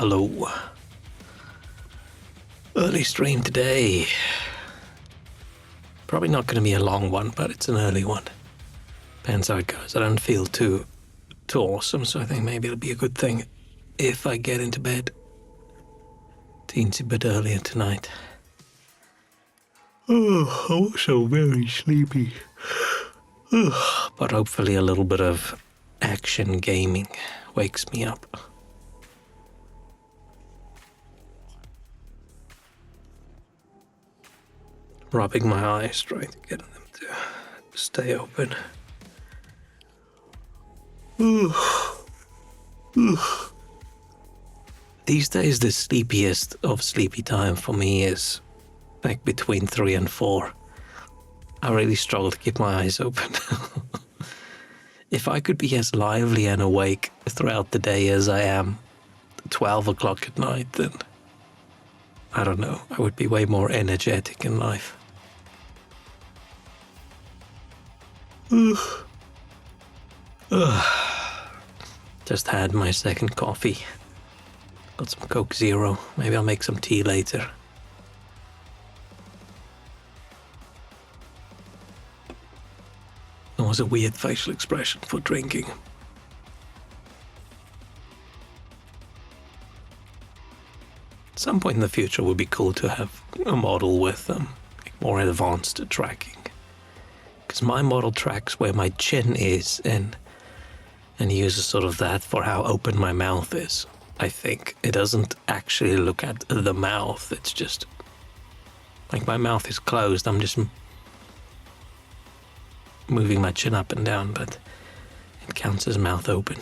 Hello. Early stream today. Probably not going to be a long one, but it's an early one. Depends how it goes. I don't feel too awesome, so I think maybe it'll be a good thing if I get into bed teensy bit earlier tonight. Oh, I'm also very sleepy. But hopefully a little bit of action gaming wakes me up. Rubbing my eyes, trying to get them to stay open. These days, the sleepiest of sleepy time for me is like between 3 and 4. I really struggle to keep my eyes open. If I could be as lively and awake throughout the day as I am 12 o'clock at night, then I don't know, I would be way more energetic in life. Just had my second coffee. Got some Coke Zero. Maybe I'll make some tea later. That was a weird facial expression for drinking. At some point in the future, it would be cool to have a model with more advanced tracking. Because my model tracks where my chin is and uses sort of that for how open my mouth is, I think. It doesn't actually look at the mouth. It's just like my mouth is closed. I'm just moving my chin up and down, but it counts as mouth open.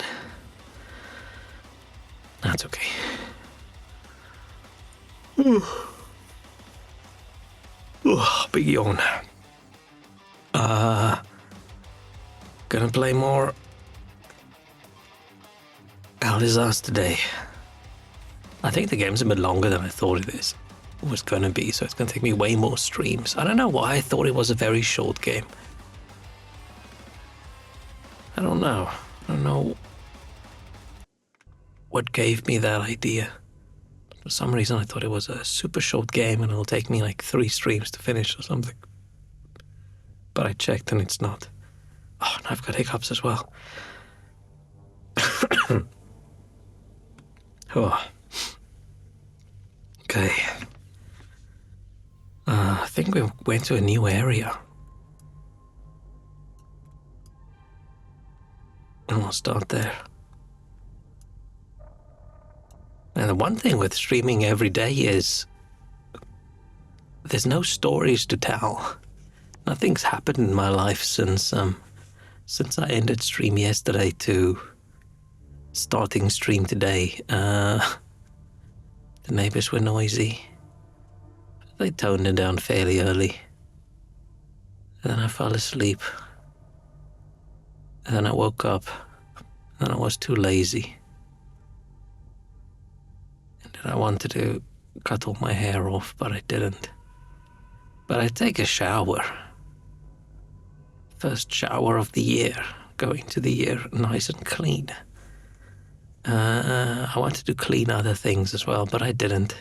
That's okay. Big yawn. Gonna play more Aldi's today. I think the game's a bit longer than I thought it was gonna be, so it's gonna take me way more streams. I don't know why I thought it was a very short game. I don't know what gave me that idea. For some reason I thought it was a super short game and it'll take me like 3 streams to finish or something. But I checked and it's not. Oh, and I've got hiccups as well. Oh. Okay. I think we went to a new area. And we'll start there. And the one thing with streaming every day is there's no stories to tell. Nothing's happened in my life since I ended stream yesterday to starting stream today. The neighbors were noisy. They toned it down fairly early. And then I fell asleep. And then I woke up. And I was too lazy. And then I wanted to cut all my hair off, but I didn't. But I take a shower. First shower of the year. Going to the year nice and clean. I wanted to clean other things as well, but I didn't.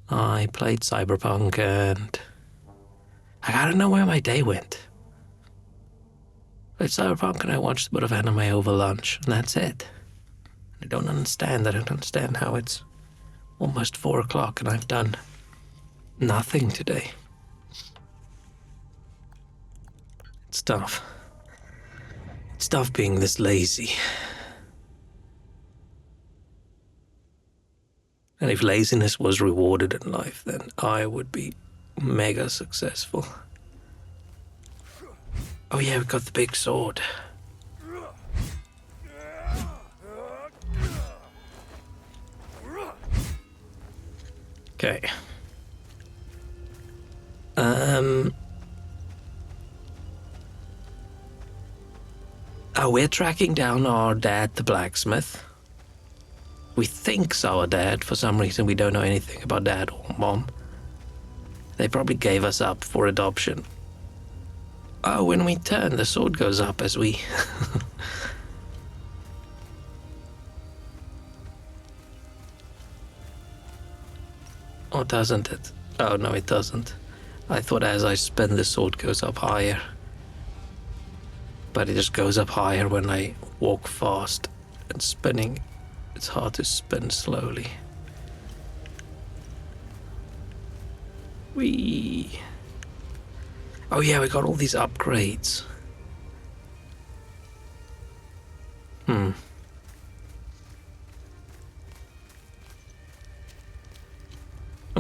I played Cyberpunk and I don't know where my day went. I played Cyberpunk and I watched a bit of anime over lunch, and that's it. I don't understand how it's almost 4 o'clock and I've done nothing today. It's tough. It's tough being this lazy. And if laziness was rewarded in life, then I would be mega successful. Oh yeah, we got the big sword. Okay. We're tracking down our dad, the blacksmith. We think's our dad. For some reason, we don't know anything about dad or mom. They probably gave us up for adoption. Oh, when we turn, the sword goes up as we... Or doesn't it? Oh, no, it doesn't. I thought as I spin, the sword goes up higher. But it just goes up higher when I walk fast. And spinning, it's hard to spin slowly. Whee! Oh yeah, we got all these upgrades. I'm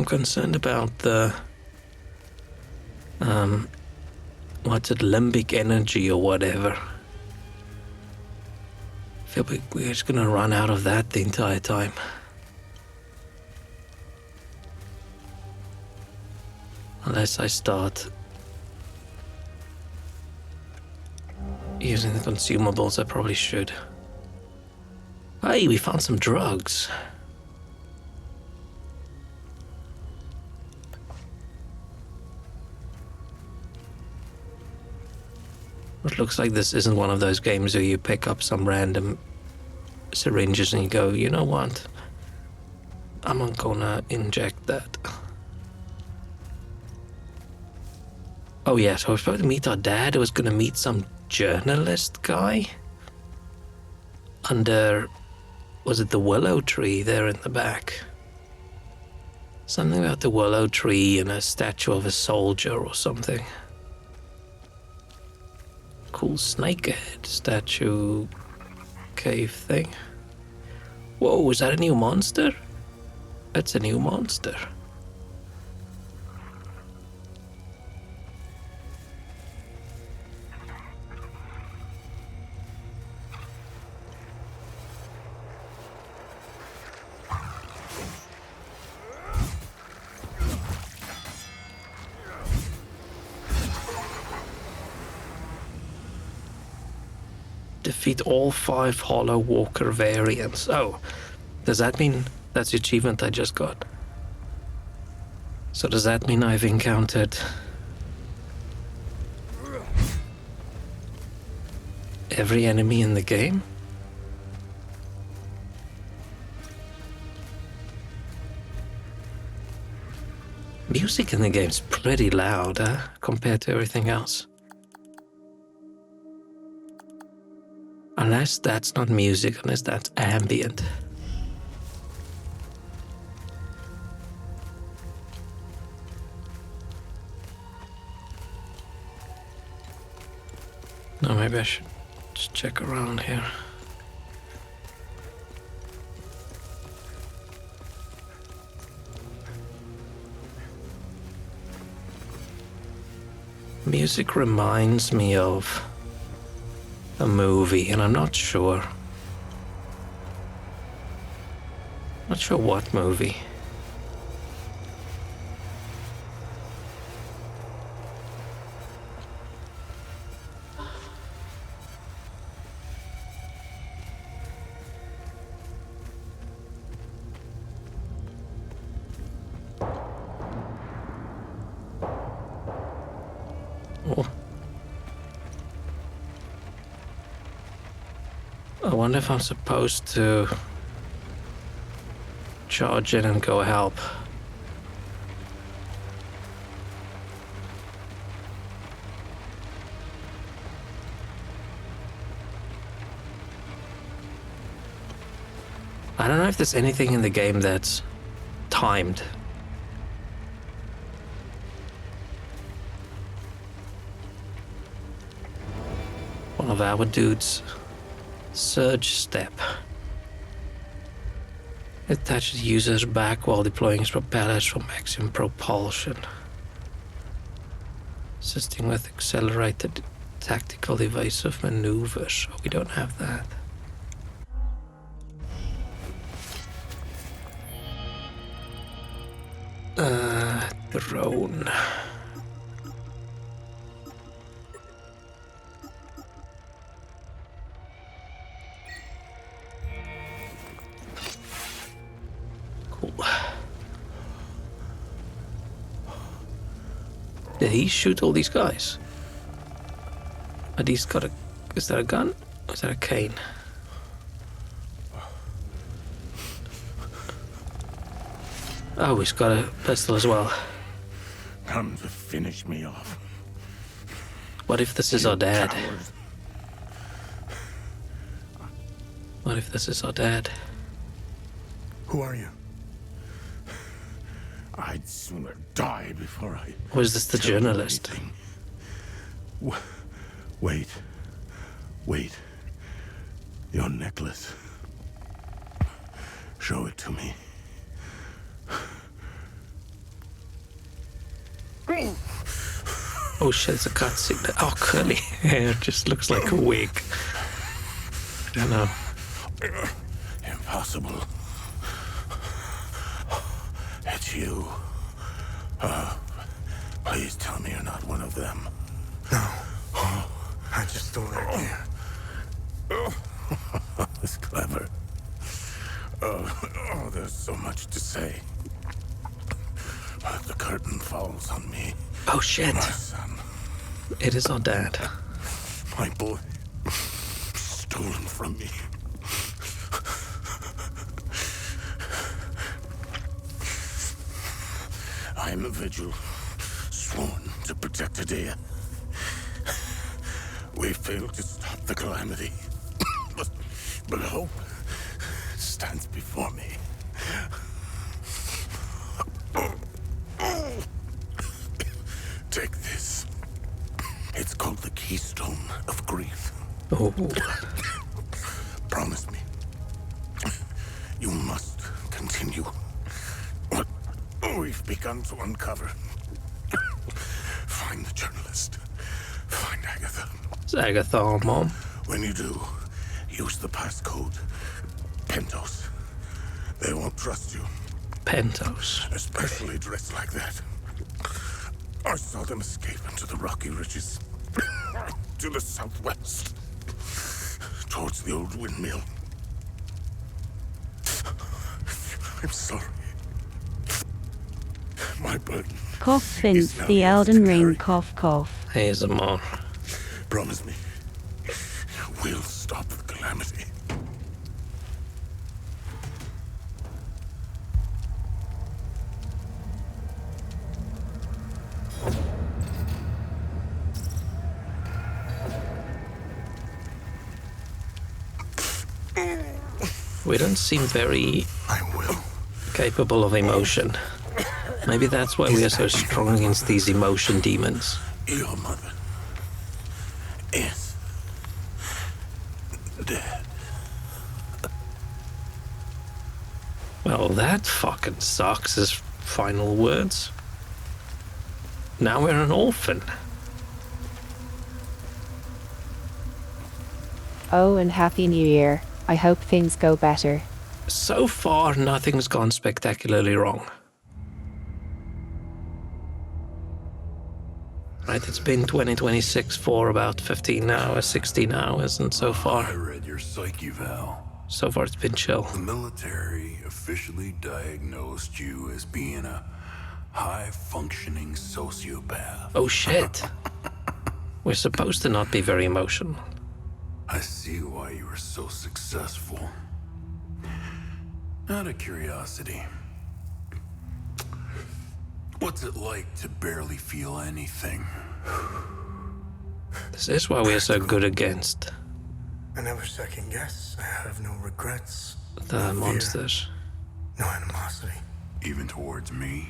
concerned about the what's it, limbic energy or whatever. I feel like we're just gonna run out of that the entire time. Unless I start using the consumables, I probably should. Hey, we found some drugs. It looks like this isn't one of those games where you pick up some random syringes and you go, you know what? I'm not gonna inject that. Oh yeah, so I was supposed to meet our dad. I was gonna meet some journalist guy under, was it the willow tree there in the back? Something about the willow tree and a statue of a soldier or something. Cool snakehead statue cave thing. Whoa, is that a new monster? That's a new monster. Defeat all 5 Hollow Walker variants. Oh, does that mean that's the achievement I just got? So does that mean I've encountered every enemy in the game? Music in the game's pretty loud, compared to everything else. Unless that's not music, unless that's ambient. No, maybe I should just check around here. Music reminds me of a movie, and I'm not sure. Not sure what movie. Oh. I wonder if I'm supposed to charge in and go help. I don't know if there's anything in the game that's timed. One of our dudes. Surge step. It attaches user's back while deploying his propellers for maximum propulsion. Assisting with accelerated tactical evasive maneuvers. Oh, we don't have that. Drone. Cool. Did he shoot all these guys? At least got a... Is that a gun? Or is that a cane? Oh, he's got a pistol as well. Come to finish me off. What if this is our dad? Coward. What if this is our dad? Who are you? I'd sooner die before I... Or is this the tell you journalist? anything. Wait. Wait. Your necklace. Show it to me. Oh shit, it's a cutscene. Oh, curly hair just looks like a wig. I don't know. Impossible. It's you. Please tell me you're not one of them. No. I just stole their gear. It's clever. Oh, there's so much to say. But the curtain falls on me. Oh shit, My son, it is our dad. my boy, stolen from me. I am a vigil, sworn to protect Adea. We failed to stop the calamity. But hope stands before me. Take this. It's called the Keystone of Grief. Oh, Promise me. You must continue what we've begun to uncover. Find the journalist. Find Agatha. it's Agatha, our mom. When you do, use the passcode. Pentos. They won't trust you, Pentos. especially dressed like that. I saw them escape into the rocky ridges. To the southwest. Towards the old windmill. I'm sorry. My burden. Cough Vince, the Elden Ring, cough cough. Here's a mom. Promise me. We'll stop the calamity. We don't seem very I will. capable of emotion. Maybe that's why we are so strong against these emotion demons. Your mother is dead. Well, that fucking sucks, his final words. Now we're an orphan. Oh, and Happy New Year. I hope things go better. So far, nothing's gone spectacularly wrong. Right, it's been 2026 for about 15 hours, 16 hours, and so I far, read your psyche val. it's been chill. The military officially diagnosed you as being a high-functioning sociopath. Oh shit. We're supposed to not be very emotional. I see why you were so successful. Out of curiosity, what's it like to barely feel anything? This is why we are so good against I never second guess. I have no regrets. the no fear, monsters. No animosity. Even towards me?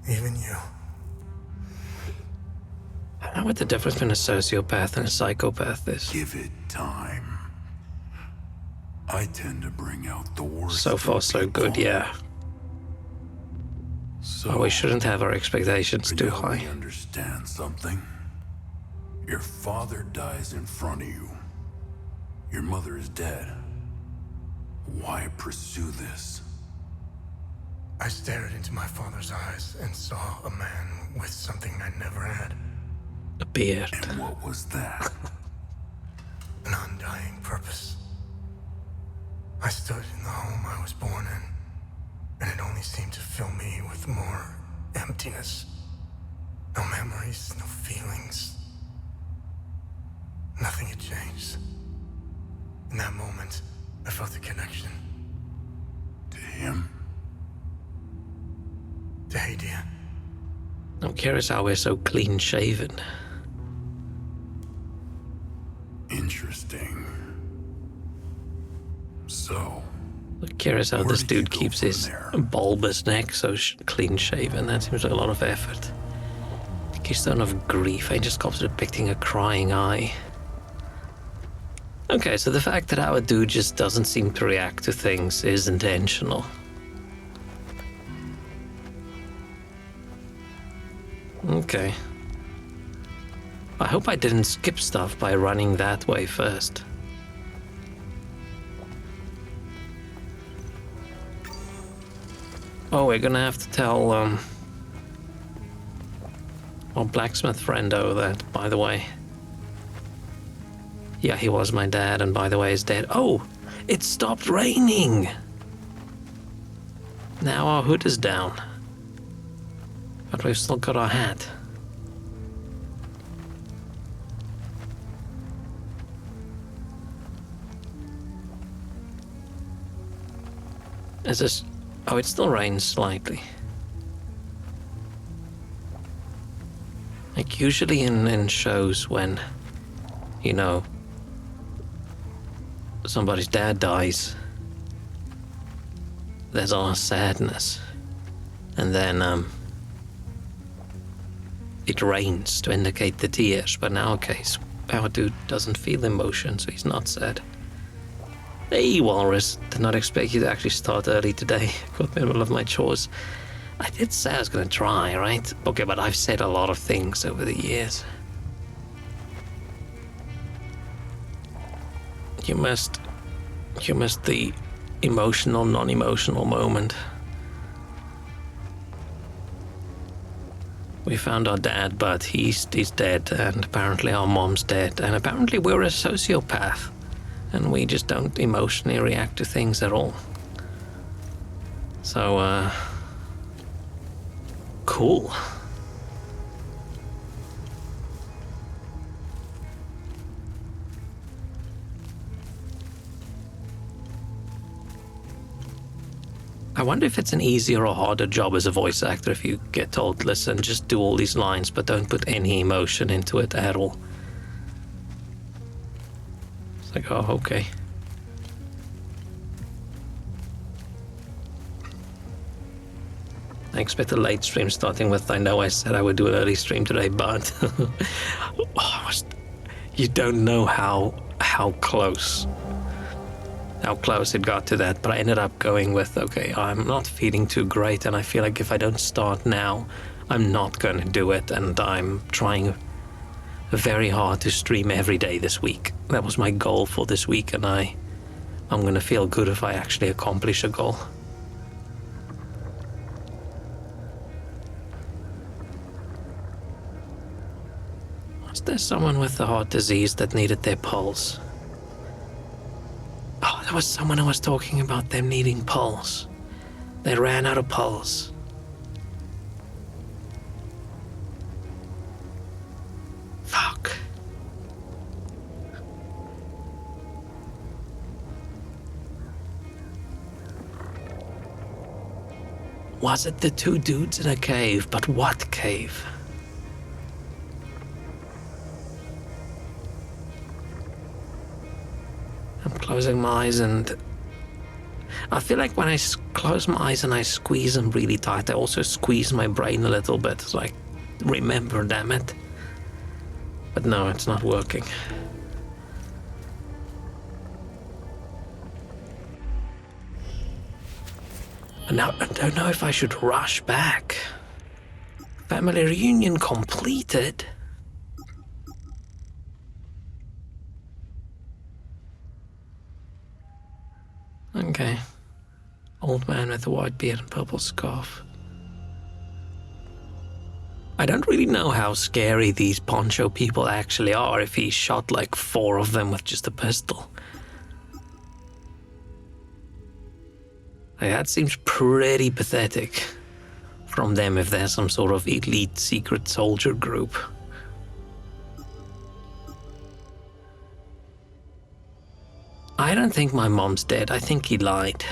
Even you. I don't know what the difference between a sociopath and a psychopath is. Give it time. I tend to bring out the worst. So far, in so good, people. yeah. So But we shouldn't have our expectations too help me high. understand something. Your father dies in front of you. Your mother is dead. Why pursue this? I stared into my father's eyes and saw a man with something I never had. A beard. And what was that? An undying purpose. I stood in the home I was born in, and it only seemed to fill me with more emptiness. No memories, no feelings. Nothing had changed. In that moment, I felt a connection. To him? day, dear. I'm curious how we're so clean shaven. Interesting. So, I'm curious how Where this did you dude go keeps from his there? bulbous neck so clean shaven. That seems like a lot of effort. Keystone of Grief. I just got depicting a crying eye. Okay, so the fact that our dude just doesn't seem to react to things is intentional. Okay. I hope I didn't skip stuff by running that way first. Oh, we're gonna have to tell, our blacksmith friendo that, by the way. Yeah, he was my dad, and by the way, he's dead. Oh, it stopped raining! Now our hood is down. But we've still got our hat. Is this... Oh, it still rains slightly. Like, usually in shows when, you know, somebody's dad dies, there's all sadness. And then, it rains to indicate the tears. But in our case, our dude doesn't feel emotion, so he's not sad. Hey, Walrus. Did not expect you to actually start early today. Got in the middle of my chores. I did say I was gonna try, right? Okay, but I've said a lot of things over the years. You missed the emotional, non-emotional moment. We found our dad, but he's dead, and apparently our mom's dead, and apparently we're a sociopath. And we just don't emotionally react to things at all. So, cool. I wonder if it's an easier or harder job as a voice actor if you get told, listen, just do all these lines, but don't put any emotion into it at all. Like, oh, okay. I expect a late stream starting with, I know I said I would do an early stream today, but you don't know how close it got to that, but I ended up going with, okay, I'm not feeling too great, and I feel like if I don't start now, I'm not going to do it, and I'm trying very hard to stream every day this week. That was my goal for this week, and I'm gonna feel good if I actually accomplish a goal. Was there someone with the heart disease that needed their pulse? Oh, there was someone who was talking about them needing pulse. They ran out of pulse. Fuck. Was it the two dudes in a cave? But what cave? I'm closing my eyes and... I feel like when I close my eyes and I squeeze them really tight, I also squeeze my brain a little bit. It's like, remember, damn it. But no, it's not working. Now, I don't know if I should rush back. Family reunion completed. Okay. Old man with a white beard and purple scarf. I don't really know how scary these poncho people actually are if he shot like 4 of them with just a pistol. Like, that seems pretty pathetic from them if they're some sort of elite secret soldier group. I don't think my mom's dead. I think he lied.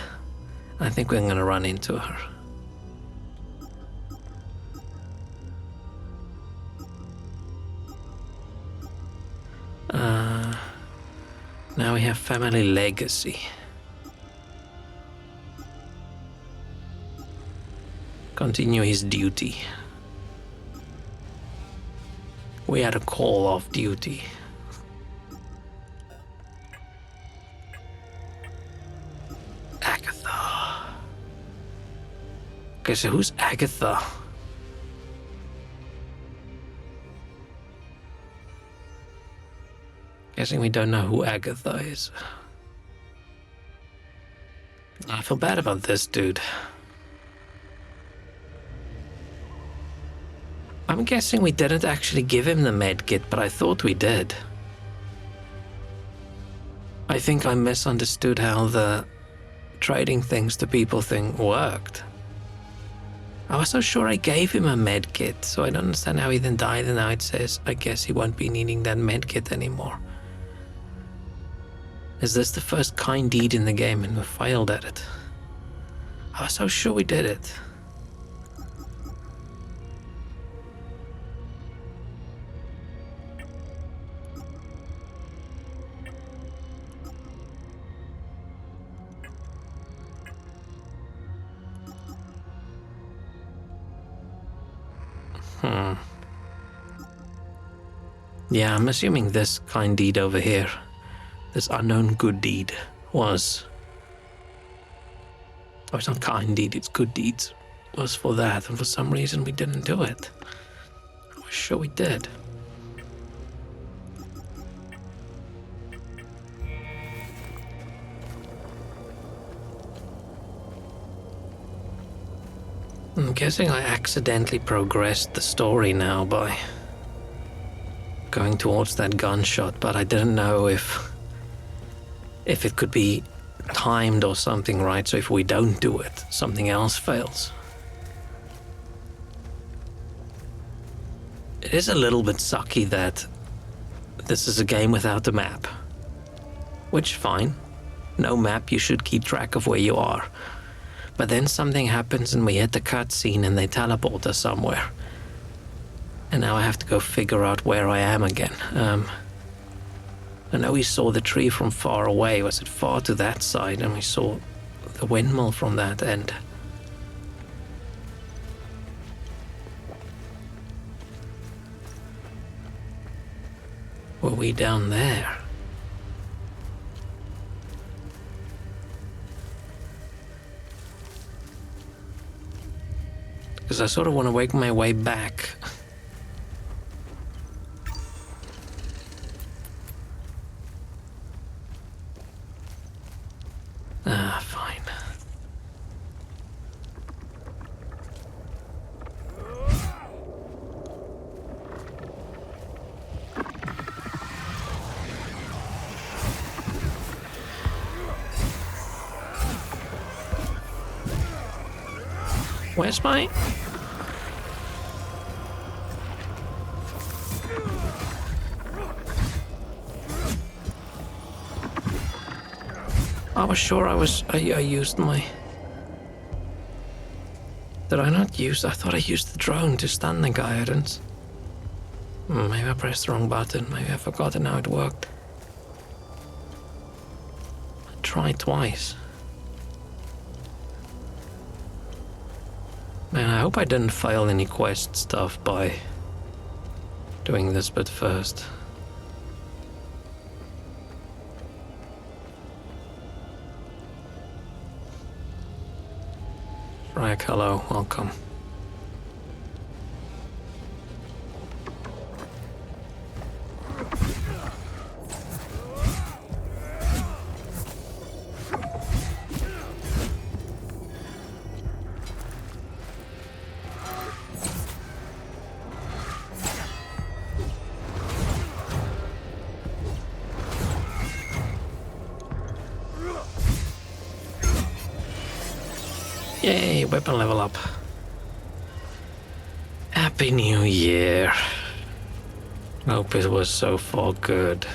I think we're gonna run into her. Now we have family legacy. Continue his duty. We had a call off duty. Agatha. Okay, so who's Agatha? Guessing we don't know who Agatha is. I feel bad about this dude. I'm guessing we didn't actually give him the med kit, but I thought we did. I think I misunderstood how the trading things to people thing worked. I was so sure I gave him a med kit, so I don't understand how he then died, and now it says, I guess he won't be needing that med kit anymore. Is this the first kind deed in the game and we failed at it? I was so sure we did it. Yeah, I'm assuming this kind deed over here, this unknown good deed, was... Oh, it's not kind deed, it's good deeds. Was for that, and for some reason we didn't do it. I was sure we did. I'm guessing I accidentally progressed the story now by going towards that gunshot, but I didn't know if it could be timed or something, right? So if we don't do it, something else fails. It is a little bit sucky that this is a game without a map. Which, fine. No map, you should keep track of where you are. But then something happens and we hit the cutscene and they teleport us somewhere. And now I have to go figure out where I am again. I know we saw the tree from far away. Was it far to that side? And we saw the windmill from that end. Were we down there? Because I sort of want to make my way back. Ah, fine. Where's my... I was sure I used my... Did I not use... I thought I used the drone to stun the guy. I didn't... Maybe I pressed the wrong button. Maybe I've forgotten how it worked. I tried twice. Man, I hope I didn't fail any quest stuff by doing this bit first. Ryak, hello, welcome. Yay, weapon level up. Happy New Year. Hope it was so far good.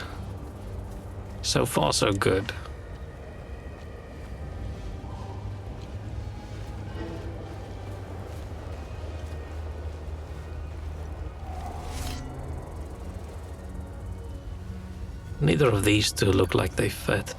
So far, so good. Neither of these two look like they fit.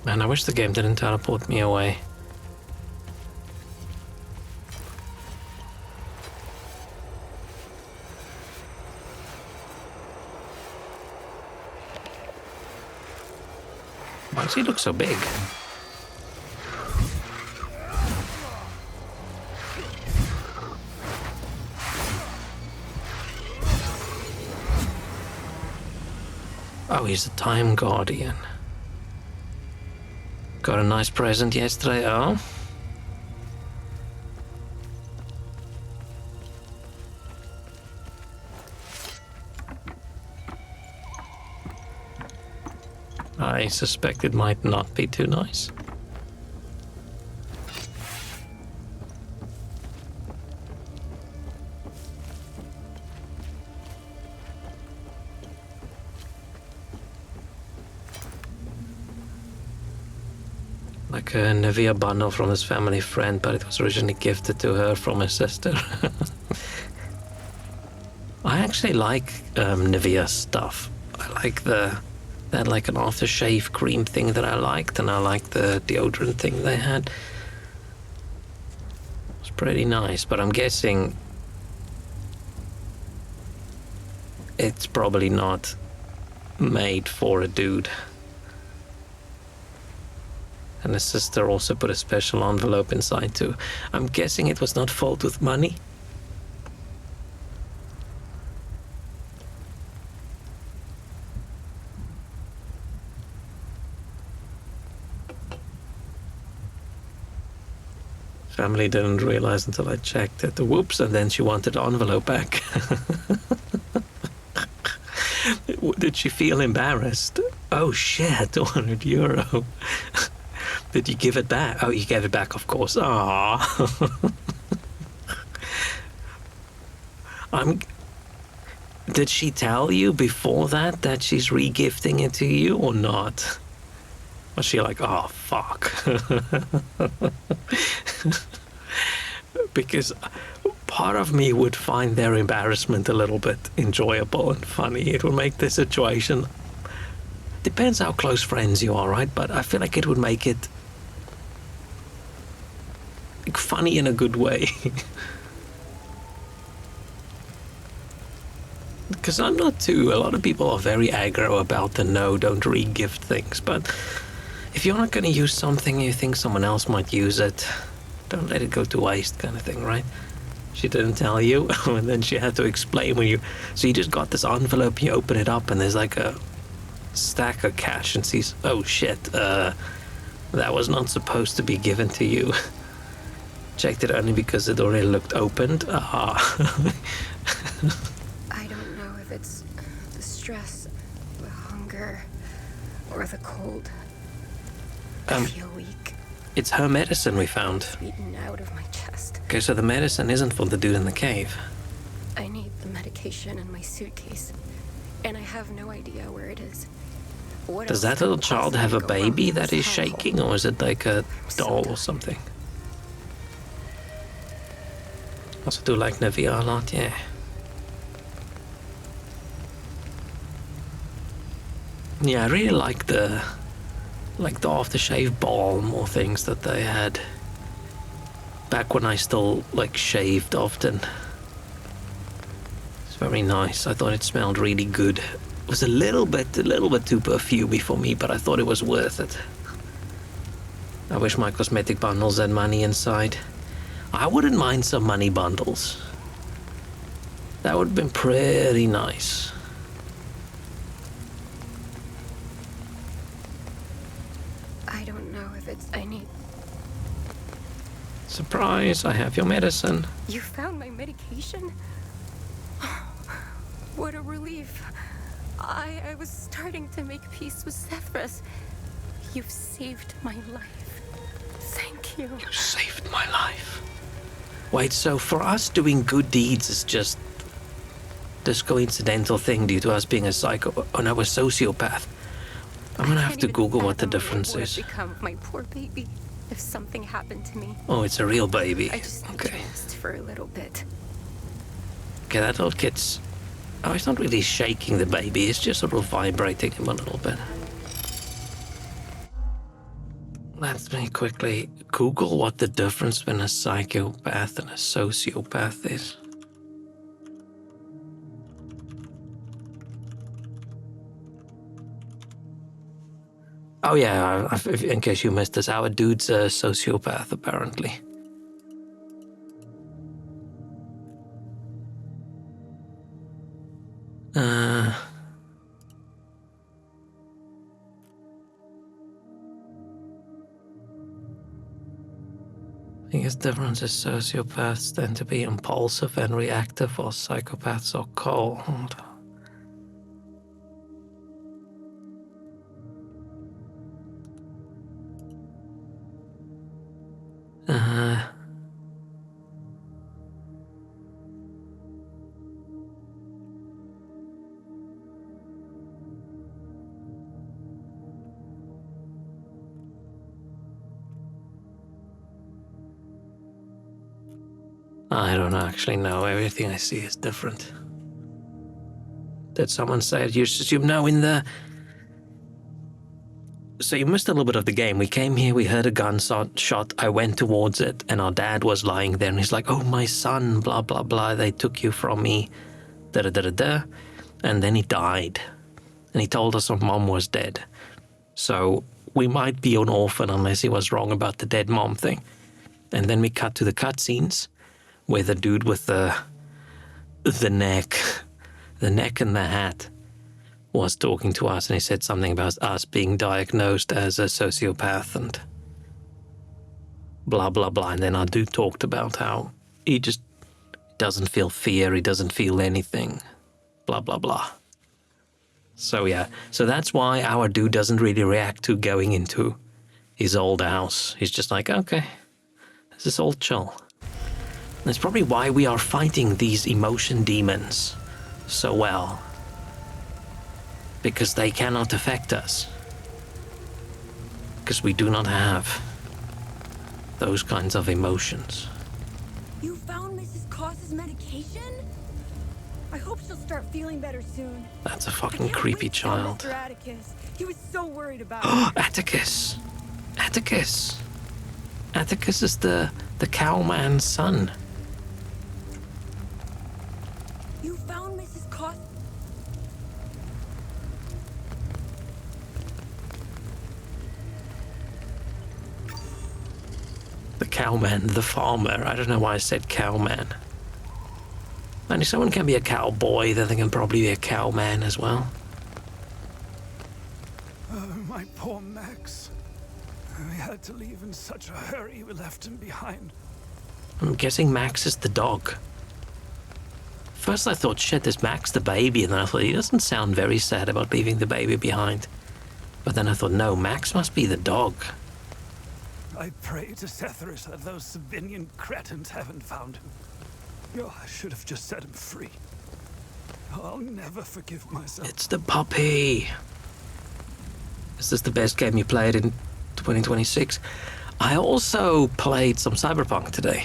Man, I wish the game didn't teleport me away. Why does he look so big? Oh, he's a time guardian. Got a nice present yesterday, oh? I suspect it might not be too nice. Like a Nivea bundle from his family friend, but it was originally gifted to her from his sister. I actually like Nivea stuff. I like they had like an aftershave cream thing that I liked, and I liked the deodorant thing they had. It was pretty nice, but I'm guessing it's probably not made for a dude. And his sister also put a special envelope inside too. I'm guessing it was not filled with money. Family didn't realize until I checked it. Whoops, and then she wanted the envelope back. Did she feel embarrassed? Oh shit, 200 euro. Did you give it back? Oh, you gave it back, of course. Aww. Did she tell you before that she's re-gifting it to you or not? Was she like, oh, fuck? Because part of me would find their embarrassment a little bit enjoyable and funny. It would make the situation... Depends how close friends you are, right? But I feel like it would make it like, funny in a good way. Because I'm not too... A lot of people are very aggro about the no, don't re-gift things. But if you're not going to use something and you think someone else might use it, don't let it go to waste kind of thing, right? She didn't tell you, and then she had to explain when you... So you just got this envelope, you open it up, and there's like a stack of cash, and sees, oh shit, that was not supposed to be given to you. Checked it only because it already looked opened. Ah. I don't know if it's the stress, the hunger, or the cold. I feel weak. It's her medicine we found. Beaten out of my chest. Okay, so the medicine isn't for the dude in the cave. I need the medication in my suitcase, and I have no idea where it is. What Does else that little could child have a possibly go wrong baby in that this is hellhole? shaking, or is it like a so doll or tired. something? Also do like Nivea a lot, yeah. Yeah, I really like the aftershave balm or things that they had back when I still like shaved often. It's very nice. I thought it smelled really good. It was a little bit too perfumey for me, but I thought it was worth it. I wish my cosmetic bundles had money inside. I wouldn't mind some money bundles. That would have been pretty nice. I don't know if it's... I need... Surprise, I have your medicine. You found my medication? What a relief. I was starting to make peace with Zephyrus. You've saved my life. Thank you. You saved my life. Wait, so for us doing good deeds is just this coincidental thing due to us being a psycho, oh no, a sociopath. I'm gonna have to Google what the difference What is. would become of my poor baby if something happened to me? Oh, it's a real baby. I just need to rest for a little bit. Okay, that little kid's... Oh, it's not really shaking the baby, it's just sort of vibrating him a little bit. Let me quickly Google what the difference between a psychopath and a sociopath is. Oh yeah, in case you missed this, our dude's a sociopath, apparently. I think the difference is sociopaths tend to be impulsive and reactive, while psychopaths are cold. I don't actually know. Everything I see is different. Did someone say it? You assume no in the... So you missed a little bit of the game. We came here, we heard a gunshot, I went towards it, and our dad was lying there, and he's like, oh, my son, blah, blah, blah, they took you from me, da-da-da-da-da, and then he died. And he told us our mom was dead. So we might be an orphan unless he was wrong about the dead mom thing. And then we cut to the cutscenes, where the dude with the neck and the hat was talking to us, and he said something about us being diagnosed as a sociopath and blah, blah, blah. And then our dude talked about how he just doesn't feel fear, he doesn't feel anything, blah, blah, blah. So yeah, so that's why our dude doesn't really react to going into his old house. He's just like, okay, this is all chill. That's probably why we are fighting these emotion demons so well. Because they cannot affect us. Because we do not have those kinds of emotions. You found Mrs. Cos's medication? I hope she'll start feeling better soon. That's a fucking creepy child. Mr. Atticus. He was so worried about it. Atticus. Atticus. Atticus is the cowman's son. You found Mrs. Cos... The cowman, the farmer. I don't know why I said cowman. And if someone can be a cowboy, then they can probably be a cowman as well. Oh, my poor Max. We had to leave in such a hurry, we left him behind. I'm guessing Max is the dog. First I thought, shit, is Max the baby? And then I thought, he doesn't sound very sad about leaving the baby behind. But then I thought, no, Max must be the dog. I pray to Setherus that those Savinian cretins haven't found him. Oh, I should have just set him free. I'll never forgive myself. It's the puppy. Is this the best game you played in 2026? I also played some Cyberpunk today.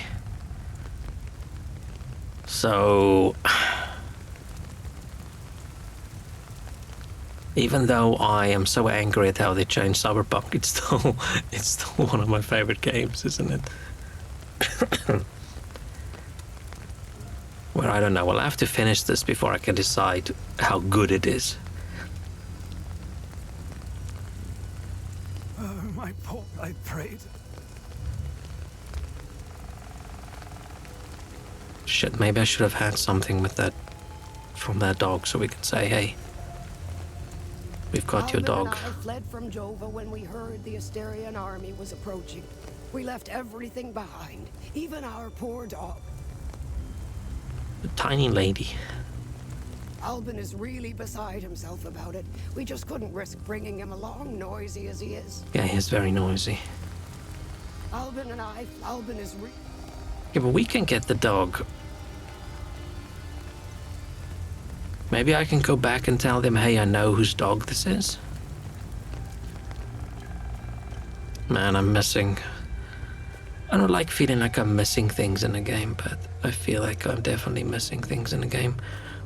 So... even though I am so angry at how they changed Cyberpunk, it's still one of my favorite games, isn't it? Well, I don't know. I'll have to finish this before I can decide how good it is. Oh, my poor... I prayed. Shit, maybe I should have had something with that from that dog so we could say, hey, we've got your dog. Albin and I fled from Jova when we heard the Asterian army was approaching. We left everything behind, even our poor dog. The tiny lady. Albin is really beside himself about it. We just couldn't risk bringing him along, noisy as he is. Yeah, he is very noisy. Albin is Yeah, but we can get the dog. Maybe I can go back and tell them, hey, I know whose dog this is. Man, I'm missing... I don't like feeling like I'm missing things in a game, but I feel like I'm definitely missing things in a game.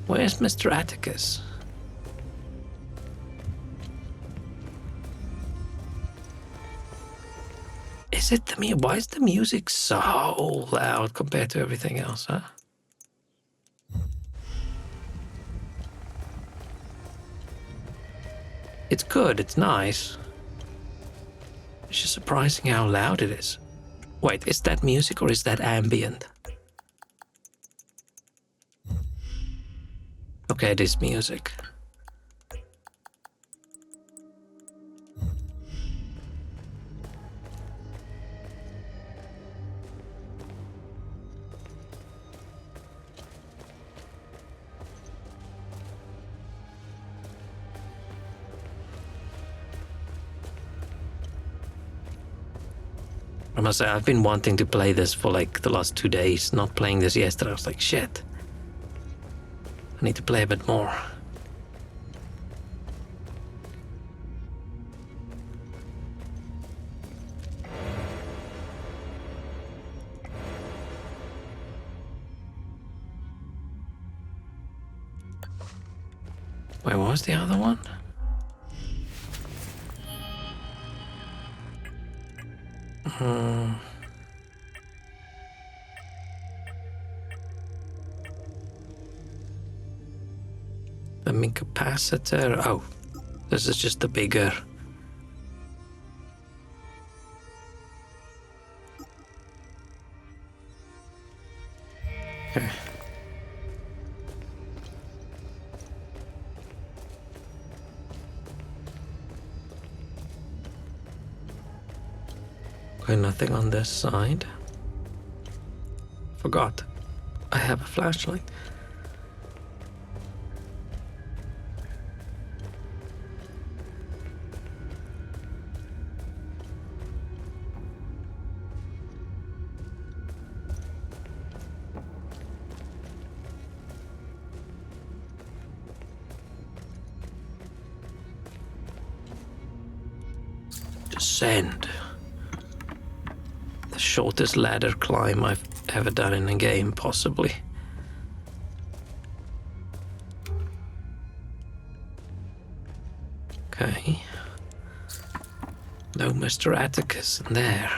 Where's Mr. Atticus? Is it the music? Why is the music so loud compared to everything else, huh? It's good, it's nice. It's just surprising how loud it is. Wait, is that music or is that ambient? Okay, it is music. I must say, I've been wanting to play this for like the last 2 days. Not playing this yesterday. I was like, shit. I need to play a bit more. Where was the other one? The capacitor. Oh, this is just the bigger. Okay. Okay, nothing on this side. Forgot. I have a flashlight. Descend. The shortest ladder climb I've ever done in a game, possibly. Okay. No Mr. Atticus in there.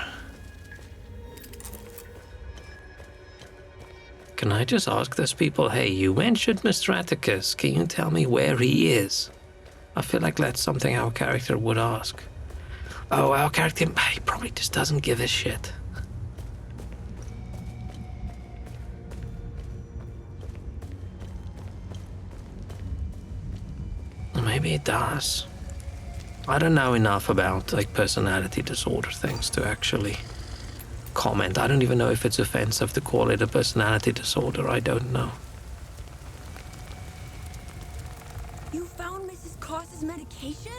Can I just ask those people, hey, you mentioned Mr. Atticus, can you tell me where he is? I feel like that's something our character would ask. Oh, our character, he probably just doesn't give a shit. Maybe it does. I don't know enough about like personality disorder things to actually comment. I don't even know if it's offensive to call it a personality disorder. I don't know. You found Mrs. Cross's medication?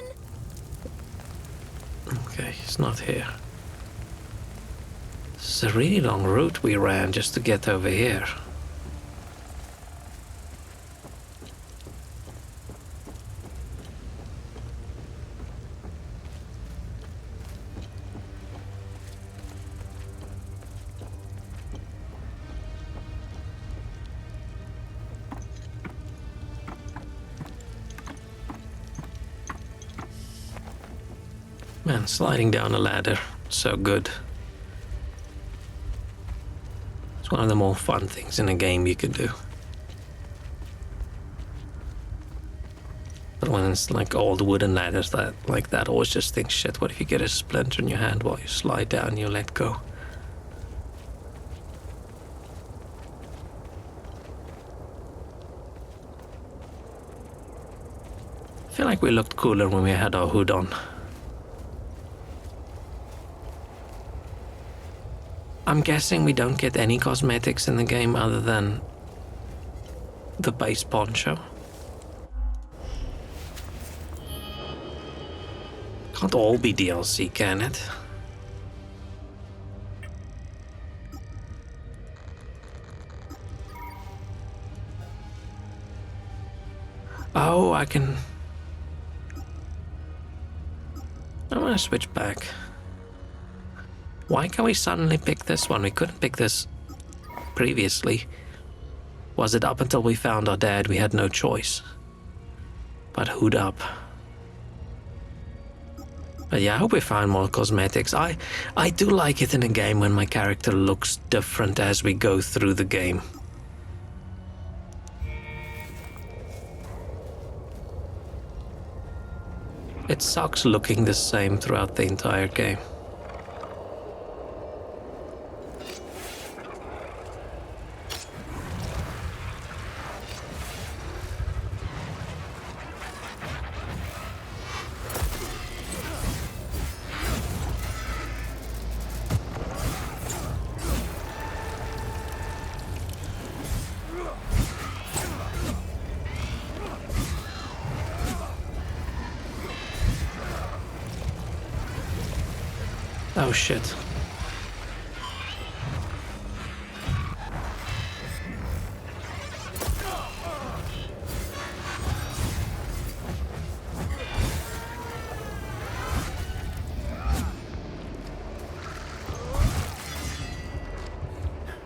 Okay, he's not here. This is a really long route we ran just to get over here. Man, sliding down a ladder, so good. It's one of the more fun things in a game you could do. But when it's like old wooden ladders that like that, I always just think, shit, what if you get a splinter in your hand while you slide down and you let go? I feel like we looked cooler when we had our hood on. I'm guessing we don't get any cosmetics in the game other than the base poncho. Can't all be DLC, can it? Oh, I can... I'm gonna switch back. Why can we suddenly pick this one? We couldn't pick this previously. Was it up until we found our dad we had no choice? But hood up. But yeah, I hope we find more cosmetics. I do like it in a game when my character looks different as we go through the game. It sucks looking the same throughout the entire game. Oh shit.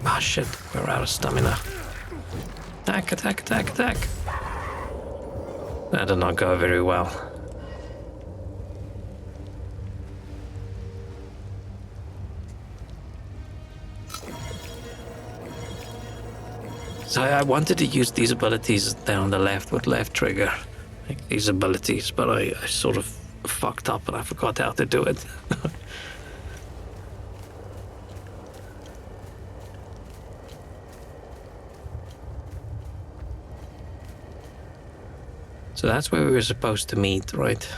Ah shit, we're out of stamina. Attack, attack, attack, attack. That did not go very well. So I wanted to use these abilities there on the left with left trigger. Like these abilities, but I sort of fucked up and I forgot how to do it. So that's where we were supposed to meet, right?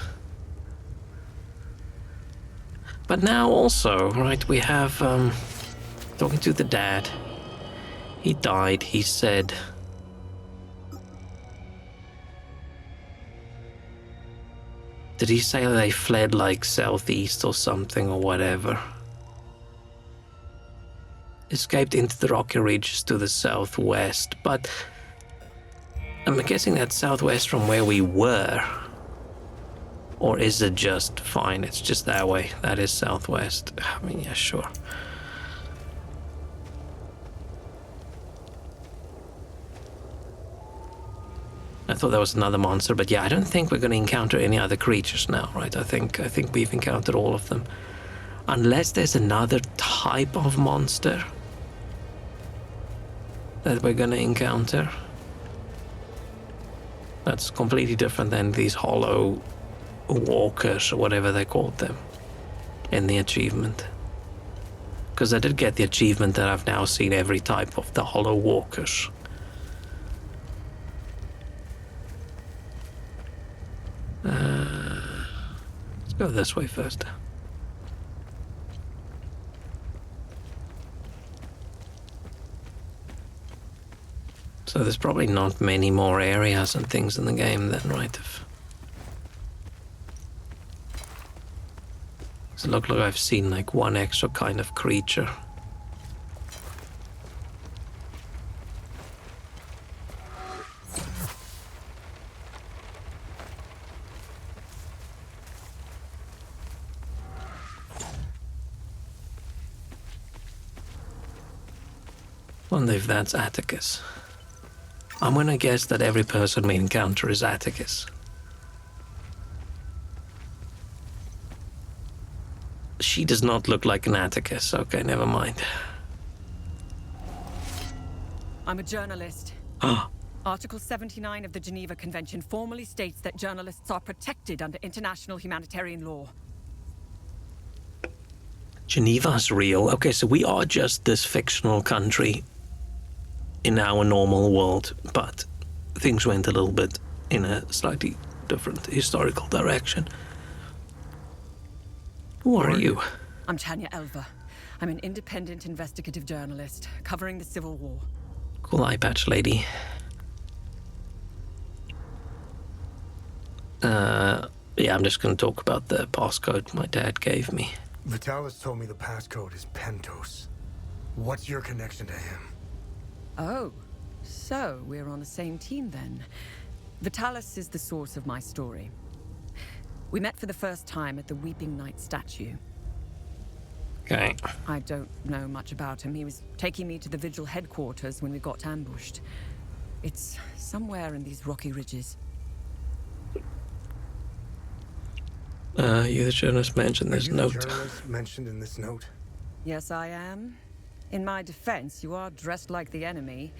But now also, right, we have talking to the dad. He died, he said. Did he say they fled like southeast or something or whatever? Escaped into the rocky ridges to the southwest, but I'm guessing that's southwest from where we were. Or is it just fine? It's just that way. That is southwest. I mean, yeah, sure. I thought there was another monster, but yeah, I don't think we're going to encounter any other creatures now, right? I think we've encountered all of them. Unless there's another type of monster that we're going to encounter. That's completely different than these hollow walkers or whatever they called them in the achievement. Because I did get the achievement that I've now seen every type of the hollow walkers. Let's go this way first. So there's probably not many more areas and things in the game then, right? Does it look like I've seen like one extra kind of creature? Wonder if that's Atticus. I'm gonna guess that every person we encounter is Atticus. She does not look like an Atticus. Okay, never mind. I'm a journalist. Article 79 of the Geneva Convention formally states that journalists are protected under international humanitarian law. Geneva's real. Okay, so we are just this fictional country in our normal world, but things went a little bit in a slightly different historical direction. Who are you? I'm Tanya Elva. I'm an independent investigative journalist covering the Civil War. Cool eye patch lady. Yeah, I'm just gonna talk about the passcode my dad gave me. Vitalis told me the passcode is Pentos. What's your connection to him? Oh, so we're on the same team then. Vitalis is the source of my story. We met for the first time at the Weeping Knight statue. Okay. I don't know much about him. He was taking me to the Vigil headquarters when we got ambushed. It's somewhere in these rocky ridges. You the journalist mentioned this Are you note. the journalist mentioned in this note? Yes, I am. In my defense, you are dressed like the enemy.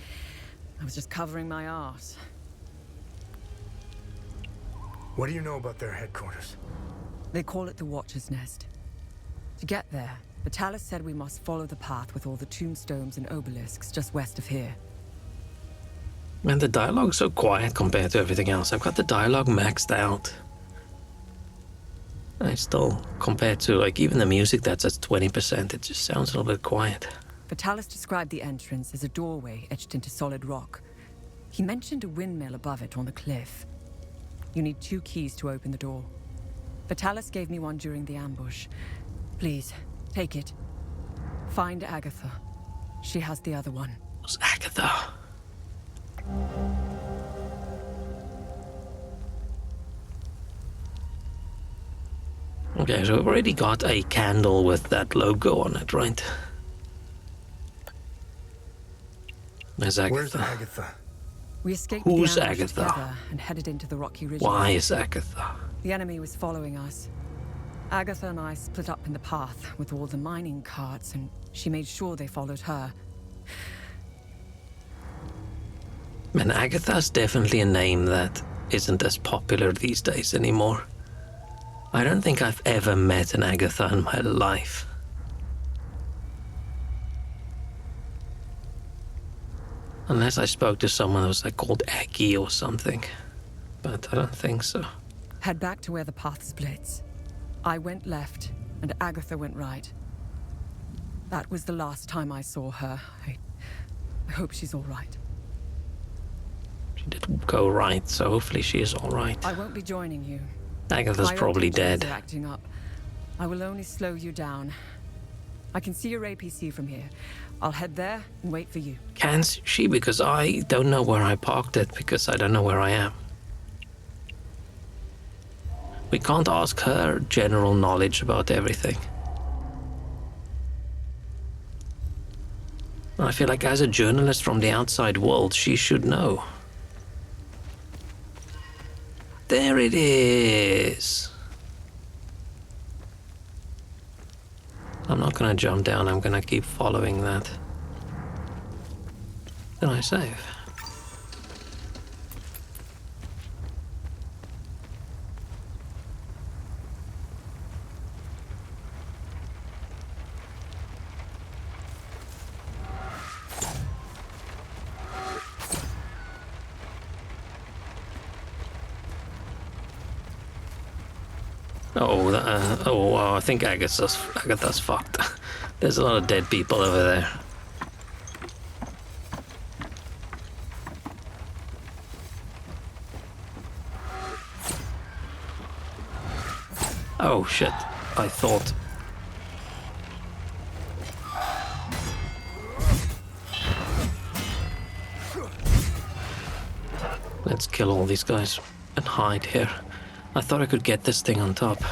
I was just covering my arse. What do you know about their headquarters? They call it the Watcher's Nest. To get there, Vitalis said we must follow the path with all the tombstones and obelisks just west of here. Man, the dialogue's so quiet compared to everything else. I've got the dialogue maxed out. I still, compared to like even the music that's at 20%, it just sounds a little bit quiet. Vitalis described the entrance as a doorway etched into solid rock. He mentioned a windmill above it on the cliff. You need 2 keys to open the door. Vitalis gave me one during the ambush. Please, take it. Find Agatha. She has the other one. Who's Agatha? Okay, so we've already got a candle with that logo on it, right? There's Agatha. Where's Agatha? We escaped Who's the ambush Agatha? together and headed into the rocky ridges. Why is Agatha? The enemy was following us. Agatha and I split up in the path with all the mining carts, and she made sure they followed her. Man, Agatha's definitely a name that isn't as popular these days anymore. I don't think I've ever met an Agatha in my life. Unless I spoke to someone who was like called Aggie or something. But I don't think so. Head back to where the path splits. I went left, and Agatha went right. That was the last time I saw her. I hope she's all right. She did go right, so hopefully she is all right. I won't be joining you. Agatha's My probably intentions dead. are acting up. I will only slow you down. I can see your APC from here. I'll head there and wait for you. Can she? Because I don't know where I parked it, because I don't know where I am. We can't ask her general knowledge about everything. I feel like as a journalist from the outside world, she should know. There it is. I'm not gonna jump down, I'm gonna keep following that. Then I save. I think Agatha's fucked. There's a lot of dead people over there. Oh shit, I thought. Let's kill all these guys and hide here. I thought I could get this thing on top.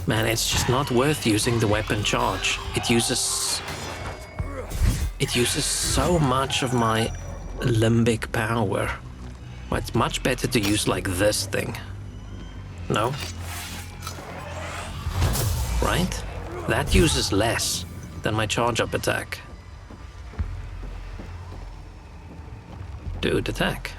Man, it's just not worth using the weapon charge. It uses so much of my limbic power. Well, it's much better to use like this thing. No? Right? That uses less than my charge-up attack. Dude, attack.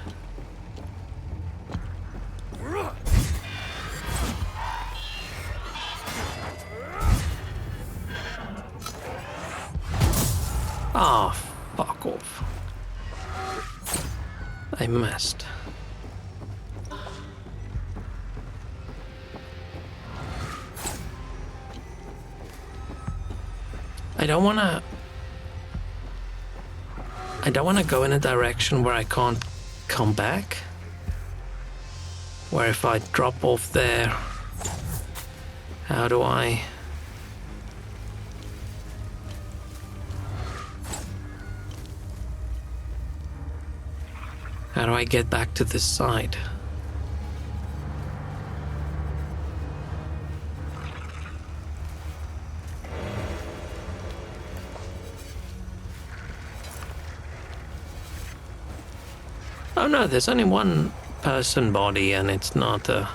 Ah, fuck off. I missed. I don't wanna go in a direction where I can't come back. Where if I drop off there, how do I... How do I get back to this side? Oh no, there's only one person body and it's not a...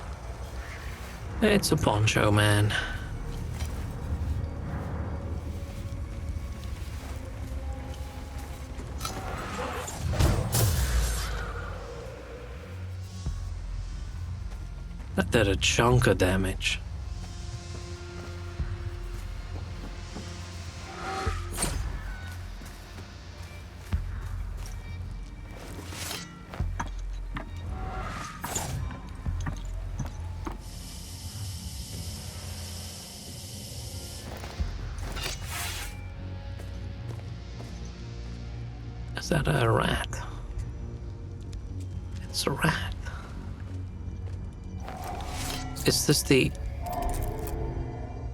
It's a poncho man. That did a chunk of damage. Is that a rat? It's a rat. Is this the...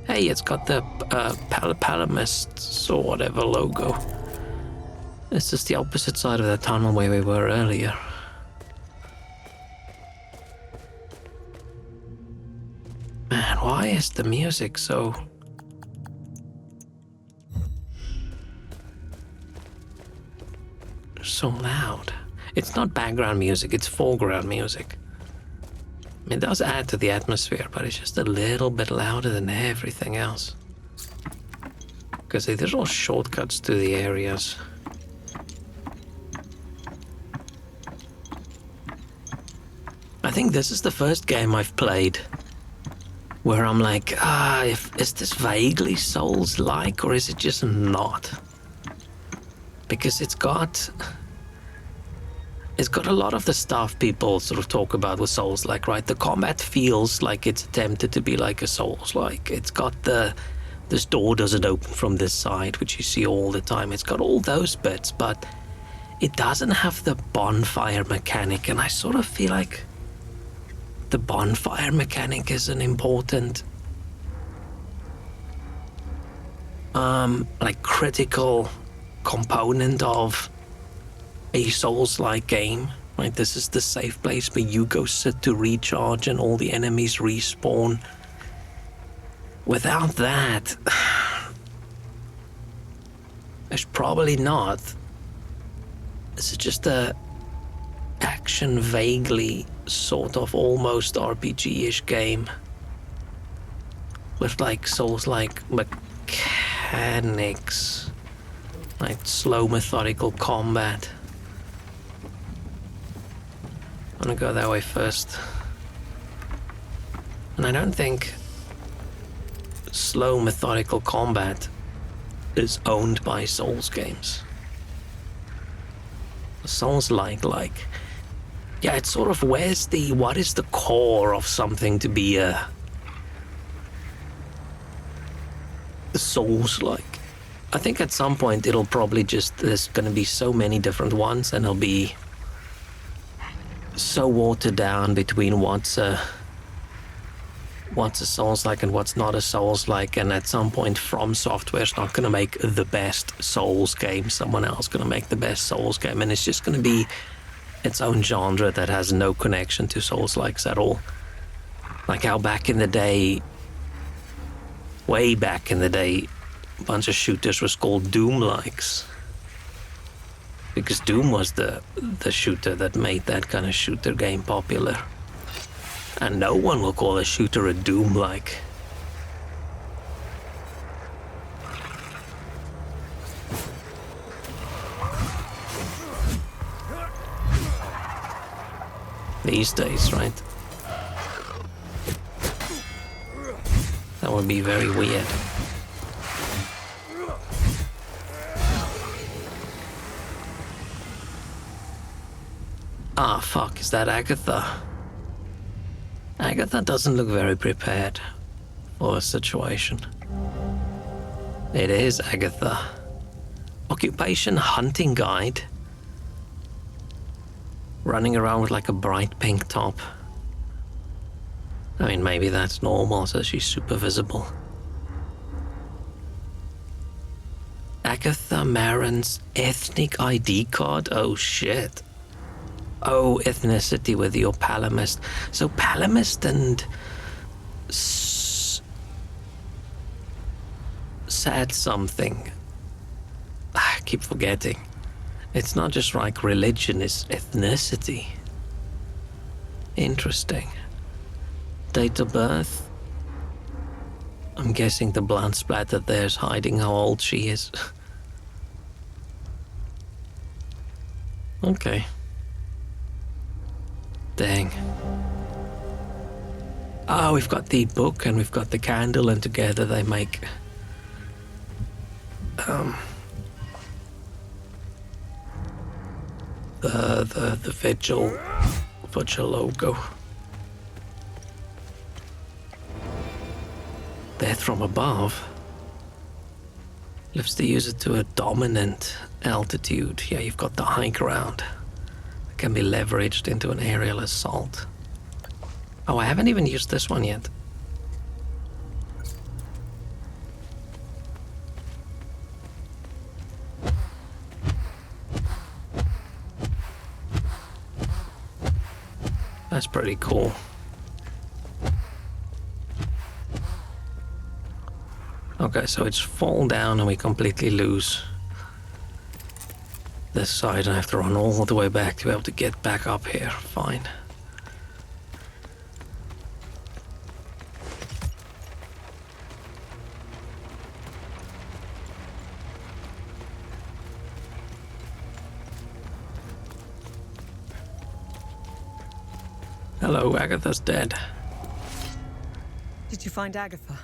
Hey, it's got the Palamists or whatever logo. Is this the opposite side of the tunnel where we were earlier? Man, why is the music so... so loud? It's not background music, it's foreground music. It does add to the atmosphere, but it's just a little bit louder than everything else. Because there's all shortcuts to the areas. I think this is the first game I've played where I'm like, is this vaguely Souls-like or is it just not? Because it's got a lot of the stuff people sort of talk about with Souls-like, right? The combat feels like it's attempted to be like a Souls-like. It's got this door doesn't open from this side, which you see all the time. It's got all those bits, but it doesn't have the bonfire mechanic, and I sort of feel like the bonfire mechanic is an important, like critical component of a Souls-like game, right? This is the safe place where you go sit to recharge and all the enemies respawn. Without that, it's probably not. This is just a action vaguely sort of almost RPG-ish game with like Souls-like mechanics, like slow methodical combat. I'm gonna go that way first. And I don't think slow methodical combat is owned by Souls games. Souls-like, yeah, it's sort of what is the core of something to be a Souls-like? I think at some point it'll probably there's gonna be so many different ones and it'll be so watered down between what's a Souls-like and what's not a Souls-like, and at some point From Software's not going to make the best Souls game, someone else going to make the best Souls game, and it's just going to be its own genre that has no connection to Souls-likes at all. Like how back in the day, way back in the day, a bunch of shooters was called Doom-likes. Because Doom was the shooter that made that kind of shooter game popular. And no one will call a shooter a Doom-like. These days, right? That would be very weird. Ah, fuck, is that Agatha? Agatha doesn't look very prepared for a situation. It is Agatha. Occupation hunting guide. Running around with like a bright pink top. I mean, maybe that's normal, so she's super visible. Agatha Marin's ethnic ID card? Oh shit. Oh, ethnicity with your Palamist. So Palamist and said something. I keep forgetting. It's not just like religion, it's ethnicity. Interesting. Date of birth? I'm guessing the blood splatter there's hiding how old she is. Okay. Dang. Ah, we've got the book and we've got the candle, and together they make the vigil logo. Death from above lifts the user to a dominant altitude. Yeah, you've got the high ground. It can be leveraged into an aerial assault. Oh, I haven't even used this one yet. That's pretty cool. Okay, so it's fall down and we completely lose this side. I have to run all the way back to be able to get back up here. Fine. Hello, Agatha's dead. Did you find Agatha?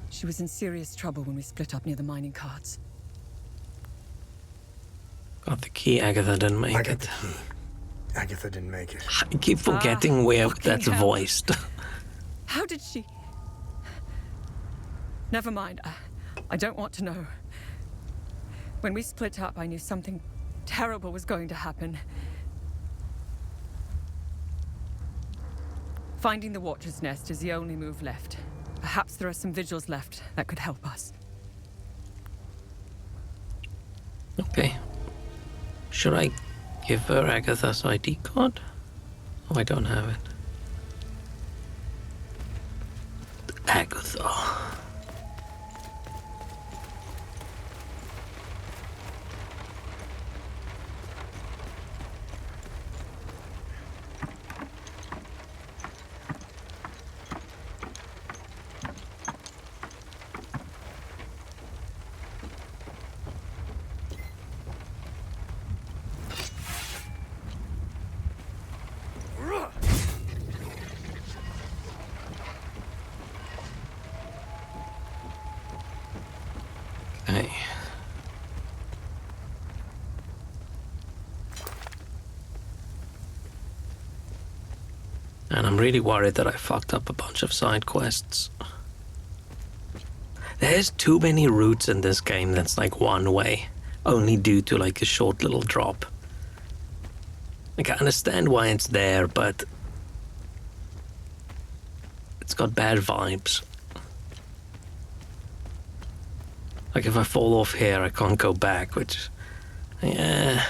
She was in serious trouble when we split up near the mining carts. Got the key. Agatha didn't make I it. got the key. Agatha didn't make it. I keep forgetting where that's hell. voiced. How did she... Never mind. I don't want to know. When we split up, I knew something terrible was going to happen. Finding the Watcher's Nest is the only move left. Perhaps there are some vigils left that could help us. Okay. Should I give her Agatha's ID card? Oh, I don't have it. Agatha. Okay. And I'm really worried that I fucked up a bunch of side quests. There's too many routes in this game that's like one way, only due to like a short little drop. Like, I understand why it's there, but it's got bad vibes. Like, if I fall off here, I can't go back, which... yeah.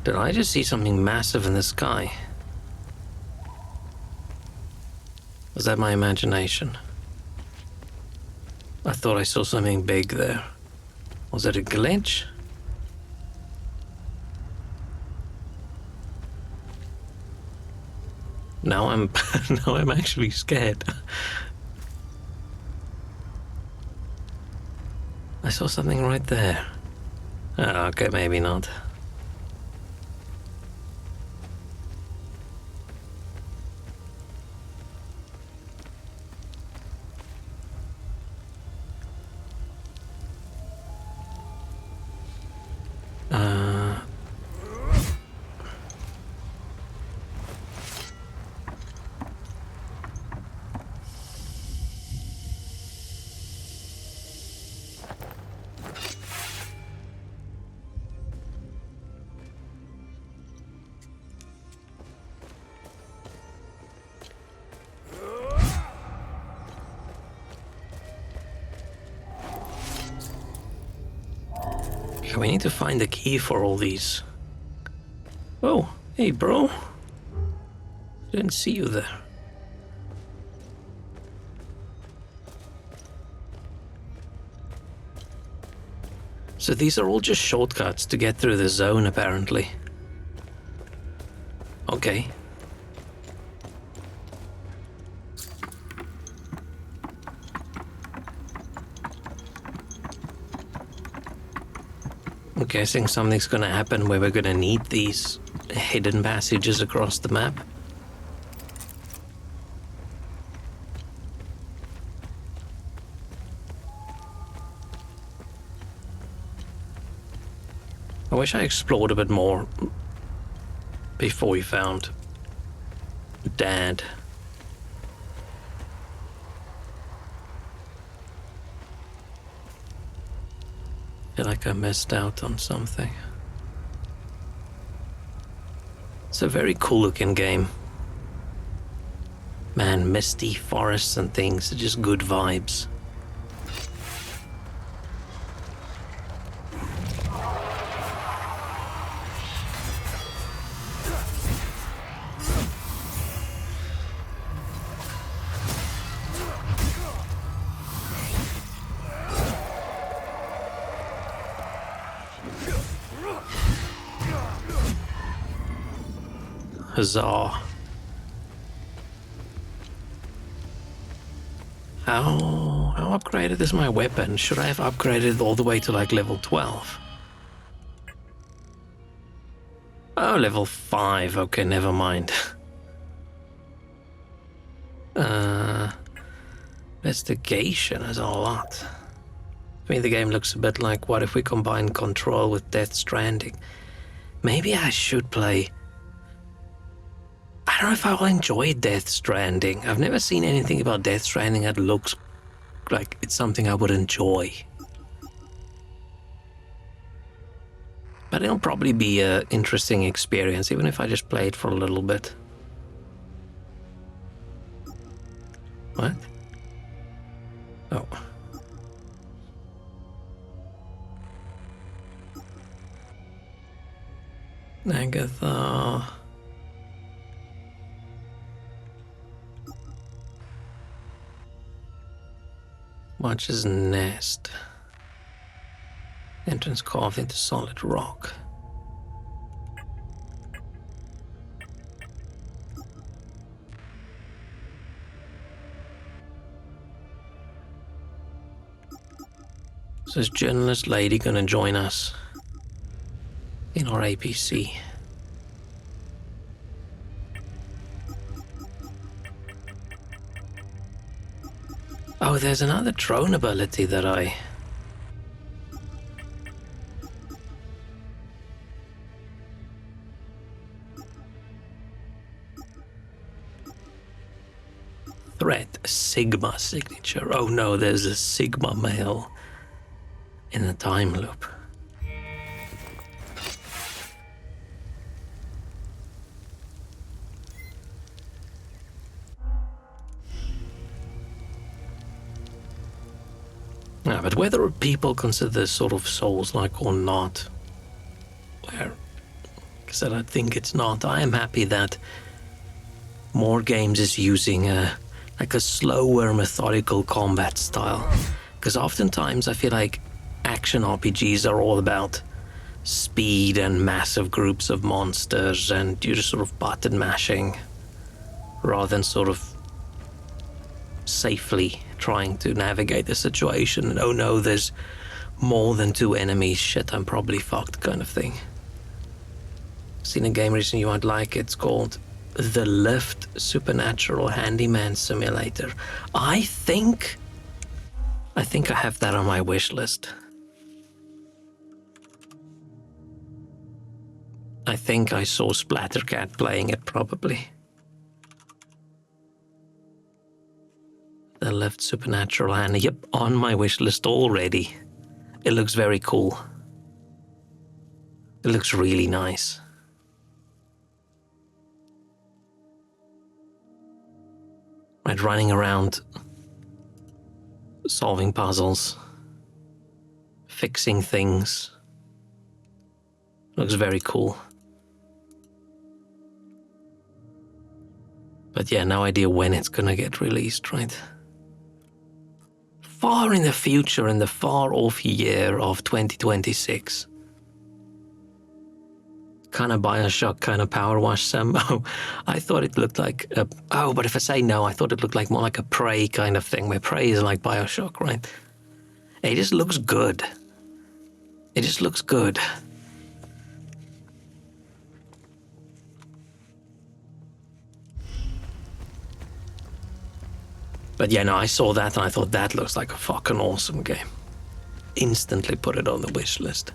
Did I just see something massive in the sky? Was that my imagination? I thought I saw something big there. Was it a glitch? Now I'm now I'm actually scared. I saw something right there. Oh, okay, maybe not. Yeah, we need to find the key for all these. Oh, hey, bro. Didn't see you there. So these are all just shortcuts to get through the zone, apparently. Okay. I'm guessing something's gonna happen where we're gonna need these hidden passages across the map. I wish I explored a bit more before we found Dad. I feel like I missed out on something. It's a very cool looking game. Man, misty forests and things are just good vibes. Huzzah. How upgraded is my weapon? Should I have upgraded all the way to like level 12? Oh, level 5. Okay, never mind. Investigation is a lot. I mean, the game looks a bit like what if we combine Control with Death Stranding. Maybe I should play... I don't know if I will enjoy Death Stranding. I've never seen anything about Death Stranding that looks like it's something I would enjoy. But it'll probably be an interesting experience, even if I just play it for a little bit. What? Oh. Agatha... Watch's nest. Entrance carved into solid rock. So is journalist lady gonna join us in our APC? Oh, there's another drone ability that I... Threat, Sigma signature. Oh no, there's a Sigma male in the time loop. Yeah, but whether people consider this sort of Souls-like or not, where, like I said, I think it's not. I am happy that more games is using a slower, methodical combat style. Because oftentimes I feel like action RPGs are all about speed and massive groups of monsters, and you're just sort of button mashing rather than sort of safely trying to navigate the situation. And oh no, there's more than 2 enemies. Shit, I'm probably fucked kind of thing. Seen a game recently you might like. It's called The Lift Supernatural Handyman Simulator. I think I have that on my wish list. I think I saw Splattercat playing it, probably. The Lift Supernatural Handy. Yep, on my wish list already. It looks very cool. It looks really nice. Right, running around, solving puzzles, fixing things, Looks very cool. But yeah, no idea when it's gonna get released, right? Far in the future, in the far off year of 2026. Kind of Bioshock, kind of Power Wash Sam. Oh, I thought it looked like a... Oh, but if I say no, I thought it looked like more like a Prey kind of thing, where Prey is like Bioshock, right? It just looks good. It just looks good. But yeah, no, I saw that and I thought that looks like a fucking awesome game. Instantly put it on the wish list.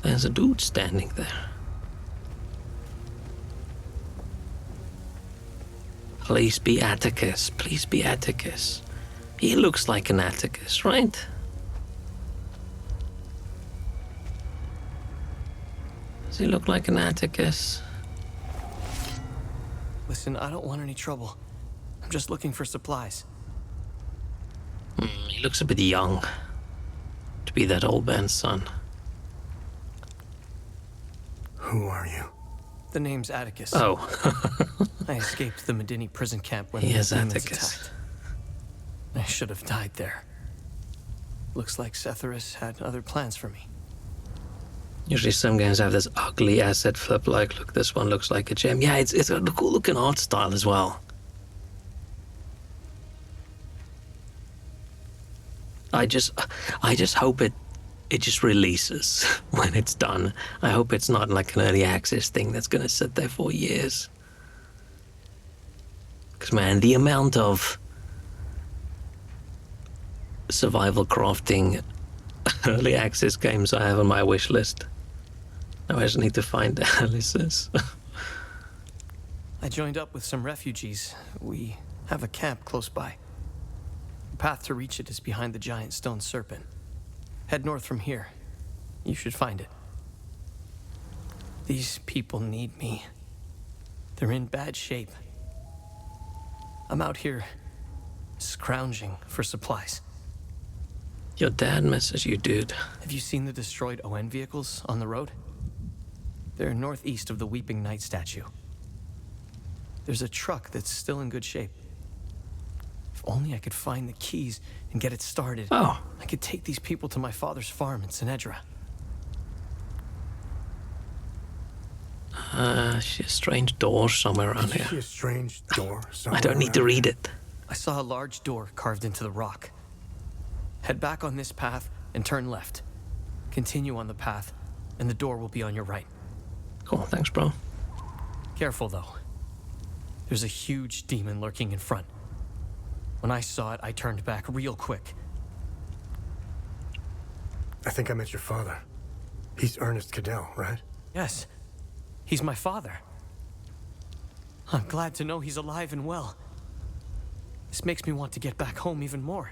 There's a dude standing there. Please be Atticus. Please be Atticus. He looks like an Atticus, right? Does he look like an Atticus? Listen, I don't want any trouble. I'm just looking for supplies. He looks a bit young to be that old man's son. Who are you? The name's Atticus. Oh. I escaped the Medini prison camp when He the is demons Atticus. attacked. I should have died there. Looks like Setharus had other plans for me. Usually some games have this ugly asset flip, like, look, this one looks like a gem. Yeah, it's got a cool looking art style as well. I just hope it just releases when it's done. I hope it's not like an early access thing that's gonna sit there for years. Because man, the amount of survival crafting early access games I have on my wish list. Now I just need to find Alice's. I joined up with some refugees. We have a camp close by. The path to reach it is behind the giant stone serpent. Head north from here. You should find it. These people need me. They're in bad shape. I'm out here scrounging for supplies. Your dad misses you, dude. Have you seen the destroyed ON vehicles on the road? They're northeast of the Weeping Knight statue. There's a truck that's still in good shape. If only I could find the keys and get it started. Oh. I could take these people to my father's farm in Sinedra. I see a strange door somewhere around Did you here. see a strange door somewhere I don't need to around read here? it. I saw a large door carved into the rock. Head back on this path and turn left. Continue on the path, and the door will be on your right. Cool, thanks, bro. Careful, though. There's a huge demon lurking in front. When I saw it, I turned back real quick. I think I met your father. He's Ernest Cadell, right? Yes, he's my father. I'm glad to know he's alive and well. This makes me want to get back home even more.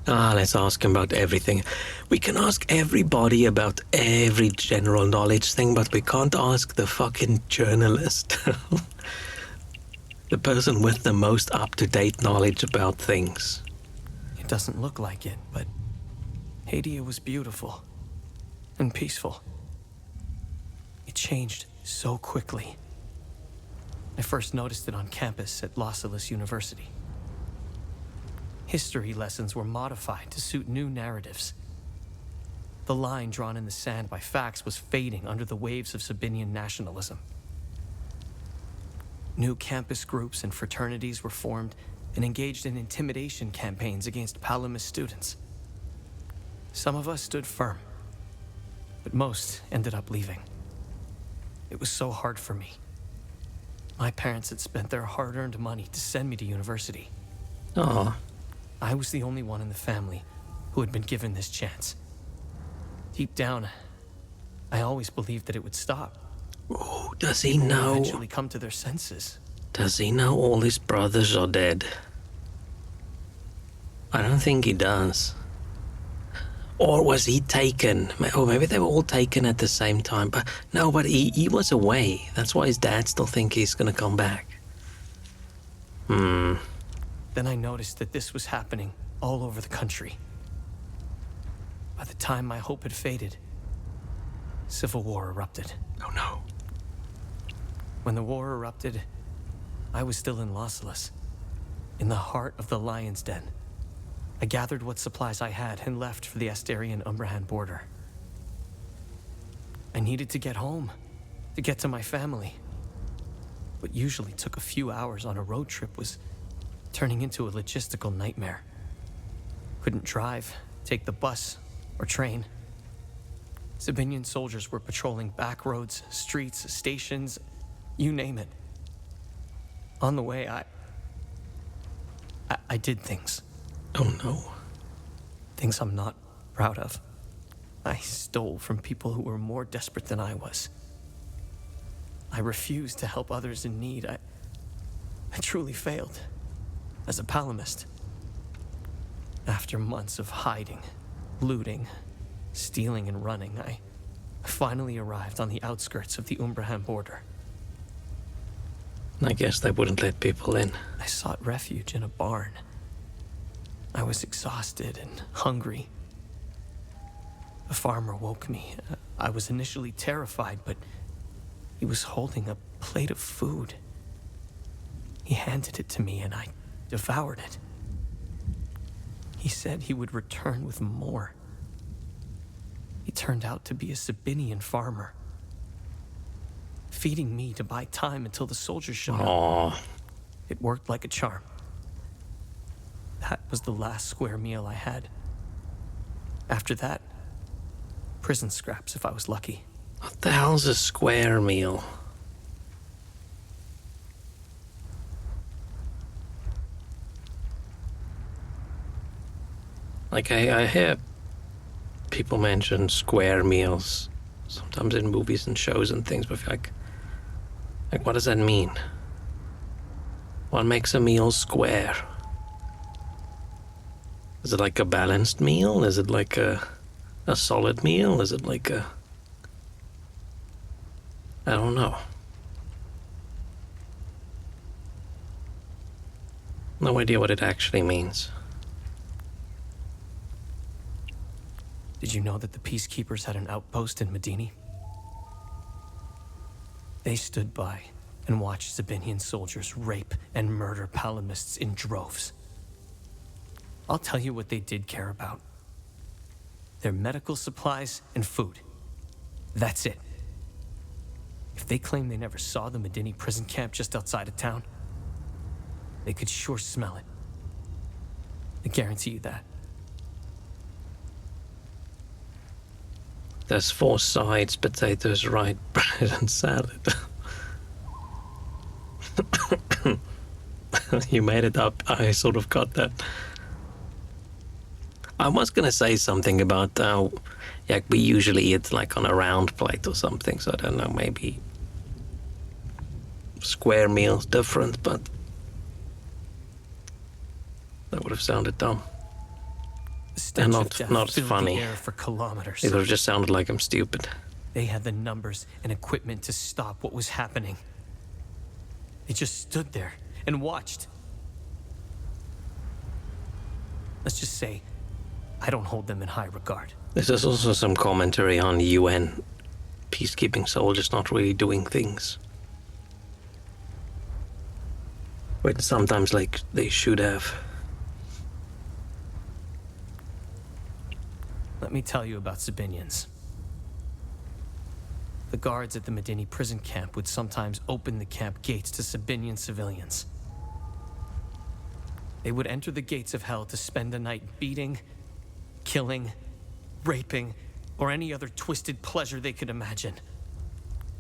Let's ask him about everything. We can ask everybody about every general knowledge thing, but we can't ask the fucking journalist. The person with the most up-to-date knowledge about things. It doesn't look like it, but Hadia was beautiful and peaceful. It changed so quickly. I first noticed it on campus at Los Angeles University. History lessons were modified to suit new narratives. The line drawn in the sand by facts was fading under the waves of Sabinian nationalism. New campus groups and fraternities were formed and engaged in intimidation campaigns against Palamas students. Some of us stood firm, but most ended up leaving. It was so hard for me. My parents had spent their hard-earned money to send me to university. Oh, I was the only one in the family who had been given this chance. Deep down, I always believed that it would stop. ooh, does he People would know? eventually come to their senses. Does he know all his brothers are dead? I don't think he does. Or was he taken? Or maybe they were all taken at the same time. But no, but he was away. That's why his dad still think he's gonna come back. Then I noticed that this was happening all over the country. By the time my hope had faded, civil war erupted. Oh no. When the war erupted, I was still in Losalus, in the heart of the Lion's Den. I gathered what supplies I had and left for the Astarion-Umbrahan border. I needed to get home, to get to my family. What usually took a few hours on a road trip was turning into a logistical nightmare. Couldn't drive, take the bus, or train. Sabinian soldiers were patrolling back roads, streets, stations, you name it. On the way, I did things. Oh no. Things I'm not proud of. I stole from people who were more desperate than I was. I refused to help others in need. I truly failed as a Palamist. After months of hiding, looting, stealing, and running, I finally arrived on the outskirts of the Umbrahan border. I guess they wouldn't let people in. I sought refuge in a barn. I was exhausted and hungry. A farmer woke me. I was initially terrified, but he was holding a plate of food. He handed it to me and I devoured it. He said he would return with more. He turned out to be a Sabinian farmer, feeding me to buy time until the soldiers showed up. It worked like a charm. That was the last square meal I had. After that, prison scraps if I was lucky. What the hell's a square meal? Like, I hear people mention square meals sometimes in movies and shows and things, but I feel like what does that mean? What makes a meal square? Is it like a balanced meal? Is it like a solid meal? Is it like a... I don't know. No idea what it actually means. Did you know that the Peacekeepers had an outpost in Medini? They stood by and watched Sabinian soldiers rape and murder Palamists in droves. I'll tell you what they did care about. Their medical supplies and food. That's it. If they claim they never saw the Medini prison camp just outside of town, they could sure smell it. I guarantee you that. There's 4 sides, potatoes, right, bread, and salad. You made it up. I sort of got that. I was gonna say something about we usually eat like on a round plate or something, so I don't know, maybe square meal's different, but that would have sounded dumb. And not funny. The air for kilometers. It would have just sounded like I'm stupid. They had the numbers and equipment to stop what was happening. They just stood there and watched. Let's just say, I don't hold them in high regard. There's also some commentary on UN peacekeeping soldiers not really doing things. When sometimes, like, they should have. Let me tell you about Sabinians. The guards at the Medini prison camp would sometimes open the camp gates to Sabinian civilians. They would enter the gates of hell to spend the night beating, killing, raping, or any other twisted pleasure they could imagine.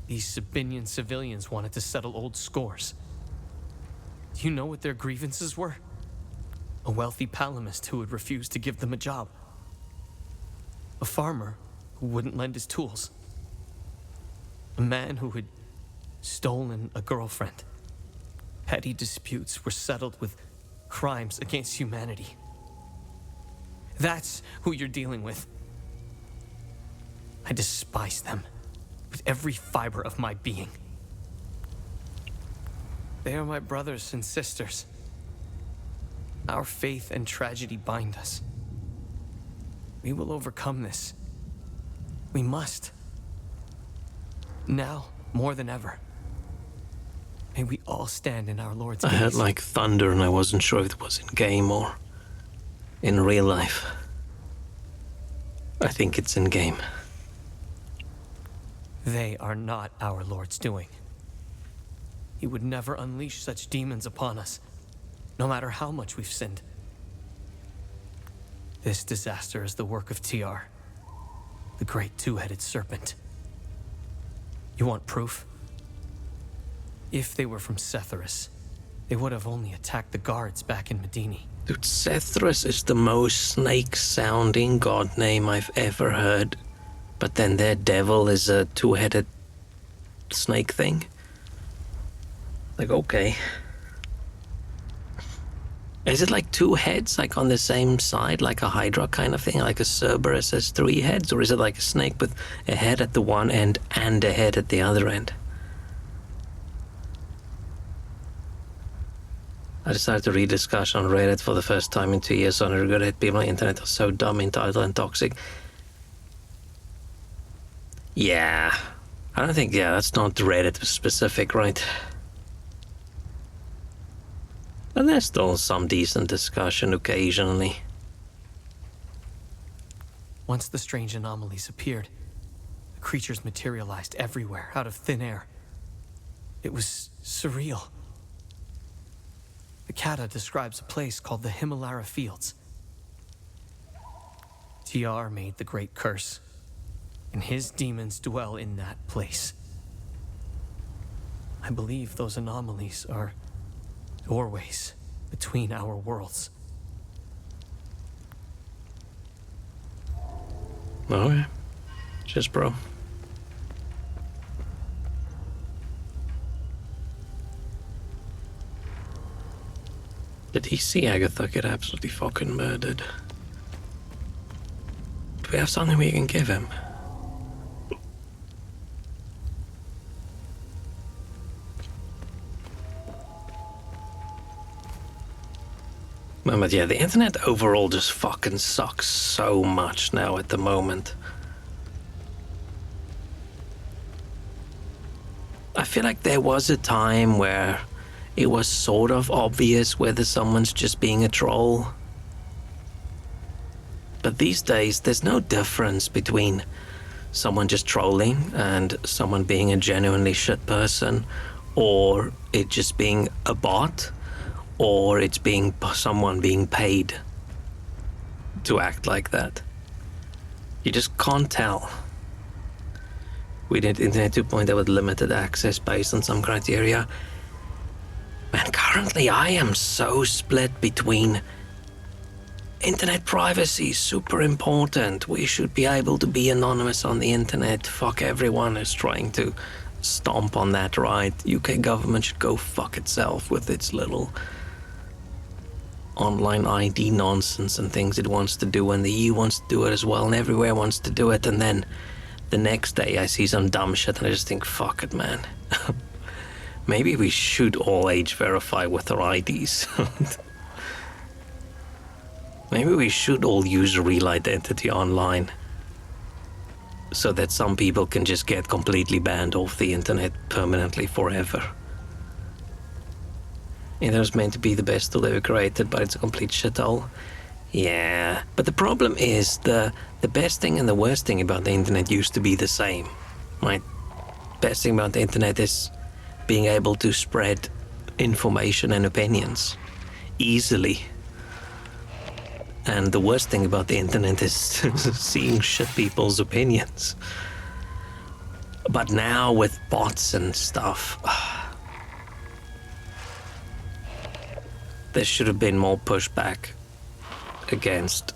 These Sabinian civilians wanted to settle old scores. Do you know what their grievances were? A wealthy Palamist who would refuse to give them a job. A farmer who wouldn't lend his tools. A man who had stolen a girlfriend. Petty disputes were settled with crimes against humanity. That's who you're dealing with. I despise them with every fiber of my being. They are my brothers and sisters. Our faith and tragedy bind us. We will overcome this. We must. Now, more than ever. May we all stand in our Lord's gaze. I heard like thunder and I wasn't sure if it was in game or in real life. I think it's in game. They are not our Lord's doing. He would never unleash such demons upon us, no matter how much we've sinned. This disaster is the work of TR, the great two-headed serpent. You want proof? If they were from Setharus, they would have only attacked the guards back in Medini. Dude, Setharus is the most snake-sounding god name I've ever heard. But then their devil is a two-headed snake thing. Like, okay. Is it like two heads, like on the same side, like a Hydra kind of thing, like a Cerberus has 3 heads? Or is it like a snake with a head at the one end and a head at the other end? I decided to read discussion on Reddit for the first time in 2 years, so I regret it. People on the internet are so dumb, entitled, and toxic. Yeah. I don't think, that's not Reddit specific, right? But there's still some decent discussion occasionally. Once the strange anomalies appeared, the creatures materialized everywhere, out of thin air. It was surreal. The Kata describes a place called the Himalara Fields. TR made the Great Curse, and his demons dwell in that place. I believe those anomalies are doorways between our worlds. Oh, yeah. Just bro. Did he see Agatha get absolutely fucking murdered? Do we have something we can give him? But yeah, the internet overall just fucking sucks so much now at the moment. I feel like there was a time where it was sort of obvious whether someone's just being a troll. But these days, there's no difference between someone just trolling and someone being a genuinely shit person, or it just being a bot, or it's being someone being paid to act like that. You just can't tell. We did Internet 2.0 with limited access based on some criteria. Man, currently I am so split between internet privacy is super important. We should be able to be anonymous on the internet. Fuck everyone who's trying to stomp on that right. UK government should go fuck itself with its little online ID nonsense and things it wants to do, and the EU wants to do it as well, and everywhere wants to do it, and then the next day I see some dumb shit and I just think, fuck it, man. Maybe we should all age verify with our IDs. Maybe we should all use real identity online so that some people can just get completely banned off the internet permanently forever. It was meant to be the best tool ever created, but it's a complete shithole. Yeah, but the problem is the best thing and the worst thing about the internet used to be the same. Right? Best thing about the internet is being able to spread information and opinions easily. And the worst thing about the internet is seeing shit people's opinions. But now with bots and stuff, there should have been more pushback against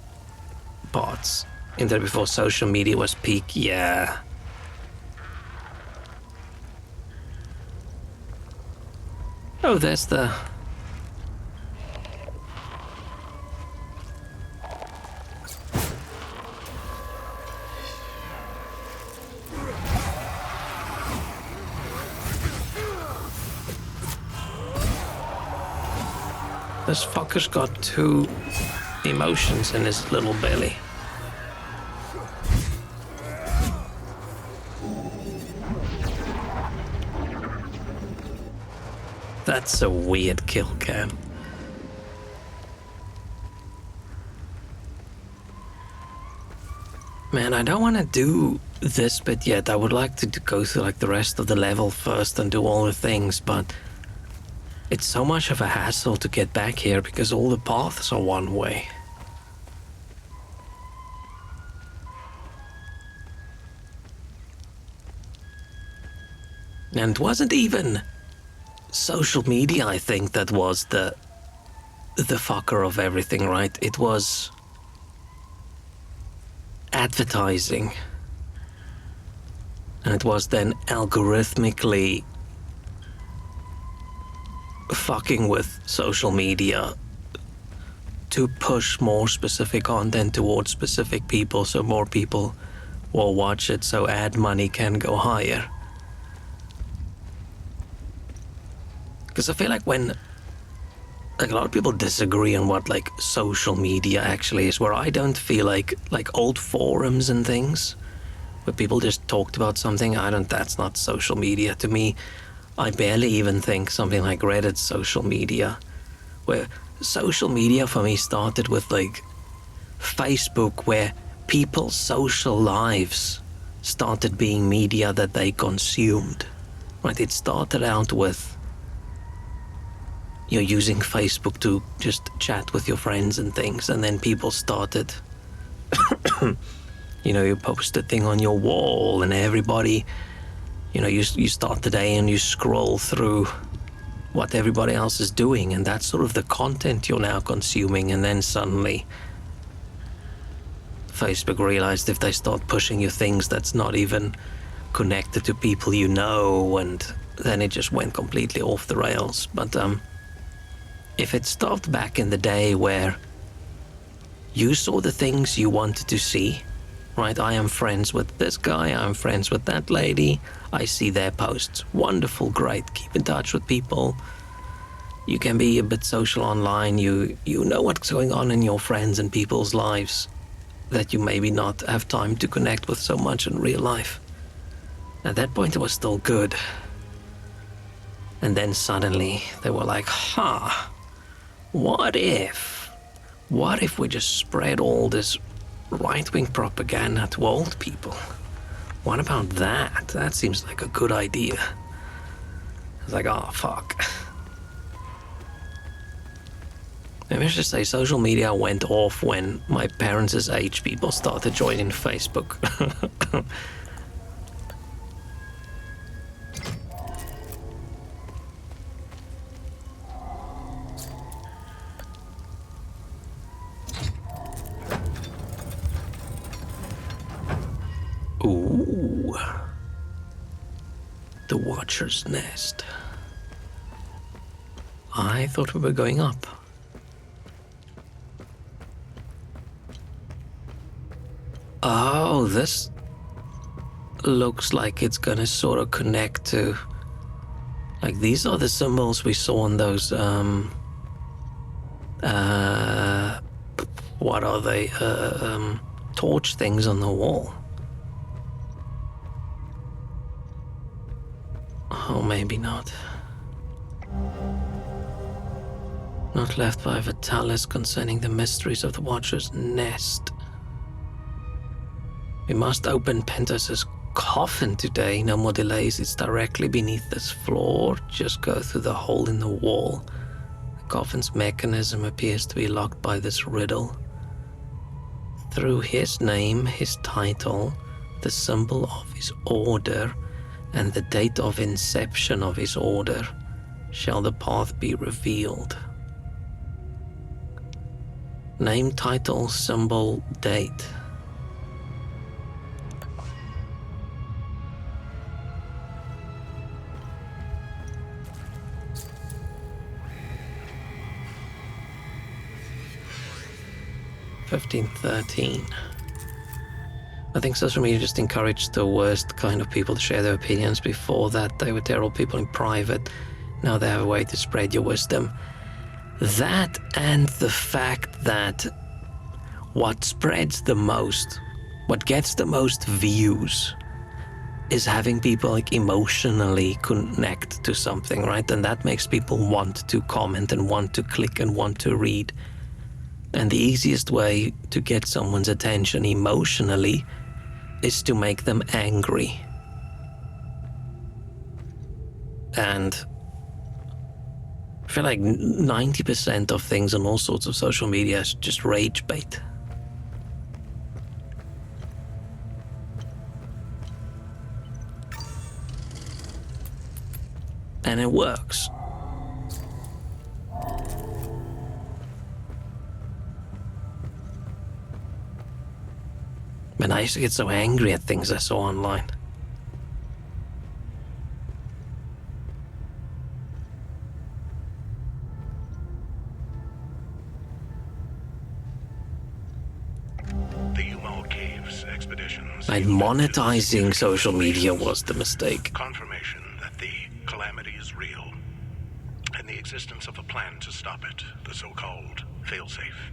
bots. Internet before social media was peak, yeah. Oh, there's the... This fucker's got 2 emotions in his little belly. That's a weird kill cam. Man, I don't want to do this bit yet. I would like to go through like the rest of the level first and do all the things, but it's so much of a hassle to get back here because all the paths are one way. And it wasn't even social media, I think, that was the fucker of everything, right? It was advertising. And it was then algorithmically fucking with social media to push more specific content towards specific people so more people will watch it, so ad money can go higher. Because I feel like when like a lot of people disagree on what like social media actually is, where I don't feel like old forums and things where people just talked about something, that's not social media to me. I barely even think something like Reddit's social media, where social media for me started with like Facebook, where people's social lives started being media that they consumed, right? It started out with using Facebook to just chat with your friends and things, and then people started you post a thing on your wall and everybody, you start the day and you scroll through what everybody else is doing, and that's sort of the content you're now consuming. And then suddenly Facebook realized if they start pushing you things that's not even connected to people you know, and then it just went completely off the rails. But if it stopped back in the day where you saw the things you wanted to see, right? I am friends with this guy, I'm friends with that lady, I see their posts. Wonderful, great, keep in touch with people. You can be a bit social online, you know what's going on in your friends and people's lives that you maybe not have time to connect with so much in real life. At that point it was still good. And then suddenly they were like, what if we just spread all this right-wing propaganda to old people? What about that? That seems like a good idea. I was like, oh, fuck. Maybe I should say social media went off when my parents' age people started joining Facebook. Ooh. The Watcher's Nest. I thought we were going up. Oh, this looks like it's gonna sort of connect to... Like, these are the symbols we saw on those, what are they? Torch things on the wall. Oh, maybe not. Not left by Vitalis concerning the mysteries of the Watcher's Nest. We must open Pentas's coffin today. No more delays. It's directly beneath this floor. Just go through the hole in the wall. The coffin's mechanism appears to be locked by this riddle. Through his name, his title, the symbol of his order, and the date of inception of his order, shall the path be revealed. Name, title, symbol, date. $15.13. I think social media just encouraged the worst kind of people to share their opinions. Before that, they were terrible people in private. Now they have a way to spread your wisdom. That and the fact that what spreads the most, what gets the most views, is having people like emotionally connect to something, right? And that makes people want to comment and want to click and want to read. And the easiest way to get someone's attention emotionally is to make them angry. And I feel like 90% of things on all sorts of social media is just rage bait. And it works. Man, I used to get so angry at things I saw online. The Umal Caves expeditions. Like, monetizing social media was the mistake. Confirmation that the calamity is real, and the existence of a plan to stop it, the so-called failsafe.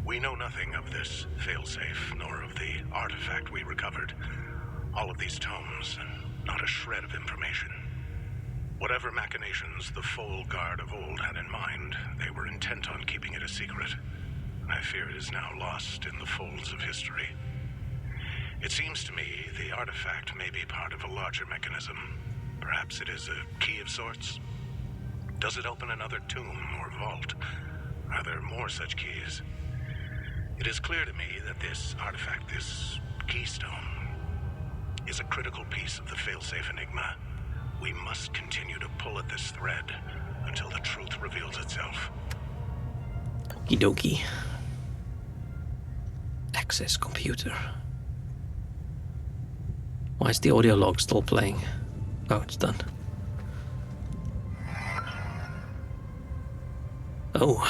We know nothing of this failsafe, nor of the artifact we recovered. All of these tomes, and not a shred of information. Whatever machinations the Foal Guard of old had in mind, they were intent on keeping it a secret. I fear it is now lost in the folds of history. It seems to me the artifact may be part of a larger mechanism. Perhaps it is a key of sorts. Does it open another tomb or vault? Are there more such keys? It is clear to me that this artifact, this keystone, is a critical piece of the failsafe enigma. We must continue to pull at this thread until the truth reveals itself. Okie dokie. Access computer. Why is the audio log still playing? Oh, it's done. Oh.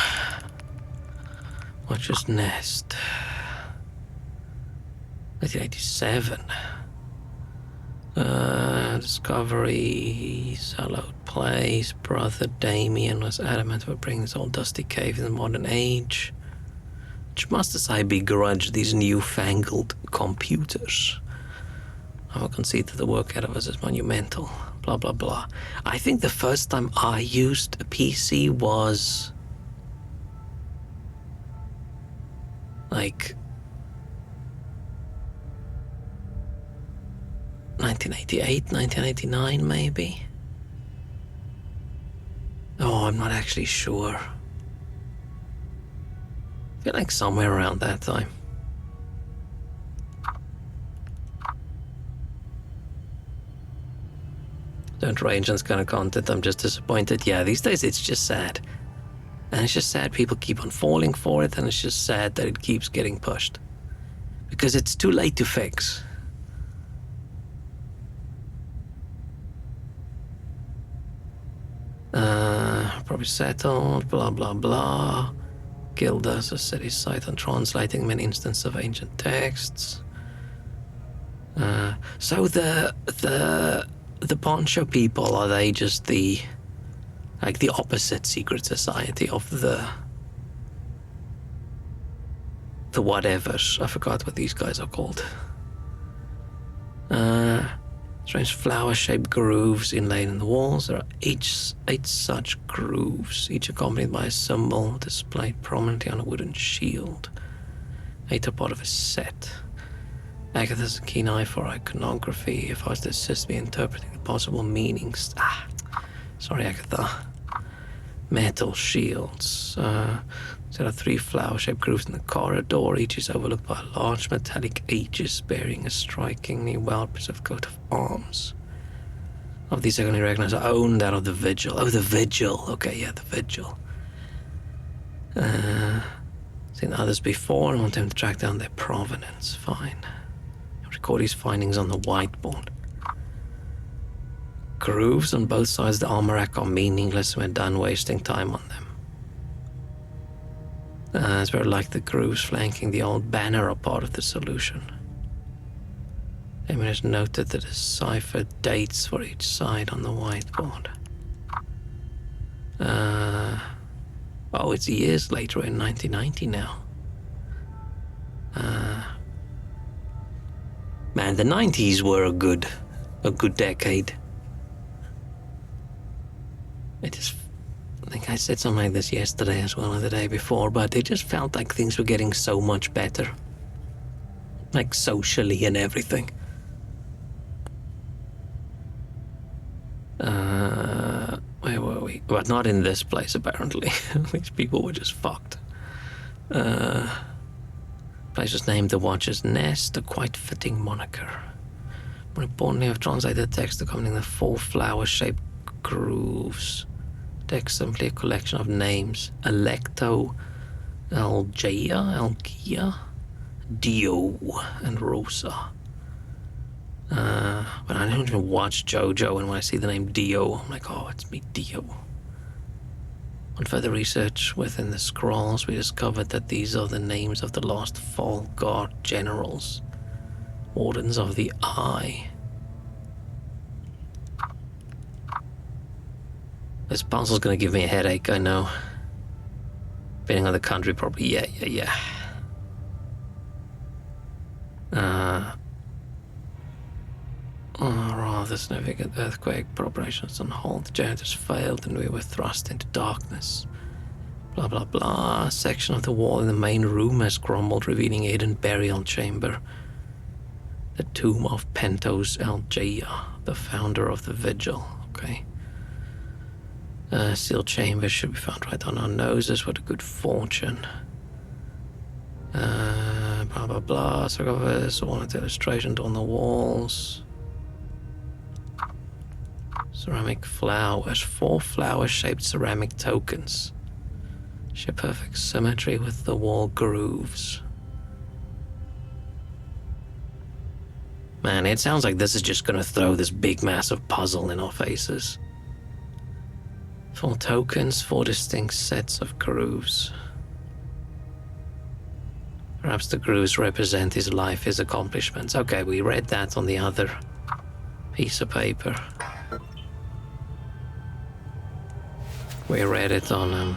Watcher's Nest. 1987. Discovery, Hallowed Place. Brother Damien was adamant about bringing this old dusty cave in the modern age. Which must, as I begrudge these newfangled computers. I will concede that the work ahead of us is monumental. Blah, blah, blah. I think the first time I used a PC was like 1988, 1989 maybe. Oh, I'm not actually sure. I feel like somewhere around that time. Don't rage on this kind of content, I'm just disappointed. Yeah, these days it's just sad. And it's just sad people keep on falling for it, and it's just sad that it keeps getting pushed. Because it's too late to fix. Probably settled, blah blah blah. Gildas, a city site on translating many instances of ancient texts. So the Poncho people, are they just the opposite secret society of the whatevers? I forgot what these guys are called. Strange flower-shaped grooves inlaid in the walls. There are eight such grooves, each accompanied by a symbol displayed prominently on a wooden shield. 8 are part of a set. Agatha has a keen eye for iconography. If I was to assist me in interpreting the possible meanings... sorry, Agatha. Metal shields. There are 3 flower-shaped grooves in the corridor. Each is overlooked by a large metallic aegis bearing a strikingly well-preserved coat of arms. Of these I can only recognize I own that of the Vigil. Oh, the Vigil. Okay, yeah, the Vigil. Seen others before. I want them to track down their provenance. Fine. Record these findings on the whiteboard. Grooves on both sides of the armor rack are meaningless when done wasting time on them. It's very like the grooves flanking the old banner are part of the solution. Damien has noted the deciphered dates for each side on the whiteboard. Oh, it's years later in 1990 now. Man, the 90s were a good decade. I think I said something like this yesterday as well, or the day before, but it just felt like things were getting so much better. Like socially and everything. Where were we? But not in this place, apparently. These people were just fucked. Place was named The Watcher's Nest, a quite fitting moniker. More importantly, I've translated the text accompanying the 4 flower-shaped grooves. Text simply a collection of names. Alecto, Algia, Dio, and Rosa. But I don't even watch JoJo, and when I see the name Dio, I'm like, oh, it's me, Dio. On further research within the scrolls, we discovered that these are the names of the last Fall God generals, Wardens of the Eye. This puzzle's gonna give me a headache, I know. Depending on the country, probably, yeah. Rather significant earthquake, operations on hold, the generators failed and we were thrust into darkness. Blah blah blah. A section of the wall in the main room has crumbled, revealing a hidden burial chamber. The tomb of Pentos Algia, the founder of the Vigil. Okay. Sealed chambers should be found right on our noses with a good fortune. Blah blah blah. Sarcophagus, ornate illustrations on the walls. Ceramic flowers, 4 flower-shaped ceramic tokens. Share perfect symmetry with the wall grooves. Man, it sounds like this is just gonna throw this big massive puzzle in our faces. 4 tokens, 4 distinct sets of grooves. Perhaps the grooves represent his life, his accomplishments. Okay, we read that on the other piece of paper. We read it on,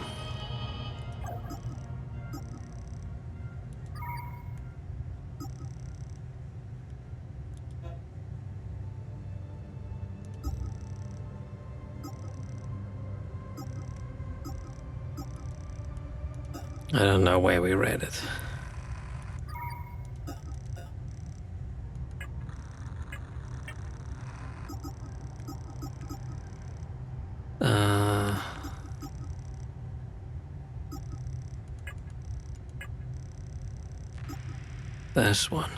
I don't know where we read it. This one.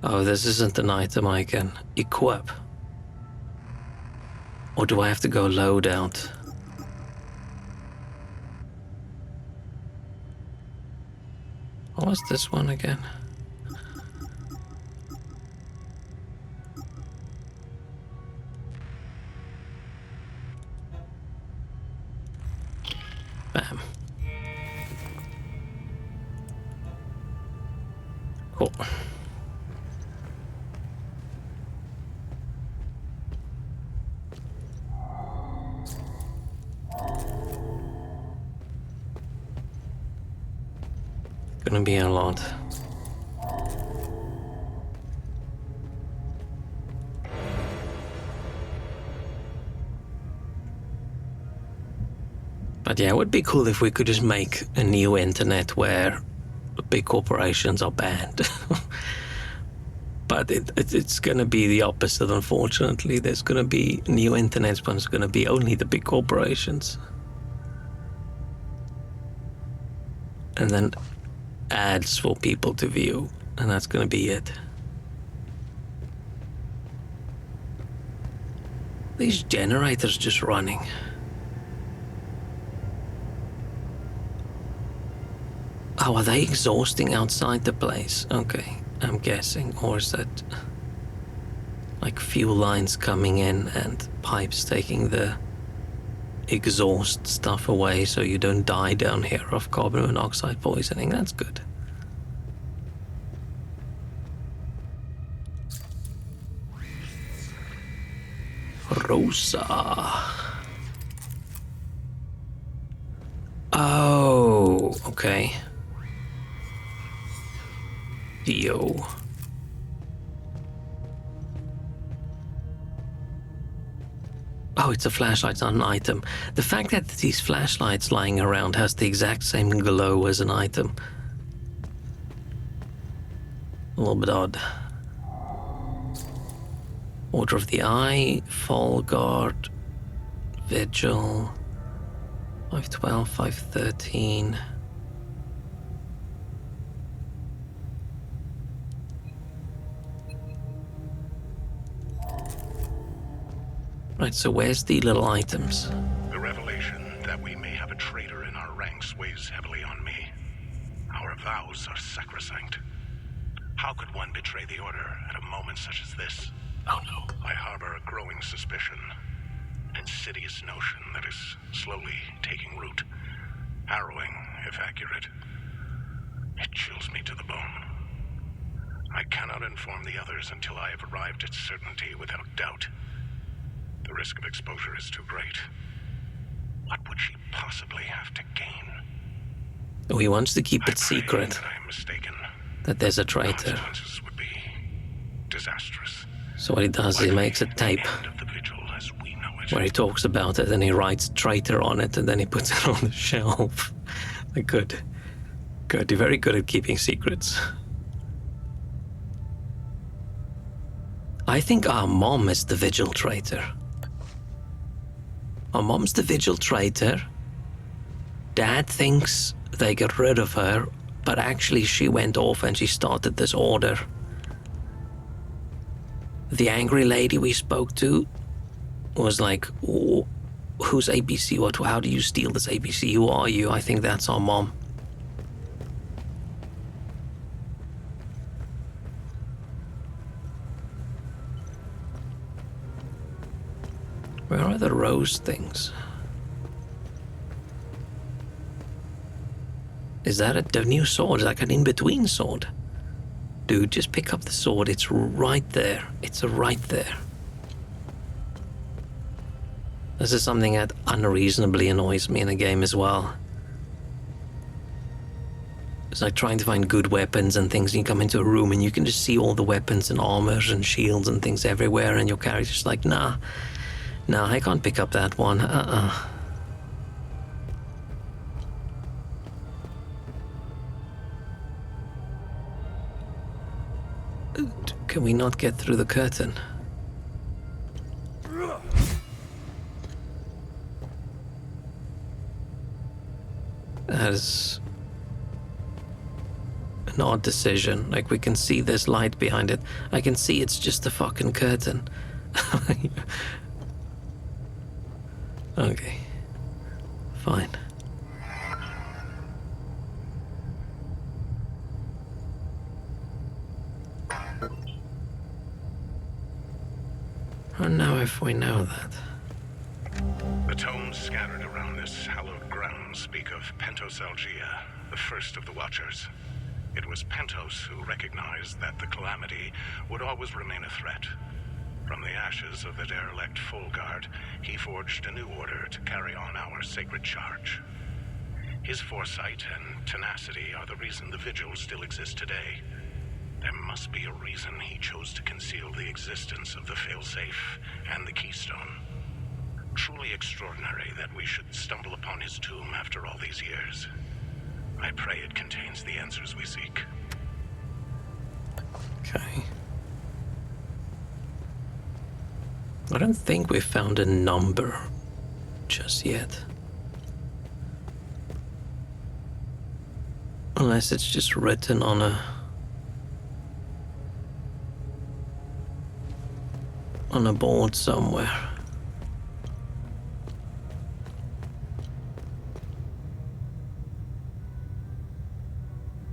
Oh, this isn't an item I can equip. Or do I have to go load out? What was this one again? Bam. Cool. Gonna be a lot. But yeah, it would be cool if we could just make a new internet where big corporations are banned. But it's gonna be the opposite, unfortunately. There's gonna be new internets, but it's gonna be only the big corporations. And then ads for people to view, and that's gonna be it. These generators just running. Oh, are they exhausting outside the place? Okay, I'm guessing. Or is that like fuel lines coming in and pipes taking the exhaust stuff away so you don't die down here of carbon monoxide poisoning? That's good. Rosa. Oh, okay. Dio. Oh, it's a flashlight, it's not an item. The fact that these flashlights lying around has the exact same glow as an item. A little bit odd. Order of the Eye, Fall Guard, Vigil, 512, 513. Right, so where's the little items? The revelation that we may have a traitor in our ranks weighs heavily on me. Our vows are sacrosanct. How could one betray the Order at a moment such as this? Oh no. I harbor a growing suspicion. An insidious notion that is slowly taking root. Harrowing, if accurate. It chills me to the bone. I cannot inform the others until I have arrived at certainty without doubt. The risk of exposure is too great. What would she possibly have to gain? Oh, he wants to keep I it secret that I am mistaken. that there's a traitor. Consequences would be disastrous. So what he does, he makes a tape End of the vigil as we know it. where he talks about it and he writes traitor on it and then he puts it on the shelf. Good. Good. You're very good at keeping secrets. I think our mom is the vigil traitor. Our mom's the vigil traitor. Dad thinks they got rid of her, but actually she went off and she started this order. The angry lady we spoke to was like, oh, who's ABC? How do you steal this ABC? Who are you? I think that's our mom. Where are the rose things? Is that the new sword? Is that an in-between sword? Dude, just pick up the sword. It's right there. It's right there. This is something that unreasonably annoys me in a game as well. It's like trying to find good weapons and things. You come into a room and you can just see all the weapons and armors and shields and things everywhere, and your character's like, nah, I can't pick up that one. Can we not get through the curtain? That is an odd decision. Like, we can see there's light behind it. I can see it's just a fucking curtain. Okay. Fine. And now if we know that. The tomes scattered around this hallowed ground speak of Pentos Algia, the first of the Watchers. It was Pentos who recognized that the Calamity would always remain a threat. From the ashes of the derelict Fulguard, he forged a new order to carry on our sacred charge. His foresight and tenacity are the reason the Vigil still exists today. There must be a reason he chose to conceal the existence of the Failsafe and the Keystone. Truly extraordinary that we should stumble upon his tomb after all these years. I pray it contains the answers we seek. Okay. I don't think we've found a number just yet. Unless it's just written on a board somewhere.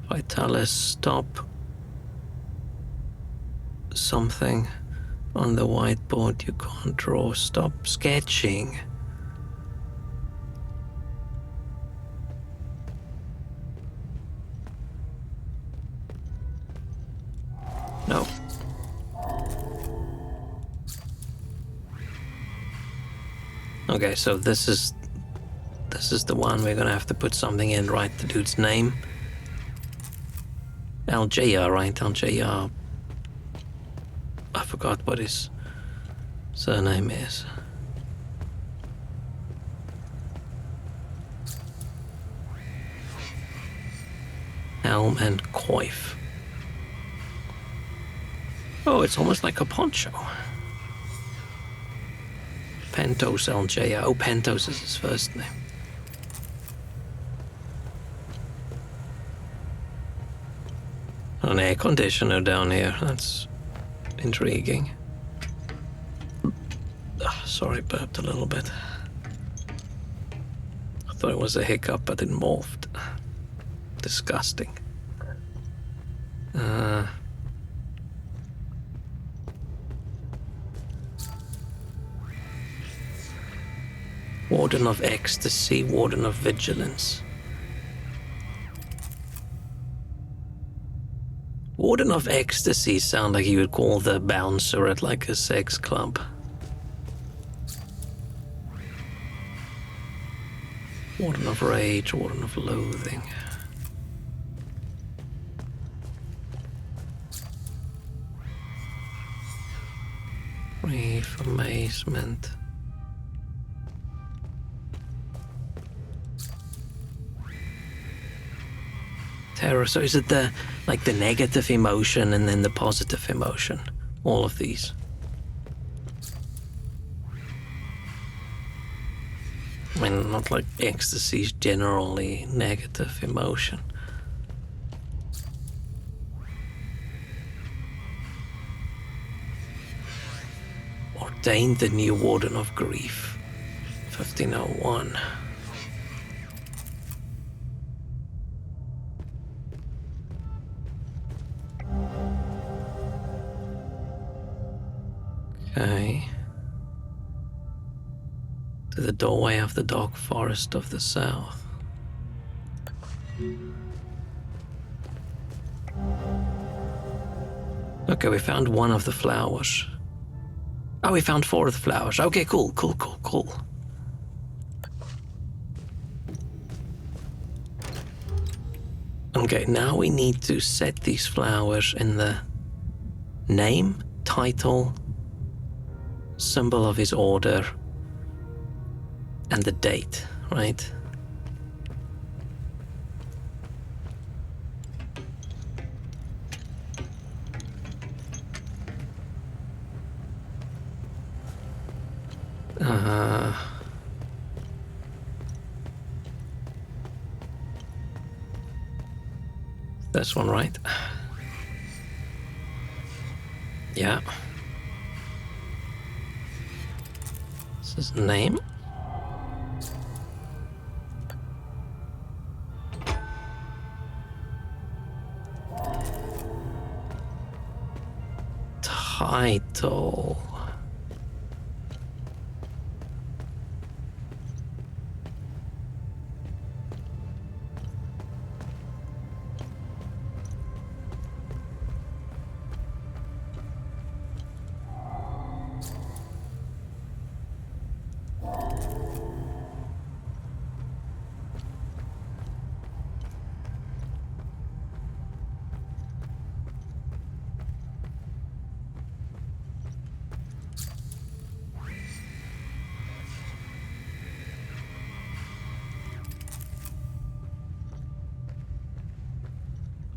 Vitalis, stop something on the whiteboard. You can't draw. Stop sketching. No. Okay, so this is the one we're gonna have to put something in, right? The dude's name. Al-Jayar, right? Al-Jayar. I forgot what his surname is. Helm and coif. Oh, it's almost like a poncho. Pentos Al-Jayar. Oh, Pentos is his first name. An air conditioner down here. That's intriguing. Sorry, burped a little bit. I thought it was a hiccup, but it morphed. Disgusting. Warden of Ecstasy, Warden of Vigilance. Warden of Ecstasy sound like you would call the bouncer at like a sex club. Warden of Rage, Warden of Loathing. Grief, amazement. Terror. So is it the like the negative emotion and then the positive emotion? All of these. I mean, not like ecstasy is generally negative emotion. Ordained the new Warden of Grief. 1501. Okay. To the doorway of the dark forest of the south. Okay, we found one of the flowers. Oh, we found 4 of the flowers. Okay, cool. Okay, now we need to set these flowers in the name, title, symbol of his order, and the date, right? This one, right? Yeah. This is name. Title.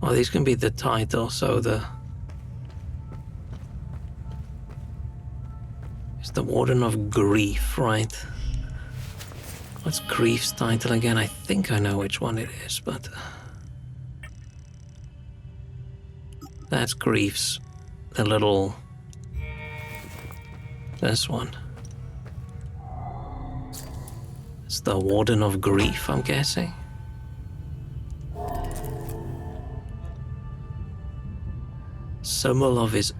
Oh, these can be the title, so it's the Warden of Grief, right? What's Grief's title again? I think I know which one it is, but that's Grief's, the little, this one. It's the Warden of Grief, I'm guessing. Symbol of his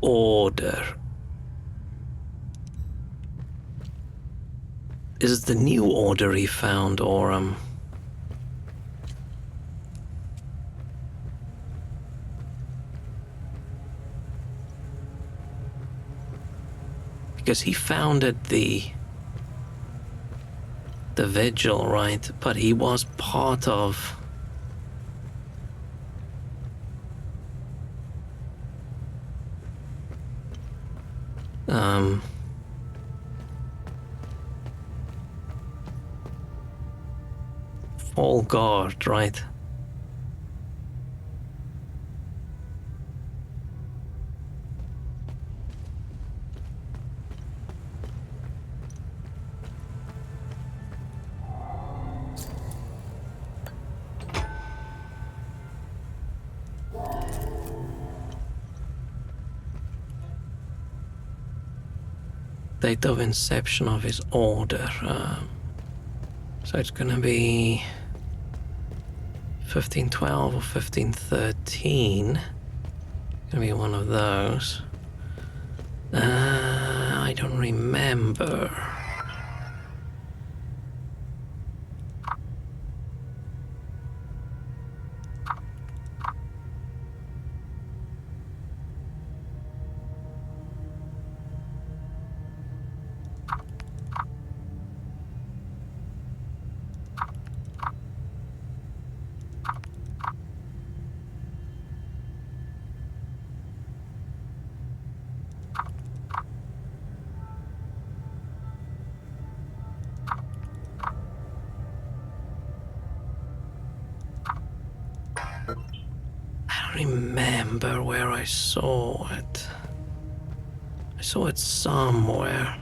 order. Is it the new order he found, or because he founded the the Vigil, right? But he was part of... Fall Guard, right? Date of inception of his order. So it's gonna be 1512 or 1513. Gonna be one of those. I don't remember. Remember where I saw it. I saw it somewhere.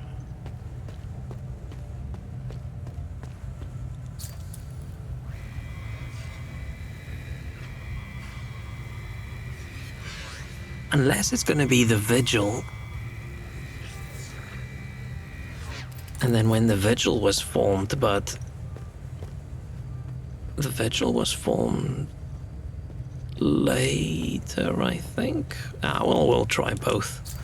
Unless it's gonna be the Vigil. And then when the Vigil was formed, but the Vigil was formed later, I think. Well, we'll try both.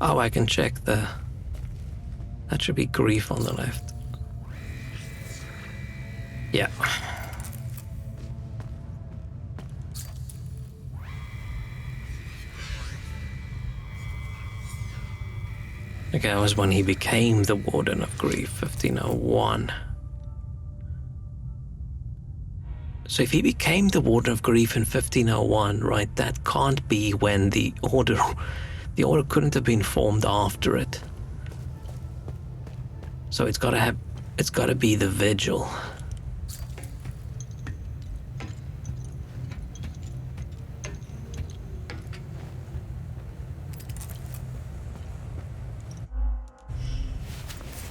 Oh, I can check the... That should be grief on the left. Yeah. Okay, that was when he became the Warden of Grief, 1501. So if he became the Warden of Grief in 1501, right, that can't be when the order couldn't have been formed after it. So it's gotta be the Vigil.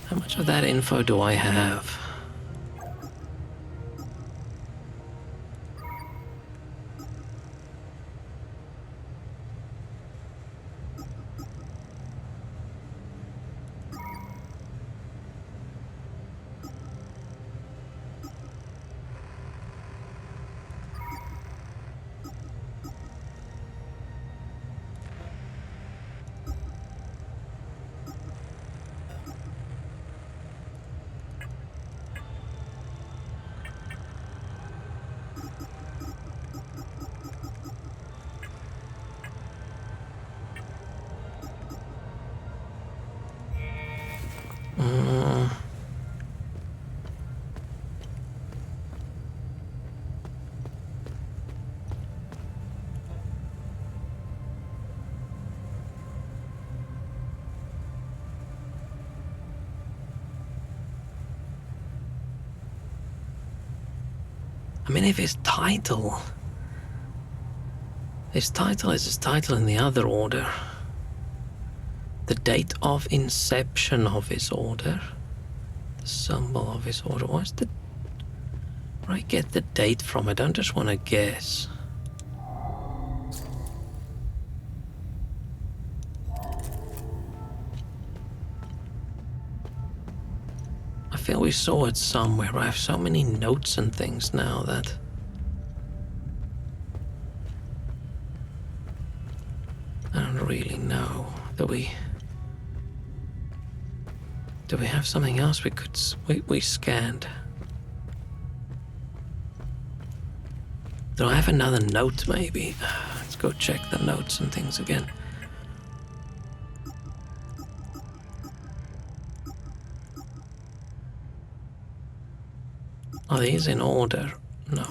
How much of that info do I have? I mean, if his title is his title in the other order. The date of inception of his order. The symbol of his order. Where I get the date from? I don't just want to guess. I feel we saw it somewhere. I have so many notes and things now that... I don't really know. Do we have something else we could... We scanned? Do I have another note, maybe? Let's go check the notes and things again. Are these in order? No.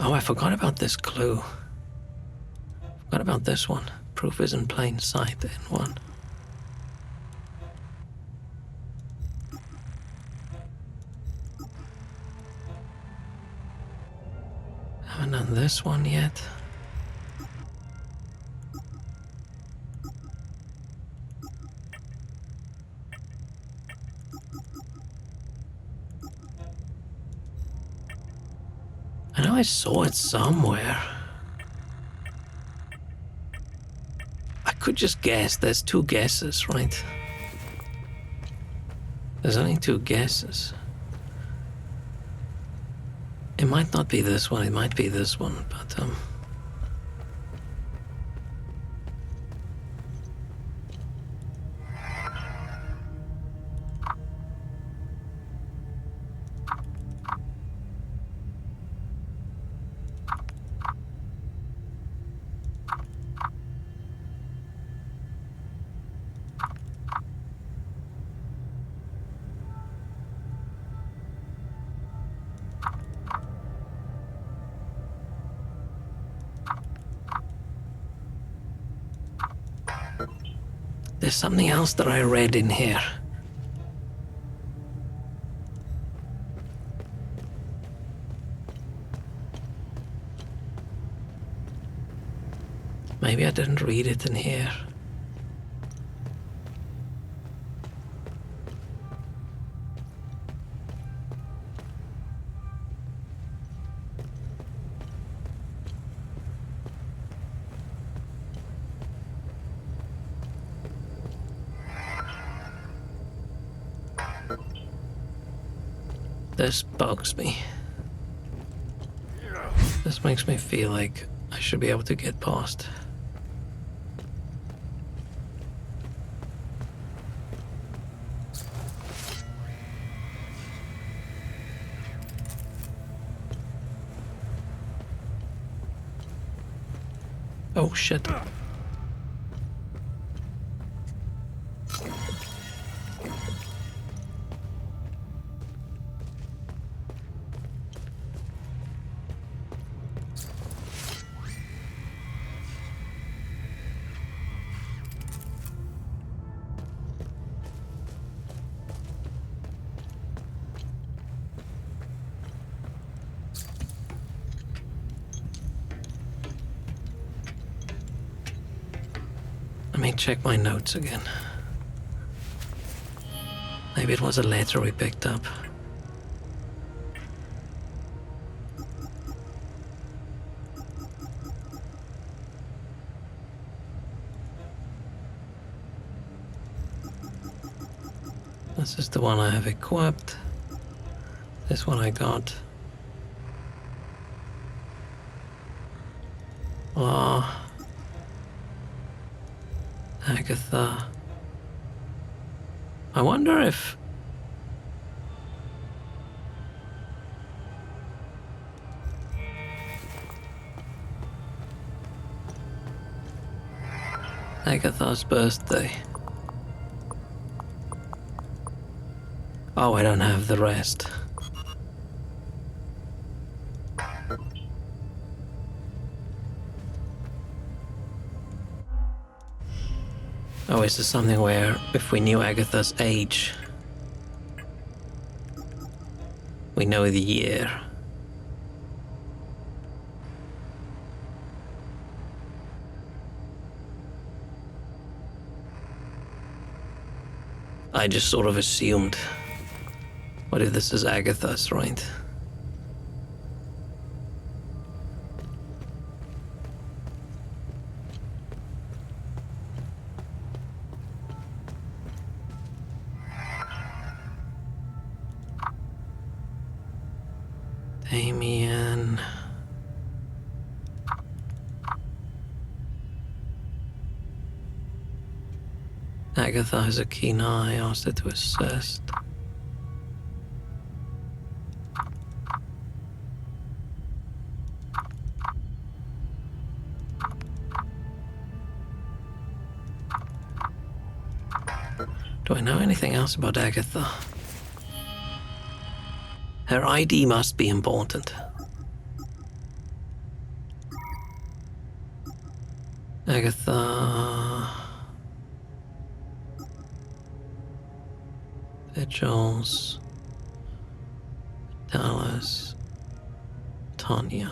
Oh, I forgot about this clue. Forgot about this one. Proof is in plain sight in one. Haven't done this one yet. I know I saw it somewhere. I could just guess. There's two guesses, right? There's only two guesses. It might not be this one, it might be this one, but there's something else that I read in here. Maybe I didn't read it in here. This bugs me. This makes me feel like I should be able to get past. Oh shit. Let me check my notes again. Maybe it was a letter we picked up. This is the one I have equipped. This one I got. Agatha. I wonder if... Agatha's birthday. Oh, I don't have the rest. Oh, is this something where if we knew Agatha's age, we know the year? I just sort of assumed. What if this is Agatha's, right? Damien. Agatha has a keen eye, asked her to assist. Do I know anything else about Agatha? Her ID must be important. Agatha... Vigils... Dallas... Tanya...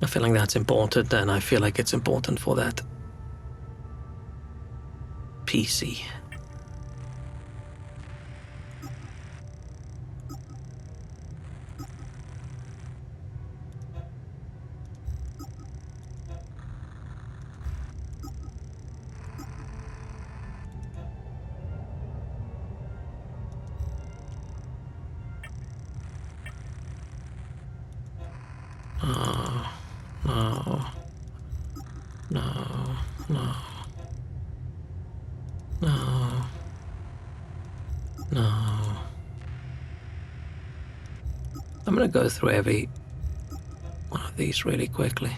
I feel like that's important, and I feel like it's important for that PC. No. I'm gonna go through every one of these really quickly.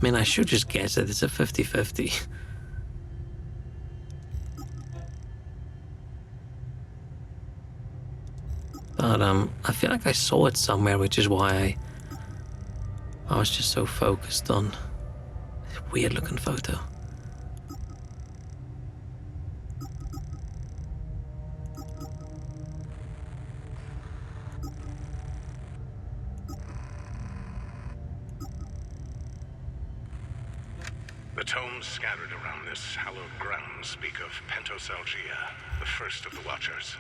I mean, I should just guess that it's a 50-50. But, I feel like I saw it somewhere, which is why I was just so focused on this weird-looking photo. The tomes scattered around this hallowed ground speak of Pentos Algia, the first of the Watchers.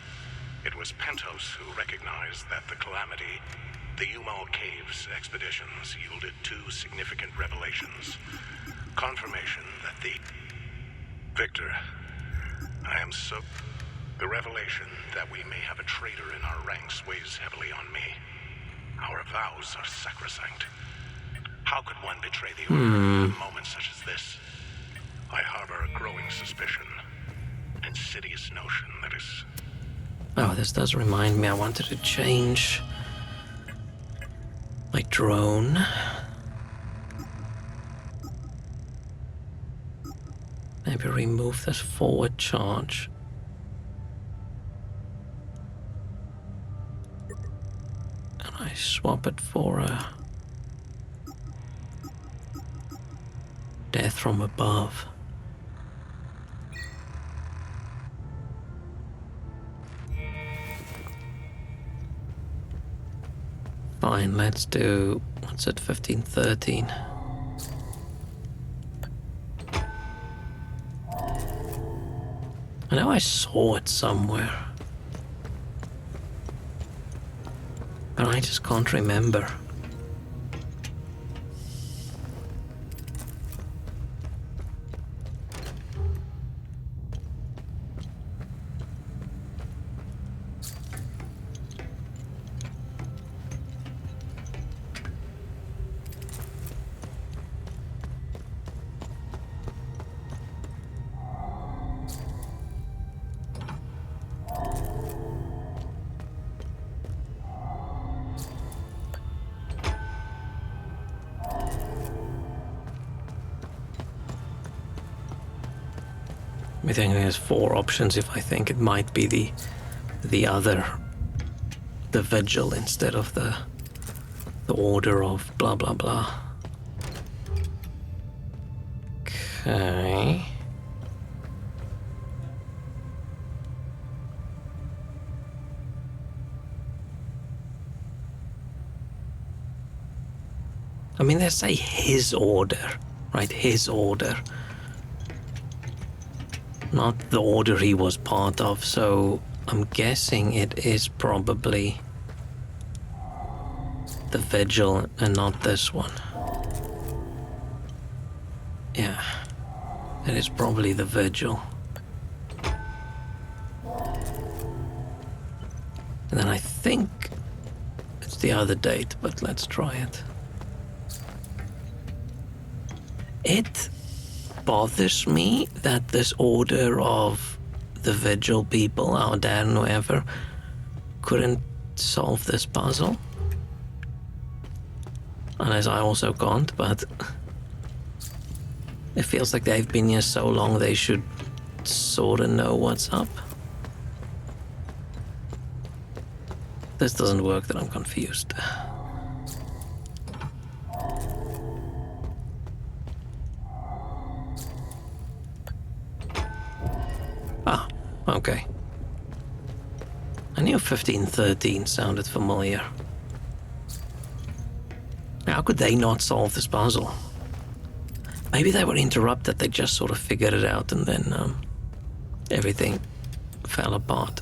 It was Pentos who recognized that the Calamity, the Umal Caves expeditions, yielded two significant revelations. Confirmation that the... Victor, I am so... The revelation that we may have a traitor in our ranks weighs heavily on me. Our vows are sacrosanct. How could one betray the Order in a moment such as this? I harbor a growing suspicion, an insidious notion that is... Oh, this does remind me I wanted to change my drone. Maybe remove this forward charge. And I swap it for a death from above. Fine, let's do, what's it, 1513. I know I saw it somewhere, but I just can't remember. I think there's 4 options if I think it might be the other, the Vigil instead of the order of blah blah blah. Okay. I mean, they say his order, right? His order. Not the order he was part of, so I'm guessing it is probably the Vigil and not this one. Yeah, it is probably the Vigil. And then I think it's the other date, but let's try it. It bothers me that this order of the Vigil people out there and whoever couldn't solve this puzzle. Unless I also can't, but it feels like they've been here so long they should sorta know what's up. This doesn't work, then I'm confused. Ah, okay. I knew 1513 sounded familiar. How could they not solve this puzzle? Maybe they were interrupted, they just sort of figured it out and then everything fell apart.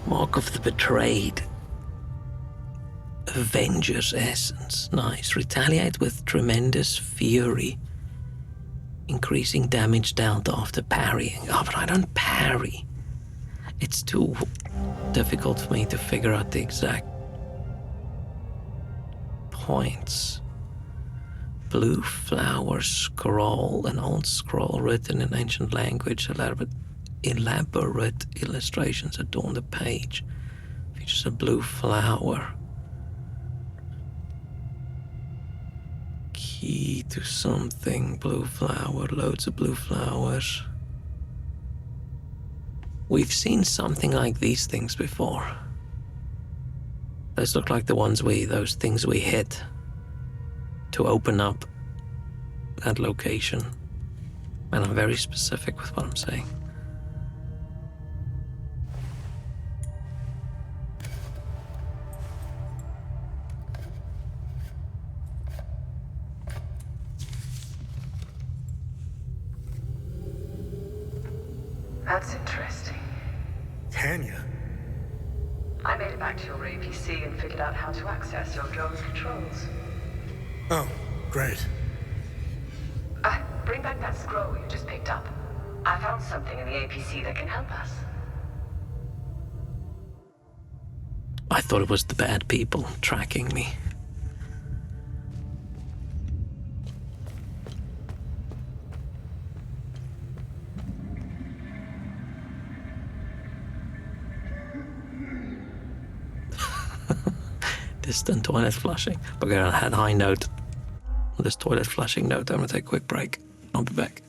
Mark of the Betrayed. Avenger's Essence. Nice. Retaliate with tremendous fury. Increasing damage dealt after parrying. Oh, but I don't parry. It's too difficult for me to figure out the exact points. Blue flower scroll, an old scroll written in ancient language. Elaborate illustrations adorn the page. Features a blue flower. Key to something. Blue flower. Loads of blue flowers. We've seen something like these things before. Those look like those things we hit to open up that location. And I'm very specific with what I'm saying. That's interesting. Tanya? I made it back to your APC and figured out how to access your drone's controls. Oh, great. Bring back that scroll you just picked up. I found something in the APC that can help us. I thought it was the bad people tracking me. Distant toilet flushing. Okay, I had a high note. On this toilet flushing note, I'm gonna take a quick break. I'll be back.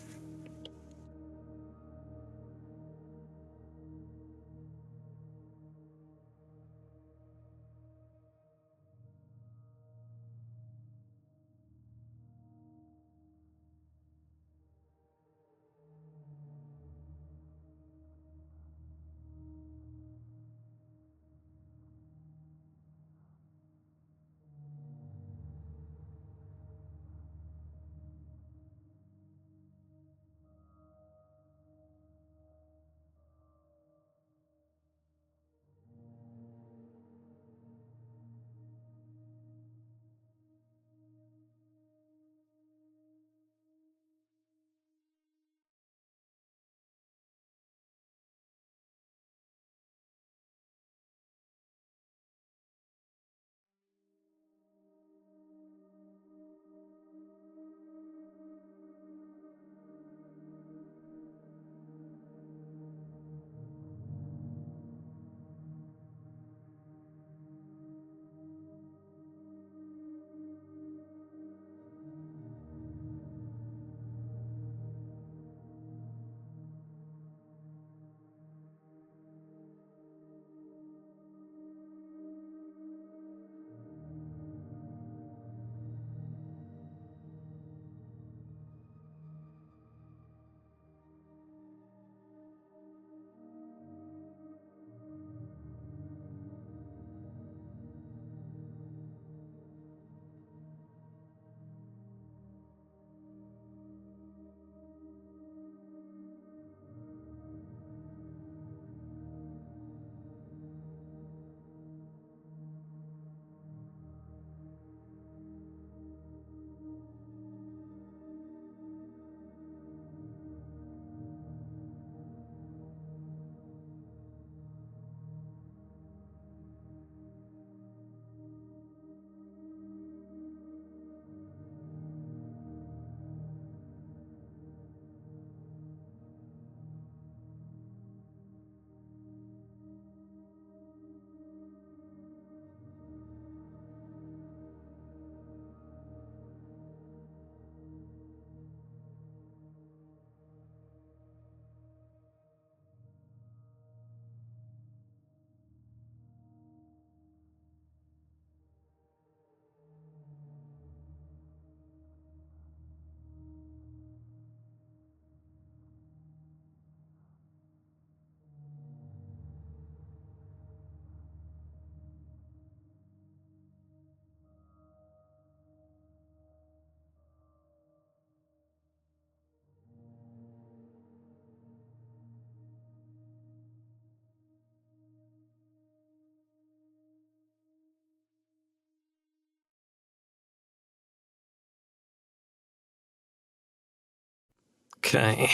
Okay.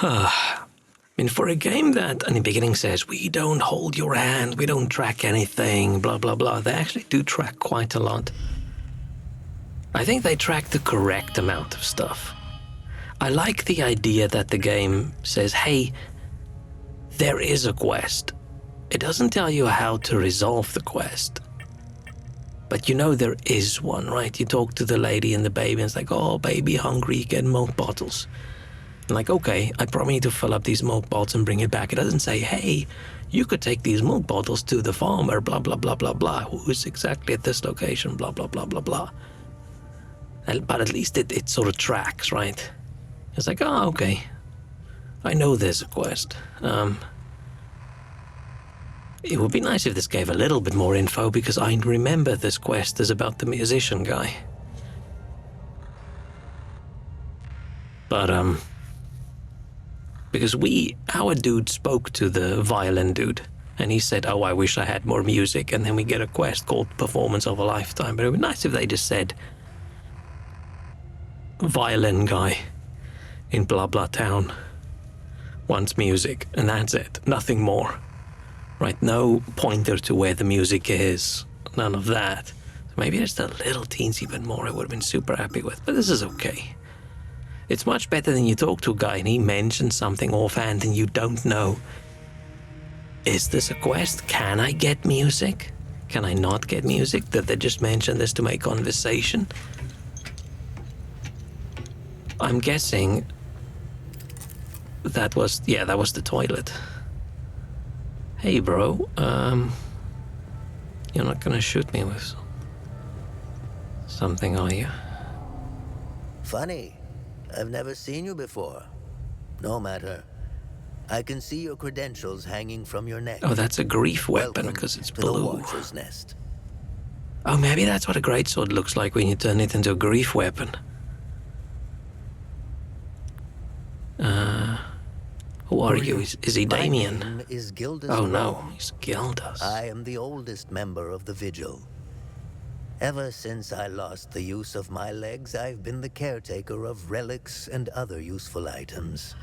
I mean, for a game that in the beginning says, we don't hold your hand, we don't track anything, blah, blah, blah, they actually do track quite a lot. I think they track the correct amount of stuff. I like the idea that the game says, hey, there is a quest. It doesn't tell you how to resolve the quest. But you know there is one, right? You talk to the lady and the baby, and it's like, oh, baby, hungry, get milk bottles. And like, okay, I probably need to fill up these milk bottles and bring it back. It doesn't say, hey, you could take these milk bottles to the farmer, blah, blah, blah, blah, blah, who is exactly at this location, blah, blah, blah, blah, blah. But at least it sort of tracks, right? It's like, oh, okay. I know there's a quest. It would be nice if this gave a little bit more info, because I remember this quest is about the musician guy. But, because our dude spoke to the violin dude, and he said, oh, I wish I had more music, and then we get a quest called Performance of a Lifetime. But it would be nice if they just said, violin guy in blah blah town wants music, and that's it, nothing more. Right, no pointer to where the music is, none of that. So maybe just a little teensy bit more I would have been super happy with, but this is okay. It's much better than you talk to a guy and he mentions something offhand and you don't know, is this a quest? Can I get music? Can I not get music? Did they just mention this to make conversation? I'm guessing that was the toilet. Hey, bro, you're not gonna shoot me with something, are you? Funny. I've never seen you before. No matter. I can see your credentials hanging from your neck. Oh, that's a grief weapon. Welcome because it's to blue. The Watcher's Nest. Oh, maybe that's what a greatsword looks like when you turn it into a grief weapon. Who are you? Is he Damien? My name is Gildas Oh no, Rome. he's Gildas. I am the oldest member of the Vigil. Ever since I lost the use of my legs, I've been the caretaker of relics and other useful items.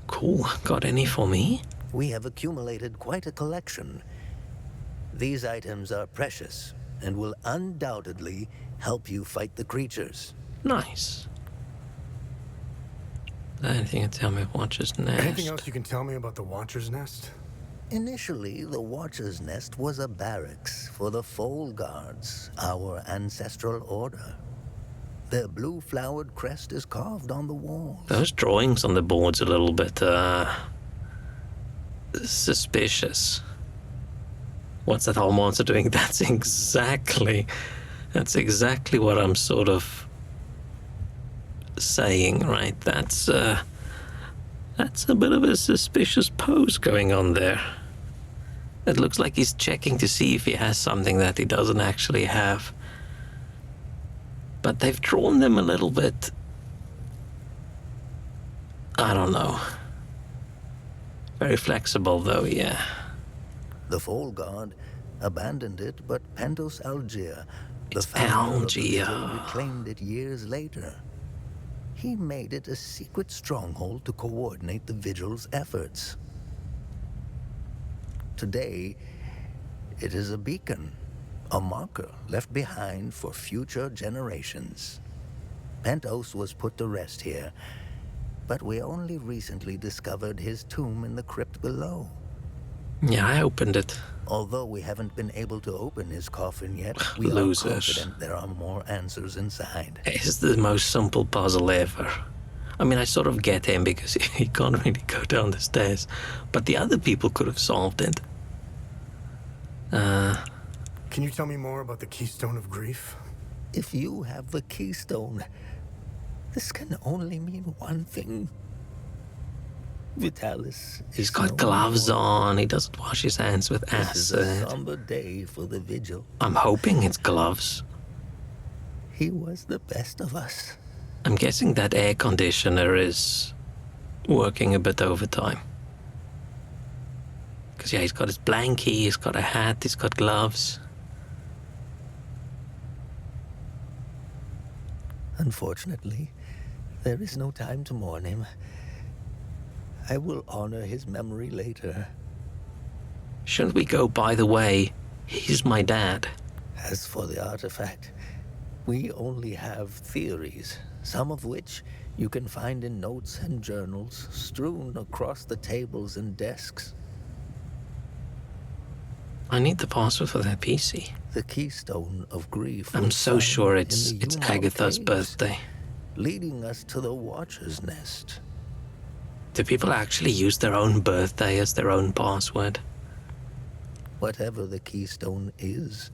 Cool. Got any for me? We have accumulated quite a collection. These items are precious and will undoubtedly help you fight the creatures. Nice. Anything you can tell me Watcher's Nest? Anything else you can tell me about the Watcher's Nest? Initially, the Watcher's Nest was a barracks for the Foal Guards, our ancestral order. Their blue-flowered crest is carved on the walls. Those drawings on the board's a little bit, suspicious. What's that whole monster doing? That's exactly what I'm sort of saying, right? That's a bit of a suspicious pose going on there. It looks like he's checking to see if he has something that he doesn't actually have. But they've drawn them a little bit, I don't know. Very flexible though, yeah. The Foal Guard abandoned it, but Pentos Algier, It's the founder of the Algier. Vigil, reclaimed it years later. He made it a secret stronghold to coordinate the Vigil's efforts. Today, it is a beacon, a marker left behind for future generations. Pentos was put to rest here, but we only recently discovered his tomb in the crypt below. Yeah, I opened it. Although we haven't been able to open his coffin yet, we are Losers. confident there are more answers inside. It's the most simple puzzle ever. I mean, I sort of get him because he can't really go down the stairs, but the other people could have solved it. Can you tell me more about the Keystone of Grief? If you have the keystone, this can only mean one thing. Vitalis He's is got no gloves more. on. He doesn't wash his hands with This is a acid. somber day for the Vigil. I'm hoping it's gloves. He was the best of us. I'm guessing that air conditioner is working a bit overtime. Because, yeah, he's got his blankie, he's got a hat, he's got gloves. Unfortunately, There is no time to mourn him. I will honor his memory later. Shouldn't we go, by the way, he's my dad? As for the artifact, we only have theories, some of which you can find in notes and journals strewn across the tables and desks. I need the password for that PC. The Keystone of Grief. I'm so sure in it's the Yuma Agatha's Caves, birthday. leading us to the Watcher's Nest. Do people actually use their own birthday as their own password? Whatever the Keystone is,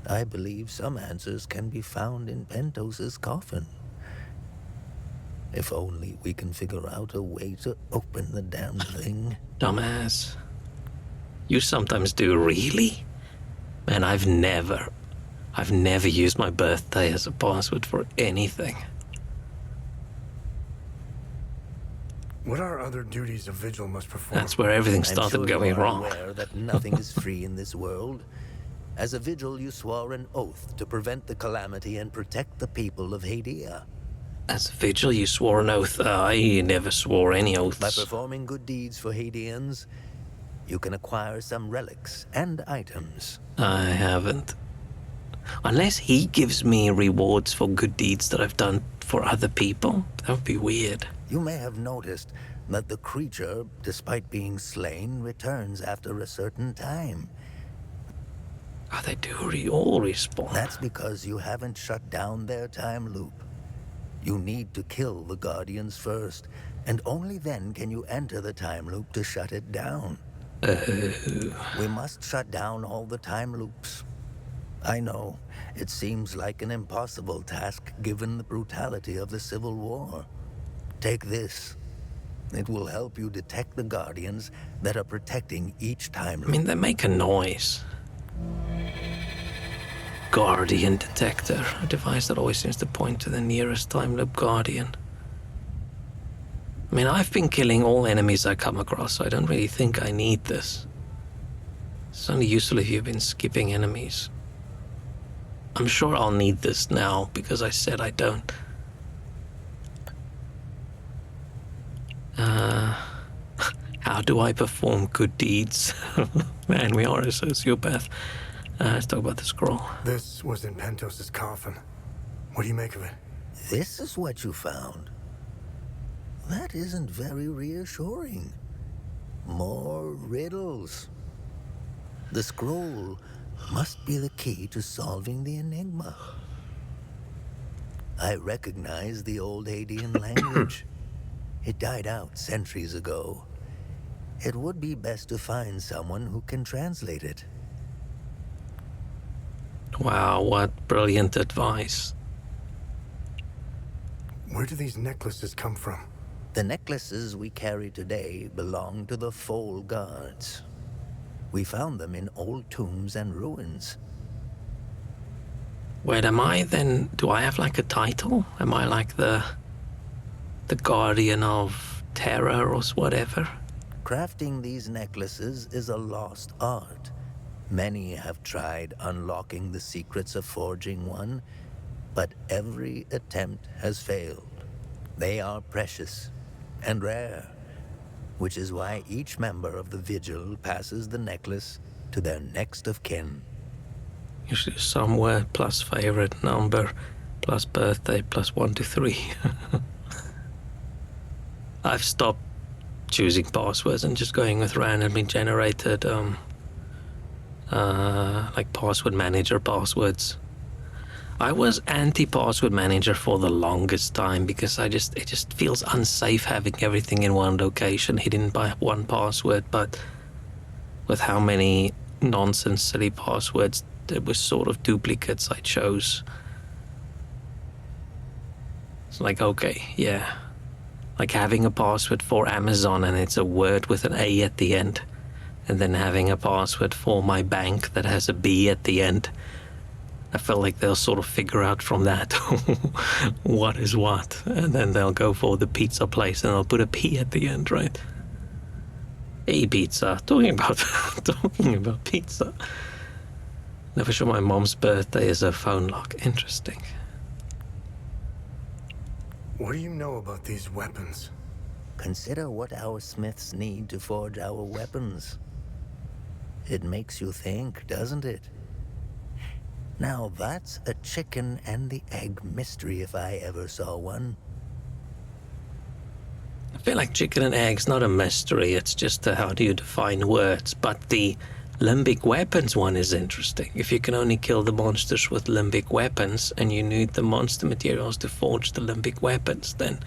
I believe some answers can be found in Pentos's coffin. If only we can figure out a way to open the damn thing. Dumbass. You sometimes do, really? Man, I've never used my birthday as a password for anything. What are other duties a vigil must perform? That's where everything started I'm sure going you are wrong. aware that nothing is free in this world. As a vigil, you swore an oath to prevent the calamity and protect the people of Hadia. As a vigil, you swore an oath. I never swore any By oaths. performing good deeds for Hadians, you can acquire some relics and items. I haven't. Unless he gives me rewards for good deeds that I've done for other people, that would be weird. You may have noticed that the creature, despite being slain, returns after a certain time. Oh, they do all respawn. That's because you haven't shut down their time loop. You need to kill the Guardians first, and only then can you enter the time loop to shut it down. We must shut down all the time loops. I know, it seems like an impossible task given the brutality of the Civil War. Take this. It will help you detect the Guardians that are protecting each time loop. I mean, they make a noise. Guardian detector, a device that always seems to point to the nearest time loop Guardian. I mean, I've been killing all enemies I come across, so I don't really think I need this. It's only useful if you've been skipping enemies. I'm sure I'll need this now, because I said I don't. How do I perform good deeds? Man, we are a sociopath. Let's talk about the scroll. This was in Pentos's coffin. What do you make of it? This is what you found. That isn't very reassuring. More riddles. The scroll must be the key to solving the enigma. I recognize the old Hadean language. It died out centuries ago. It would be best to find someone who can translate it. Wow, what brilliant advice. Where do these necklaces come from? The necklaces we carry today belong to the Foal Guards. We found them in old tombs and ruins. Wait, am I then... Do I have like a title? Am I like the Guardian of Terror or whatever? Crafting these necklaces is a lost art. Many have tried unlocking the secrets of forging one, but every attempt has failed. They are precious and rare, which is why each member of the Vigil passes the necklace to their next of kin. Usually somewhere plus favorite number plus birthday plus 1 to 3. I've stopped choosing passwords and just going with randomly generated like password manager passwords. I was anti-password manager for the longest time because it just feels unsafe having everything in one location hidden by one password, but with how many nonsense silly passwords there was sort of duplicates, I chose. It's like, okay, yeah. Like having a password for Amazon and it's a word with an A at the end, and then having a password for my bank that has a B at the end. I feel like they'll sort of figure out from that what is what, and then they'll go for the pizza place and they'll put a P at the end, right? Hey, pizza. Talking about pizza. Never sure my mom's birthday is a phone lock. Interesting. What do you know about these weapons? Consider what our smiths need to forge our weapons. It makes you think, doesn't it? Now that's a chicken and the egg mystery if I ever saw one. I feel like chicken and egg's not a mystery, it's just how do you define words. But the limbic weapons one is interesting. If you can only kill the monsters with limbic weapons and you need the monster materials to forge the limbic weapons, then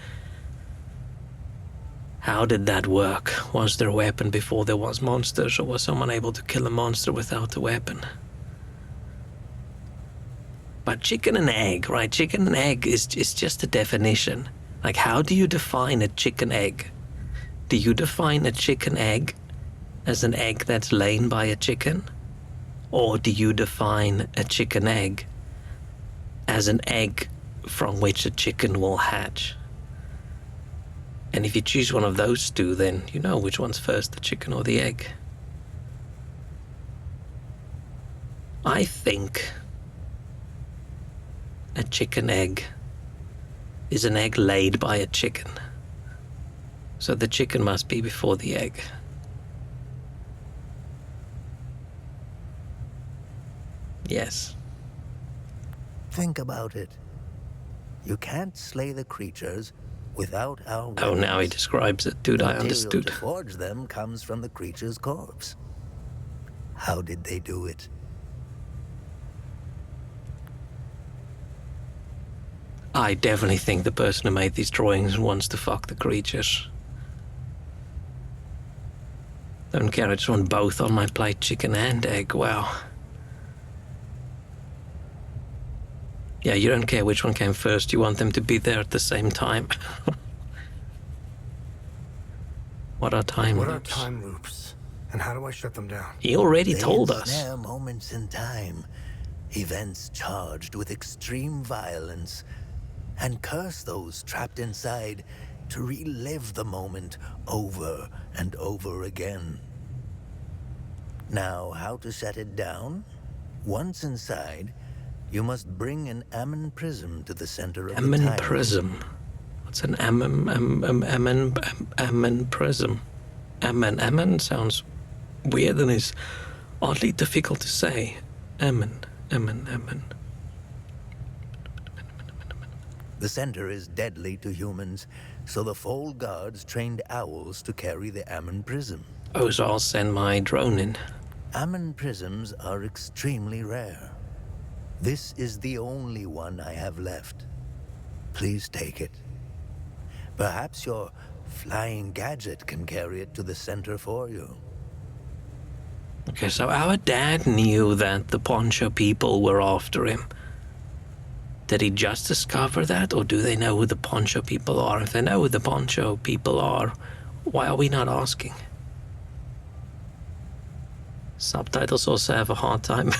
how did that work? Was there a weapon before there was monsters, or was someone able to kill a monster without a weapon? But chicken and egg, right? Chicken and egg is just a definition. Like, how do you define a chicken egg? Do you define a chicken egg as an egg that's laid by a chicken? Or do you define a chicken egg as an egg from which a chicken will hatch? And if you choose one of those two, then you know which one's first, the chicken or the egg. I think a chicken egg is an egg laid by a chicken. So the chicken must be before the egg. Yes. Think about it. You can't slay the creatures without our weapons. Oh, now he describes it. Dude, I The understood. material to forge them comes from the creature's corpse. How did they do it? I definitely think the person who made these drawings wants to fuck the creatures. Don't care, I just want both on my plate, chicken and egg. Wow. Yeah, you don't care which one came first. You want them to be there at the same time. What are time What loops? are time loops? And how do I shut them down? He already They told us. ensnare moments in time, events charged with extreme violence, and curse those trapped inside to relive the moment over and over again. Now, how to shut it down? Once inside, you must bring an Ammon prism to the center of the Ammon time. prism. What's an Ammon prism? Ammon sounds weird and is oddly difficult to say. Ammon. The center is deadly to humans, so the Foal Guards trained owls to carry the Ammon prism. Oh, so I'll send my drone in. Ammon prisms are extremely rare. This is the only one I have left. Please take it. Perhaps your flying gadget can carry it to the center for you. Okay, so our dad knew that the Poncho people were after him. Did he just discover that, or do they know who the Poncho people are? If they know who the Poncho people are, why are we not asking? Subtitles also have a hard time.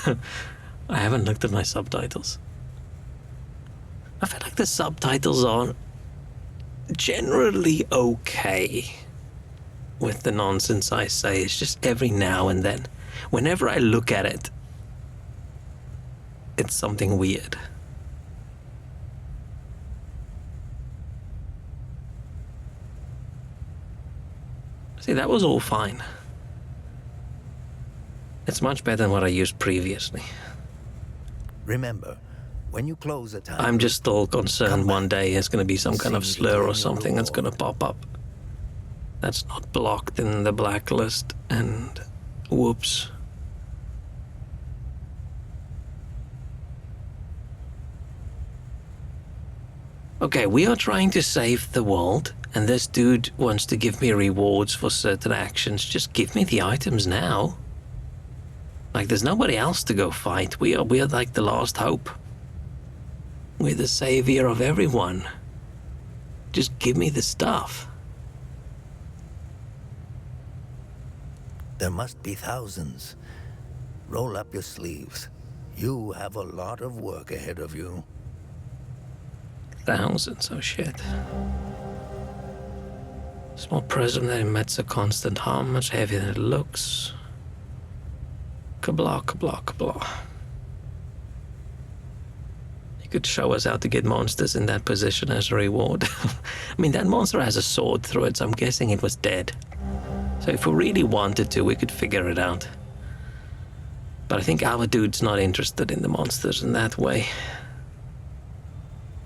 I haven't looked at my subtitles. I feel like the subtitles are generally okay with the nonsense I say. It's just every now and then. Whenever I look at it, it's something weird. See, that was all fine. It's much better than what I used previously. Remember, when you close a time, I'm just still concerned one day there's going to be some kind of Seems to slur claim or your something that's going to pop up. That's not blocked in the blacklist, and whoops. Okay, we are trying to save the world, and this dude wants to give me rewards for certain actions. Just give me the items now. Like, there's nobody else to go fight. We are like the last hope. We're the savior of everyone. Just give me the stuff. there must be thousands. Roll up your sleeves. You have a lot of work ahead of you. Thousands, oh shit. Small prism that emits a constant hum, much heavier than it looks. Kablah, kablah, kablah. You could show us how to get monsters in that position as a reward. I mean, that monster has a sword through it, so I'm guessing it was dead. So if we really wanted to, we could figure it out. But I think our dude's not interested in the monsters in that way.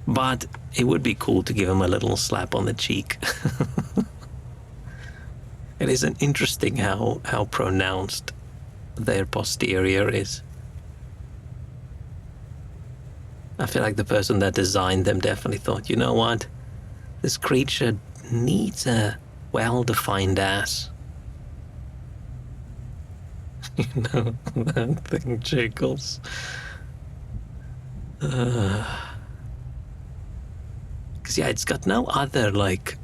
But it would be cool to give him a little slap on the cheek. It is an interesting how pronounced their posterior is. I feel like the person that designed them definitely thought, you know what? This creature needs a well-defined ass. You know, that thing jiggles. Because, yeah, it's got no other, like,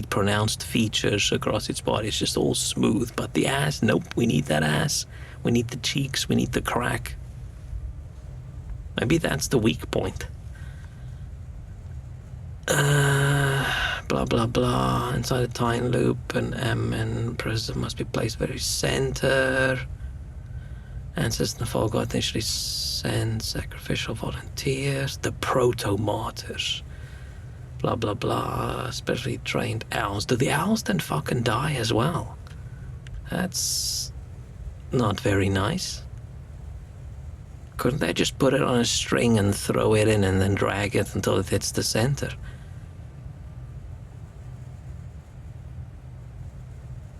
pronounced features across its body. It's just all smooth. But the ass, nope, we need that ass. We need the cheeks. We need the crack. Maybe that's the weak point. Blah, blah, blah. Inside a time loop, an M and prism must be placed very center. Ancestors in the Fall God initially send sacrificial volunteers. The proto-martyrs. Blah, blah, blah. Specially trained owls. Do the owls then fucking die as well? That's not very nice. Couldn't they just put it on a string and throw it in and then drag it until it hits the center?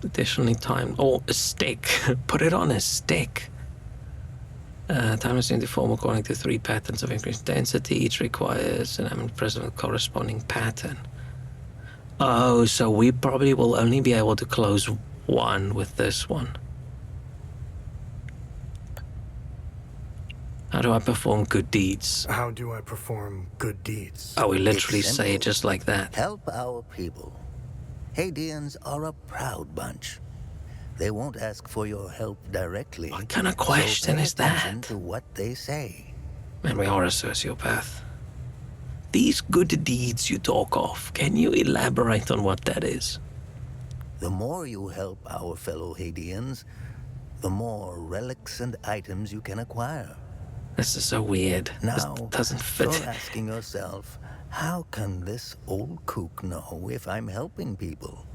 Additionally, time. Oh, a stick. Put it on a stick. Time is in the form according to 3 patterns of increased density. Each requires an eminent present with corresponding pattern. Oh, so we probably will only be able to close one with this one. How do I perform good deeds? How do I perform good deeds? Oh, we literally say it just like that. Help our people. Hadeans are a proud bunch. They won't ask for your help directly. What kind of question is that? To what they say. Man, we are a sociopath. These good deeds you talk of, can you elaborate on what that is? The more you help our fellow Hadeans, the more relics and items you can acquire. This is so weird. Now, this doesn't fit. You're asking yourself, how can this old kook know if I'm helping people?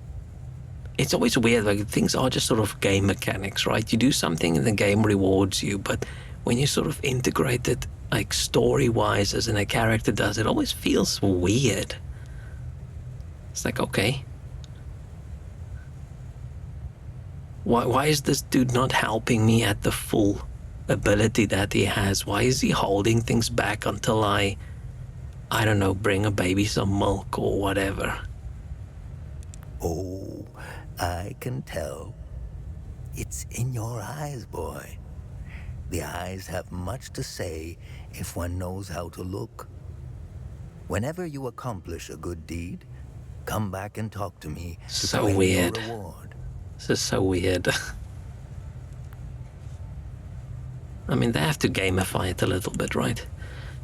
It's always weird, like things are just sort of game mechanics, right? You do something and the game rewards you, but when you sort of integrate it, like story-wise, as in a character does, it always feels weird. It's like, okay. Why is this dude not helping me at the full ability that he has? Why is he holding things back until I don't know, bring a baby some milk or whatever? Oh, I can tell. It's in your eyes, boy. The eyes have much to say if one knows how to look. Whenever you accomplish a good deed, come back and talk to me to So claim weird. your reward. This is so weird. I mean, they have to gamify it a little bit, right?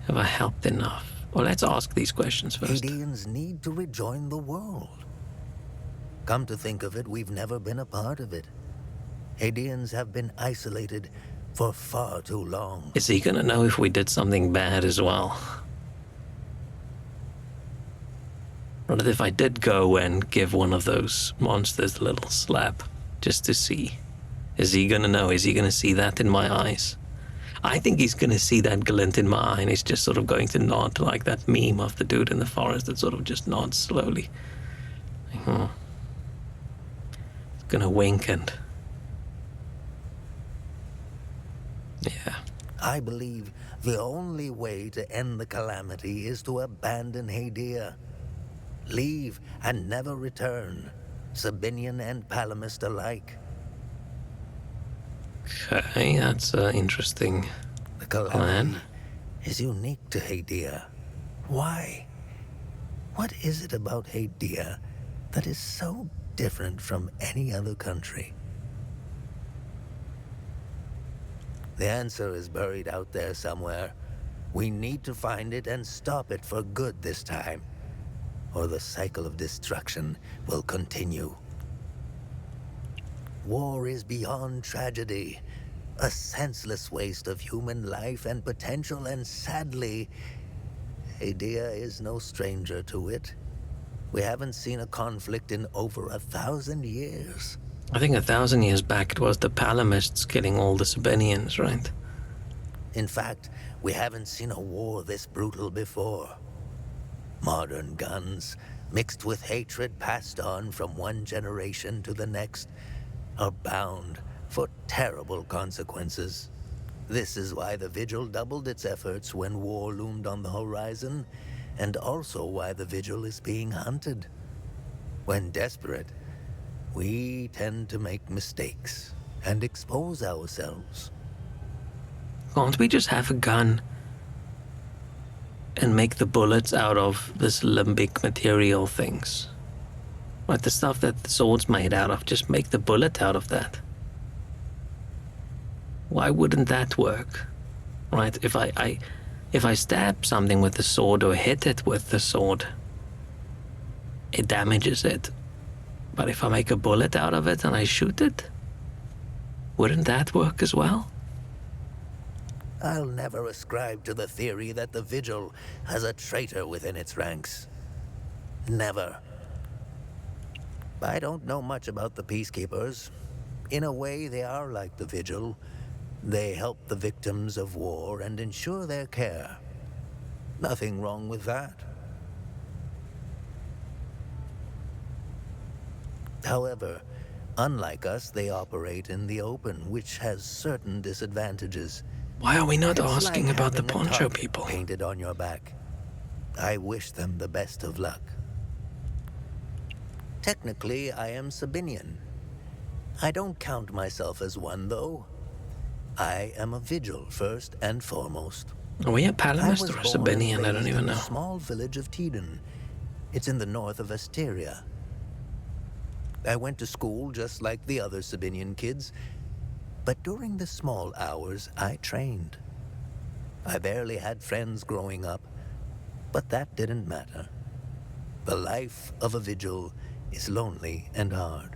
Have I helped enough? Well, let's ask these questions first. Hadeans need to rejoin the world. Come to think of it, we've never been a part of it. Hadeans have been isolated for far too long. Is he gonna know if we did something bad as well? What if I did go and give one of those monsters a little slap, just to see? Is he gonna know? Is he gonna see that in my eyes? I think he's gonna see that glint in my eye and he's just sort of going to nod like that meme of the dude in the forest that sort of just nods slowly. He's gonna wink and... yeah. I believe the only way to end the calamity is to abandon Hadir. Leave and never return, Sabinian and Palamist alike. Okay, that's an interesting The calamity plan. is unique to Hadir. Why? What is it about Hadir that is so different from any other country? The answer is buried out there somewhere. We need to find it and stop it for good this time, or the cycle of destruction will continue. War is beyond tragedy. A senseless waste of human life and potential, and sadly, Hadia is no stranger to it. We haven't seen a conflict in over 1,000 years. I think 1,000 years back it was the Palamists killing all the Sabinians, right? In fact, we haven't seen a war this brutal before. Modern guns, mixed with hatred passed on from one generation to the next, are bound for terrible consequences. This is why the Vigil doubled its efforts when war loomed on the horizon, and also why the Vigil is being hunted. When desperate, we tend to make mistakes and expose ourselves. Can't we just have a gun and make the bullets out of this limbic material things? Like the stuff that the sword's made out of, just make the bullet out of that. Why wouldn't that work? Right? If I stab something with the sword or hit it with the sword, it damages it. But if I make a bullet out of it and I shoot it, wouldn't that work as well? I'll never ascribe to the theory that the Vigil has a traitor within its ranks. Never. I don't know much about the Peacekeepers. In a way, they are like the Vigil. They help the victims of war and ensure their care. Nothing wrong with that. However, unlike us, they operate in the open, which has certain disadvantages. Why are we not It's asking like about the having a poncho target people? painted on your back. I wish them the best of luck. Technically, I am Sabinian. I don't count myself as one, though. I am a Vigil, first and foremost. Are we a I Palamist was or a born and Sabinian? I don't raised even in know. the small village of Teden. It's in the north of Asteria. I went to school just like the other Sabinian kids, but during the small hours, I trained. I barely had friends growing up, but that didn't matter. The life of a Vigil is lonely and hard.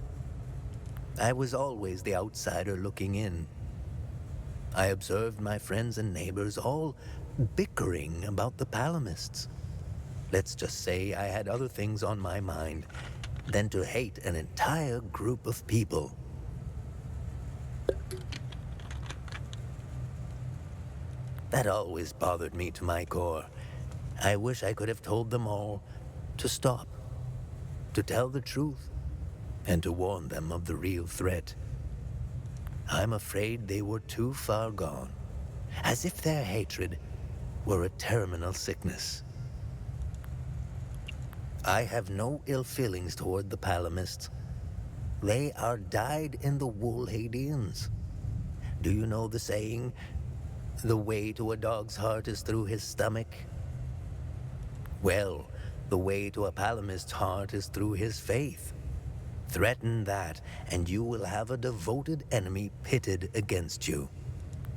I was always the outsider looking in. I observed my friends and neighbors all bickering about the Palamists. Let's just say I had other things on my mind than to hate an entire group of people. That always bothered me to my core. I wish I could have told them all to stop, to tell the truth, and to warn them of the real threat. I'm afraid they were too far gone, as if their hatred were a terminal sickness. I have no ill feelings toward the Palamists. They are dyed-in-the-wool Hadeans. Do you know the saying, the way to a dog's heart is through his stomach? Well, the way to a Palamist's heart is through his faith. Threaten that, and you will have a devoted enemy pitted against you.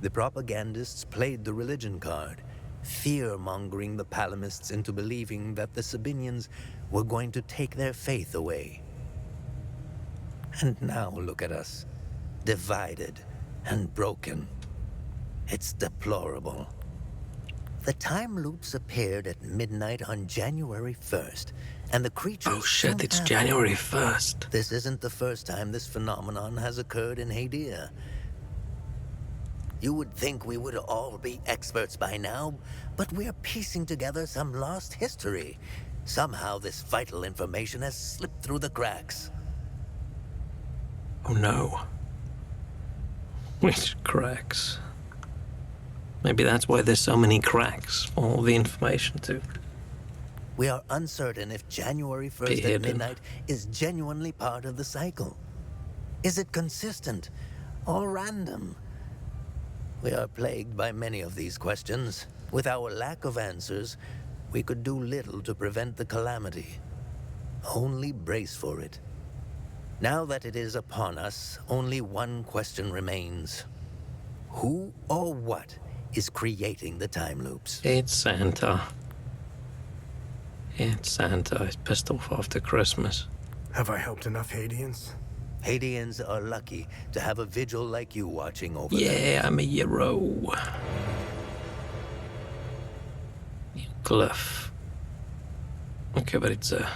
The propagandists played the religion card, fear-mongering the Palamists into believing that the Sabinians were going to take their faith away. And now look at us, divided and broken. It's deplorable. The time loops appeared at midnight on January 1st, and the creatures... Oh shit, soon it's after. January 1st. This isn't the first time this phenomenon has occurred in Hadia. You would think we would all be experts by now, but we're piecing together some lost history. Somehow this vital information has slipped through the cracks. Oh no. Which cracks? Maybe that's why there's so many cracks for all the information too. We are uncertain if January 1st at midnight is genuinely part of the cycle. Is it consistent or random? We are plagued by many of these questions. With our lack of answers, we could do little to prevent the calamity. Only brace for it. Now that it is upon us, only one question remains. Who or what is creating the time loops? It's Santa. It's Santa. He's pissed off after Christmas. Have I helped enough Hadians? Hadeans are lucky to have a vigil like you watching over them. Yeah, I'm a hero. Glyph. Okay, but it's a...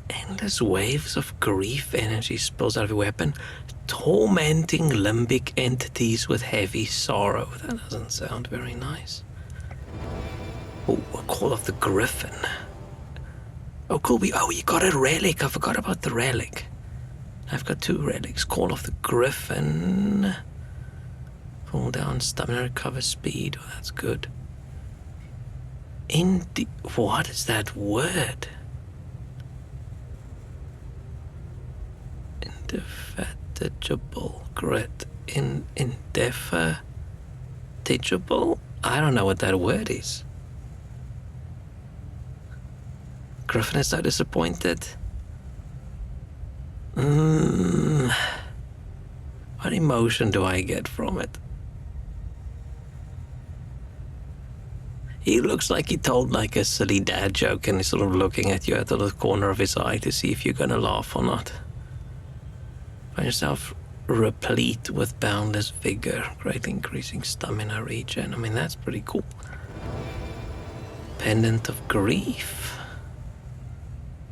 endless waves of grief energy spills out of your weapon, tormenting limbic entities with heavy sorrow. That doesn't sound very nice. Oh, a Call of the Griffin. Oh, cool. You got a relic. I forgot about the relic. I've got 2 relics. Call of the Griffin. Pull down stamina, recover speed. Oh, that's good. What is that word? Indefatigable grit. Indefatigable? I don't know what that word is. Griffin is so disappointed. What emotion do I get from it? He looks like he told like a silly dad joke and he's sort of looking at you out of the corner of his eye to see if you're gonna laugh or not. Find yourself replete with boundless vigor, greatly increasing stamina regen. I mean, that's pretty cool. Pendant of Grief.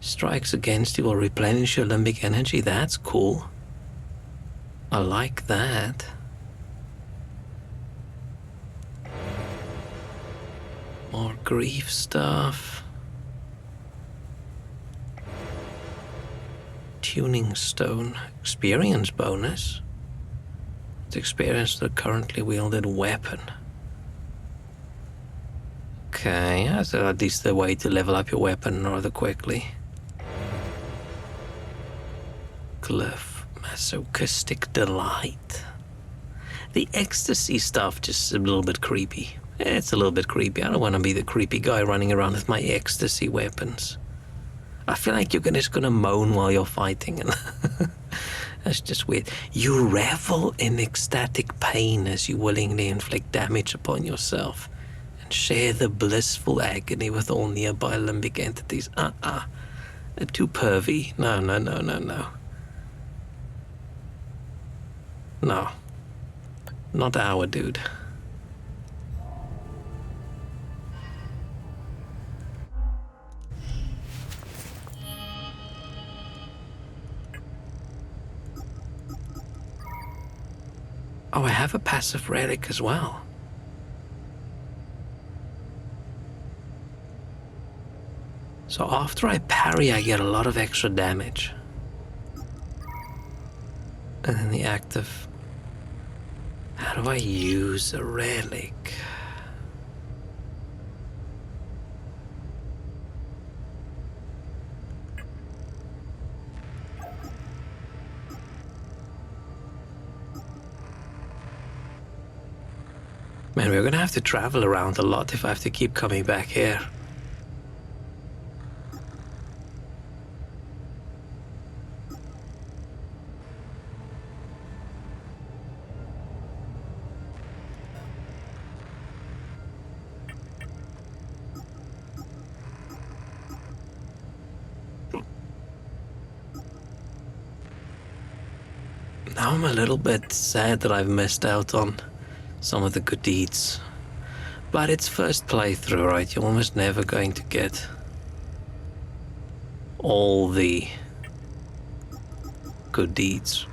Strikes against you will replenish your limbic energy. That's cool. I like that. More grief stuff. Tuning stone. Experience bonus. It's experience the currently wielded weapon. Okay, that's at least the way to level up your weapon rather quickly. Glyph. Masochistic delight. The ecstasy stuff just a little bit creepy. It's a little bit creepy. I don't want to be the creepy guy running around with my ecstasy weapons. I feel like you're just gonna moan while you're fighting, and that's just weird. You revel in ecstatic pain as you willingly inflict damage upon yourself and share the blissful agony with all nearby limbic entities. Too pervy. No. No. Not our dude. Oh, I have a passive relic as well. So after I parry, I get a lot of extra damage. And then the active... How do I use a relic? Man, we're gonna have to travel around a lot if I have to keep coming back here. Now I'm a little bit sad that I've missed out on some of the good deeds. But it's first playthrough, right? You're almost never going to get all the good deeds.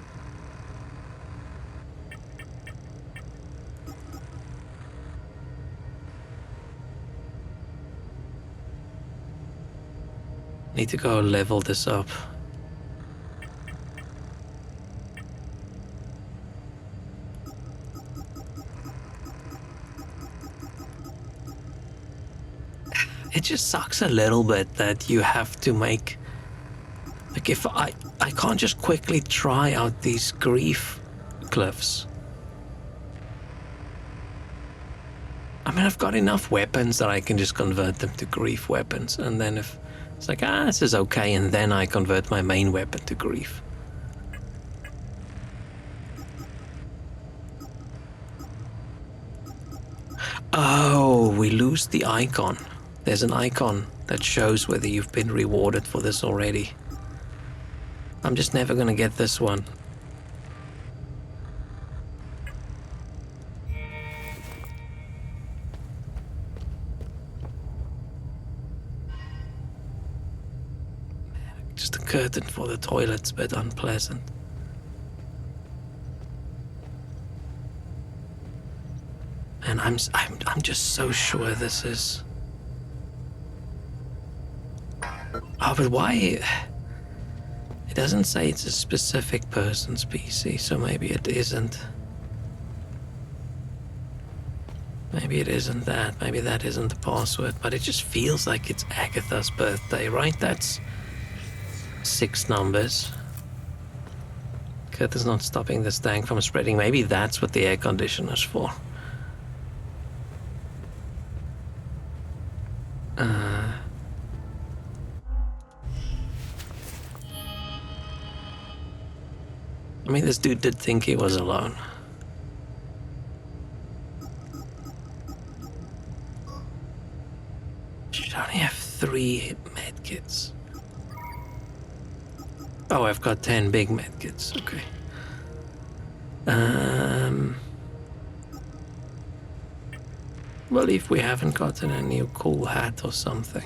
Need to go level this up. It just sucks a little bit that you have to make... Like, if I can't just quickly try out these grief glyphs. I mean, I've got enough weapons that I can just convert them to grief weapons. And then if it's like, this is okay, and then I convert my main weapon to grief. Oh, we lose the icon. There's an icon that shows whether you've been rewarded for this already. I'm just never gonna get this one. Just a curtain for the toilet's a bit unpleasant. And I'm just so sure this is. Oh, but why? It doesn't say it's a specific person's PC, so maybe it isn't. Maybe it isn't that. Maybe that isn't the password. But it just feels like it's Agatha's birthday, right? That's 6 numbers. Curtain's not stopping this tank from spreading. Maybe that's what the air conditioner's for. I mean, this dude did think he was alone. Should only have 3 medkits. Oh, I've got 10 big medkits. Okay. Well, if we haven't gotten a new cool hat or something.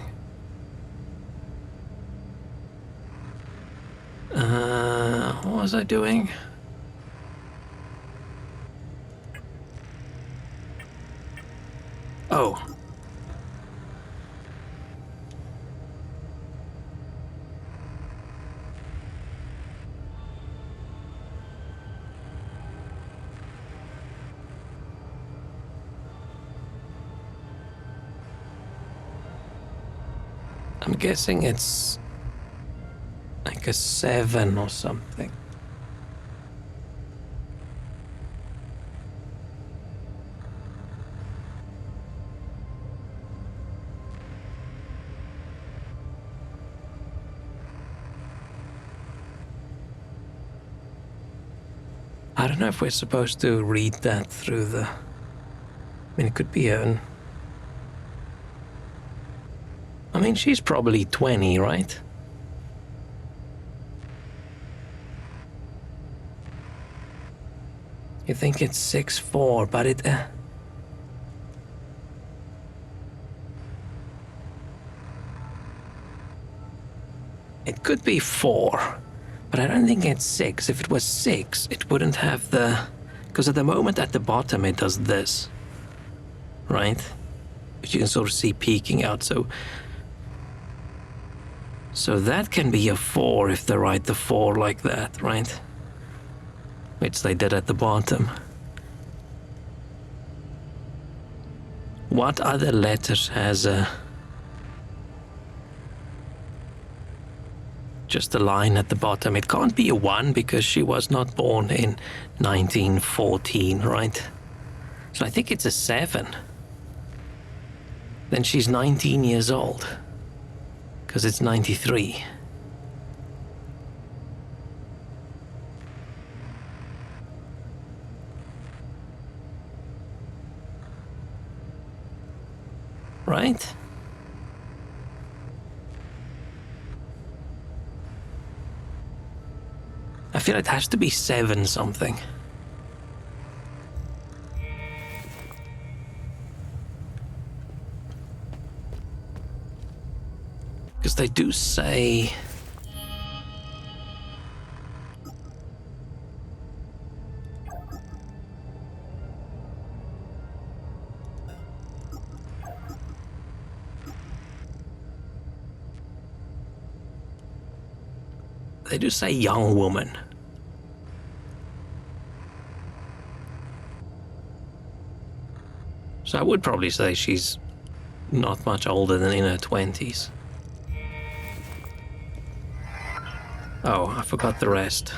What was I doing? Oh. I'm guessing it's like a 7 or something. I don't know if we're supposed to read that through the... I mean, it could be an... I mean, she's probably 20, right? You think it's 6'4", but it... It could be 4, but I don't think it's 6. If it was 6, it wouldn't have the... Because at the moment at the bottom it does this, right? Which you can sort of see peeking out, so that can be a 4 if they write the 4 like that, right? Which they did at the bottom. What other letters has a... just a line at the bottom? It can't be a 1 because she was not born in 1914, right? So I think it's a 7. Then she's 19 years old. Because it's 93. Right? I feel it has to be 7 something. Because they do say... They do say young woman. So I would probably say she's not much older than in her 20s. Oh, I forgot the rest.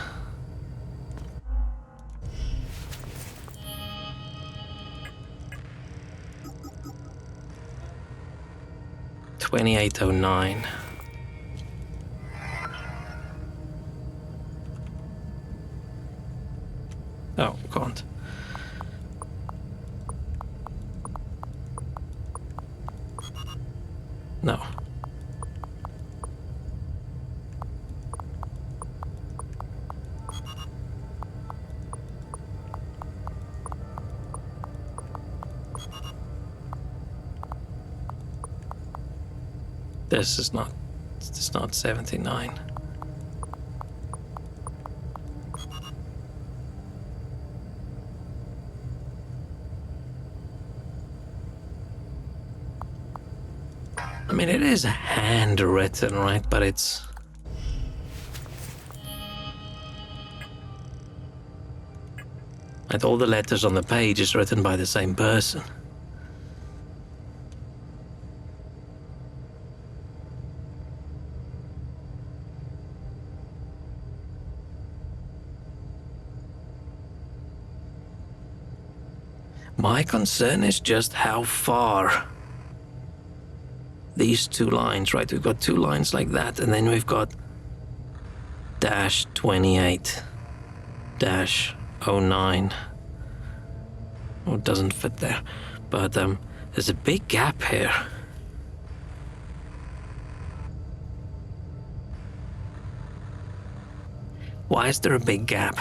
$28.09. Oh, can't. No. This is not... It's not 79. I mean, it is handwritten, right? But it's... And all the letters on the page is written by the same person. My concern is just how far these two lines, right? We've got two lines like that, and then we've got dash 28, dash 09. Oh, it doesn't fit there. But there's a big gap here. Why is there a big gap?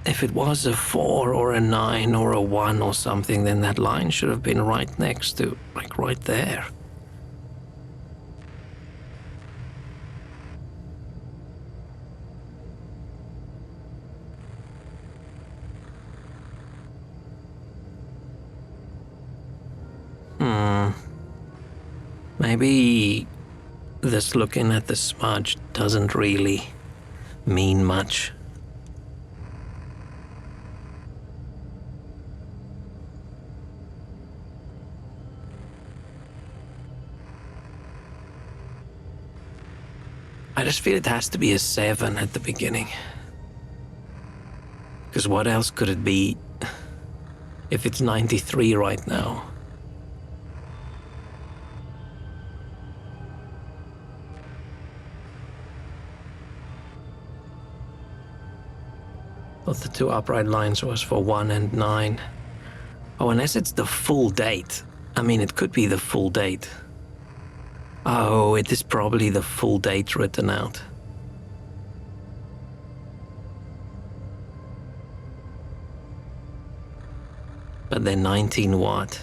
If it was a 4 or a 9 or a 1 or something, then that line should have been right next to, like right there. Maybe this looking at the smudge doesn't really mean much. I just feel it has to be a 7 at the beginning. Because what else could it be if it's 93 right now? Thought the two upright lines was for 1 and 9. Oh, unless it's the full date. I mean, it could be the full date. Oh, it is probably the full date written out. But then 19 what?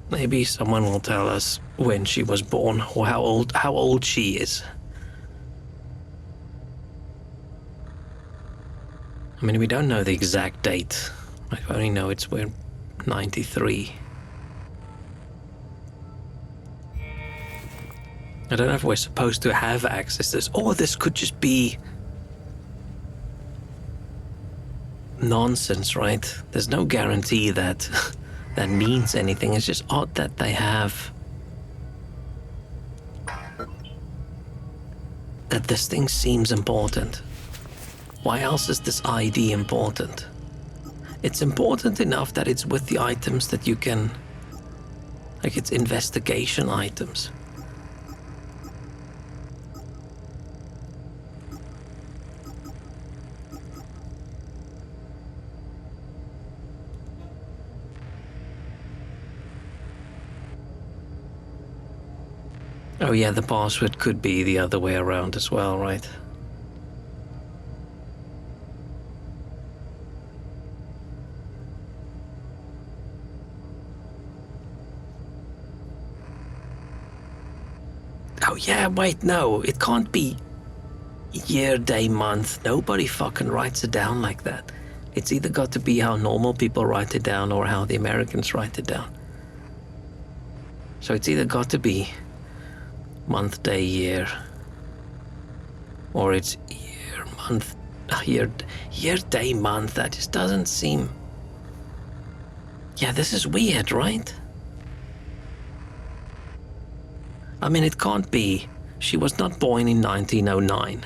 Maybe someone will tell us when she was born or how old she is. I mean, we don't know the exact date. I only know we're 93. I don't know if we're supposed to have access to this, or this could just be nonsense, right? There's no guarantee that that means anything. It's just odd that they have that this thing seems important. Why else is this ID important? It's important enough that it's with the items that you can, like it's investigation items. Oh yeah, the password could be the other way around as well, right? Oh yeah, wait, no, it can't be year, day, month. Nobody fucking writes it down like that. It's either got to be how normal people write it down or how the Americans write it down. So it's either got to be month, day, year, or it's year, month, year, day, month. That just doesn't seem... Yeah, this is weird, right? I mean, it can't be. She was not born in 1909.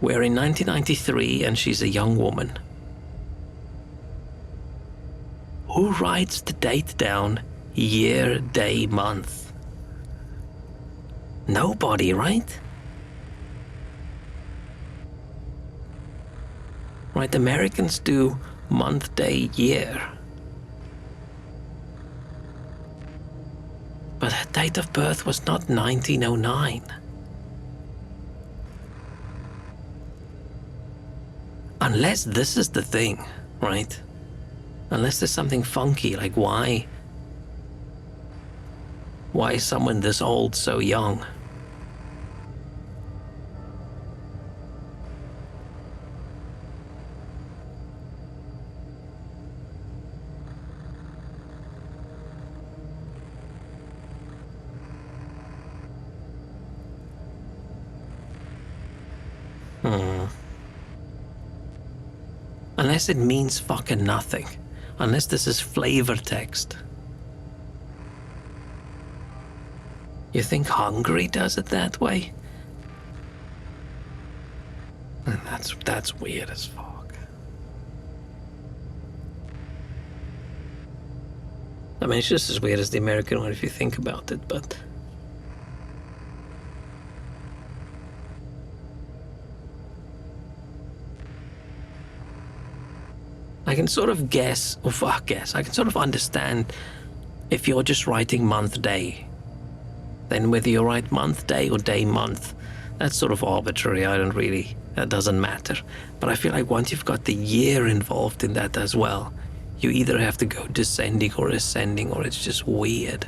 We're in 1993 and she's a young woman. Who writes the date down? Year, day, month. Nobody, right? Right, Americans do month, day, year. But her date of birth was not 1909. Unless this is the thing, right? Unless there's something funky, like why is someone this old so young? Unless it means fucking nothing. Unless this is flavor text. You think Hungary does it that way? And that's weird as fuck. I mean, it's just as weird as the American one if you think about it, but... I can sort of guess, I can sort of understand if you're just writing month, day. Then whether you write month, day, or day, month, that's sort of arbitrary. That doesn't matter. But I feel like once you've got the year involved in that as well, you either have to go descending or ascending, or it's just weird.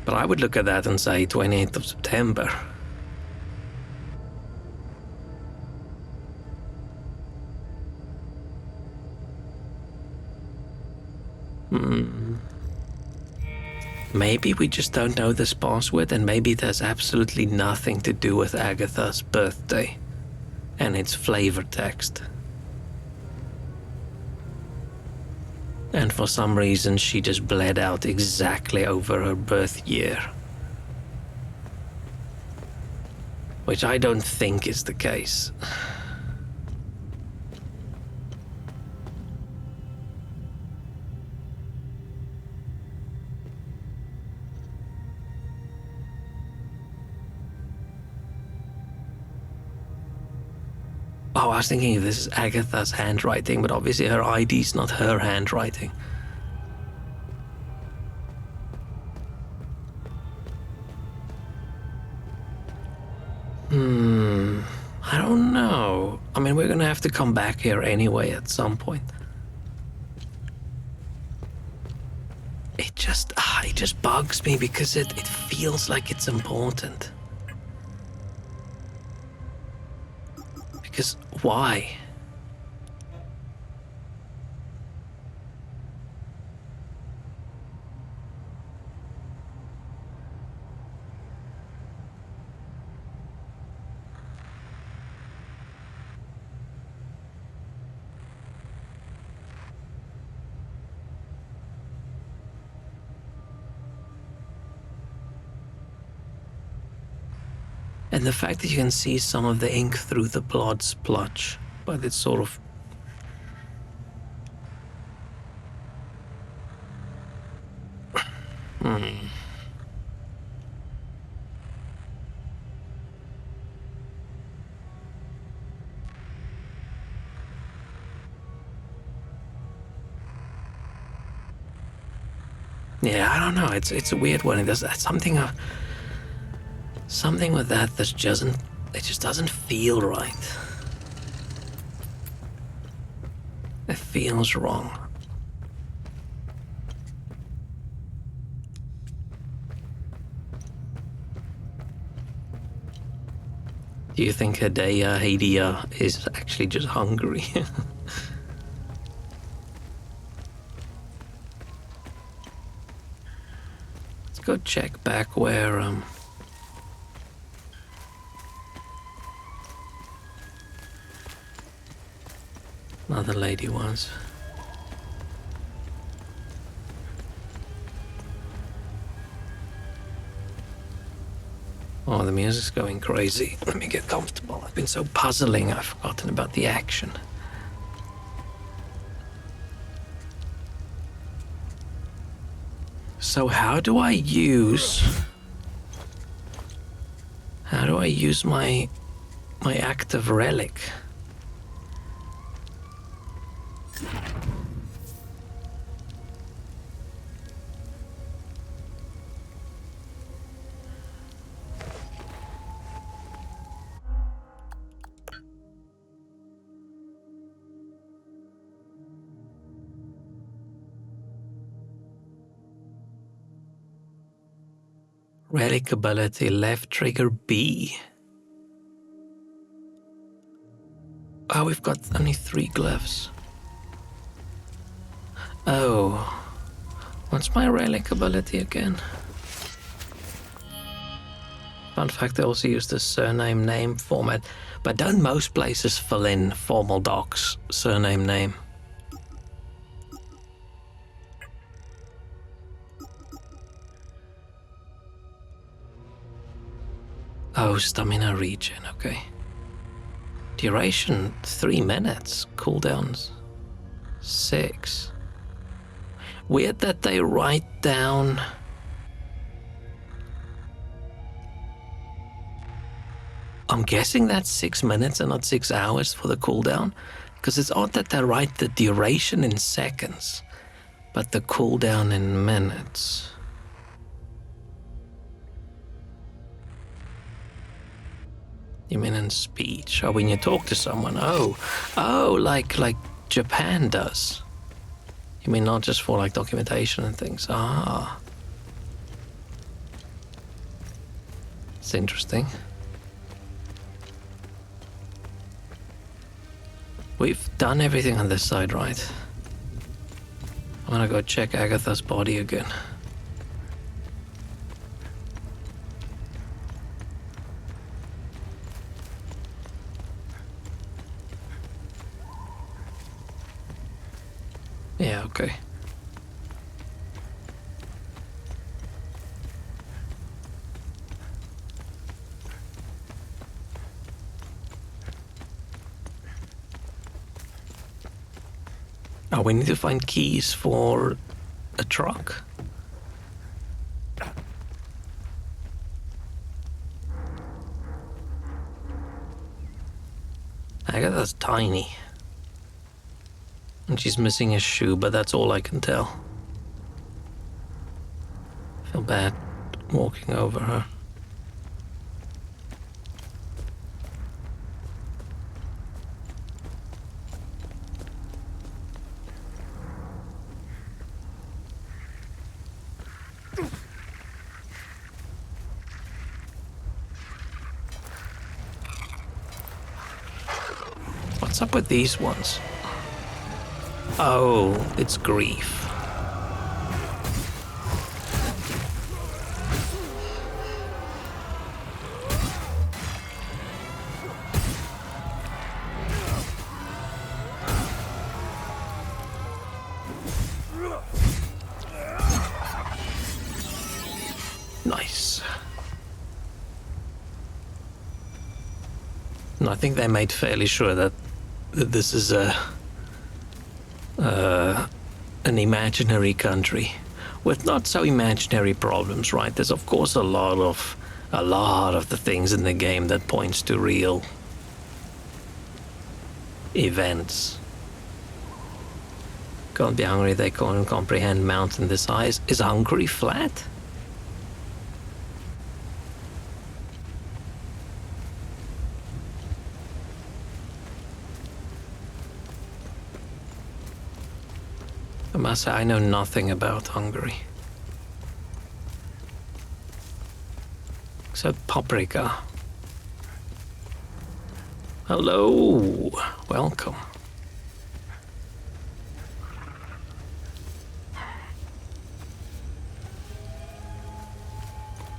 But I would look at that and say 28th of September. Maybe we just don't know this password, and maybe it has absolutely nothing to do with Agatha's birthday. And it's flavor text. And for some reason, she just bled out exactly over her birth year. Which I don't think is the case. Oh, I was thinking this is Agatha's handwriting, but obviously her ID's not her handwriting. I don't know. I mean, we're gonna have to come back here anyway at some point. It just bugs me because it feels like it's important. Because why? And the fact that you can see some of the ink through the blood splotch, but it's sort of... Yeah, I don't know. It's a weird one. It does something with that just doesn't feel right. It feels wrong. Do you think Hadia is actually just hungry? Let's go check back where another lady was. Oh, the music's going crazy. Let me get comfortable. I've been so puzzling, I've forgotten about the action. So how do I use... do I use my active relic? Relic ability, left trigger B. Oh, we've got only 3 glyphs. Oh. What's my relic ability again? Fun fact, I also use the surname name format, but don't most places fill in formal docs surname name? Oh, stamina regen, okay. Duration 3 minutes, cooldowns 6. Weird that they write down I'm guessing that's 6 minutes and not 6 hours for the cooldown, because it's odd that they write the duration in seconds, but the cooldown in minutes. You mean in speech? Oh, when you talk to someone. Oh, like Japan does. You mean not just for like documentation and things? Ah. It's interesting. We've done everything on this side, right? I'm gonna go check Agatha's body again. Yeah, okay. Oh, we need to find keys for a truck. Agatha's tiny. And she's missing a shoe, but that's all I can tell. I feel bad walking over her. What's up with these ones? Oh, it's grief. Nice. And I think they made fairly sure that this is an imaginary country with not so imaginary problems, right? There's of course a lot of the things in the game that points to real events. Can't be hungry, they can't comprehend mountain this size. Is Hungary flat? I must say, I know nothing about Hungary. Except paprika. Hello, welcome.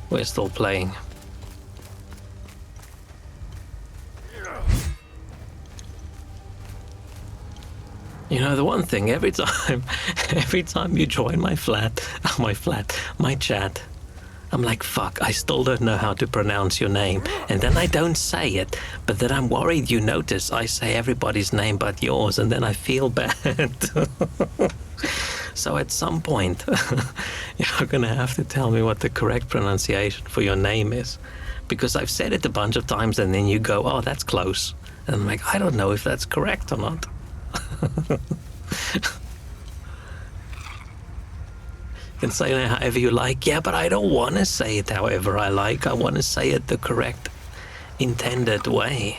We're still playing. You know, the one thing, every time you join my chat, I'm like, fuck, I still don't know how to pronounce your name. And then I don't say it, but then I'm worried you notice I say everybody's name but yours, and then I feel bad. So at some point, you're gonna have to tell me what the correct pronunciation for your name is. Because I've said it a bunch of times and then you go, oh, that's close. And I'm like, I don't know if that's correct or not. You can say it however you like. Yeah, but I don't want to say it however I like. I want to say it the correct, intended way.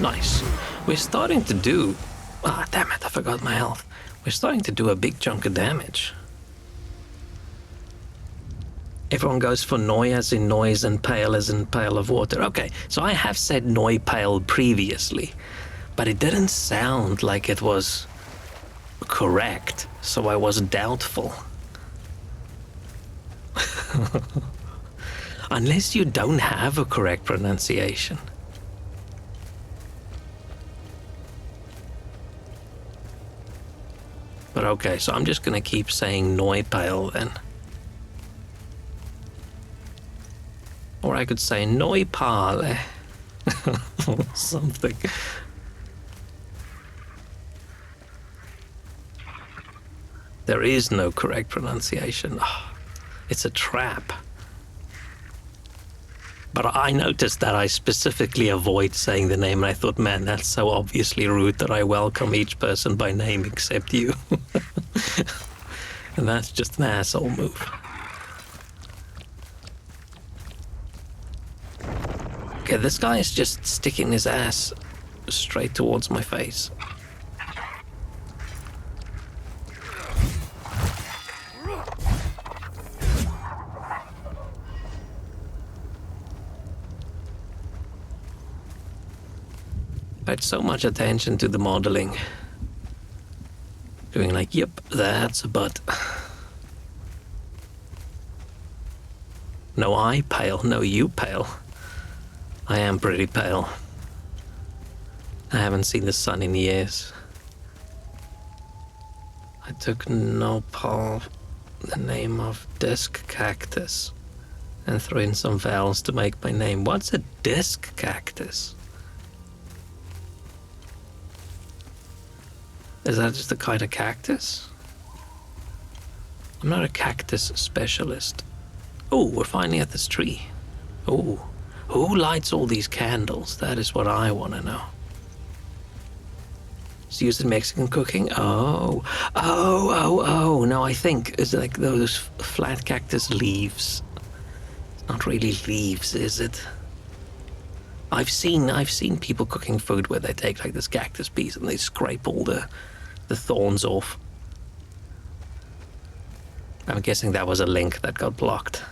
Nice. We're starting to do... Ah, damn it, I forgot my health. We're starting to do a big chunk of damage. Everyone goes for Noi as in noise and Pale as in pail of water. Okay, so I have said Noi Pale previously, but it didn't sound like it was correct, so I was doubtful. Unless you don't have a correct pronunciation. But okay, so I'm just gonna keep saying Noi Pale then. Or I could say Noi Pale. Or something. There is no correct pronunciation. Oh, it's a trap. But I noticed that I specifically avoid saying the name, and I thought, man, that's so obviously rude that I welcome each person by name except you. And that's just an asshole move. Okay, this guy is just sticking his ass straight towards my face. Paid so much attention to the modeling. Doing like, yep, that's a butt. No, I pale. No, you pale. I am pretty pale. I haven't seen the sun in years. I took Nopal, the name of disc cactus, and threw in some vowels to make my name. What's a disc cactus? Is that just a kind of cactus? I'm not a cactus specialist. Oh, we're finally at this tree. Oh, who lights all these candles? That is what I want to know. It's used in Mexican cooking? Oh. No, I think it's like those flat cactus leaves. It's not really leaves, is it? I've seen people cooking food where they take like this cactus piece and they scrape all the thorns off. I'm guessing that was a link that got blocked.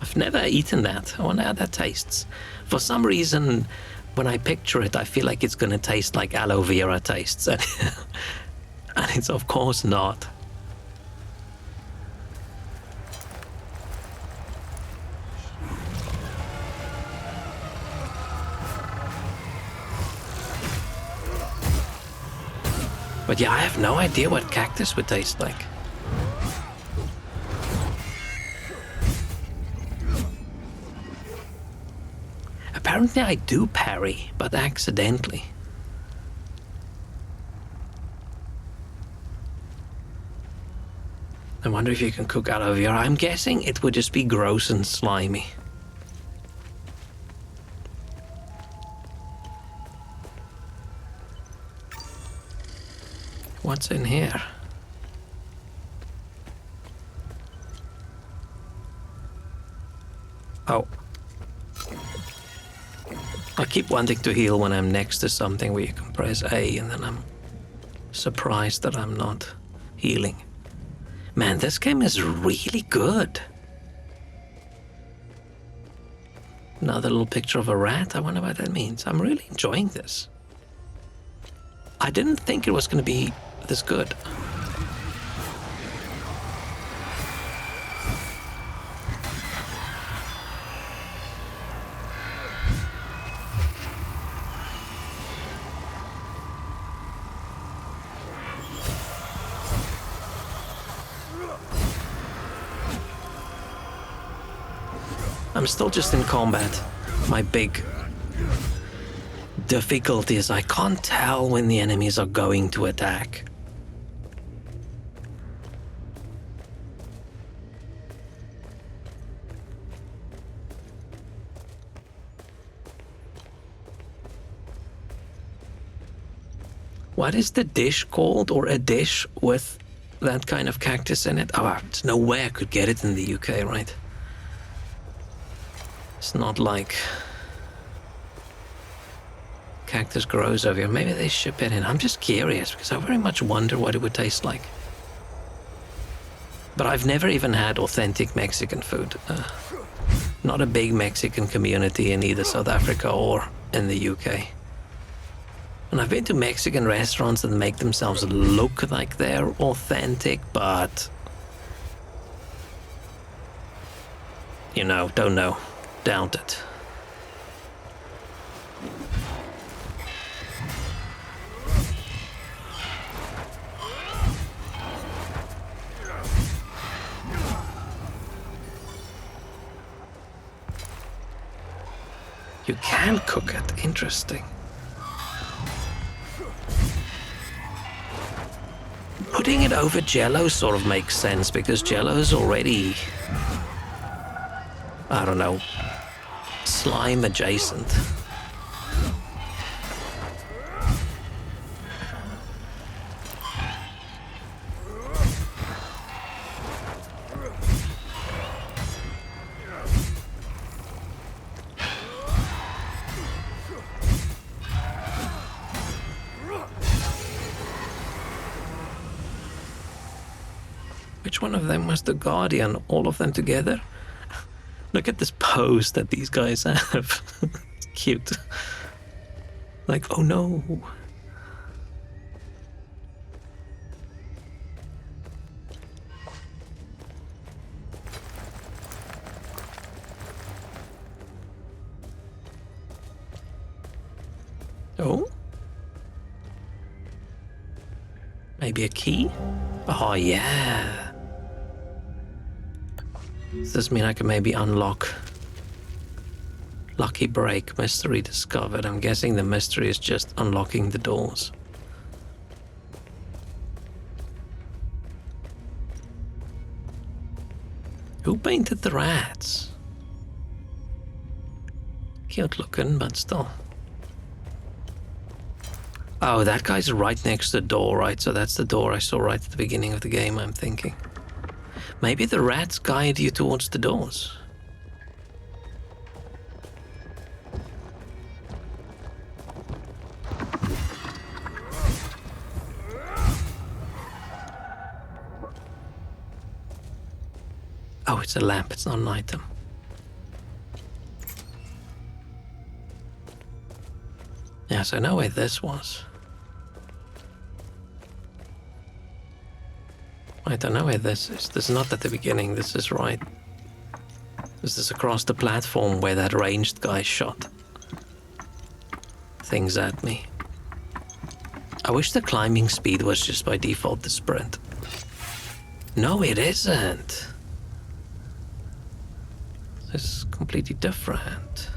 I've never eaten that. I wonder how that tastes. For some reason, when I picture it, I feel like it's going to taste like aloe vera tastes. And it's of course not. But yeah, I have no idea what cactus would taste like. Apparently I do parry, but accidentally. I wonder if you can cook aloe vera. I'm guessing it would just be gross and slimy. What's in here? Oh. I keep wanting to heal when I'm next to something where you can press A and then I'm surprised that I'm not healing. Man, this game is really good. Another little picture of a rat. I wonder what that means. I'm really enjoying this. I didn't think it was going to be this good. I'm still just in combat. My big difficulty is I can't tell when the enemies are going to attack. What is the dish called, or a dish with that kind of cactus in it? Oh, there's no way I could get it in the UK, right? It's not like cactus grows over here. Maybe they ship it in. I'm just curious because I very much wonder what it would taste like. But I've never even had authentic Mexican food. Not a big Mexican community in either South Africa or in the UK. And I've been to Mexican restaurants that make themselves look like they're authentic, but you know, don't know. Doubt it. You can cook it. Interesting. Putting it over Jello sort of makes sense because Jello's already, I don't know, slime adjacent. Which one of them was the Guardian? All of them together? Look at this pose that these guys have. It's cute. Like, oh no. Oh? Maybe a key? Oh yeah. Does this mean I can maybe unlock Lucky Break, mystery discovered? I'm guessing the mystery is just unlocking the doors. Who painted the rats? Cute looking, but still. Oh, that guy's right next to the door, right? So that's the door I saw right at the beginning of the game, I'm thinking. Maybe the rats guide you towards the doors. Oh, it's a lamp, it's not an item. Yeah, so I know where this was. I don't know where this is. This is not at the beginning, this is right. This is across the platform where that ranged guy shot things at me. I wish the climbing speed was just by default the sprint. No, it isn't. This is completely different.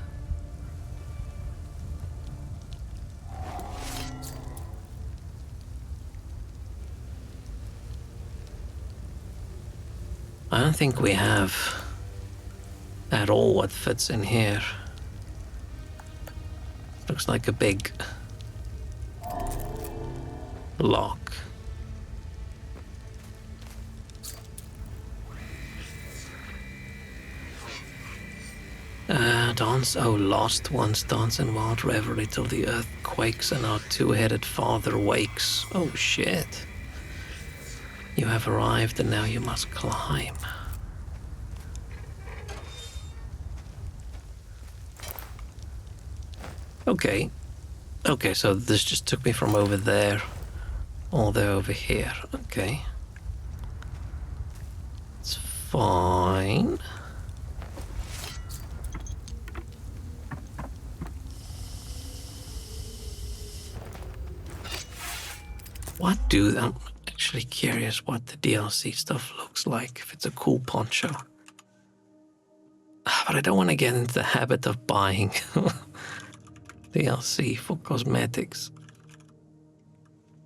I don't think we have at all what fits in here. Looks like a big lock. Dance, oh, lost ones dance in wild revelry till the earth quakes and our two-headed father wakes. Oh shit. You have arrived and now you must climb. Okay. Okay, so this just took me from over there all the way over here. Okay. It's fine. What do... I'm actually curious what the DLC stuff looks like, if it's a cool poncho. But But I don't want to get into the habit of buying DLC for cosmetics.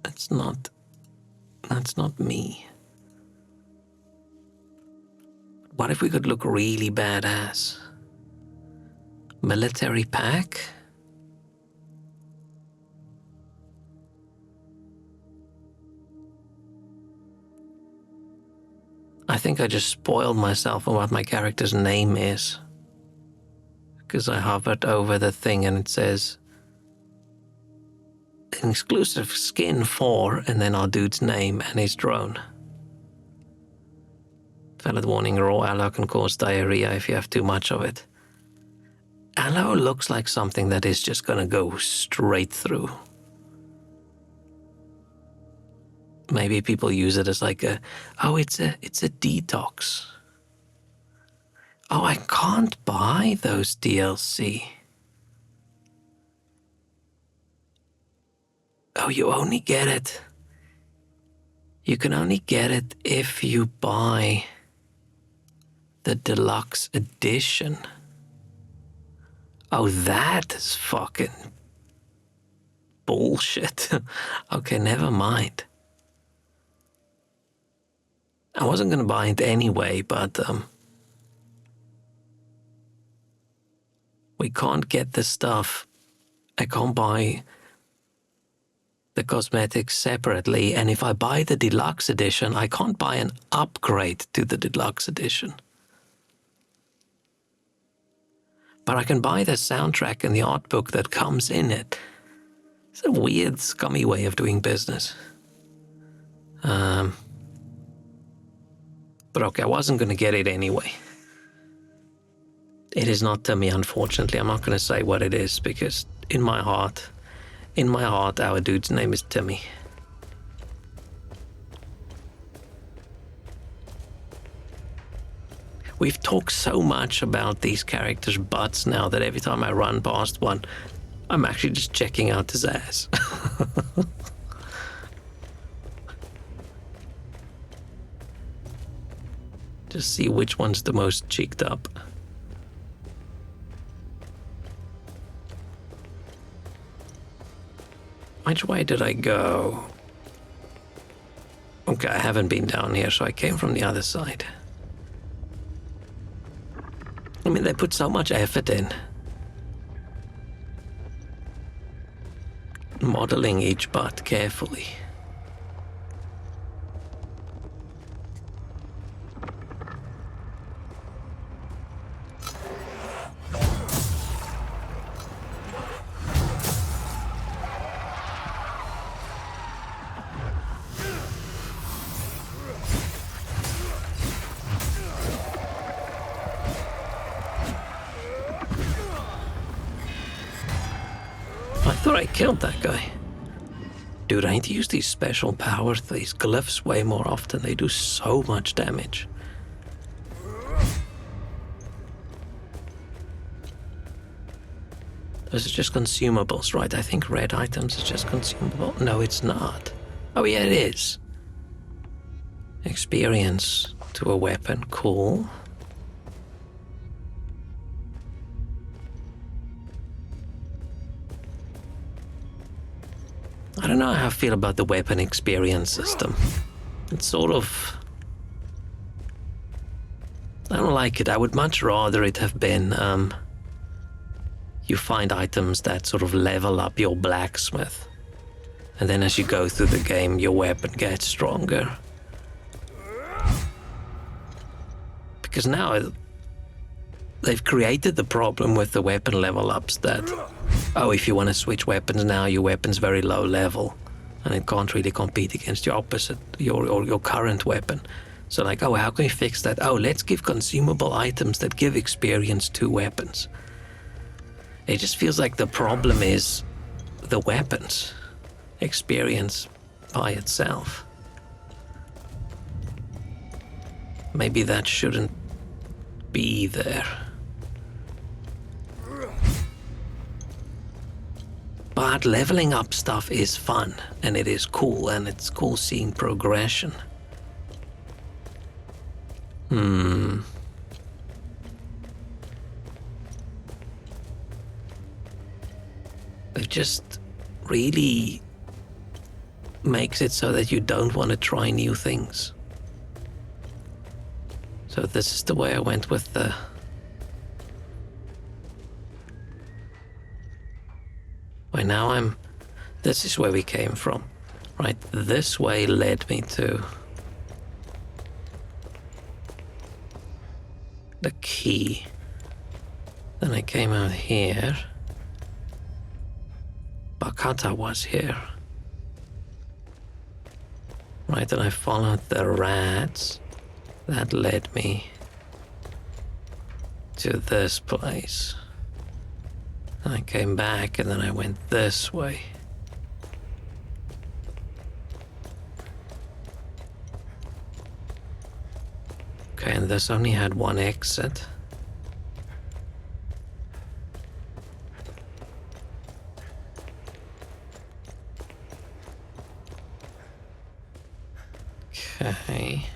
That's not me. What if we could look really badass? Military pack? I think I just spoiled myself on what my character's name is. Because I hovered over the thing and it says an exclusive skin for, and then our dude's name and his drone. Valid warning, raw aloe can cause diarrhea if you have too much of it. Aloe looks like something that is just gonna go straight through. Maybe people use it as like it's a detox. Oh, I can't buy those DLC. Oh, you only get it. You can only get it if you buy the deluxe edition. Oh, that is fucking bullshit. Okay, never mind. I wasn't gonna buy it anyway, but we can't get the stuff. I can't buy the cosmetics separately, and if I buy the deluxe edition, I can't buy an upgrade to the deluxe edition. But I can buy the soundtrack and the art book that comes in it. It's a weird, scummy way of doing business. But okay, I wasn't going to get it anyway. It is not Timmy, unfortunately. I'm not going to say what it is because in my heart, our dude's name is Timmy. We've talked so much about these characters' butts now that every time I run past one, I'm actually just checking out his ass. Just see which one's the most cheeked up. Which way did I go? Okay, I haven't been down here, so I came from the other side. I mean, they put so much effort in modeling each butt carefully. I killed that guy. Dude, I need to use these special powers, these glyphs way more often. They do so much damage. Those are just consumables, right? I think red items is just consumable. No, it's not. Oh yeah, it is. Experience to a weapon, cool. I don't know how I feel about the weapon experience system. It's sort of... I don't like it. I would much rather it have been, you find items that sort of level up your blacksmith. And then as you go through the game, your weapon gets stronger. Because now they've created the problem with the weapon level ups that... Oh, if you want to switch weapons now, your weapon's very low level, and it can't really compete against your opposite, your current weapon. So like, oh, how can we fix that? Oh, let's give consumable items that give experience to weapons. It just feels like the problem is the weapons. Experience by itself. Maybe that shouldn't be there. But leveling up stuff is fun, and it is cool, and it's cool seeing progression. It just really makes it so that you don't want to try new things. So this is the way I went with the... Well, now I'm... This is where we came from. Right, this way led me to... the key. Then I came out here. Bakata was here. Right, and I followed the rats. That led me to this place. And I came back and then I went this way. Okay, and this only had one exit. Okay.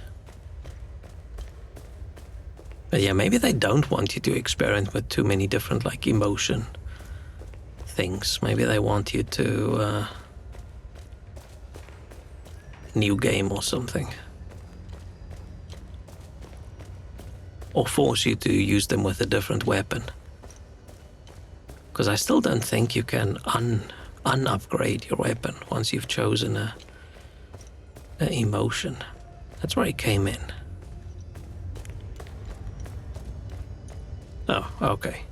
But yeah, maybe they don't want you to experiment with too many different, like, emotion things. Maybe they want you to, new game or something. Or force you to use them with a different weapon. Because I still don't think you can un-upgrade your weapon once you've chosen a emotion. That's where it came in. Oh, okay.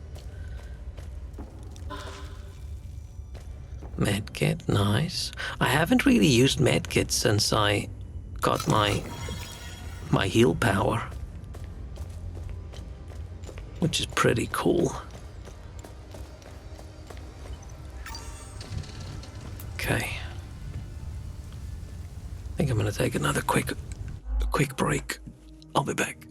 Medkit, nice. I haven't really used medkit since I got my heal power. Which is pretty cool. Okay. I think I'm gonna take another quick break. I'll be back.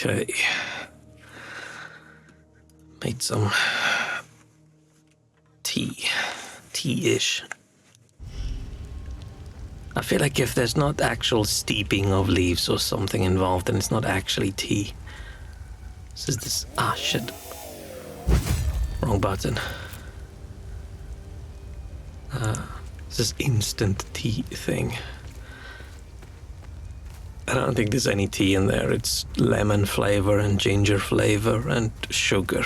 Okay. Made some tea. Tea-ish. I feel like if there's not actual steeping of leaves or something involved, then it's not actually tea. This is this... Ah, shit. Wrong button. This is instant tea thing. I don't think there's any tea in there. It's lemon flavor and ginger flavor and sugar.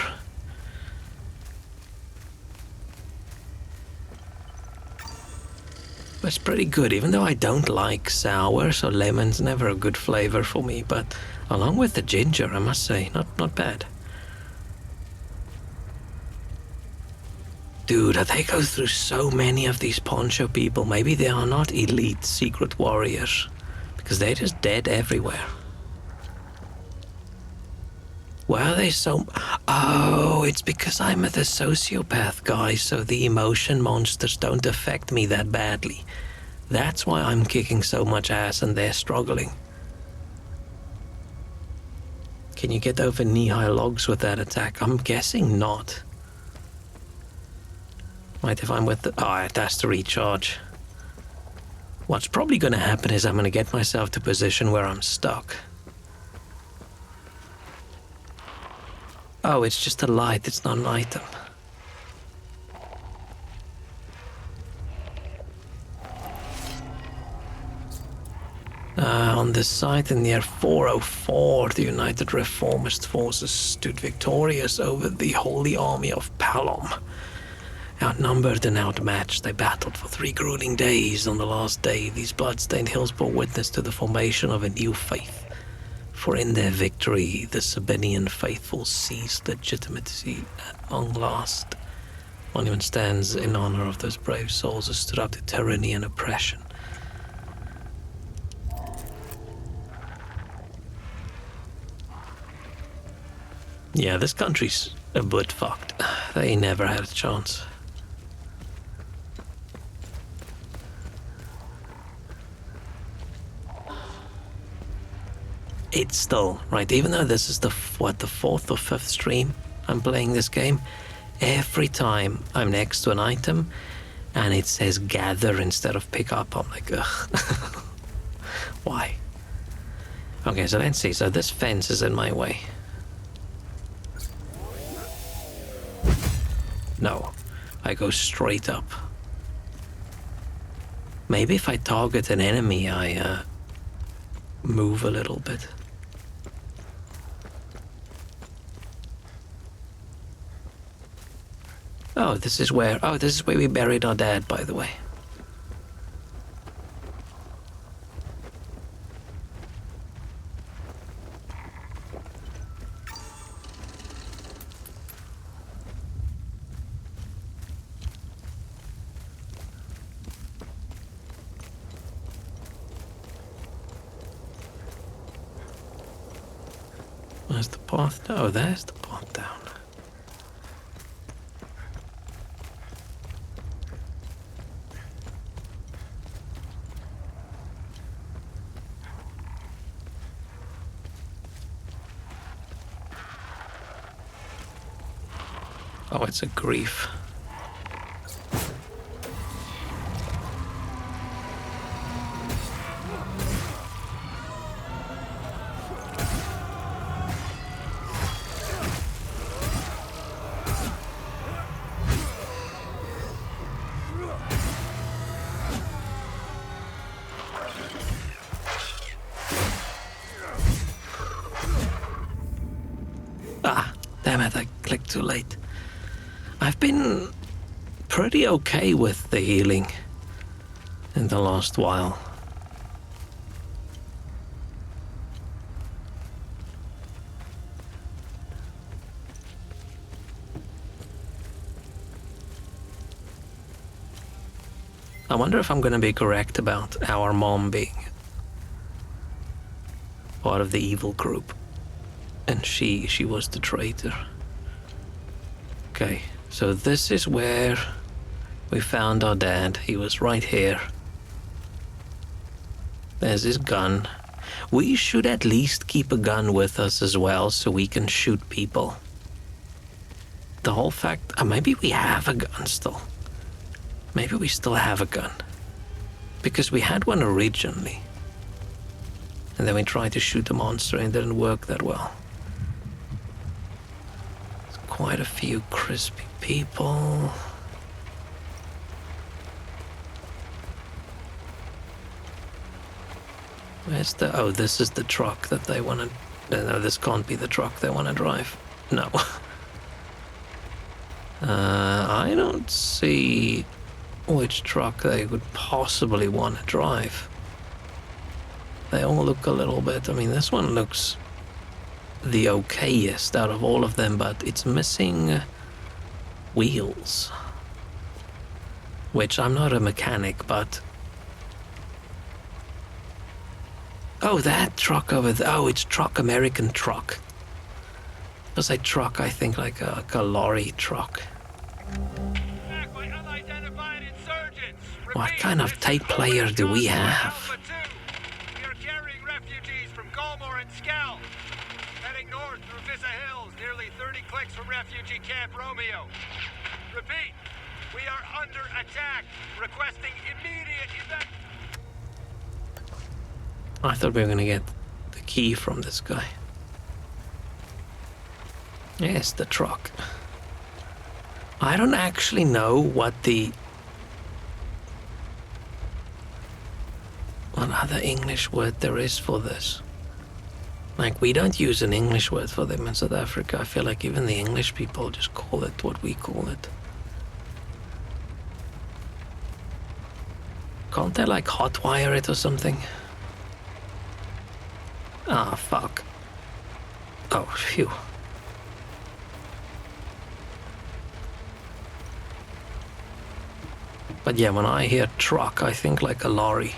But it's pretty good, even though I don't like sour, so lemon's never a good flavor for me. But along with the ginger, I must say, not bad. Dude, they go through so many of these poncho people. Maybe they are not elite secret warriors, because they're just dead everywhere. Why are they so... Oh, it's because I'm the sociopath guy, so the emotion monsters don't affect me that badly. That's why I'm kicking so much ass and they're struggling. Can you get over knee-high logs with that attack? I'm guessing not. Right, if I'm with the... Oh, it has to recharge. What's probably going to happen is I'm going to get myself to a position where I'm stuck. Oh, it's just a light, it's not an item. On this site in the year 404, the United Reformist Forces stood victorious over the Holy Army of Palom. Outnumbered and outmatched, they battled for 3 grueling days. On the last day, these blood-stained hills bore witness to the formation of a new faith. For in their victory, the Sabinian faithful seized legitimacy at long last. Monument stands in honor of those brave souls who stood up to tyranny and oppression. Yeah, this country's a bit fucked. They never had a chance. It's still, right, even though this is the 4th or 5th stream I'm playing this game, every time I'm next to an item and it says gather instead of pick up, I'm like, ugh. Why? Okay, so let's see. So this fence is in my way. No, I go straight up. Maybe if I target an enemy, I move a little bit. Oh, this is where we buried our dad, by the way. Where's the path? Oh, there's the path down. Oh, it's a grief. Ah, damn it, I clicked too late. I've been pretty okay with the healing in the last while. I wonder if I'm going to be correct about our mom being part of the evil group. And she was the traitor. Okay. So this is where we found our dad. He was right here. There's his gun. We should at least keep a gun with us as well so we can shoot people. The whole fact... maybe we have a gun still. Maybe we still have a gun. Because we had one originally. And then we tried to shoot the monster and it didn't work that well. There's quite a few crispy people. Where's the... oh, this is the truck that they want to... no, this can't be the truck they want to drive. No. I don't see which truck they would possibly want to drive. They all look a little bit... I mean, this one looks the okayest out of all of them, but it's missing wheels. Which, I'm not a mechanic, but... oh, that truck over there. Oh, it's truck, American truck. It was a truck, I think, like a lorry truck. What kind of tape player do we have? We are carrying refugees from Galmore and Skell. Heading north through Visa Hills, nearly 30 clicks from refugee Camp Romeo. Repeat, we are under attack. Requesting immediate evac... I thought we were gonna get the key from this guy. Yes, the truck. I don't actually know what other English word there is for this. Like, we don't use an English word for them in South Africa. I feel like even the English people just call it what we call it. Can't they, like, hotwire it or something? Ah, fuck. Oh, phew. But yeah, when I hear truck, I think like a lorry.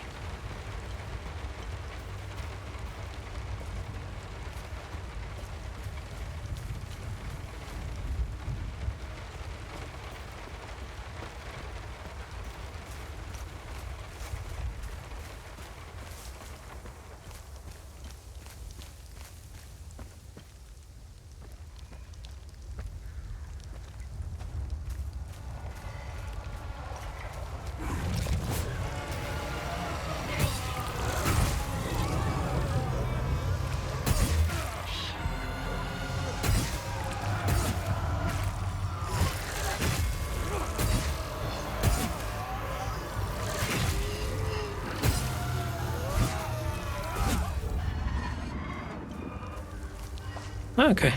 Okay,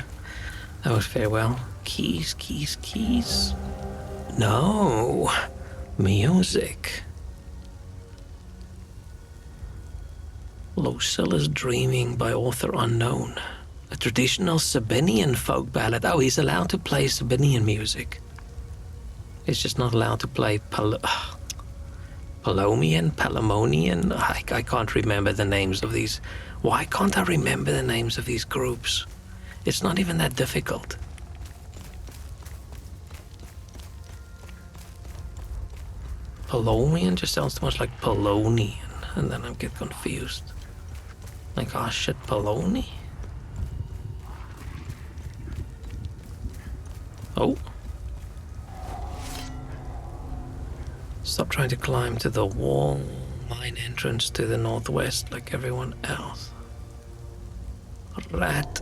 that was farewell. Keys, keys, keys. No, music. Lucilla's Dreaming by author unknown. A traditional Sabinian folk ballad. Oh, he's allowed to play Sabinian music. He's just not allowed to play Palomnian, Palamonian. I can't remember the names of these. Why can't I remember the names of these groups? It's not even that difficult. Palomian just sounds too much like Polonian, and then I get confused. Like, oh shit, Poloni? Oh. Stop trying to climb to the wall. Mine entrance to the northwest like everyone else. Rat.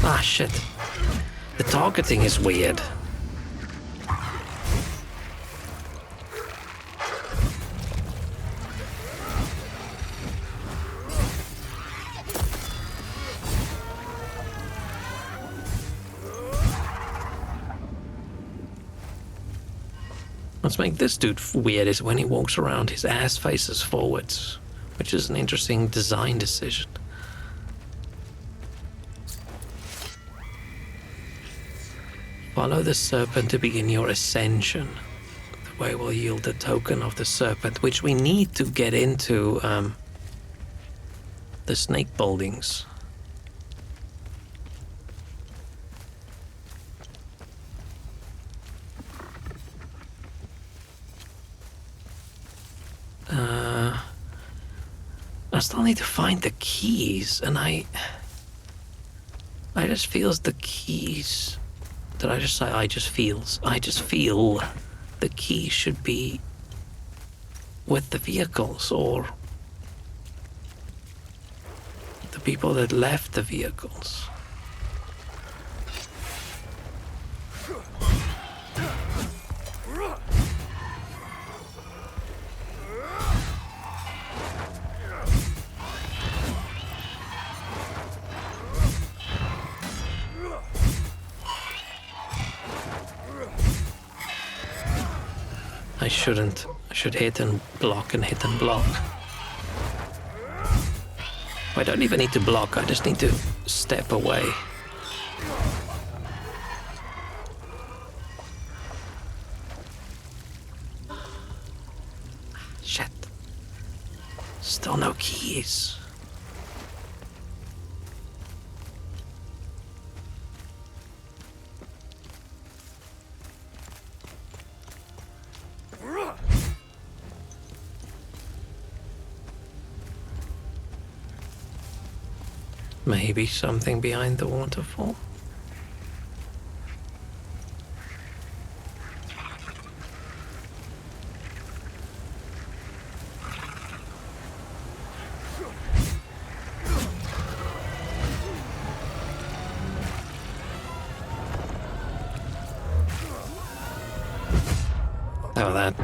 Ah, shit. The targeting is weird. What's make this dude weird is when he walks around, his ass faces forwards, which is an interesting design decision. Follow the serpent to begin your ascension. gateway will yield a token of the serpent, which we need to get into the snake buildings. I still need to find the keys, and I just feels the keys. Did I just say I just feels? I just feel the key should be with the vehicles, or the people that left the vehicles. I shouldn't. I should hit and block and hit and block. I don't even need to block, I just need to step away. Shit. Still no keys. Maybe something behind the waterfall. Oh, that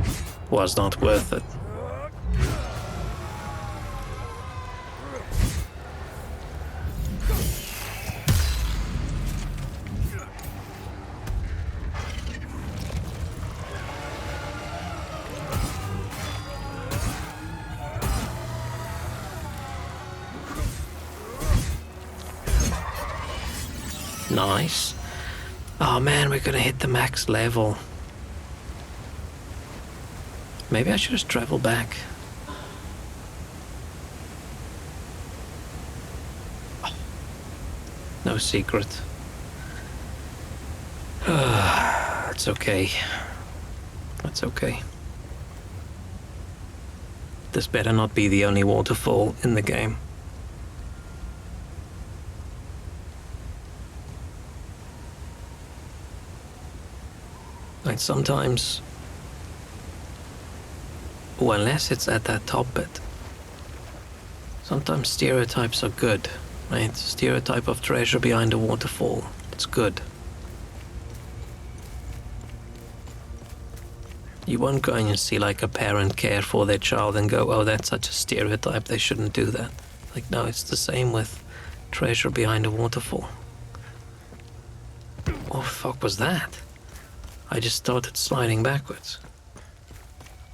was not worth it. Nice. Oh man, we're gonna hit the max level. Maybe I should just travel back. Oh. No secret. It's okay. It's okay. This better not be the only waterfall in the game. Like sometimes, well, unless it's at that top bit, sometimes stereotypes are good, right? Stereotype of treasure behind a waterfall, it's good. You won't go in and see like a parent care for their child and go, oh, that's such a stereotype, they shouldn't do that. Like, no, it's the same with treasure behind a waterfall. What the fuck was that? I just started sliding backwards.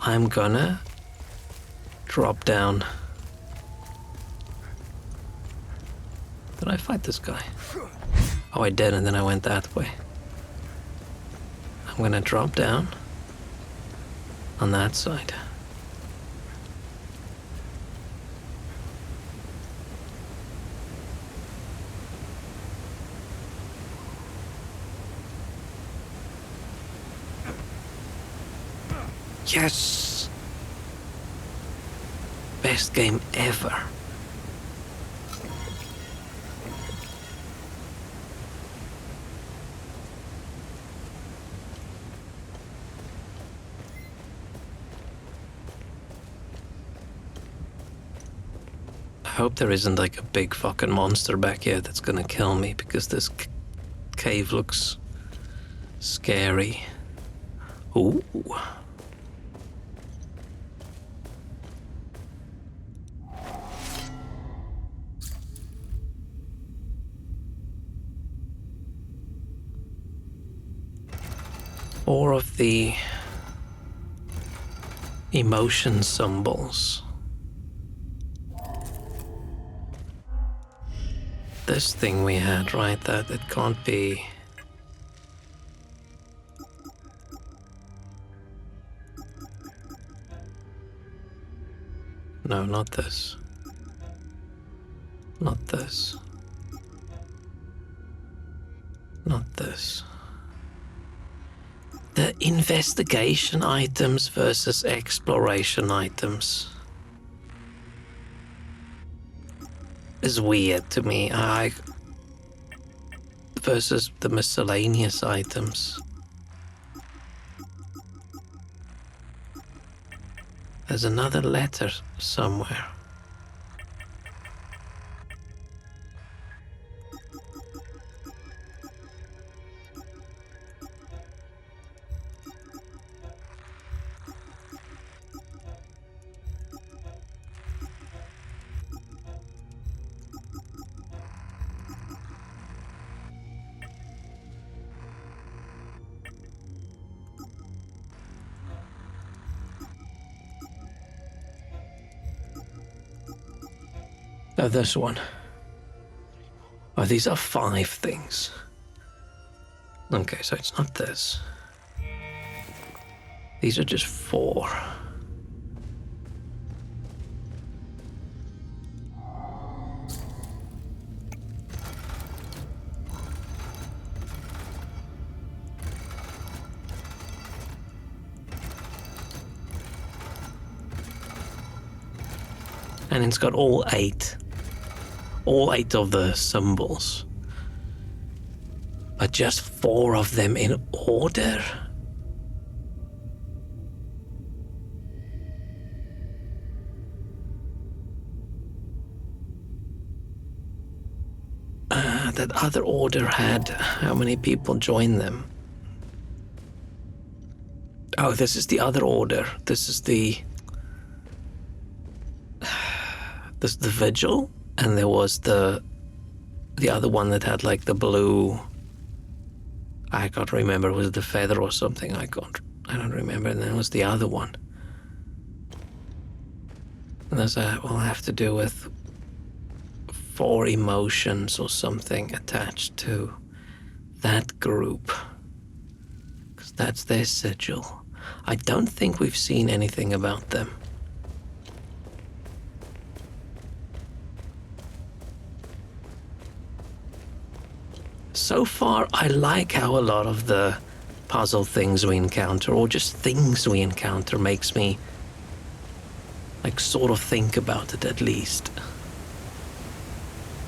I'm gonna drop down. Did I fight this guy? Oh, I did, and then I went that way. I'm gonna drop down on that side. Yes! Best game ever. I hope there isn't like a big fucking monster back here that's gonna kill me, because this cave looks scary. Ooh. Four of the emotion symbols. This thing we had, right? That it can't be. No, not this. Not this. Not this. The investigation items versus exploration items is weird to me. Versus the miscellaneous items. There's another letter somewhere. Oh, this one. Oh, these are 5 things. Okay, so it's not this. These are just 4. And it's got all 8 of the symbols, but just 4 of them in order. That other order had how many people joined them? Oh, this is the other order. This is the Vigil. And there was the other one that had like the blue. I can't remember. Was it the feather or something? I don't remember. And then there was the other one. And there's will have to do with 4 emotions or something attached to that group. Because that's their sigil. I don't think we've seen anything about them. So far, I like how a lot of the puzzle things we encounter, or just things we encounter, makes me like sort of think about it at least.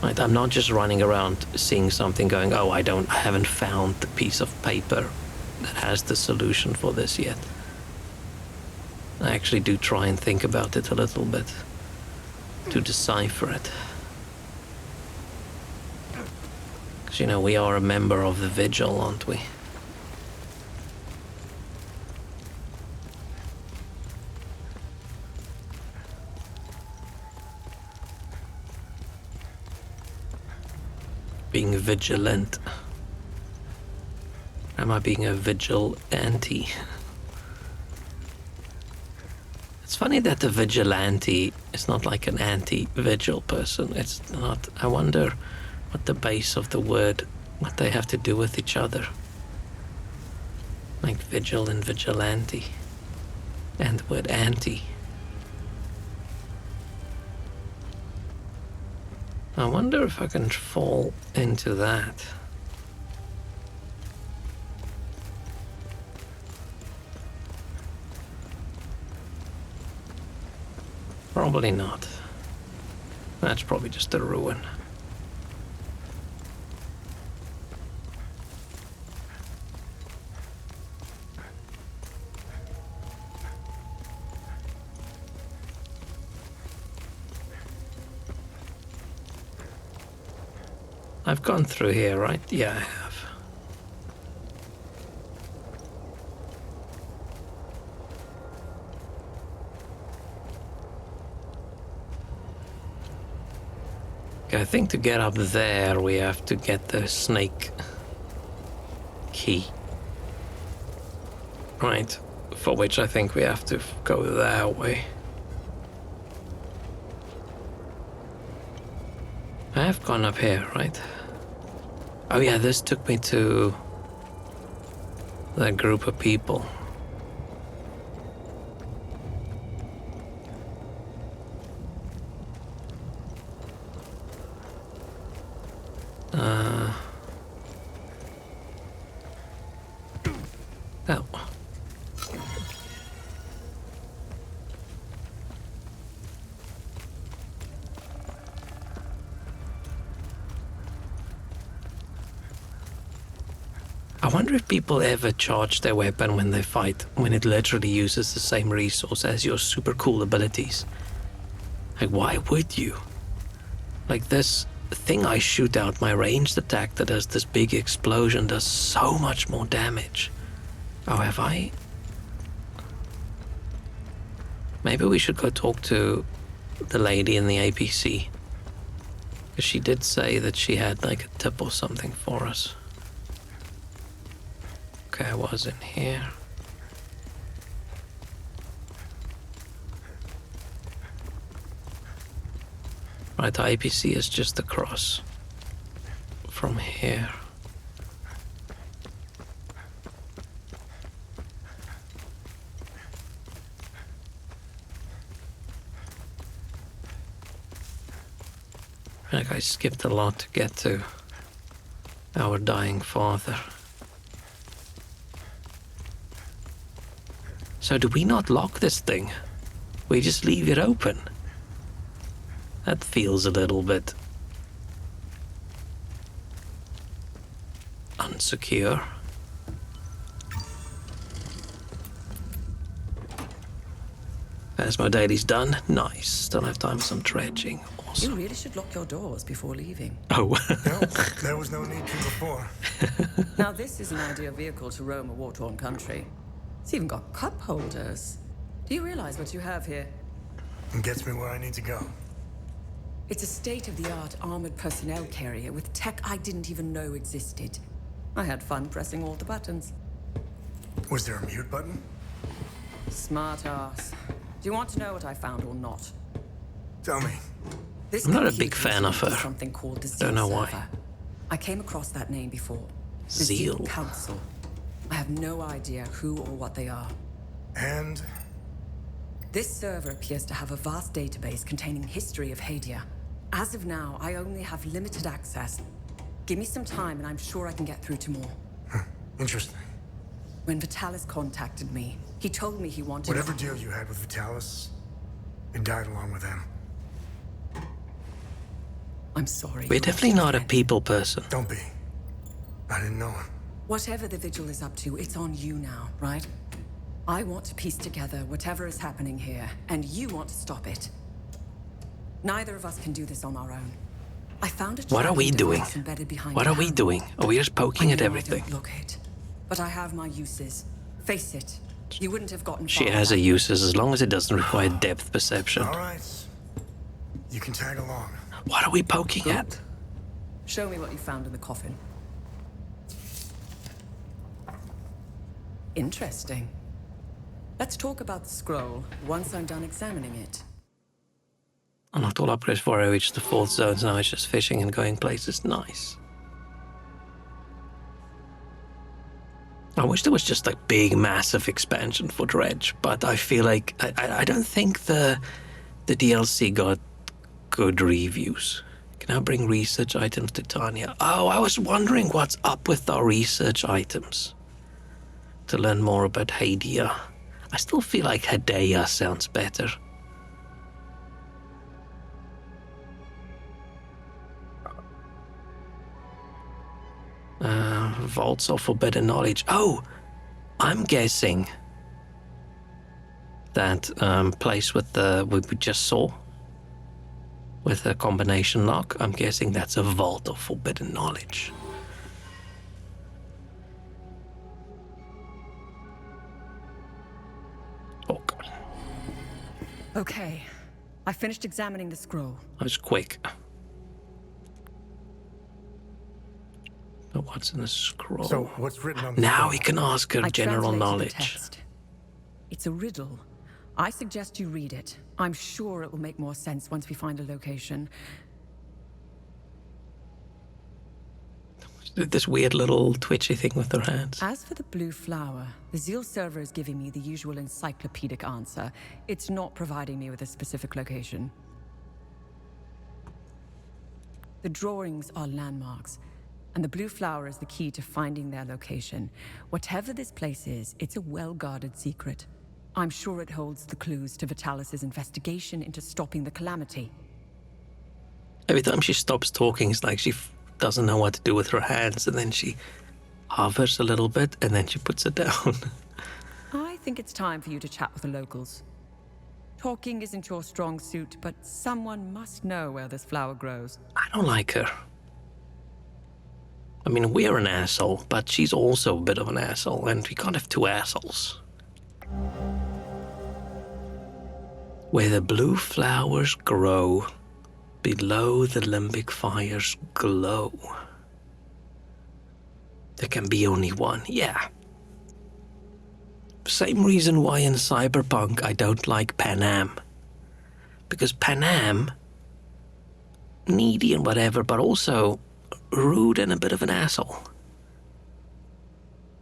Right, I'm not just running around seeing something going, oh, I haven't found the piece of paper that has the solution for this yet. I actually do try and think about it a little bit to decipher it. Because, you know, we are a member of the Vigil, aren't we? Being vigilant. Am I being a vigilante? It's funny that the vigilante is not like an anti-vigil person. It's not. I wonder what the base of the word, what they have to do with each other. Like vigil and vigilante. And the word anti. I wonder if I can fall into that. Probably not. That's probably just a ruin. I've gone through here, right? Yeah, I have. Okay, I think to get up there, we have to get the snake key. Right, for which I think we have to go that way. I have gone up here, right? Oh yeah, this took me to that group of people. wonder if people ever charge their weapon when they fight, when it literally uses the same resource as your super cool abilities. Like, why would you? Like, this thing I shoot out, my ranged attack that does this big explosion, does so much more damage. Oh, have I? Maybe we should go talk to the lady in the APC. Because she did say that she had like a tip or something for us. Okay, I was in here. Right, the APC is just across from here. Like I skipped a lot to get to our dying father. So do we not lock this thing? We just leave it open? That feels a little bit unsecure. As my daily's done, nice. Still have time for some dredging. Awesome. You really should lock your doors before leaving. Oh. No, there was no need to before. Now this is an ideal vehicle to roam a war-torn country. It's even got cup holders. Do you realize what you have here? It gets me where I need to go. It's a state-of-the-art armored personnel carrier with tech I didn't even know existed. I had fun pressing all the buttons. Was there a mute button? Smart ass. Do you want to know what I found or not? Tell me. This I'm not a computer big fan of her. Something called the Zeal Don't know server. why. I came across that name before. The Zeal Council. I have no idea who or what they are. And? This server appears to have a vast database containing history of Hadia. As of now, I only have limited access. Give me some time and I'm sure I can get through to more. Interesting. When Vitalis contacted me, he told me he wanted... Whatever deal you had with Vitalis, it died along with him. I'm sorry. We're definitely not a people person. Don't be. I didn't know him. Whatever the Vigil is up to, it's on you now, right? I want to piece together whatever is happening here, and you want to stop it. Neither of us can do this on our own. I found a What are we doing? What are we doing? Are we just poking at everything? I don't look it, but I have my uses. Face it, you wouldn't have gotten She far has her back. uses as long as it doesn't require depth perception. All right. You can tag along. What are we poking at? Show me what you found in the coffin. Interesting. Let's talk about the scroll once I'm done examining it. Unlocked all upgrades before I reached the 4th zone, so now it's just fishing and going places. Nice. I wish there was just like big, massive expansion for Dredge, but I feel like I don't think the DLC got good reviews. Can I bring research items to Tanya? Oh, I was wondering what's up with our research items. To learn more about Hadia. I still feel like Hadia sounds better. Vaults of Forbidden Knowledge. Oh, I'm guessing that place with the we just saw with a combination lock. I'm guessing that's a Vault of Forbidden Knowledge. Okay. Okay, I finished examining the scroll. That was quick. But what's in the scroll? So, what's written on the Now scroll? we can ask her I general translated the knowledge. text. It's a riddle. I suggest you read it. I'm sure it will make more sense once we find a location. This weird little twitchy thing with her hands. As for the blue flower, the Zeal server is giving me the usual encyclopedic answer. It's not providing me with a specific location. The drawings are landmarks, and the blue flower is the key to finding their location. Whatever this place is, it's a well-guarded secret. I'm sure it holds the clues to Vitalis' investigation into stopping the calamity. Every time she stops talking, it's like she doesn't know what to do with her hands, and then she hovers a little bit, and then she puts it down. I think it's time for you to chat with the locals. Talking isn't your strong suit, but someone must know where this flower grows. I don't like her. I mean, we're an asshole, but she's also a bit of an asshole, and we can't have two assholes. Where the blue flowers grow, below the limbic fires glow. There can be only one, yeah. Same reason why in Cyberpunk I don't like Panam. Because Panam, needy and whatever, but also rude and a bit of an asshole.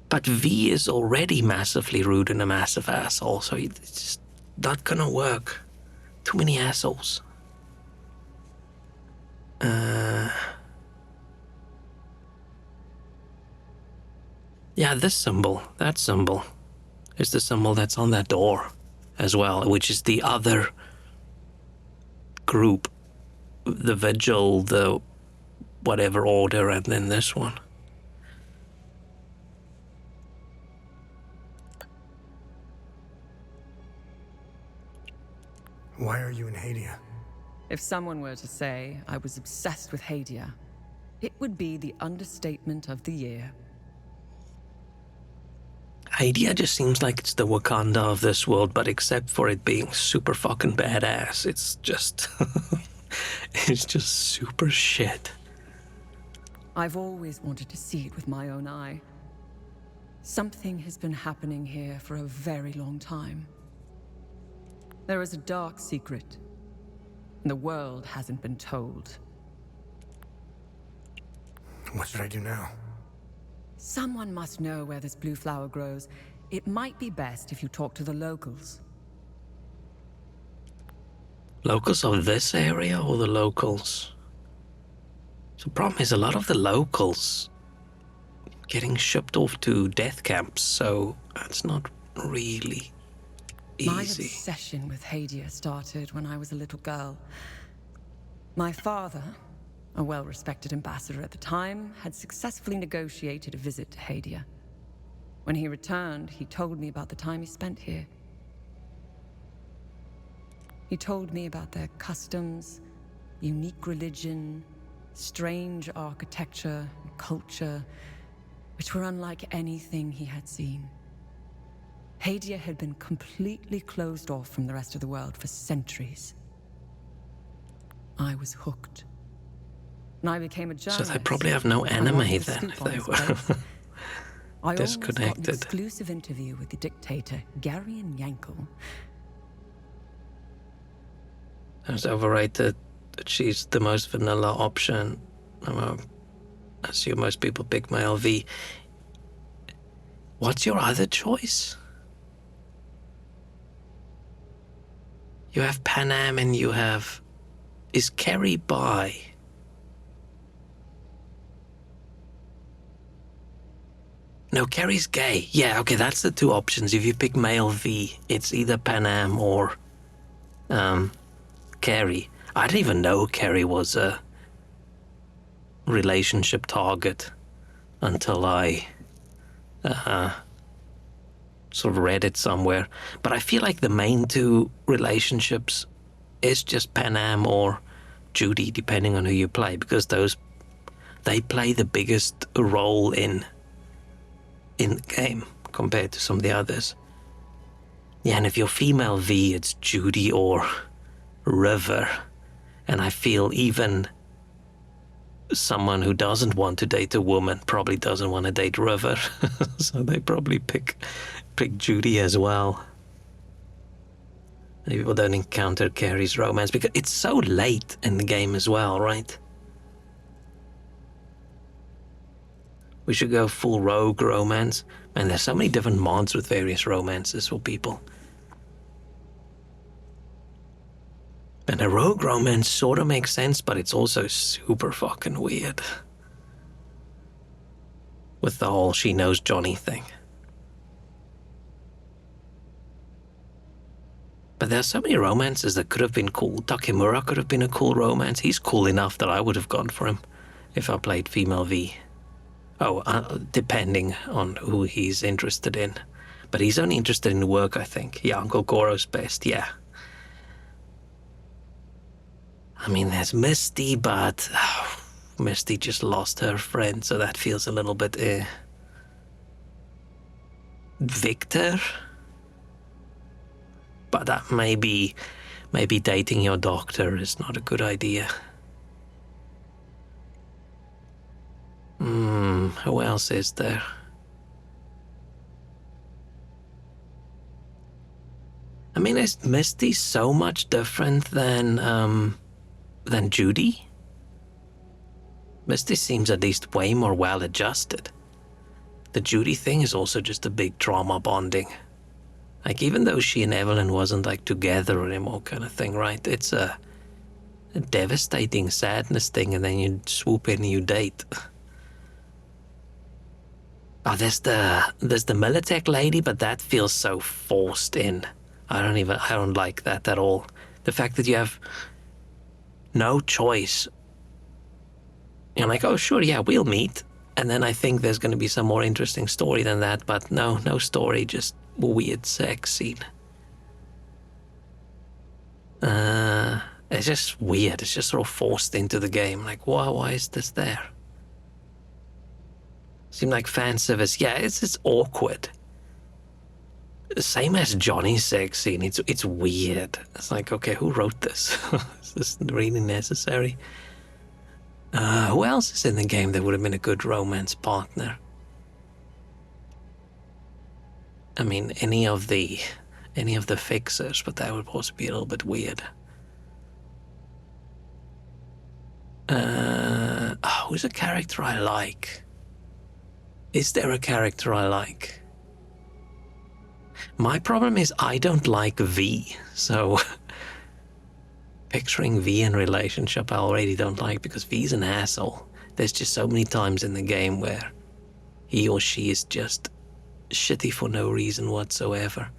But V is already massively rude and a massive asshole, so it's just not gonna work. Too many assholes. Yeah, this symbol, that symbol, is the symbol that's on that door as well, which is the other group, the Vigil, the whatever order, and then this one. Why are you in Hadia? If someone were to say I was obsessed with Hadia, it would be the understatement of the year. Hadia just seems like it's the Wakanda of this world, but except for it being super fucking badass, it's just... it's just super shit. I've always wanted to see it with my own eye. Something has been happening here for a very long time. There is a dark secret, and the world hasn't been told. What should I do now? Someone must know where this blue flower grows. It might be best if you talk to the locals. Locals of this area or the locals? So the problem is a lot of the locals getting shipped off to death camps, so that's not really easy. My obsession with Hadia started when I was a little girl. My father, a well-respected ambassador at the time, had successfully negotiated a visit to Hadia. When he returned, he told me about the time he spent here. He told me about their customs, unique religion, strange architecture, and culture, which were unlike anything he had seen. Hadia had been completely closed off from the rest of the world for centuries. I was hooked. And I became a journalist. So they probably have no anime then, if they were I disconnected. almost got an exclusive interview with the dictator, Garion Yankel. I was overrated that she's the most vanilla option. I assume most people pick my LV. What's your other choice? You have Panam and you have... Is Kerry bi? No, Kerry's gay. Yeah, okay, that's the two options. If you pick male V, it's either Panam or Kerry. I didn't even know Kerry was a relationship target until I sort of read it somewhere. But I feel like the main two relationships is just Panam or Judy, depending on who you play, because they play the biggest role in the game compared to some of the others. Yeah, and if you're female V, it's Judy or River. And I feel even someone who doesn't want to date a woman probably doesn't want to date River. So they probably pick Judy as well. People don't encounter Kerry's romance because it's so late in the game as well, right? We should go full rogue romance. Man, there's so many different mods with various romances for people. And a rogue romance sort of makes sense, but it's also super fucking weird. With the whole she knows Johnny thing. But there's so many romances that could have been cool. Takemura could have been a cool romance. He's cool enough that I would have gone for him if I played female V. Oh, depending on who he's interested in. But he's only interested in work, I think. Yeah, Uncle Goro's best, yeah. I mean, there's Misty, but Misty just lost her friend, so that feels a little bit, Victor? But that maybe dating your doctor is not a good idea. Who else is there? I mean, is Misty so much different than Judy? Misty seems at least way more well-adjusted. The Judy thing is also just a big trauma bonding. Like, even though she and Evelyn wasn't, like, together anymore kind of thing, right? It's a devastating sadness thing, and then you swoop in and you date. Oh, there's the Militech lady, but that feels so forced in. I don't like that at all. The fact that you have no choice. You're like, oh, sure, yeah, we'll meet. And then I think there's going to be some more interesting story than that, but no story, just a weird sex scene. It's just weird. It's just sort of forced into the game. Like, why is this there? Seemed like fan service. Yeah, it's awkward. Same as Johnny's sex scene. It's weird. It's like, okay, who wrote this? Is this really necessary? Who else is in the game that would have been a good romance partner? I mean, any of the fixers, but that would also be a little bit weird. Who's a character I like? Is there a character I like? My problem is I don't like V, so picturing V in relationship I already don't like because V's an asshole. There's just so many times in the game where he or she is just shitty for no reason whatsoever.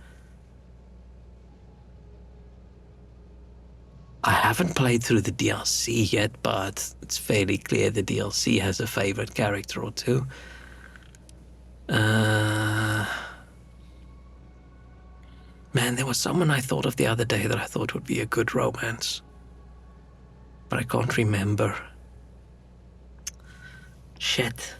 I haven't played through the DLC yet, but it's fairly clear the DLC has a favorite character or two. Man, there was someone I thought of the other day that I thought would be a good romance. But I can't remember. Shit.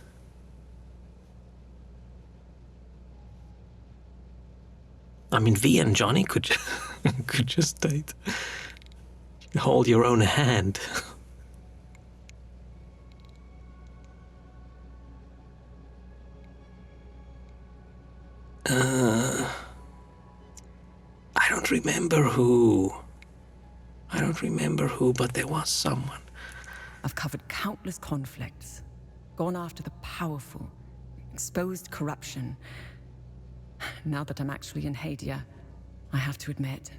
I mean, V and Johnny could just date. Hold your own hand. I don't remember who, but there was someone. I've covered countless conflicts, gone after the powerful, exposed corruption. Now that I'm actually in Hadia, I have to admit,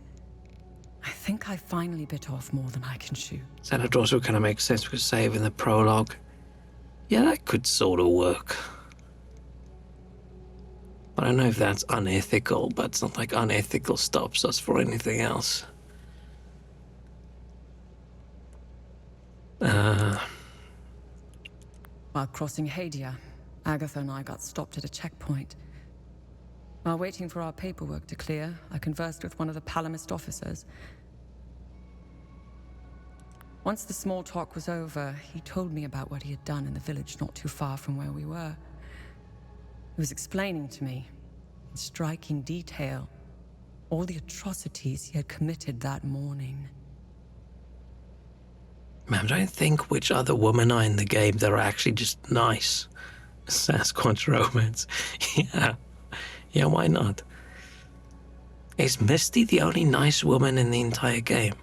I think I finally bit off more than I can chew. That also kind of makes sense because save in the prologue. Yeah, that could sort of work. I don't know if that's unethical, but it's not like unethical stops us for anything else. While crossing Hadia, Agatha and I got stopped at a checkpoint. While waiting for our paperwork to clear, I conversed with one of the Palamist officers. Once the small talk was over, he told me about what he had done in the village not too far from where we were. He was explaining to me, in striking detail, all the atrocities he had committed that morning. Man, I'm trying to think which other women are in the game that are actually just nice. Sasquatch romance. Yeah, why not? Is Misty the only nice woman in the entire game?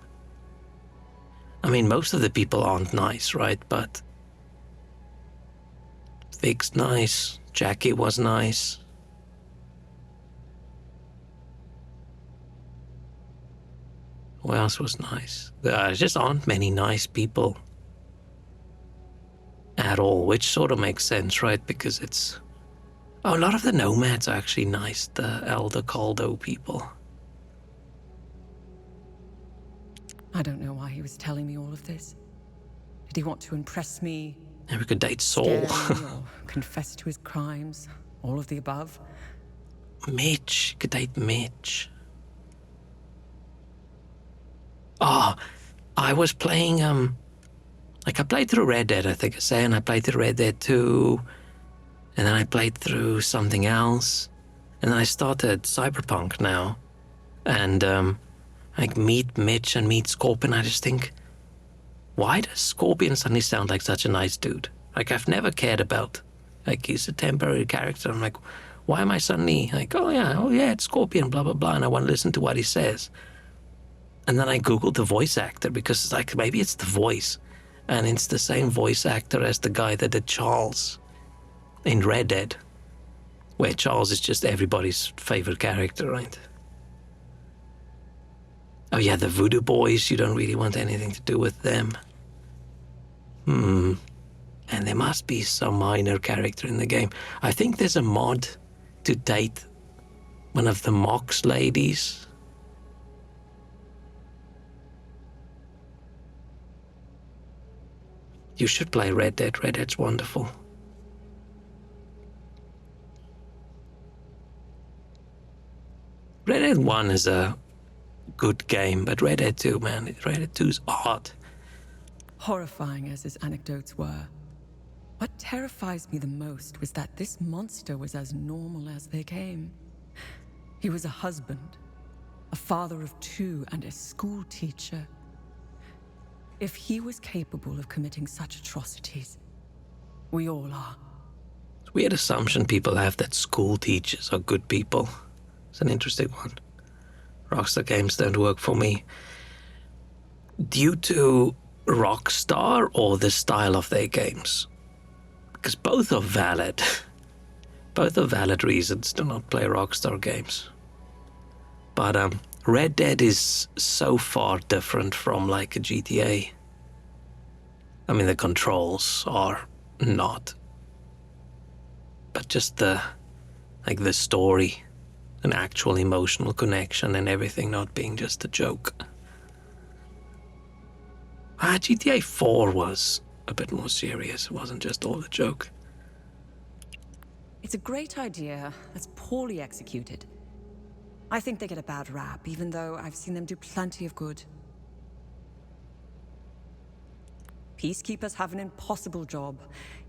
I mean, most of the people aren't nice, right? But Vic's nice. Jackie was nice. Who else was nice? There just aren't many nice people at all, which sort of makes sense, right? Because it's... Oh, a lot of the nomads are actually nice, the Elder Caldo people. I don't know why he was telling me all of this. Did he want to impress me, And we could date Saul. Scare me or confess to his crimes. All of the above. Mitch. You could date Mitch. Oh, I was playing, like I played through Red Dead, I think I say, and I played through Red Dead 2, and then I played through something else, and then I started Cyberpunk now, and, like meet Mitch and meet Scorpion, I just think, why does Scorpion suddenly sound like such a nice dude? Like, I've never cared about, like, he's a temporary character. I'm like, why am I suddenly like, oh yeah, it's Scorpion, blah, blah, blah, and I want to listen to what he says. And then I Googled the voice actor because it's like, maybe it's the voice. And it's the same voice actor as the guy that did Charles in Red Dead, where Charles is just everybody's favorite character, right? Oh yeah, the Voodoo Boys, you don't really want anything to do with them. And there must be some minor character in the game. I think there's a mod to date one of the Mox ladies. You should play Red Dead. Red Dead's wonderful. Red Dead 1 is a good game, but Red Dead 2, man, Red Dead 2's odd. Horrifying as his anecdotes were, what terrifies me the most was that this monster was as normal as they came. He was a husband, a father of 2, and a school teacher. If he was capable of committing such atrocities, we all are. It's a weird assumption people have that school teachers are good people. It's an interesting one. Rockstar games don't work for me. Due to Rockstar or the style of their games? Because both are valid. Both are valid reasons to not play Rockstar games. But Red Dead is so far different from like a GTA. I mean, the controls are not. But just the story, an actual emotional connection and everything not being just a joke. GTA 4 was a bit more serious. It wasn't just all a joke. It's a great idea that's poorly executed. I think they get a bad rap, even though I've seen them do plenty of good. Peacekeepers have an impossible job.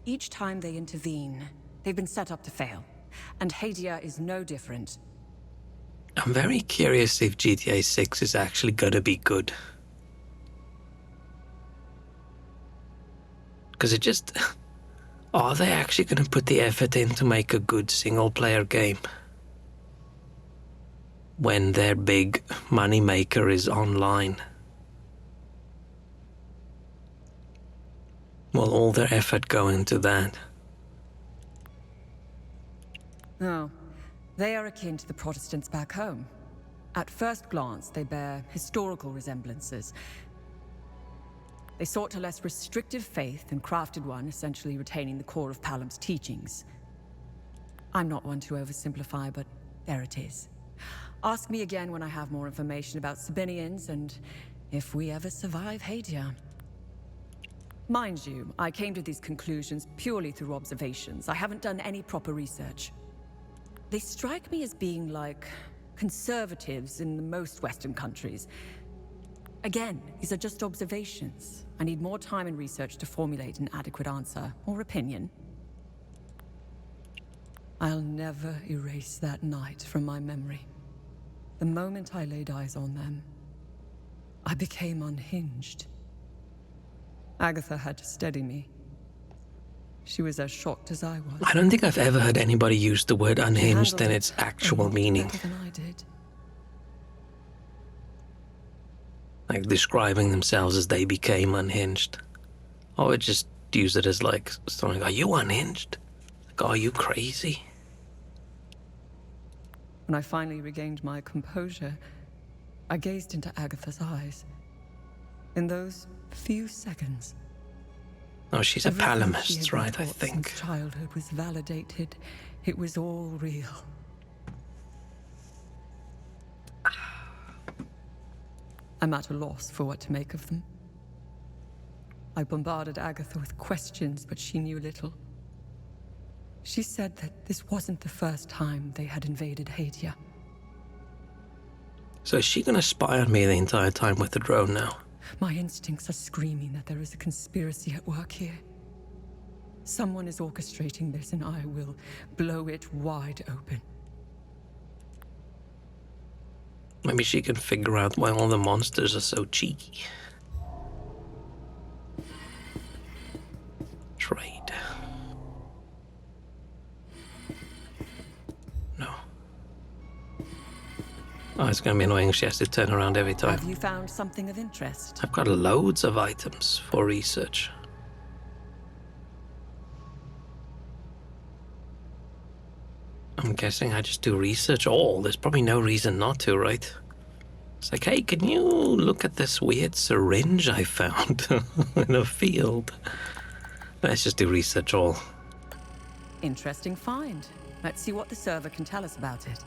Each time they intervene, they've been set up to fail. And Hadia is no different. I'm very curious if GTA 6 is actually gonna be good. Because it just... Are they actually gonna put the effort in to make a good single-player game? When their big moneymaker is online? Will all their effort go into that? No. They are akin to the Protestants back home. At first glance, they bear historical resemblances. They sought a less restrictive faith and crafted one, essentially retaining the core of Palam's teachings. I'm not one to oversimplify, but there it is. Ask me again when I have more information about Sabinians and if we ever survive Hadia. Mind you, I came to these conclusions purely through observations. I haven't done any proper research. They strike me as being like conservatives in the most Western countries. Again, these are just observations. I need more time and research to formulate an adequate answer or opinion. I'll never erase that night from my memory. The moment I laid eyes on them, I became unhinged. Agatha had to steady me. She was as shocked as I was. I don't think I've ever heard anybody use the word unhinged in its actual meaning. Better than I did. Like describing themselves as they became unhinged. I would just use it as like something, are you unhinged? Like, are you crazy? When I finally regained my composure, I gazed into Agatha's eyes. In those few seconds, Oh, she's a Palamist, right, I think. Since childhood was validated. It was all real. I'm at a loss for what to make of them. I bombarded Agatha with questions, but she knew little. She said that this wasn't the first time they had invaded Hadia. So is she gonna spy on me the entire time with the drone now? My instincts are screaming that there is a conspiracy at work here. Someone is orchestrating this, and I will blow it wide open. Maybe she can figure out why all the monsters are so cheeky. Trade. No. Oh, it's gonna be annoying if she has to turn around every time. Have you found something of interest? I've got loads of items for research. I'm guessing I just do research all. There's probably no reason not to, right? It's like, hey, can you look at this weird syringe I found in a field? Let's just do research all. Interesting find. Let's see what the server can tell us about it.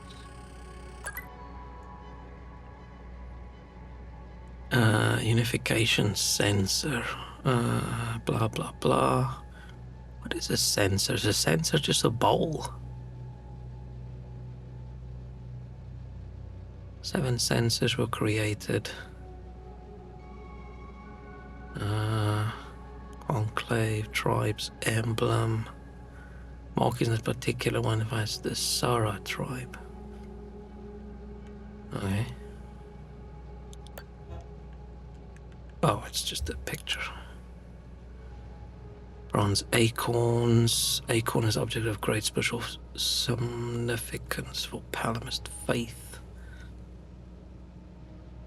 Unification sensor. Blah, blah, blah. What is a sensor? Is a sensor just a bowl? 7 sensors were created. Conclave, tribes, emblem. Mark isn't a particular one if it's the Sara tribe. Okay. Oh, it's just a picture. Bronze acorns. Acorn is object of great special significance for Palamist faith.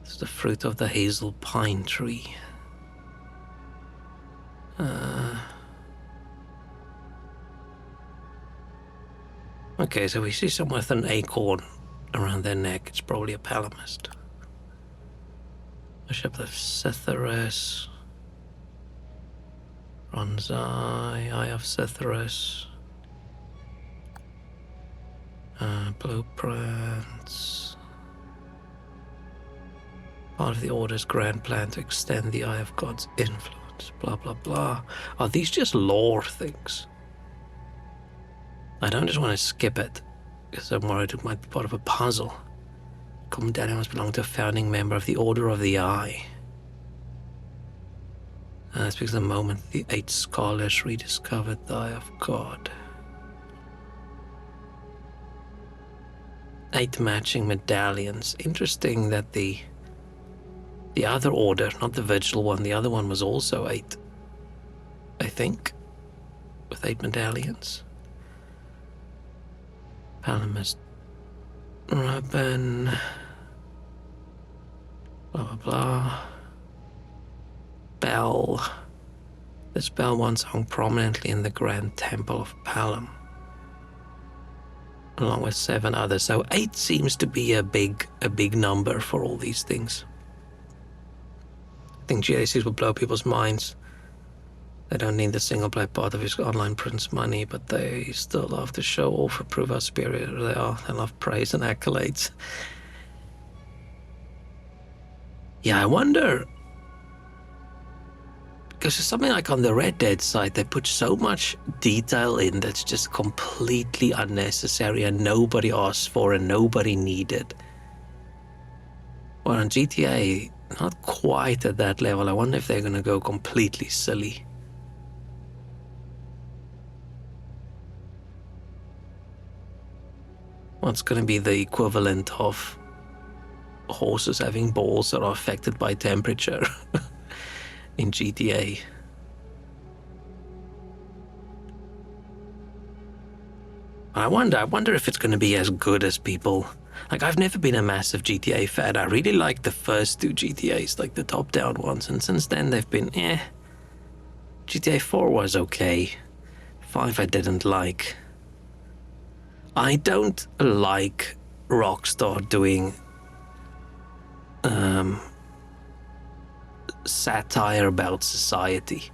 It's the fruit of the hazel pine tree. Okay, so we see someone with an acorn around their neck. It's probably a Palamist. Bishop of Sethras. Bronze Eye of Sethras. Blueprints. Part of the Order's grand plan to extend the Eye of God's influence. Blah, blah, blah. Are these just lore things? I don't just want to skip it, because I'm worried it might be part of a puzzle. Common Daniel must belong to a founding member of the Order of the Eye. That's because the moment the 8 scholars rediscovered the Eye of God. 8 matching medallions. Interesting that the other order, not the Vigil one, the other one was also 8. I think. With 8 medallions. Palamist Rabban. Blah, blah, blah. Bell. This bell once hung prominently in the Grand Temple of Palam, along with 7 others. So 8 seems to be a big number for all these things. I think GACs will blow people's minds. They don't need the single-player part of his online prince money, but they still love to show off or prove how superior they are. They love praise and accolades. Yeah, I wonder, because there's something like on the Red Dead side, they put so much detail in that's just completely unnecessary and nobody asked for and nobody needed. Well, on GTA, not quite at that level. I wonder if they're going to go completely silly. What's going to be the equivalent of horses having balls that are affected by temperature in GTA? I wonder if it's going to be as good as people. Like, I've never been a massive GTA fan. I really liked the first 2 GTAs, like the top-down ones, and since then they've been GTA 4 was okay. 5 I didn't like. I don't like Rockstar doing satire about society.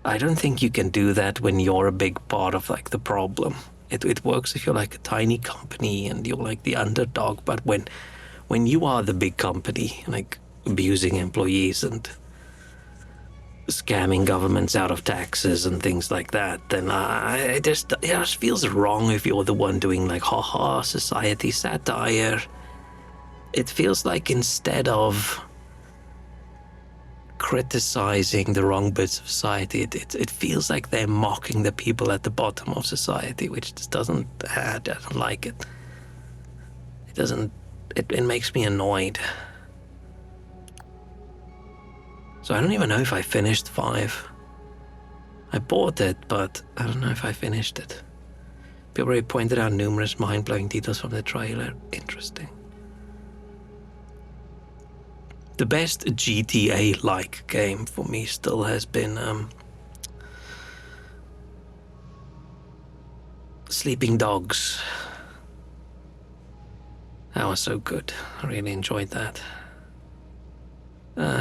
I don't think you can do that when you're a big part of like the problem. It works if you're like a tiny company and you're like the underdog, but when you are the big company, like abusing employees and scamming governments out of taxes and things like that, then it just feels wrong if you're the one doing like haha society satire. It feels like instead of criticizing the wrong bits of society, it feels like they're mocking the people at the bottom of society, which just doesn't, I don't like it. It doesn't, it makes me annoyed. So I don't even know if I finished 5. I bought it, but I don't know if I finished it. People already pointed out numerous mind-blowing details from the trailer. Interesting. The best GTA-like game for me still has been Sleeping Dogs. That was so good. I really enjoyed that.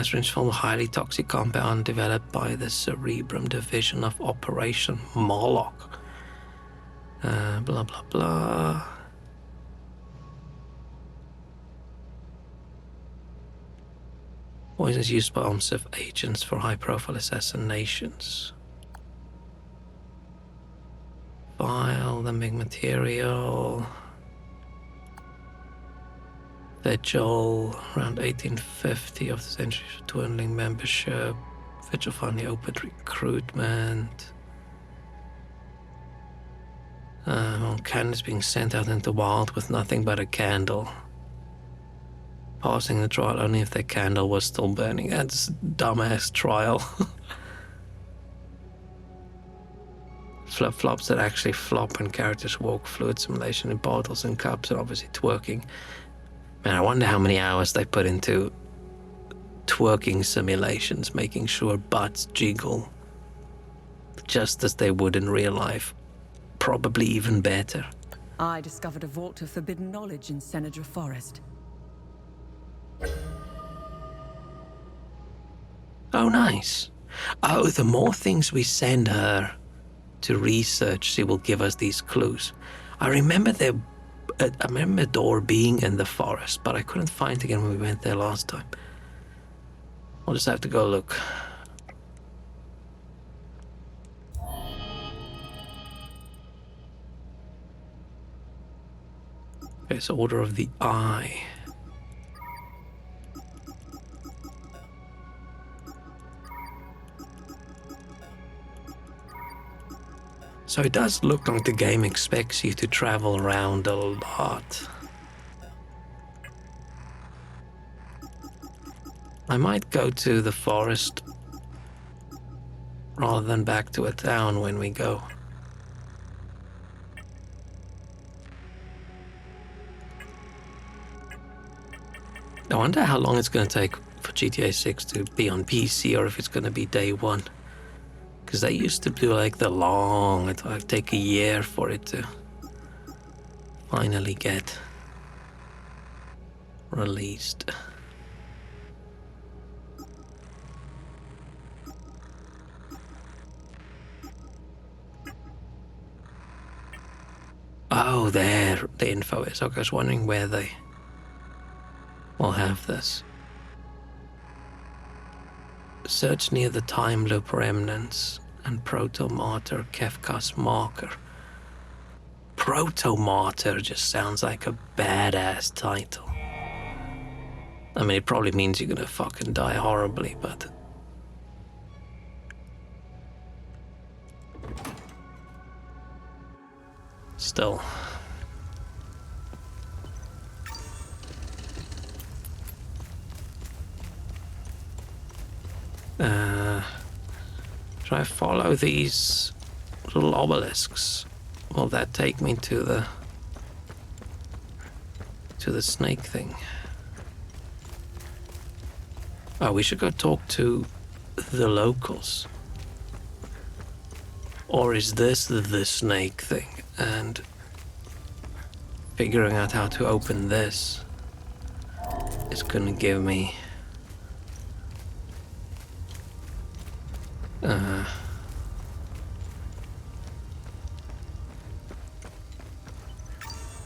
Strange film, highly toxic compound developed by the Cerebrum division of Operation Moloch. Blah, blah, blah. Poisons used by OMSIF agents for high-profile assassinations. File, the big material. Vigil, around 1850 of the century, dwindling membership. Vigil finally opened recruitment. Candles being sent out into the wild with nothing but a candle. Passing the trial only if their candle was still burning. That's a dumbass trial. Flip-flops that actually flop when characters walk. Fluid simulation in bottles and cups, and obviously twerking. Man, I wonder how many hours they put into twerking simulations, making sure butts jiggle just as they would in real life. Probably even better. I discovered a vault of forbidden knowledge in Senedra Forest. Oh, nice. Oh, the more things we send her to research, she will give us these clues. I remember a door being in the forest, but I couldn't find it again when we went there last time. I'll just have to go look. Okay, so Order of the Eye. So it does look like the game expects you to travel around a lot. I might go to the forest rather than back to a town when we go. I wonder how long it's going to take for GTA 6 to be on PC, or if it's going to be day one. Because they used to do like the long, it would take a year for it to finally get released. Oh, there the info is. Okay, I was wondering where they will have this. Search near the time loop remnants and Proto-Martyr Kefka's marker. Proto-Martyr just sounds like a badass title. I mean, it probably means you're gonna fucking die horribly, but... still. Should I follow these little obelisks? Will that take me to the snake thing? Oh, we should go talk to the locals. Or is this the snake thing? And figuring out how to open this is gonna give me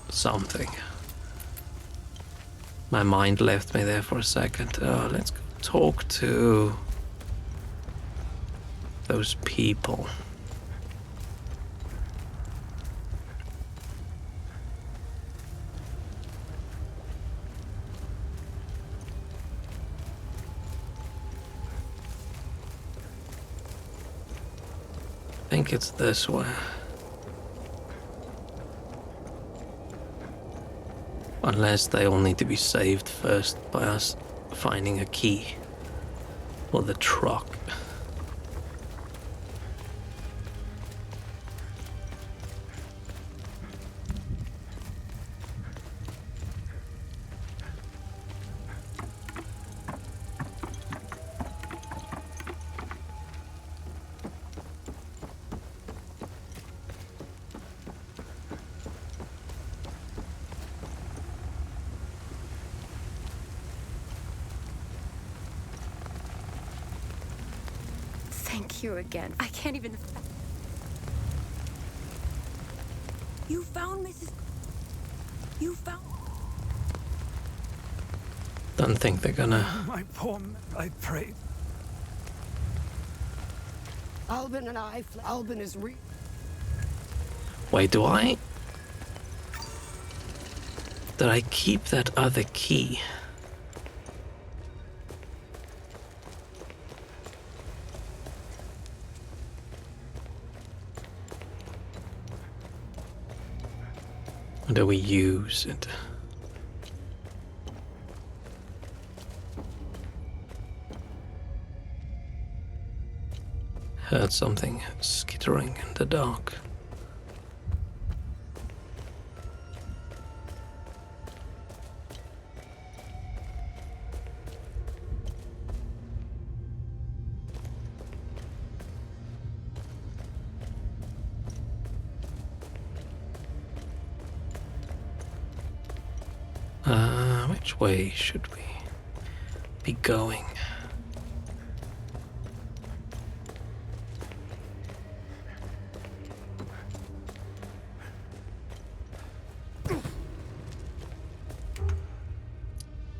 something. My mind left me there for a second. Let's go talk to those people. I think it's this way. Unless they all need to be saved first by us finding a key for the truck. Thank you again. I can't even... You found Mrs. You found... Don't think they're gonna... My poor... I pray. Albin and I... Albin is Wait, do I... Did I keep that other key? Or do we use it? Heard something skittering in the dark. Which way should we be going?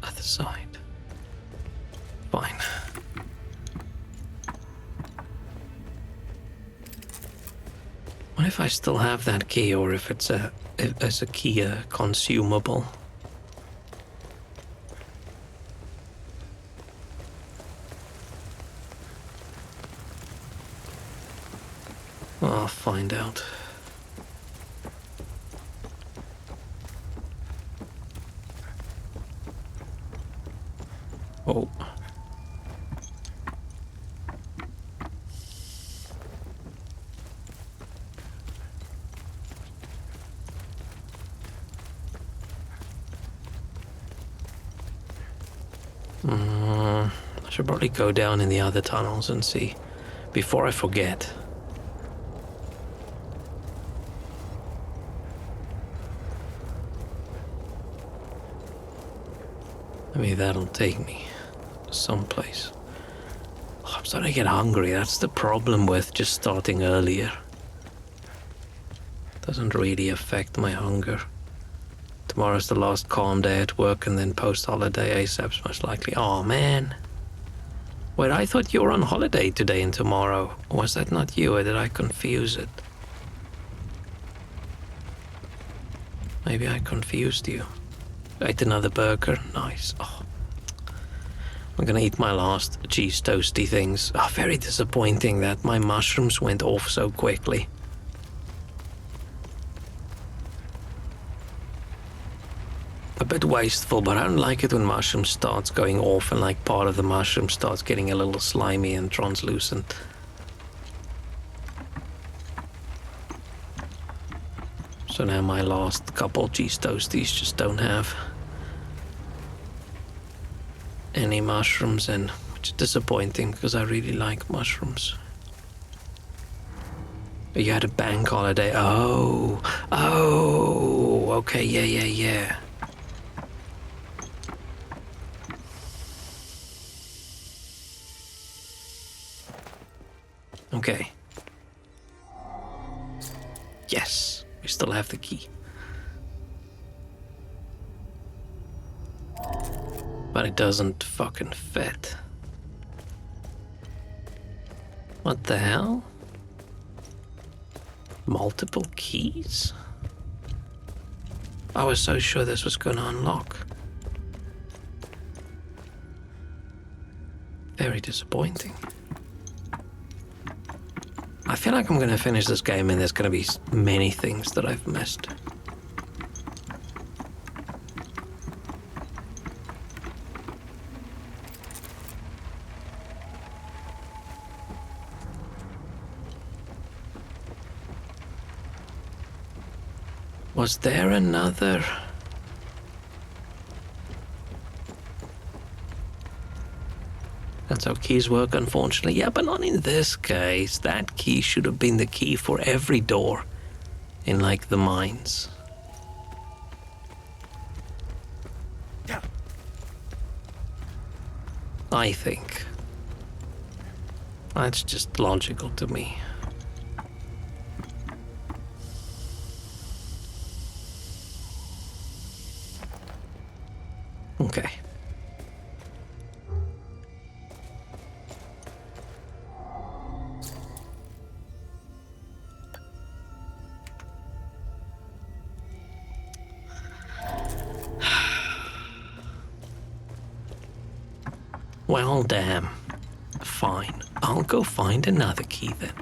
Other side. Fine. What if I still have that key, or if it's a key consumable? I'll find out. Oh. I should probably go down in the other tunnels and see before I forget. Maybe that'll take me someplace. Oh, I'm starting to get hungry. That's the problem with just starting earlier. Doesn't really affect my hunger. Tomorrow's the last calm day at work, and then post-holiday ASAP's most likely. Oh man. Wait, I thought you were on holiday today and tomorrow. Was that not you, or did I confuse it? Maybe I confused you. Ate another burger. Nice. Oh. I'm gonna eat my last cheese toasty things. Oh, very disappointing that my mushrooms went off so quickly. A bit wasteful, but I don't like it when mushroom starts going off and like part of the mushroom starts getting a little slimy and translucent. So now my last couple cheese toasties just don't have any mushrooms in, which is disappointing because I really like mushrooms. You had a bank holiday. Oh, okay, yeah. Okay. Yes, we still have the key. But it doesn't fucking fit. What the hell? Multiple keys? I was so sure this was going to unlock. Very disappointing. I feel like I'm going to finish this game and there's going to be many things that I've missed. Was there another? That's how keys work, unfortunately. Yeah, but not in this case. That key should have been the key for every door in, like, the mines. I think. That's just logical to me. Okay. Well, damn. Fine. I'll go find another key then.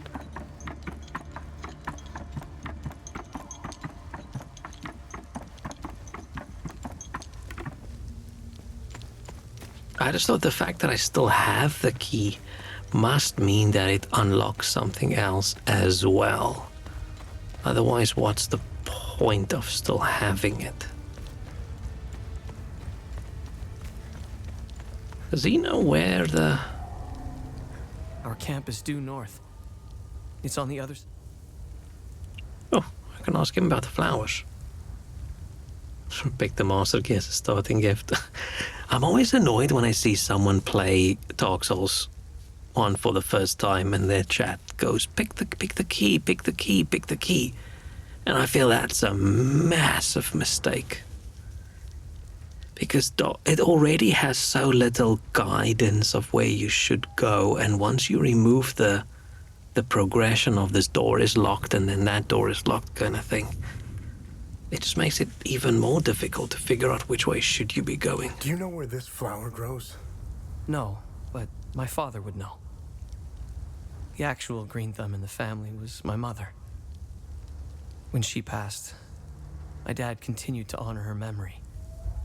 I just thought the fact that I still have the key must mean that it unlocks something else as well. Otherwise, what's the point of still having it? Does he know where the... Our camp is due north. It's on the other side. Oh, I can ask him about the flowers. Pick the Master Key as a starting gift. I'm always annoyed when I see someone play Dark Souls 1 for the first time and their chat goes, pick the key, pick the key, pick the key. And I feel that's a massive mistake. Because it already has so little guidance of where you should go, and once you remove the progression of this door is locked and then that door is locked kind of thing, it just makes it even more difficult to figure out which way should you be going. Do you know where this flower grows? No, but my father would know. The actual green thumb in the family was my mother. When she passed, my dad continued to honor her memory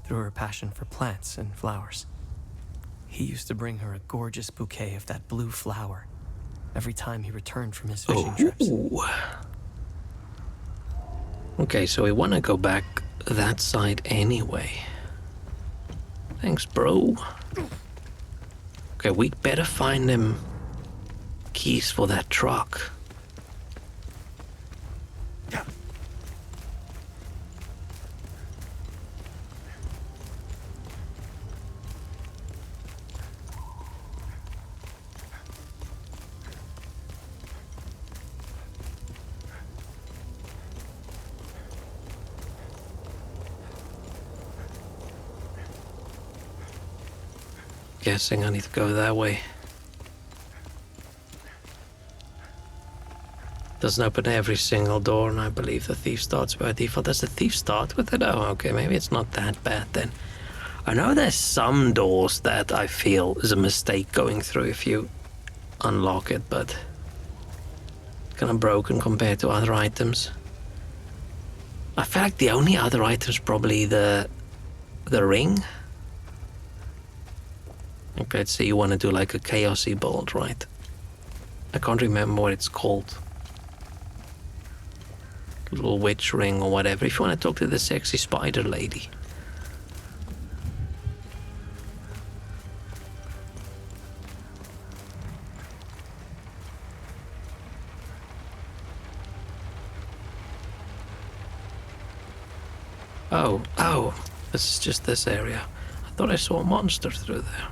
through her passion for plants and flowers. He used to bring her a gorgeous bouquet of that blue flower every time he returned from his fishing trips. Okay, so we want to go back that side anyway. Thanks, bro. Okay, we'd better find them keys for that truck. Guessing I need to go that way. Doesn't open every single door, and I believe the thief starts by default. Does the thief start with it? Oh, okay, maybe it's not that bad then. I know there's some doors that I feel is a mistake going through if you unlock it, but kind of broken compared to other items. I feel like the only other item is probably the ring. Okay, let's say you want to do like a chaosy bolt, right? I can't remember what it's called. Little witch ring or whatever. If you want to talk to the sexy spider lady. Oh, this is just this area. I thought I saw a monster through there.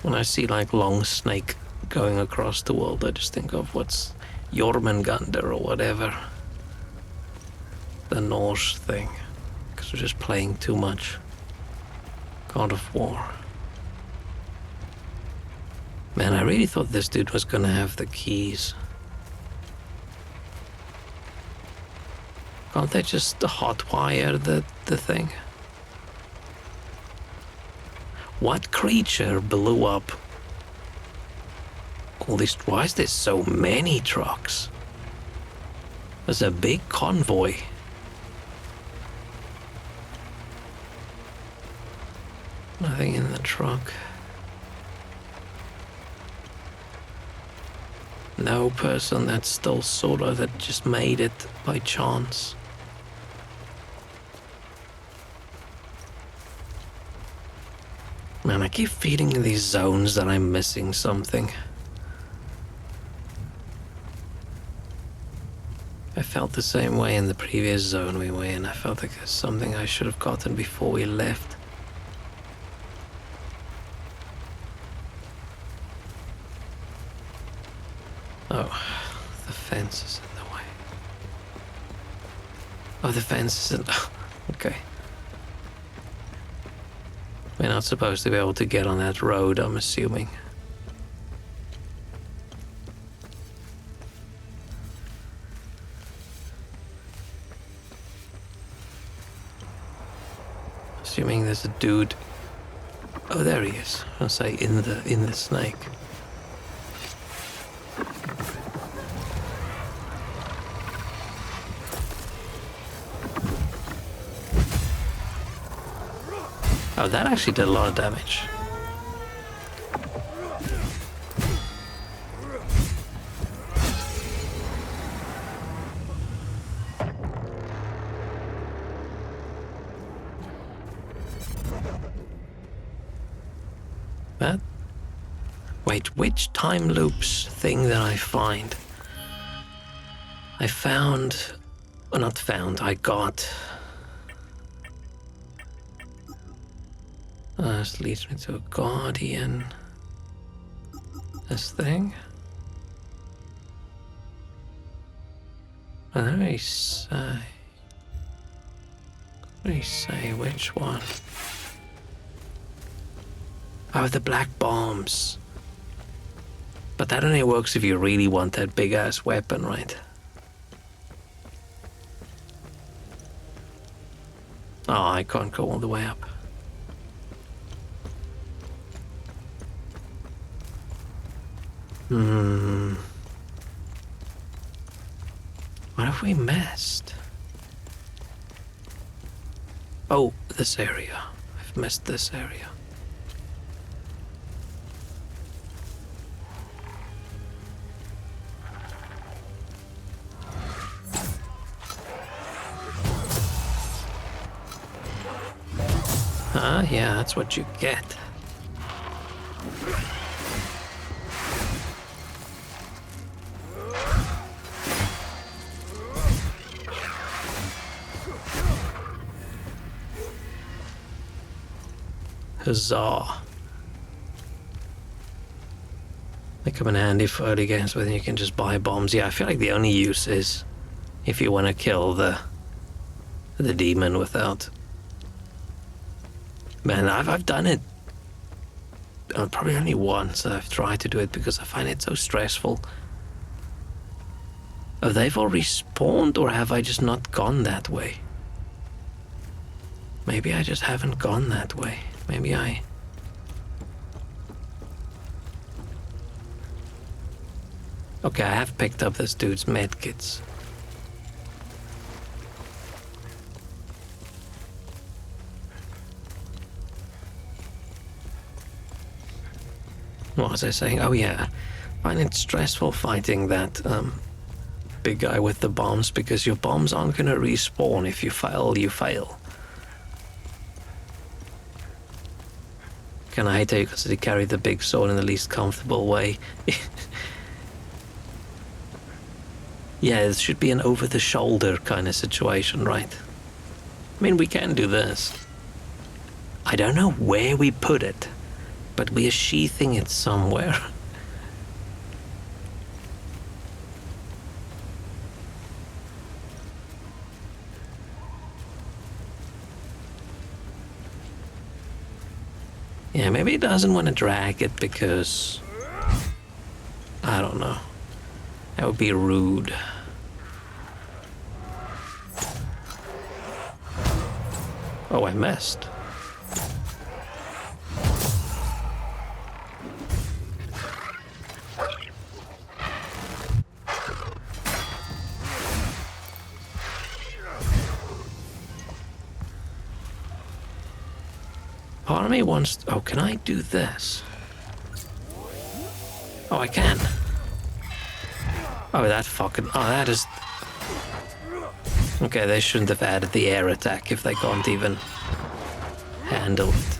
When I see like long snake going across the world, I just think of what's Jormungandr or whatever. The Norse thing. Because guess we're just playing too much God of War. Man, I really thought this dude was gonna have the keys. Can't they just hotwire the thing? What creature blew up all these? Why is there so many trucks? There's a big convoy. Nothing in the truck. No person that stole Sora that just made it by chance. Man, I keep feeling in these zones that I'm missing something. I felt the same way in the previous zone we were in. I felt like there's something I should have gotten before we left. Oh, the fence is in the way. Oh, the fence is in... Okay. We're not supposed to be able to get on that road, I'm assuming. Assuming there's a dude. Oh, there he is. I'll say in the snake. Oh, that actually did a lot of damage. That? Wait, which time loops thing that I find? I found... Well, not found, I got... This leads me to a guardian. This thing? I don't really say. Really say which one. Oh, the black bombs. But that only works if you really want that big ass weapon, right? Oh, I can't go all the way up. What have we missed? Oh, this area. I've missed this area. Ah, yeah, that's what you get. Huzzah. They come in handy for early games where you can just buy bombs. Yeah, I feel like the only use is if you want to kill the demon without... Man, I've done it probably only once. I've tried to do it because I find it so stressful. Have they all respawned, or have I just not gone that way? Maybe I just haven't gone that way. Maybe I... Okay, I have picked up this dude's medkits. What was I saying? Oh yeah, I find it stressful fighting that big guy with the bombs, because your bombs aren't gonna respawn. If you fail, you fail. And I hate how you consider carry the big sword in the least comfortable way. Yeah, it should be an over-the-shoulder kind of situation, right? I mean, we can do this. I don't know where we put it, but we are sheathing it somewhere. Yeah, maybe he doesn't want to drag it because... I don't know. That would be rude. Oh, I missed. Part of me wants... Oh, can I do this? Oh, I can. Oh, that fucking... Oh, that is... Okay, they shouldn't have added the air attack if they can't even handle it.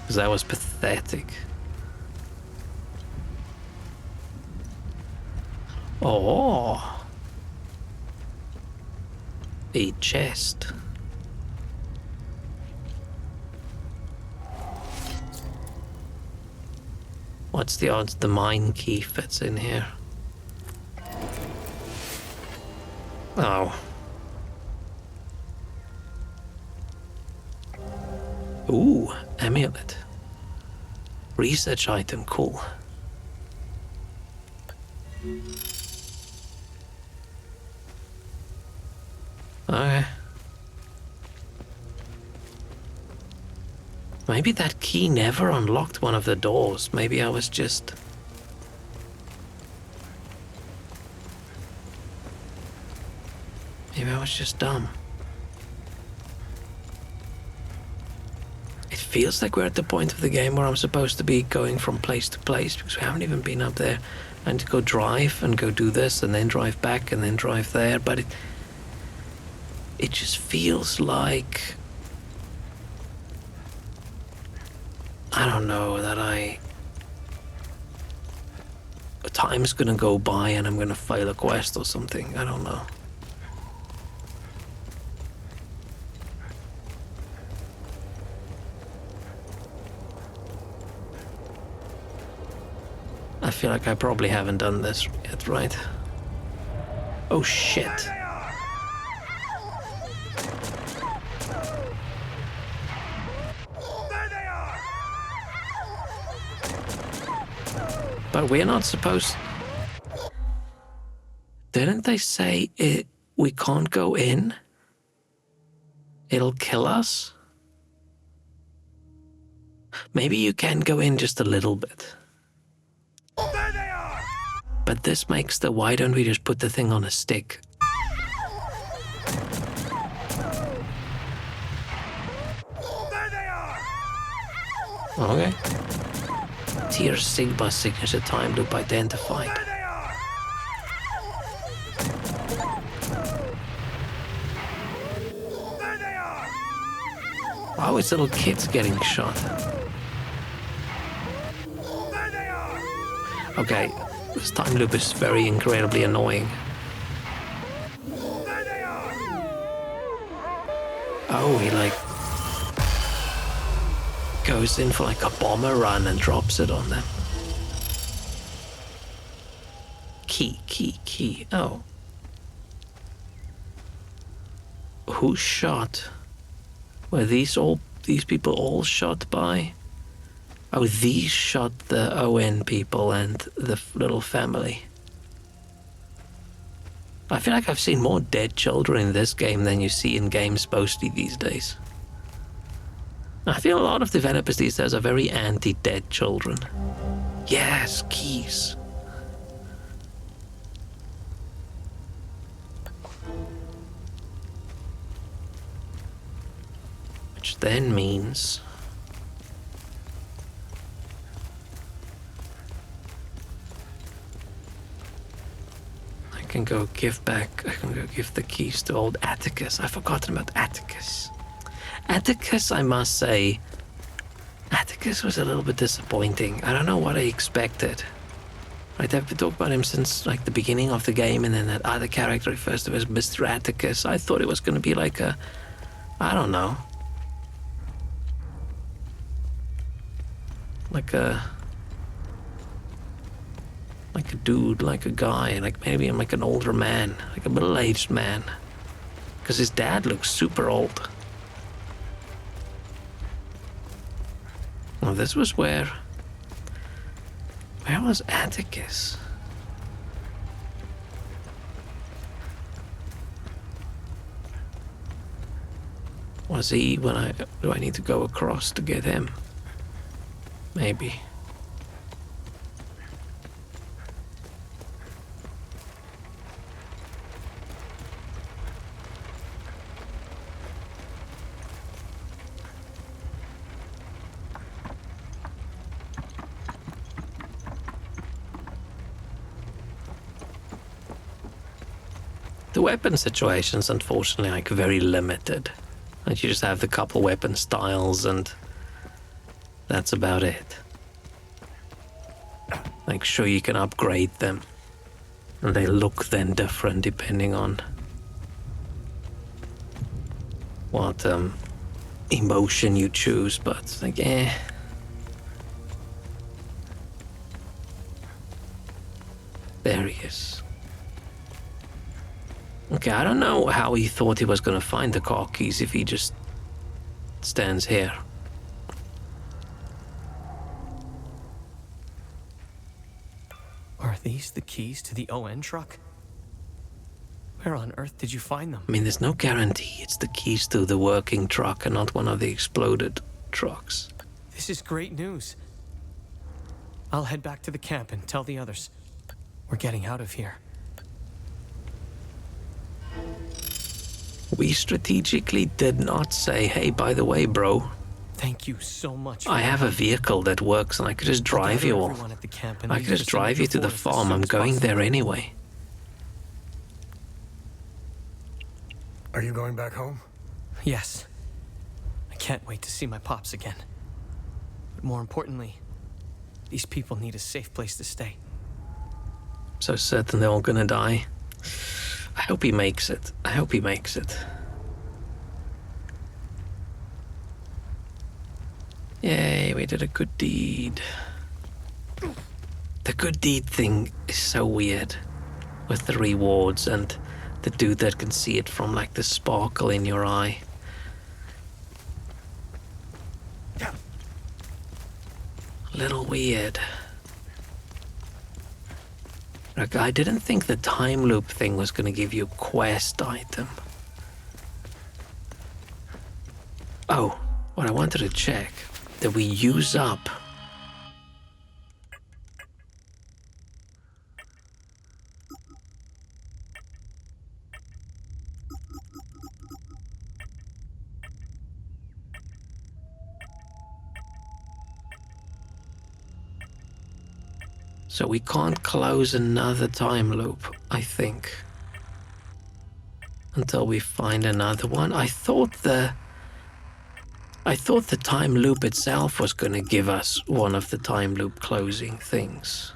Because that was pathetic. Oh. A chest. What's the odds the mine key fits in here? Oh. Ooh, amulet. Research item, cool. Okay. Maybe that key never unlocked one of the doors. Maybe I was just... Maybe I was just dumb. It feels like we're at the point of the game where I'm supposed to be going from place to place because we haven't even been up there. I need to go drive and go do this and then drive back and then drive there, but it just feels like... I don't know, that time's gonna go by and I'm gonna fail a quest or something. I don't know. I feel like I probably haven't done this yet, right? Oh shit. But we're not supposed... Didn't they say we can't go in? It'll kill us? Maybe you can go in just a little bit. There they are! But this makes the... Why don't we just put the thing on a stick? There they are! Okay. Tier Sigma signature time loop identified. There they are! There they are! Oh, it's little kids getting shot. There they are! Okay, this time loop is very incredibly annoying. There they are! Oh, he like goes in for like a bomber run and drops it on them. Key. Oh. Who shot? Were these people all shot by? Oh, these shot the ON people and the little family. I feel like I've seen more dead children in this game than you see in games mostly these days. I feel a lot of developers these days are very anti-dead children. Yes, keys. Which then means... I can go give the keys to old Atticus. I've forgotten about Atticus. Atticus, I must say, Atticus was a little bit disappointing. I don't know what I expected. Right, I've been talking about him since like the beginning of the game, and then that other character refers to as Mr. Atticus. I thought it was going to be like a, I don't know, like a dude, like a guy, like maybe I'm like an older man, like a middle-aged man, because his dad looks super old. Well, this was where... Where was Atticus? Was he when I... Do I need to go across to get him? Maybe. The weapon situation's unfortunately like very limited. Like you just have the couple weapon styles and that's about it. Like sure you can upgrade them and they look then different depending on what emotion you choose, but like There he is. Okay, I don't know how he thought he was gonna find the car keys if he just stands here. Are these the keys to the ON truck? Where on earth did you find them? I mean, there's no guarantee it's the keys to the working truck and not one of the exploded trucks. This is great news. I'll head back to the camp and tell the others. We're getting out of here. We strategically did not say, hey, by the way, bro. Thank you so much. I have a vehicle that works and I could just drive you all. I could just drive you to the farm. I'm going there anyway. Are you going back home? Yes. I can't wait to see my pops again. But more importantly, these people need a safe place to stay. So certain they're all gonna die. I hope he makes it. I hope he makes it. Yay, we did a good deed. The good deed thing is so weird with the rewards and the dude that can see it from like the sparkle in your eye. A little weird. Like, I didn't think the time loop thing was going to give you a quest item. Oh, what I wanted to check. Did we use up... So we can't close another time loop, I think. Until we find another one. I thought the time loop itself was gonna give us one of the time loop closing things.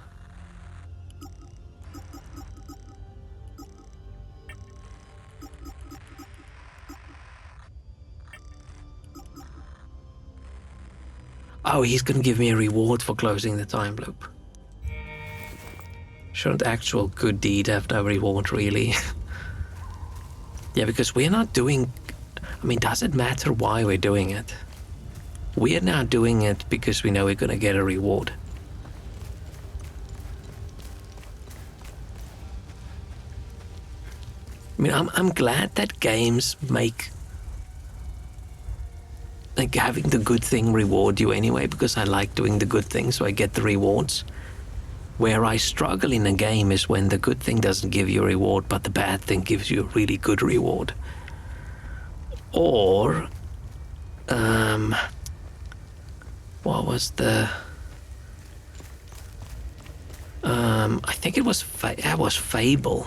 Oh, he's gonna give me a reward for closing the time loop. Shouldn't actual good deed have no reward, really? Yeah, because we're not doing... I mean, does it matter why we're doing it? We're now doing it because we know we're gonna get a reward. I mean, I'm glad that games make... like having the good thing reward you anyway, because I like doing the good thing, so I get the rewards. Where I struggle in a game is when the good thing doesn't give you a reward, but the bad thing gives you a really good reward. Or, what was the... I think it was Fable.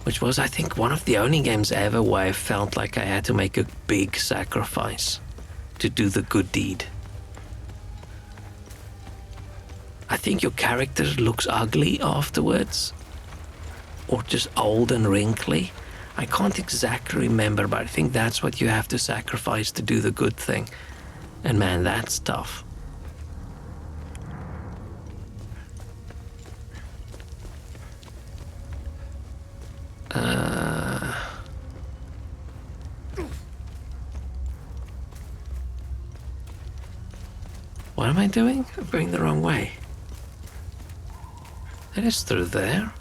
Which was, I think, one of the only games ever where I felt like I had to make a big sacrifice to do the good deed. I think your character looks ugly afterwards, or just old and wrinkly. I can't exactly remember, but I think that's what you have to sacrifice to do the good thing. And man, that's tough. What am I doing? I'm going the wrong way. It is through there.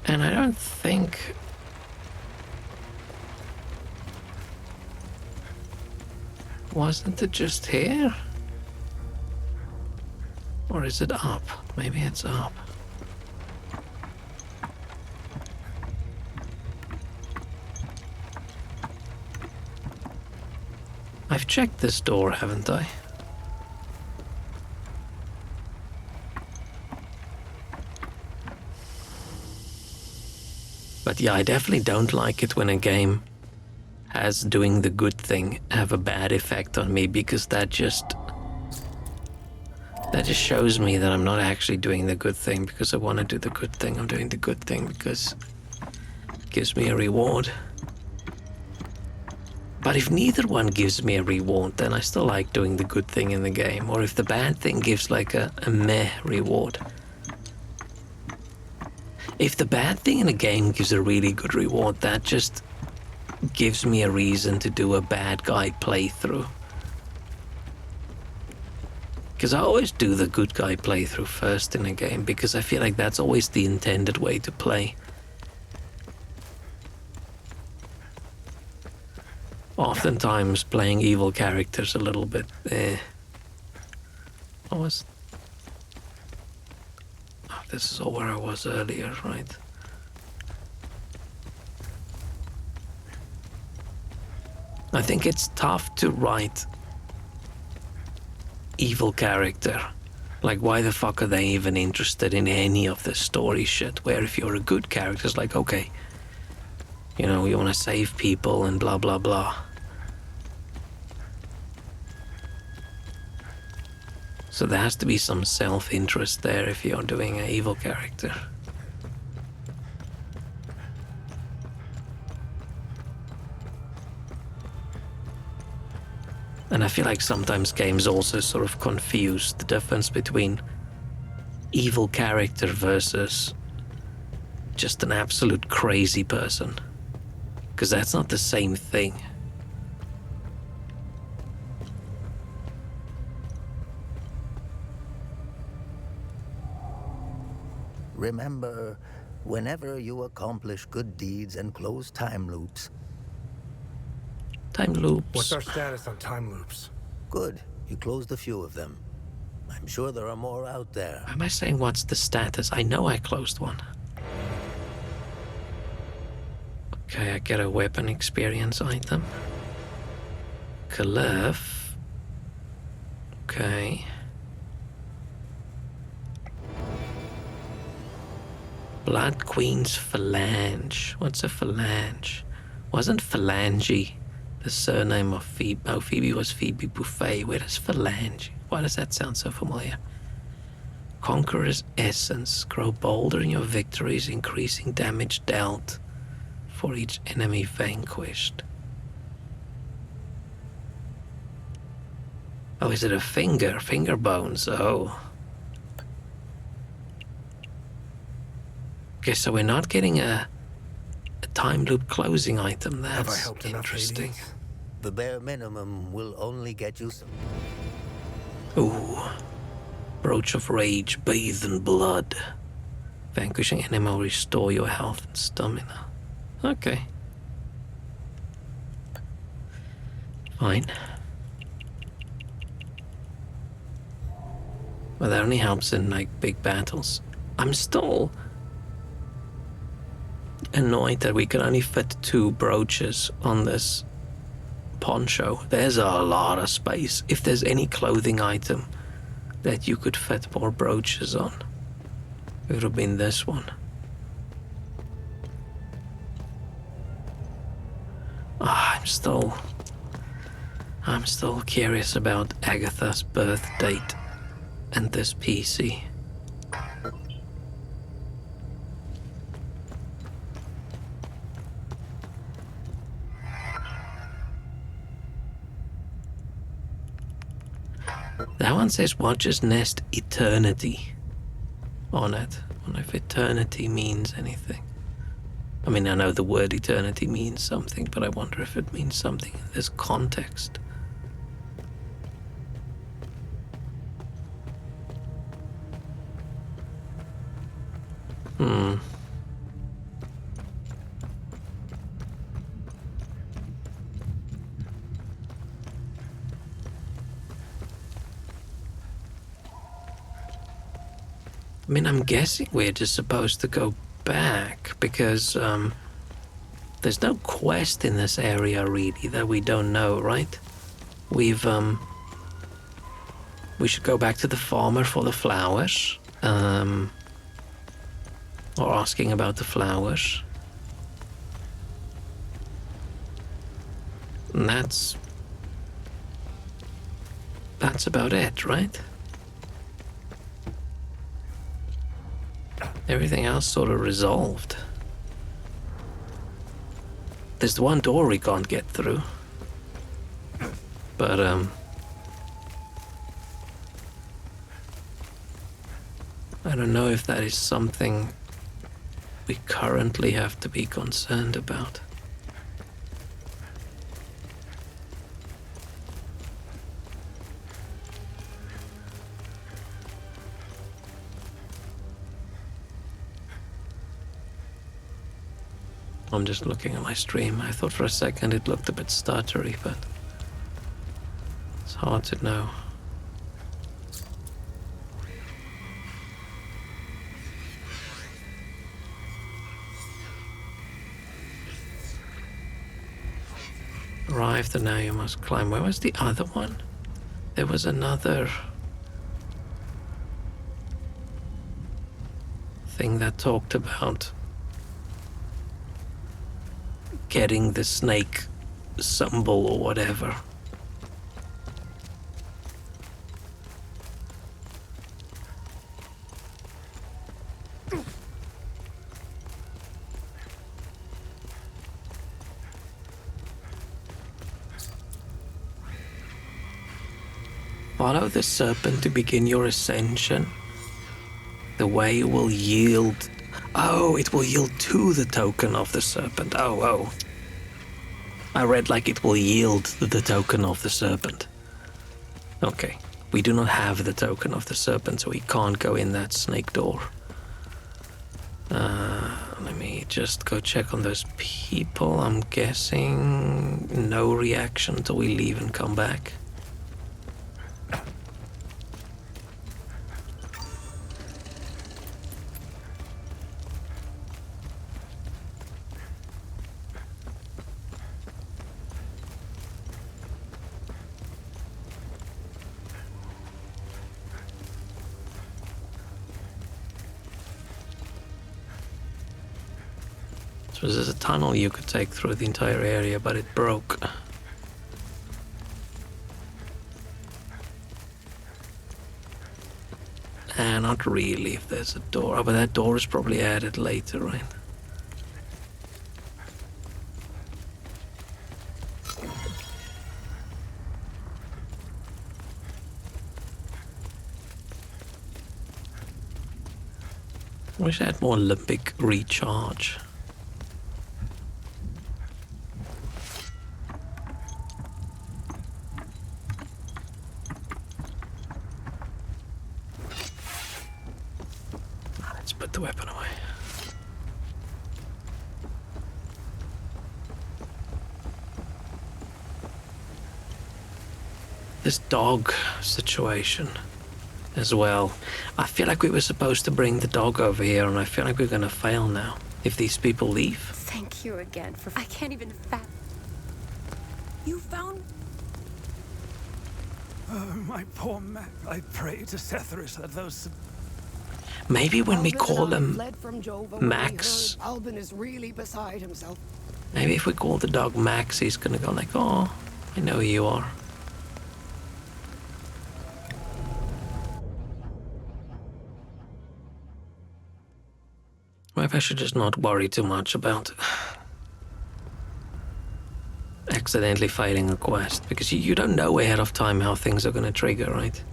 And I don't think... Wasn't it just here? Or is it up? Maybe it's up. I've checked this door, haven't I? But yeah, I definitely don't like it when a game has doing the good thing have a bad effect on me, because that just shows me that I'm not actually doing the good thing because I want to do the good thing. I'm doing the good thing because it gives me a reward. But if neither one gives me a reward, then I still like doing the good thing in the game. Or if the bad thing gives like a meh reward. If the bad thing in a game gives a really good reward, that just gives me a reason to do a bad guy playthrough. Because I always do the good guy playthrough first in a game, because I feel like that's always the intended way to play. Oftentimes playing evil characters a little bit, Oh, this is all where I was earlier, right? I think it's tough to write evil character. Like, why the fuck are they even interested in any of this story shit? Where if you're a good character, it's like, okay, you know, you want to save people and blah, blah, blah. So there has to be some self-interest there if you're doing an evil character. And I feel like sometimes games also sort of confuse the difference between evil character versus just an absolute crazy person. Because that's not the same thing. Remember, whenever you accomplish good deeds and close time loops... Time loops? What's our status on time loops? Good. You closed a few of them. I'm sure there are more out there. Why am I saying what's the status? I know I closed one. Okay, I get a weapon experience item. Caliph. Okay. Blood Queen's Phalange. What's a phalange? Wasn't Phalange the surname of Phoebe? Oh, Phoebe was Phoebe Buffet. Where is Phalange? Why does that sound so familiar? Conqueror's Essence. Grow bolder in your victories, increasing damage dealt for each enemy vanquished. Oh, is it a finger? Finger bones. Oh. Okay, so we're not getting a time loop closing item. That's Have I helped interesting. enough, The bare minimum will only get you some... Ooh. Brooch of Rage, bathe in blood. Vanquishing enemy will restore your health and stamina. Okay. Fine. Well, that only helps in, like, big battles. I'm still annoyed that we can only fit 2 brooches on this poncho. There's a lot of space. If there's any clothing item that you could fit more brooches on, it would have been this one. I'm still curious about Agatha's birth date and this PC. That one says Watcher's Nest Eternity. on it. I wonder if eternity means anything. I mean, I know the word eternity means something, but I wonder if it means something in this context. I mean, I'm guessing we're just supposed to go back because there's no quest in this area really that we don't know, right? We should go back to the farmer for the flowers, or asking about the flowers. And that's about it, right? Everything else sort of resolved. There's the one door we can't get through. But, I don't know if that is something we currently have to be concerned about. I'm just looking at my stream. I thought for a second it looked a bit stuttery, but it's hard to know. Arrived and now you must climb. Where was the other one? There was another thing that talked about getting the snake symbol or whatever. Follow the serpent to begin your ascension. The way will yield... Oh, it will yield to the token of the serpent. Oh. I read like it will yield the token of the serpent. Okay. We do not have the token of the serpent, so we can't go in that snake door. Let me just go check on those people. I'm guessing no reaction until we leave and come back. So there's a tunnel you could take through the entire area, but it broke. Not really if there's a door. Oh, but that door is probably added later, right? Wish I had more limbic recharge. Let's put the weapon away. This dog situation as well. I feel like we were supposed to bring the dog over here, and I feel like we're gonna fail now if these people leave. Thank you again for... I can't even You found... Oh, my poor Mac. I pray to Sethris that those... Maybe when we call them fled from Jova Max... when he heard Albin is really beside himself. Maybe if we call the dog Max, he's gonna go like, oh, I know who you are. Maybe I should just not worry too much about accidentally failing a quest, because you don't know ahead of time how things are going to trigger, right?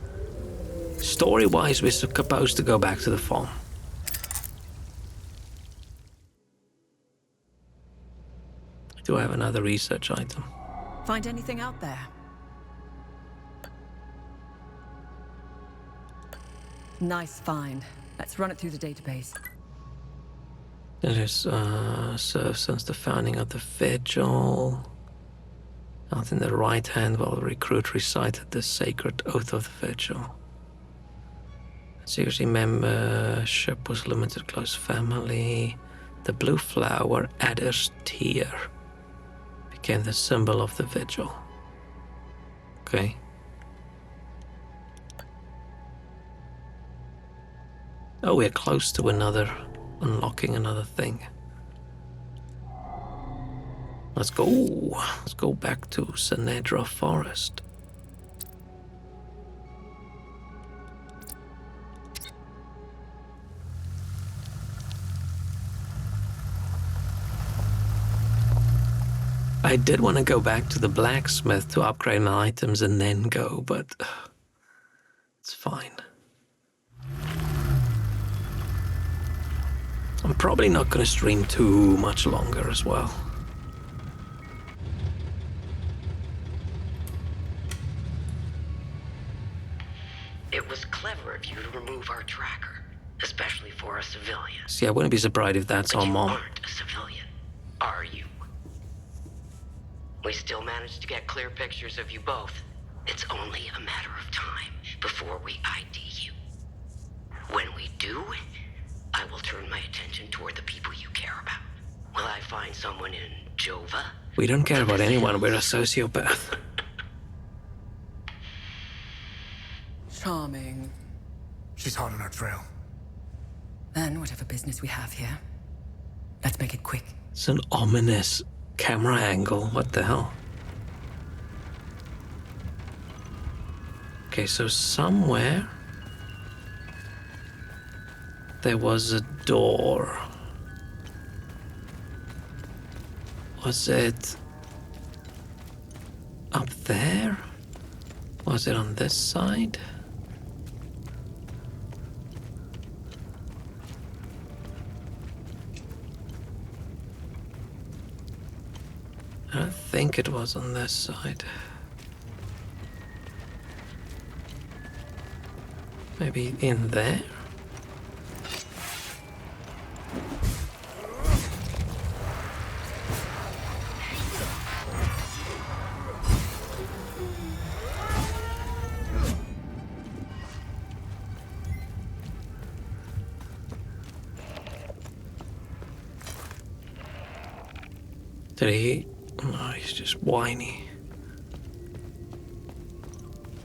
Story-wise, we're supposed to go back to the farm. Do I have another research item? Find anything out there? Nice find. Let's run it through the database. It is served since the founding of the Vigil. Out in the right hand while the recruit recited the sacred oath of the Vigil. Secrecy membership was limited close family. The blue flower, Adder's tear, became the symbol of the Vigil. Okay. Oh, we're close to unlocking another thing. Let's go. Let's go back to Sanedra Forest. I did want to go back to the blacksmith to upgrade my items and then go, but it's fine. I'm probably not going to stream too much longer as well. It was clever of you to remove our tracker, especially for a civilian. See, I wouldn't be surprised if that's on Mom. You aren't a civilian, are you? We still managed to get clear pictures of you both. It's only a matter of time before we ID you. When we do, I will turn my attention toward the people you care about. Will I find someone in Jova? We don't care about anyone, we're a sociopath. Charming. She's hot on our trail. Then whatever business we have here, let's make it quick. It's an ominous camera angle. What the hell? Okay, so somewhere there was a door. Was it up there? Was it on this side? I don't think it was on this side. Maybe in there? Did he? No, he's just whiny.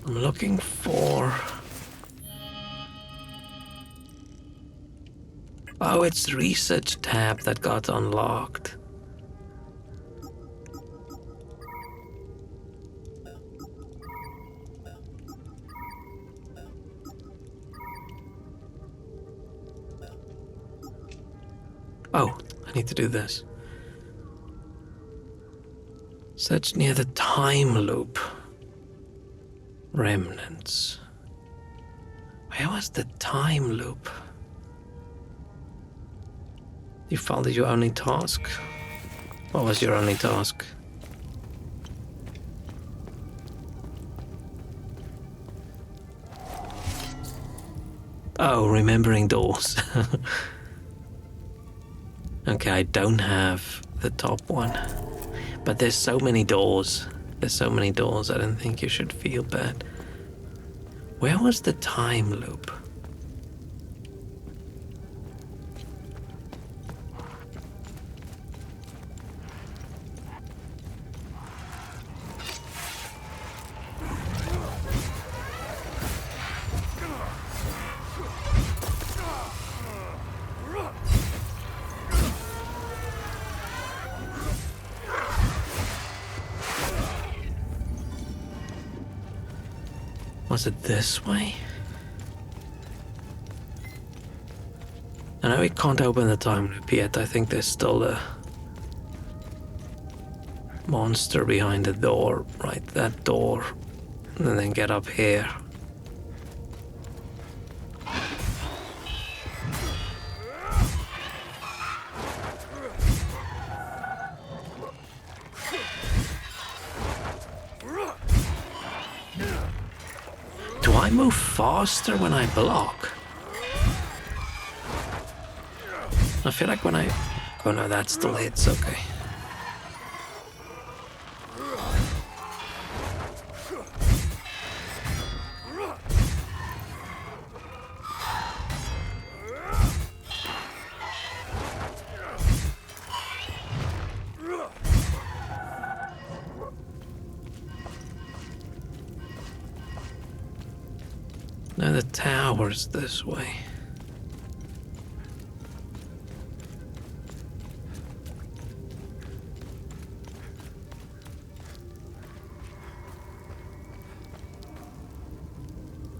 I'm looking for... Oh, it's the research tab that got unlocked. Oh, I need to do this. Search near the time loop. Remnants. Where was the time loop? You found your only task? What was your only task? Oh, remembering doors. Okay, I don't have the top one. But there's so many doors. There's so many doors, I don't think you should feel bad. Where was the time loop? Was it this way? I know we can't open the time loop yet. I think there's still a monster behind the door. Right, that door. And then get up here. move faster when I block? I feel like when I... Oh no, that still hits, okay. No, the tower's this way.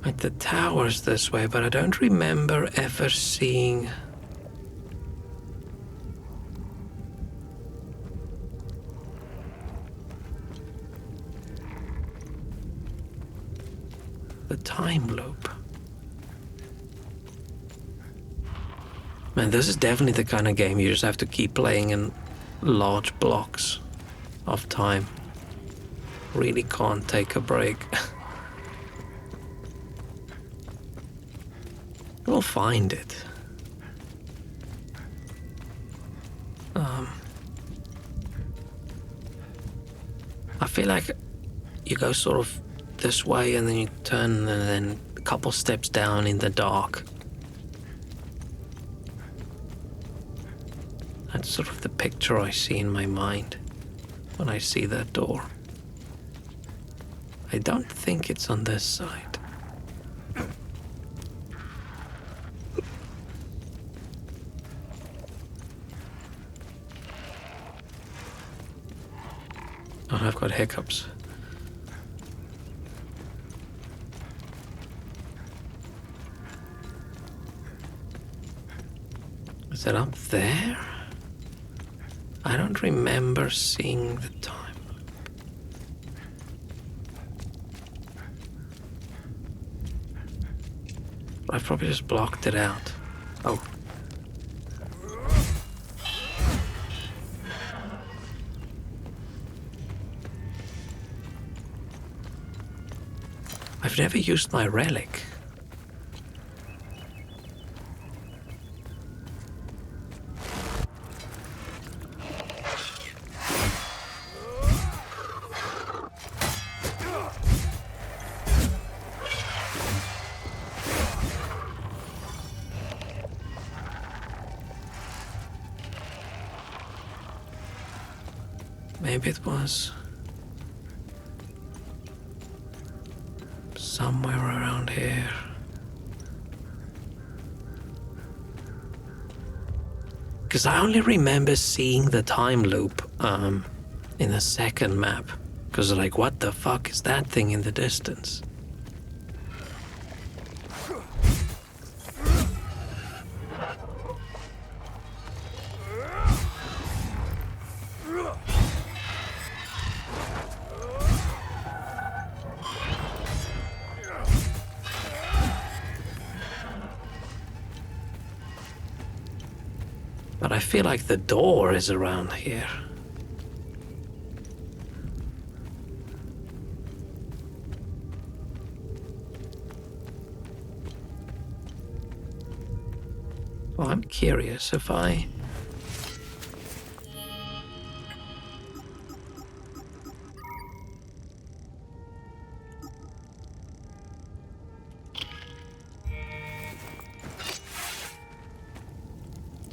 Right, the tower's this way, but I don't remember ever seeing... the time loop. Man, this is definitely the kind of game you just have to keep playing in large blocks of time. Really can't take a break. We'll find it. I feel like you go sort of this way and then you turn and then a couple steps down in the dark. That's sort of the picture I see in my mind when I see that door. I don't think it's on this side. Oh, I've got hiccups. Is it up there? I don't remember seeing the time. I probably just blocked it out. Oh. I've never used my relic. Maybe it was somewhere around here. Because I only remember seeing the time loop in the second map. Because like, what the fuck is that thing in the distance? But I feel like the door is around here. Well, I'm curious if I...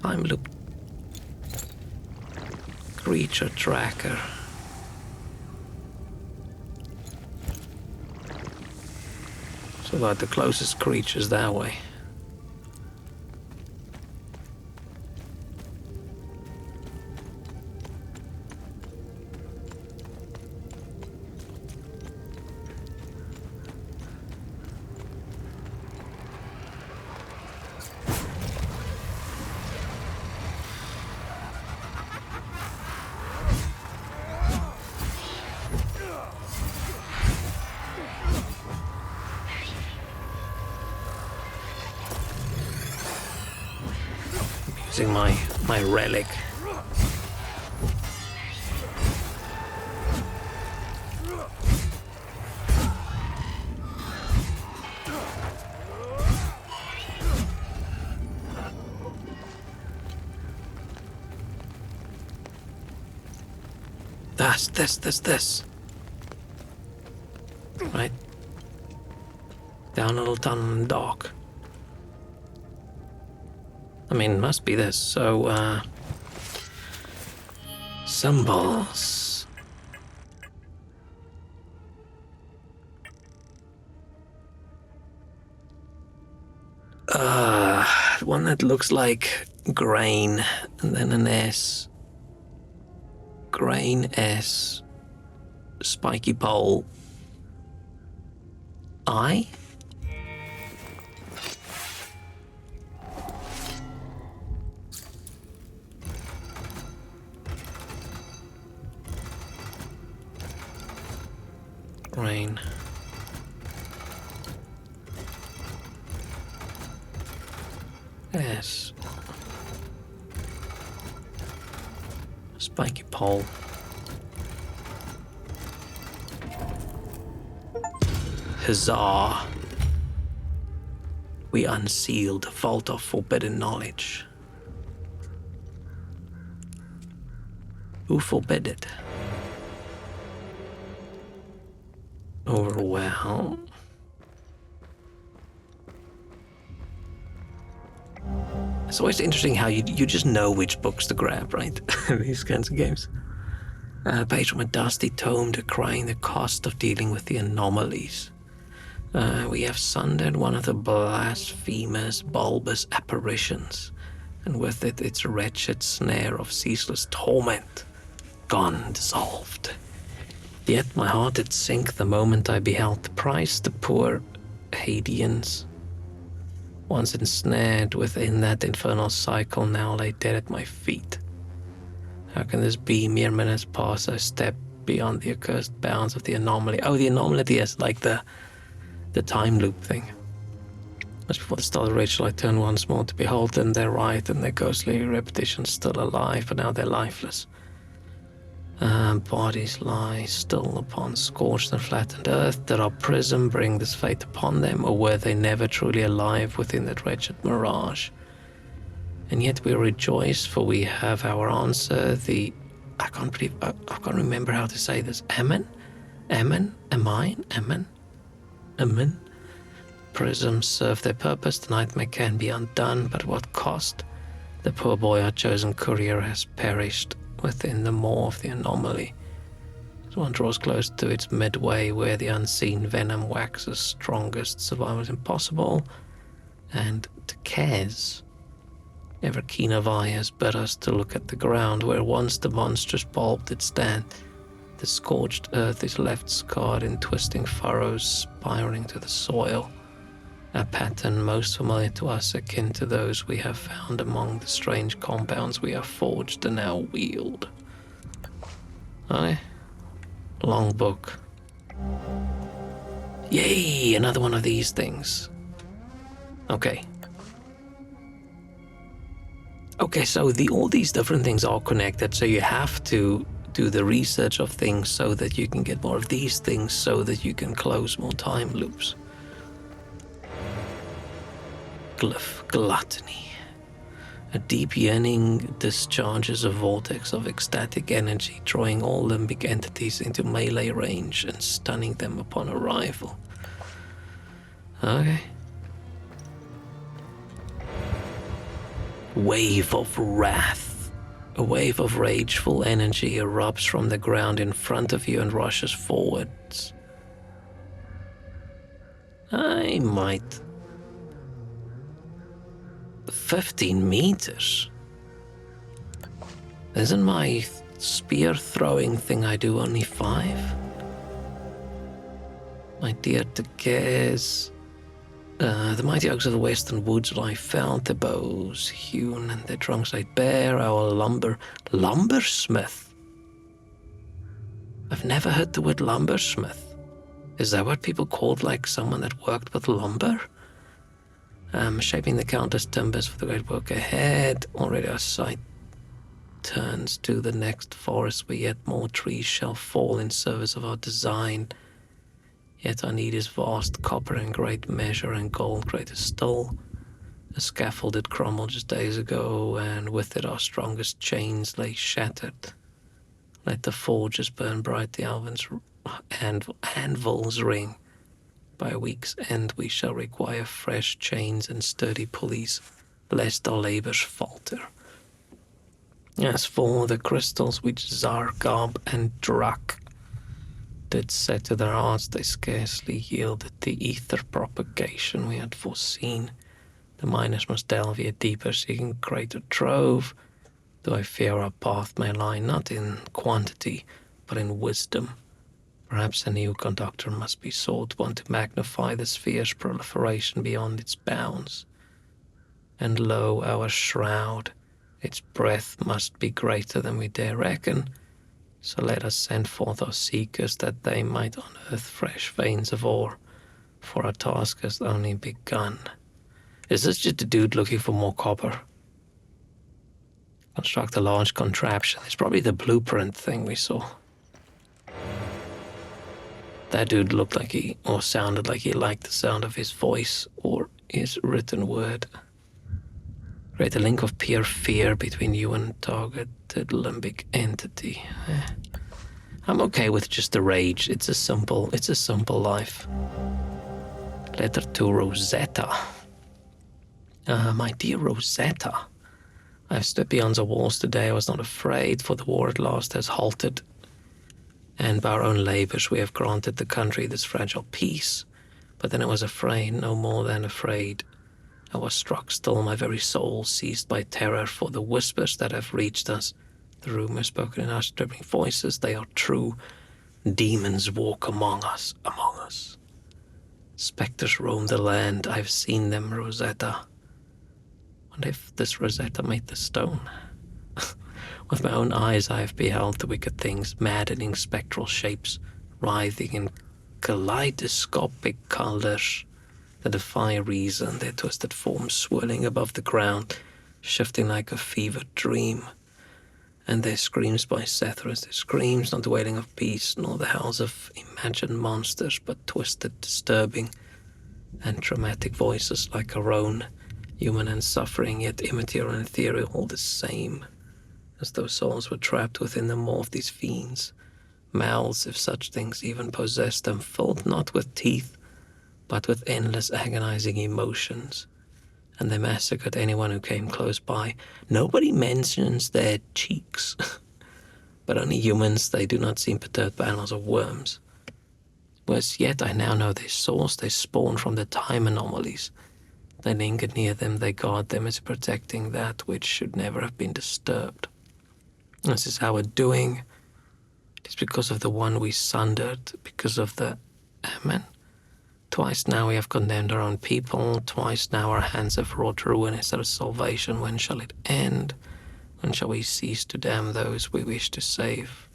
Time loop creature tracker. So like the closest creatures that way. Using my relic. it's this. Right. Down a little tunnel in the dark. I mean, it must be this. So, symbols. One that looks like grain, and then an S. Grain, S. Spiky pole. I? Rain. Yes. Spiky pole. Huzzah. We unsealed the vault of forbidden knowledge. Who forbid it? Well. It's always interesting how you just know which books to grab, right? These kinds of games. A page from a dusty tome decrying the cost of dealing with the anomalies. We have sundered one of the blasphemous, bulbous apparitions, and with it its wretched snare of ceaseless torment, gone dissolved. Yet my heart did sink the moment I beheld the price the poor Hadeans, once ensnared within that infernal cycle, now lay dead at my feet. How can this be? Mere minutes pass, I step beyond the accursed bounds of the anomaly. Oh, the anomaly, yes, like the time loop thing. Just before the start of Rachel, I turn once more to behold them. They're right, and their ghostly repetitions still alive, but now they're lifeless. Bodies lie still upon scorched and flattened earth. Did our prism bring this fate upon them, or were they never truly alive within that wretched mirage? And yet we rejoice, for we have our answer. I can't remember how to say this. Amen? Prisms serve their purpose. The nightmare can be undone, but what cost? The poor boy, our chosen courier, has perished within the maw of the anomaly. As one draws close to its midway, where the unseen venom waxes strongest, survival is impossible. And to Kez, ever keen of eye, has bid us to look at the ground where once the monstrous bulb did stand. The scorched earth is left scarred in twisting furrows, spiraling to the soil. A pattern most familiar to us, akin to those we have found among the strange compounds we have forged and now wield. Aye. Long book. Yay, another one of these things. Okay. Okay, so all these different things are connected, so you have to do the research of things so that you can get more of these things, so that you can close more time loops. Glyph, gluttony. A deep yearning discharges a vortex of ecstatic energy, drawing all limbic entities into melee range and stunning them upon arrival. Okay. Wave of wrath. A wave of rageful energy erupts from the ground in front of you and rushes forwards. I might... 15 meters? Isn't my spear throwing thing I do only 5? My dear Tekes, the mighty oaks of the western woods lie felled, their bows hewn and their trunks laid bare. Our lumbersmith. I've never heard the word lumbersmith. Is that what people called like someone that worked with lumber? Shaping the countless timbers for the great work ahead. Already our sight turns to the next forest, where yet more trees shall fall in service of our design. Yet our need is vast, copper in great measure and gold greater still. The scaffold did crumble just days ago, and with it our strongest chains lay shattered. Let the forges burn bright, the elven's anvils ring. By a week's end we shall require fresh chains and sturdy pulleys, lest our labours falter. As for the crystals which Zargab and Drak did set to their hearts, they scarcely yielded the ether propagation we had foreseen. The miners must delve yet deeper, seeking greater trove, though I fear our path may lie not in quantity, but in wisdom. Perhaps a new conductor must be sought, one to magnify the sphere's proliferation beyond its bounds. And lo, our shroud, its breadth must be greater than we dare reckon, so let us send forth our seekers that they might unearth fresh veins of ore, for our task has only begun. Is this just a dude looking for more copper? Construct a large contraption. It's probably the blueprint thing we saw. That dude looked like or sounded like he liked the sound of his voice or his written word. Create a link of pure fear between you and targeted limbic entity. I'm okay with just the rage. It's a simple life. Letter to Rosetta. My dear Rosetta, I've stood beyond the walls today. I was not afraid, for the war at last has halted. And by our own labors we have granted the country this fragile peace. But then I was afraid, no more than afraid. I was struck still, my very soul seized by terror, for the whispers that have reached us, the rumors spoken in our stripping voices, they are true. Demons walk among us. Spectres roam the land, I've seen them, Rosetta. Wonder if this Rosetta made the stone. With my own eyes I have beheld the wicked things, maddening spectral shapes, writhing in kaleidoscopic colors that defy reason, their twisted forms swirling above the ground, shifting like a fevered dream. And their screams by Sethras, their screams not the wailing of peace, nor the howls of imagined monsters, but twisted, disturbing, and dramatic voices like our own, human and suffering, yet immaterial and ethereal, all the same, as though souls were trapped within the maw of these fiends. Mouths, if such things even possessed them, filled not with teeth, but with endless agonizing emotions, and they massacred anyone who came close by. Nobody mentions their cheeks, but only humans. They do not seem perturbed by animals or worms. Worse yet, I now know their source. They spawn from the time anomalies. They linger near them, they guard them as protecting that which should never have been disturbed. This is our doing. It is because of the one we sundered, because of the Amen. Twice now we have condemned our own people. Twice now our hands have wrought ruin instead of salvation. When shall it end? When shall we cease to damn those we wish to save?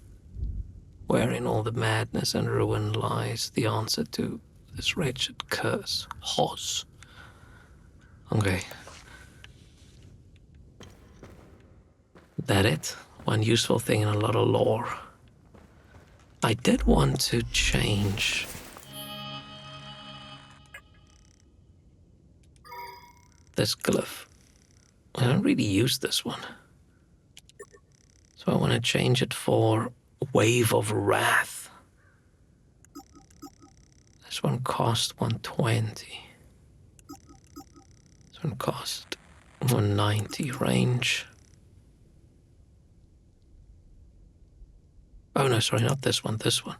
Wherein all the madness and ruin lies the answer to this wretched curse. Hoz. Okay. That it? One useful thing in a lot of lore. I did want to change this glyph. I don't really use this one. So I want to change it for Wave of Wrath. This one cost 120. This one cost 190 range. Oh no, sorry, not this one, this one.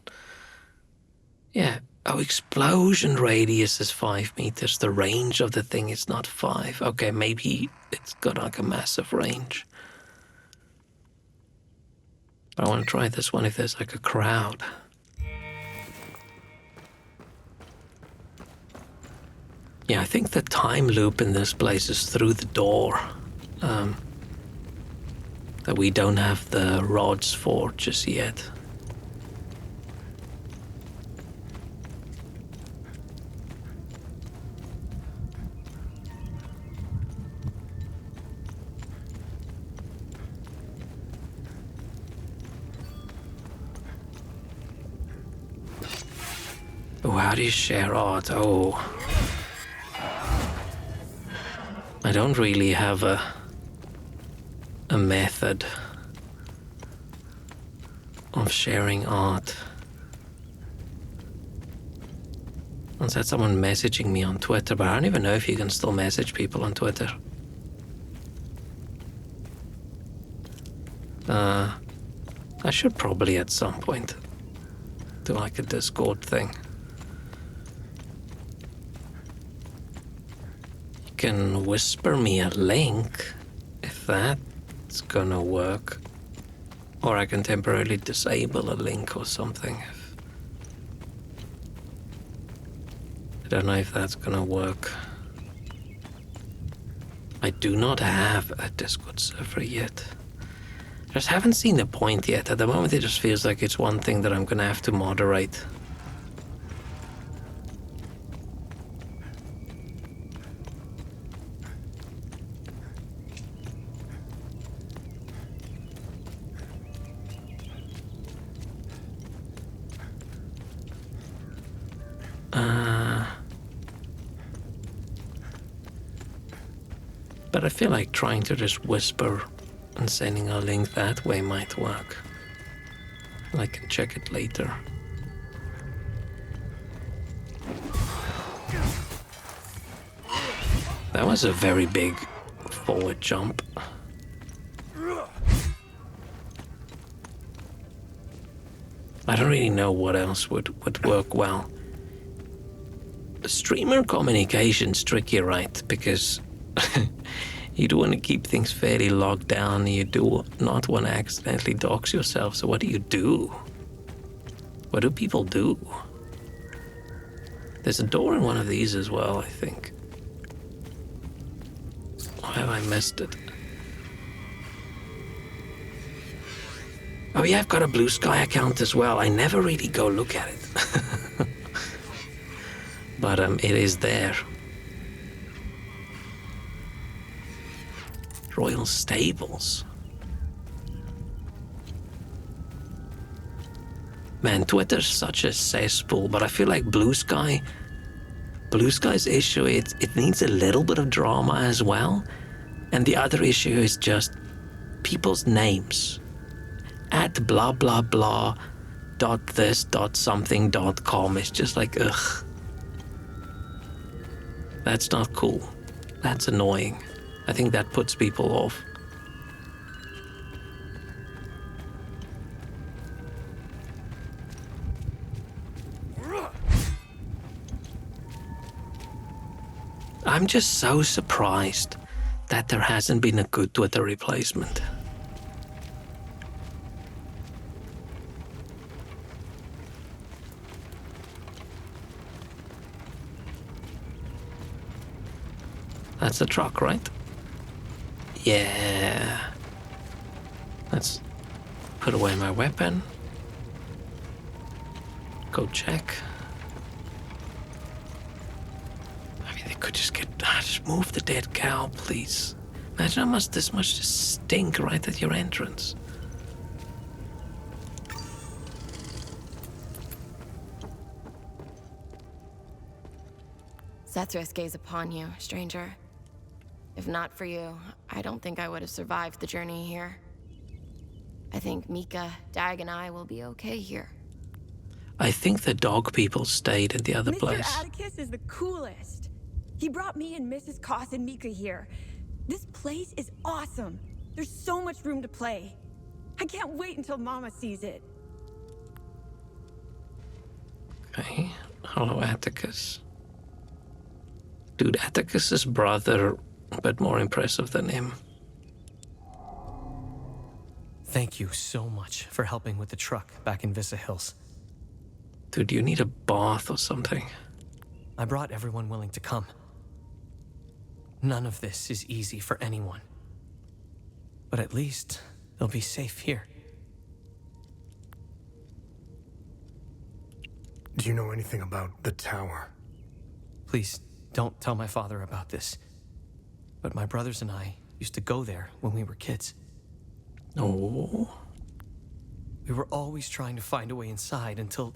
Yeah. Oh, explosion radius is 5 meters. The range of the thing is not 5. Okay, maybe it's got like a massive range. But I want to try this one if there's like a crowd. Yeah, I think the time loop in this place is through the door. That we don't have the rods for just yet. Oh, how do you share art? Oh. I don't really have a method of sharing art. Once had someone messaging me on Twitter, but I don't even know if you can still message people on Twitter. I should probably at some point do like a Discord thing. You can whisper me a link if that's gonna work. Or I can temporarily disable a link or something. I don't know if that's gonna work. I do not have a Discord server yet. Just haven't seen the point yet. At the moment it just feels like it's one thing that I'm gonna have to moderate. But I feel like trying to just whisper and sending a link that way might work. I can check it later. That was a very big forward jump. I don't really know what else would work well. Streamer communication's tricky, right? Because you do want to keep things fairly locked down. You do not want to accidentally dox yourself. So what do you do? What do people do? There's a door in one of these as well, I think. Or have I missed it? Oh yeah, I've got a Blue Sky account as well. I never really go look at it. But it is there. Royal Stables. Man, Twitter's such a cesspool, but I feel like Blue Sky's issue, it needs a little bit of drama as well. And the other issue is just people's names. At blah blah blah .this.something.com. It's just like, ugh. That's not cool. That's annoying. I think that puts people off. I'm just so surprised that there hasn't been a good Twitter replacement. That's the truck, right? Yeah. Let's put away my weapon. Go check. I mean, they could just get... just move the dead cow, please. Imagine how much this must just stink right at your entrance. Sethris gaze upon you, stranger. If not for you, I don't think I would have survived the journey here. I think Mika, Dag, and I will be okay here. I think the dog people stayed at the other place. Mr. Atticus is the coolest. He brought me and Mrs. Koss and Mika here. This place is awesome. There's so much room to play. I can't wait until Mama sees it. Okay. Hello, Atticus. Dude, Atticus's brother, but more impressive than him. Thank you so much for helping with the truck back in Visa Hills. Dude, you need a bath or something. I brought everyone willing to come. None of this is easy for anyone. But at least they'll be safe here. Do you know anything about the tower? Please don't tell my father about this. But my brothers and I used to go there when we were kids. Oh. We were always trying to find a way inside until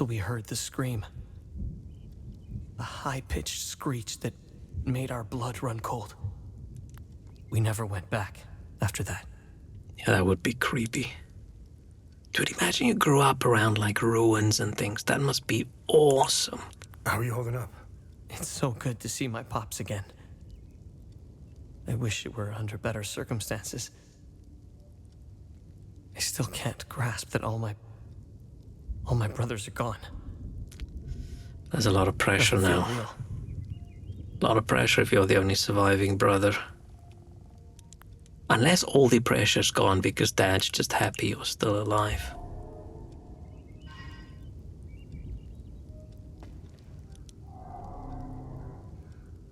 we heard the scream. A high-pitched screech that made our blood run cold. We never went back after that. Yeah, that would be creepy. Dude, imagine you grew up around like ruins and things. That must be awesome. How are you holding up? It's so good to see my pops again. I wish it were under better circumstances. I still can't grasp that all my brothers are gone. There's a lot of pressure now. A lot of pressure if you're the only surviving brother. Unless all the pressure's gone because Dad's just happy you're still alive.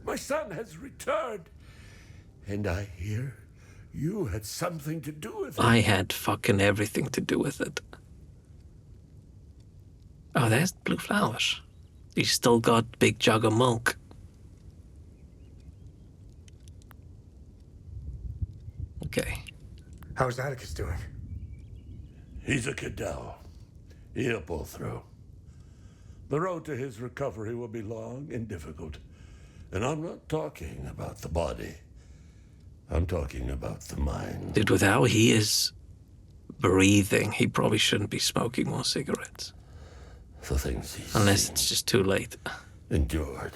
My son has returned. And I hear you had something to do with it. I had fucking everything to do with it. Oh, there's blue flowers. He's still got big jug of milk. Okay. How's Atticus doing? He's a Cadell. He'll pull through. The road to his recovery will be long and difficult. And I'm not talking about the body. I'm talking about the mind. Dude, with how he is breathing, he probably shouldn't be smoking more cigarettes. The things he's Unless it's just too late. endured.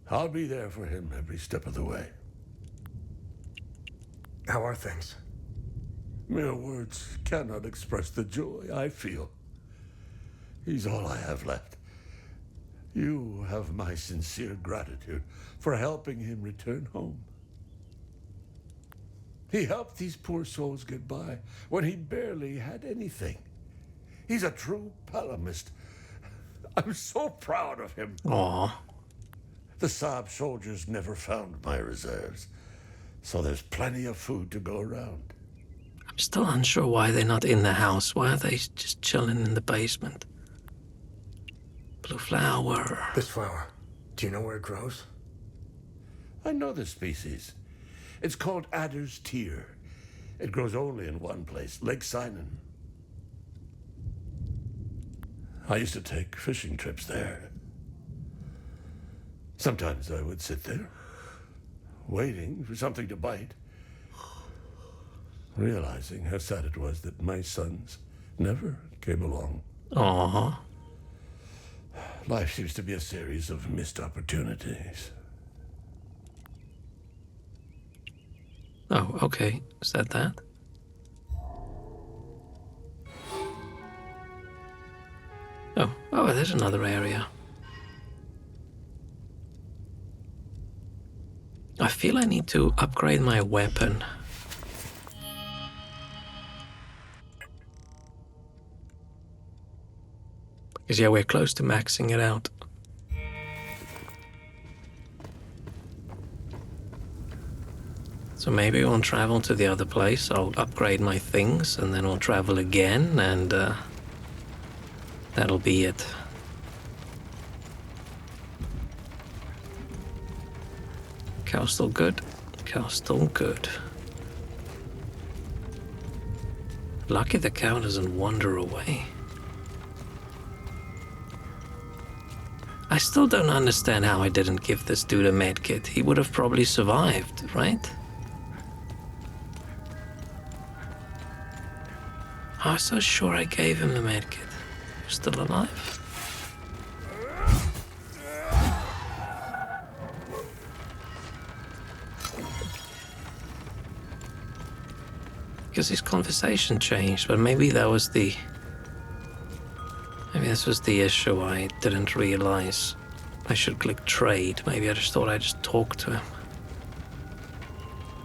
I'll be there for him every step of the way. How are things? Mere words cannot express the joy I feel. He's all I have left. You have my sincere gratitude for helping him return home. He helped these poor souls get by when he barely had anything. He's a true Palamist. I'm so proud of him. Aww. The Saab soldiers never found my reserves, so there's plenty of food to go around. I'm still unsure why they're not in the house. Why are they just chilling in the basement? Blue flower. This flower, do you know where it grows? I know the species. It's called Adder's Tear. It grows only in one place, Lake Sinan. I used to take fishing trips there. Sometimes I would sit there, waiting for something to bite, realizing how sad it was that my sons never came along. Aww. Life seems to be a series of missed opportunities. Oh, okay. Is that? Oh, there's another area. I feel I need to upgrade my weapon. Because yeah, we're close to maxing it out. So maybe we'll travel to the other place, I'll upgrade my things, and then we'll travel again, and that'll be it. Cow's still good. Cow's still good. Lucky the cow doesn't wander away. I still don't understand how I didn't give this dude a medkit. He would have probably survived, right? I was so sure I gave him the medkit. He was still alive. Because his conversation changed, but maybe that was the... Maybe this was the issue. I didn't realize I should click trade. Maybe I just thought I'd just talk to him.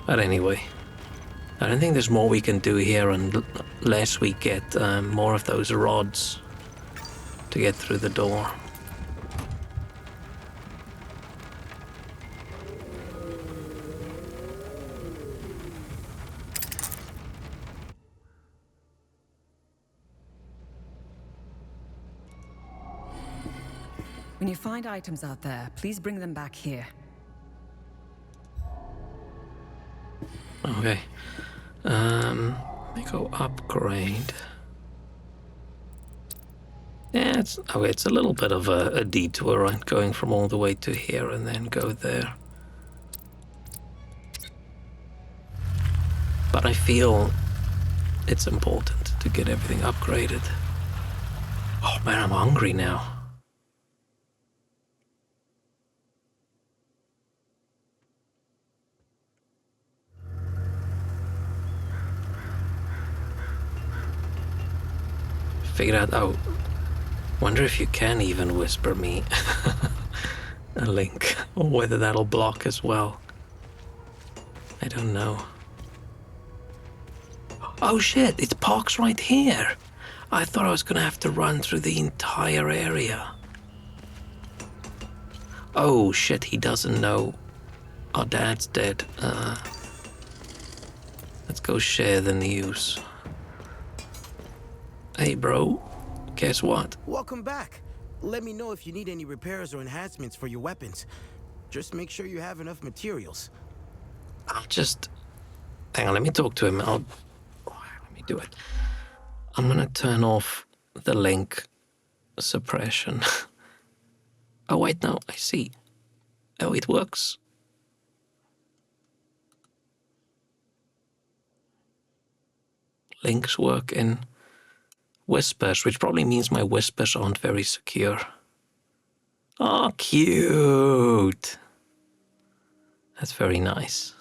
But anyway, I don't think there's more we can do here unless we get more of those rods to get through the door. When you find items out there, please bring them back here. Okay. Let me go upgrade. Yeah, it's a little bit of a detour, right? Going from all the way to here and then go there. But I feel it's important to to get everything upgraded. Oh man, I'm hungry now. Figured out, oh, wonder if you can even whisper me a link, or whether that'll block as well. I don't know. Oh shit, it's Parks right here. I thought I was gonna have to run through the entire area. Oh shit, he doesn't know our dad's dead. Let's go share the news. Hey bro, guess what? Welcome back. Let me know if you need any repairs or enhancements for your weapons. Just make sure you have enough materials. I'll just... Hang on, let me talk to him. Let me do it. I'm gonna turn off the link suppression. Oh wait, no, I see. Oh, it works. Links work in whispers, which probably means my whispers aren't very secure. Oh, cute. That's very nice.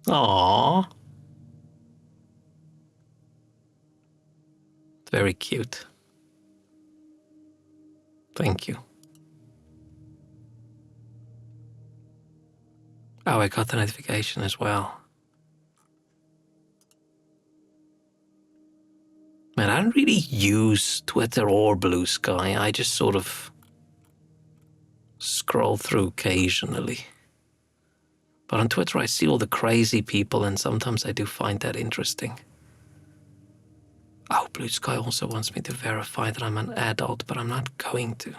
Aww. Very cute. Thank you. Oh, I got the notification as well. Man, I don't really use Twitter or Blue Sky. I just sort of scroll through occasionally. But on Twitter, I see all the crazy people, and sometimes I do find that interesting. Oh, Blue Sky also wants me to verify that I'm an adult, but I'm not going to.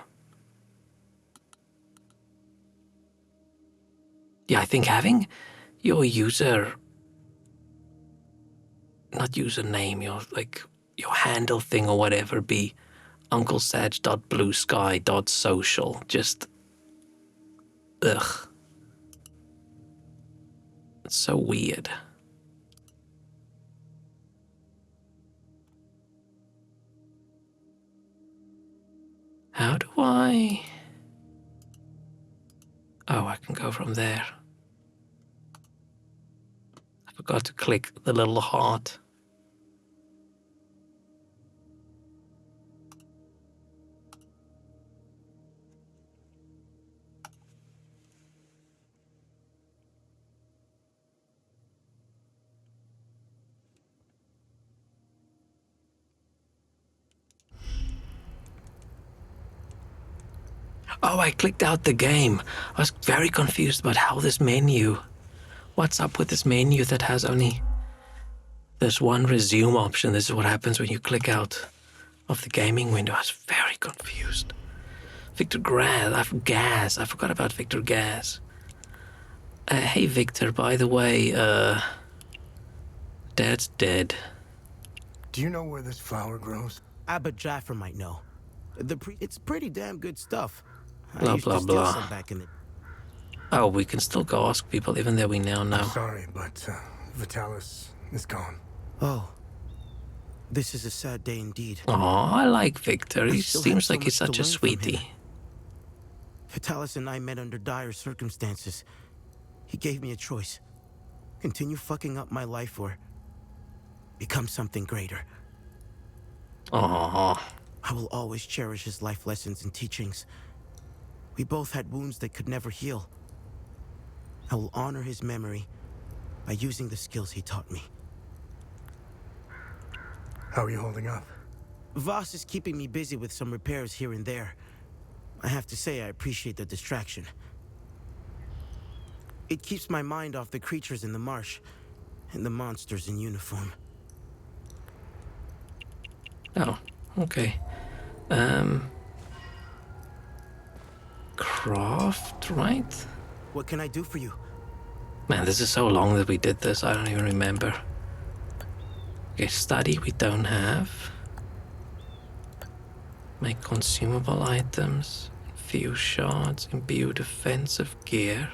Yeah, I think having your user, not username, your handle thing or whatever be uncle.sag.bluesky.social. Just, ugh. It's so weird. How do I... Oh, I can go from there. I forgot to click the little heart. Oh, I clicked out the game. I was very confused about how this menu... What's up with this menu that has only this one resume option? This is what happens when you click out of the gaming window. I was very confused. Victor Gaz. I forgot about Victor Gaz. Hey, Victor, by the way, Dad's dead. Do you know where this flower grows? Abba Jaffer might know. It's pretty damn good stuff. Blah, blah, blah. Oh, we can still go ask people, even though we now know. I'm sorry, but Vitalis is gone. Oh. This is a sad day indeed. Oh, I like Victor. He seems like he's such a sweetie. Vitalis and I met under dire circumstances. He gave me a choice. Continue fucking up my life or become something greater. Aww. I will always cherish his life lessons and teachings. We both had wounds that could never heal. I will honor his memory by using the skills he taught me. How are you holding up? Voss is keeping me busy with some repairs here and there. I have to say I appreciate the distraction. It keeps my mind off the creatures in the marsh and the monsters in uniform. Oh, okay. Craft, right? What can I do for you? Man, this is so long that we did this, I don't even remember. Okay, study we don't have. Make consumable items. Infuse shards. Imbue defensive gear.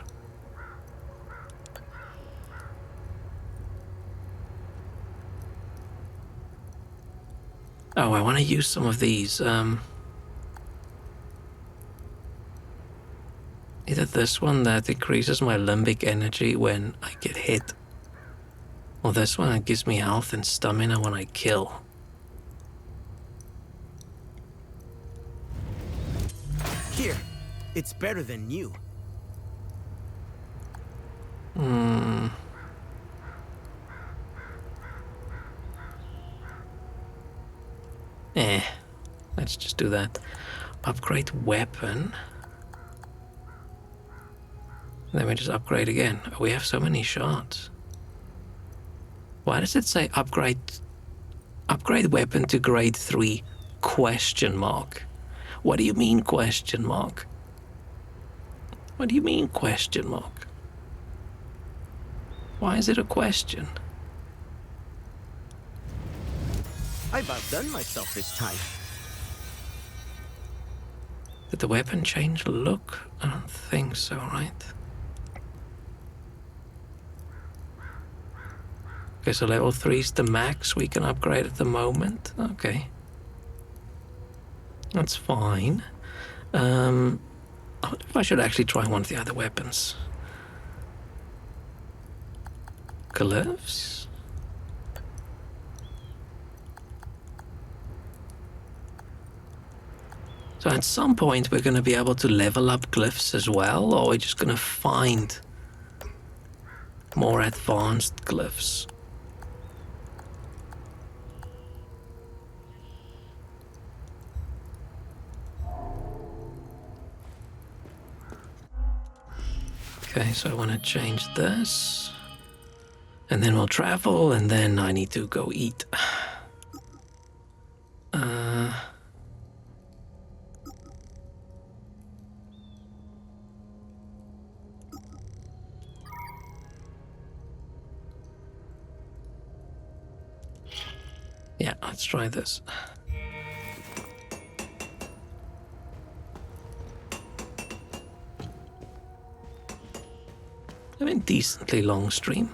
Oh, I want to use some of these. Either this one that increases my limbic energy when I get hit, or this one that gives me health and stamina when I kill. Here, it's better than new. Let's just do that. Upgrade weapon. Then we just upgrade again. We have so many shots. Why does it say upgrade weapon to grade 3 ? What do you mean ? What do you mean ? Why is it a question? I've outdone myself this time. Did the weapon change look? I don't think so, right? Okay, so level 3 is the max we can upgrade at the moment. Okay. That's fine. I wonder if I should actually try one of the other weapons. Gloves? So at some point we're going to be able to level up glyphs as well, or we're just going to find more advanced glyphs. Okay, so I want to change this. And then we'll travel, and then I need to go eat. Yeah, let's try this. I mean, decently long stream.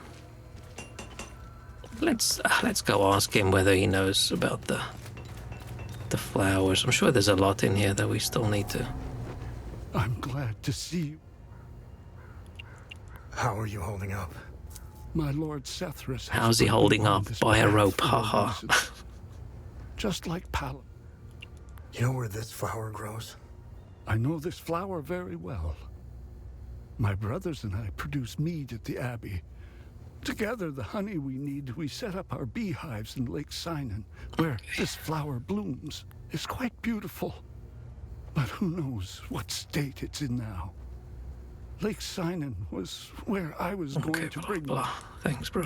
Let's go ask him whether he knows about the flowers. I'm sure there's a lot in here that we still need to. I'm glad to see you. How are you holding up? My Lord Sethris. How's he holding up? By a rope, haha. Just like Palom. You know where this flower grows? I know this flower very well. My brothers and I produce mead at the Abbey. Together, the honey we need, we set up our beehives in Lake Sinan, where this flower blooms. It's quite beautiful. But who knows what state it's in now. Lake Sinan was where I was going to bring you. Thanks, bro.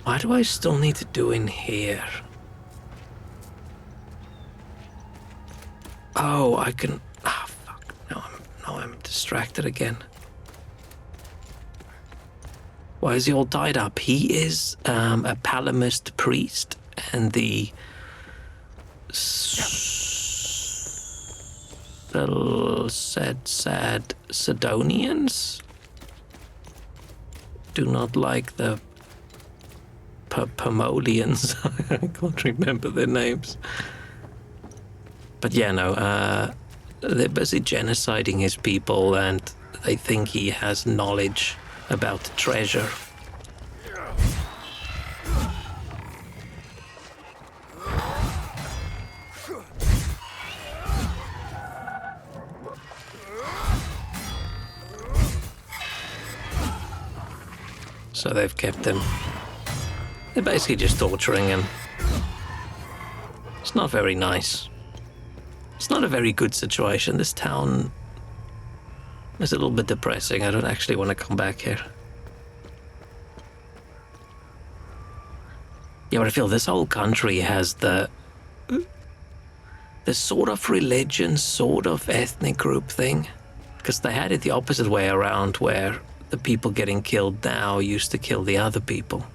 Why do I still need to do in here? Oh, I can... Ah, fuck. No, I'm distracted again. Why is he all tied up? He is a Palamist priest, and the... sad Sidonians do not like the Pomolians. I can't remember their names. But yeah, no, they're busy genociding his people, and they think he has knowledge about the treasure. So they've kept him. They're basically just torturing him. It's not very nice. It's not a very good situation. This town is a little bit depressing. I don't actually want to come back here. Yeah, but I feel this whole country has the sort of religion, sort of ethnic group thing. Because they had it the opposite way around, where the people getting killed now used to kill the other people.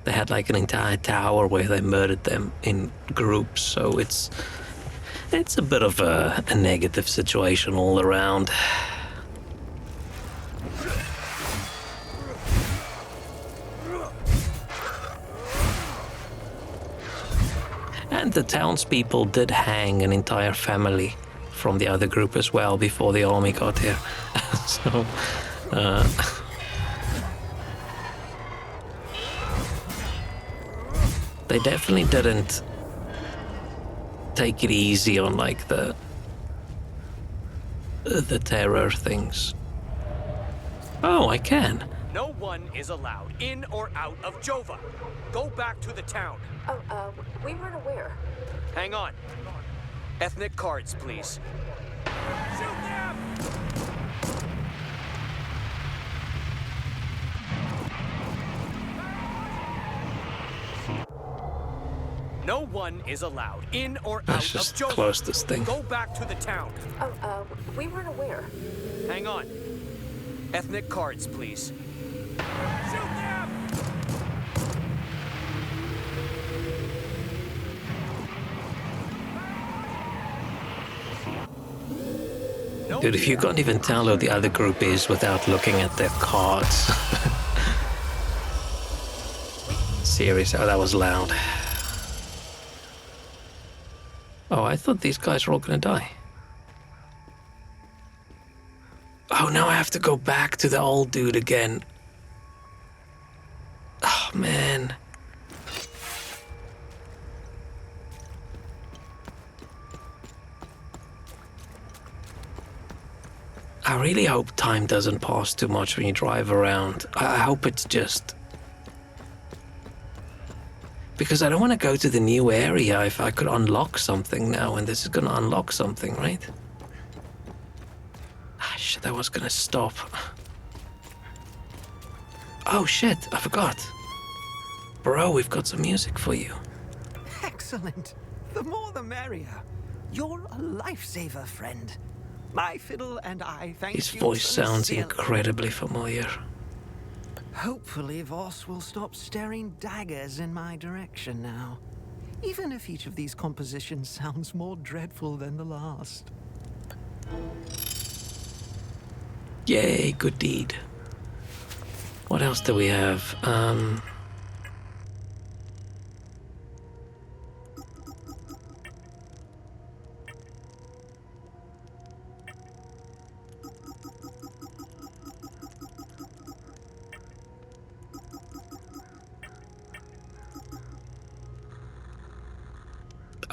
They had like an entire tower where they murdered them in groups, so it's a bit of a negative situation all around. the townspeople did hang an entire family from the other group as well before the army got here. So, they definitely didn't take it easy on like the terror things. Oh, I can. No one is allowed in or out of Jova. Go back to the town. Oh, we weren't aware. Hang on. Ethnic cards, please. Shoot them! No one is allowed in or Let's out just of Jova. close this thing. Go back to the town. Oh, we weren't aware. Hang on. Ethnic cards, please. Shoot them! Dude, if you can't even tell who the other group is without looking at their cards. Serious, oh, that was loud. Oh, I thought these guys were all gonna die. Oh, now I have to go back to the old dude again. Oh, man. I really hope time doesn't pass too much when you drive around. I hope it's just... Because I don't want to go to the new area if I could unlock something now, and this is going to unlock something, right? Ah, shit, I was going to stop. Oh, shit, I forgot. Bro, we've got some music for you. Excellent. The more the merrier. You're a lifesaver, friend. My fiddle and I thank you. His voice sounds sincerely. incredibly familiar. Hopefully Voss will stop staring daggers in my direction now. Even if each of these compositions sounds more dreadful than the last. Yay, good deed. What else do we have?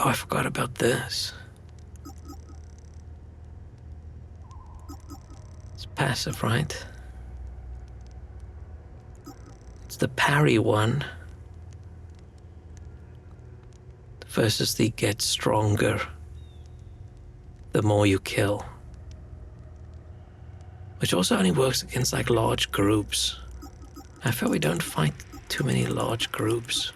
Oh, I forgot about this. It's passive, right? It's the parry one. Versus the get stronger the more you kill. Which also only works against like large groups. I feel we don't fight too many large groups.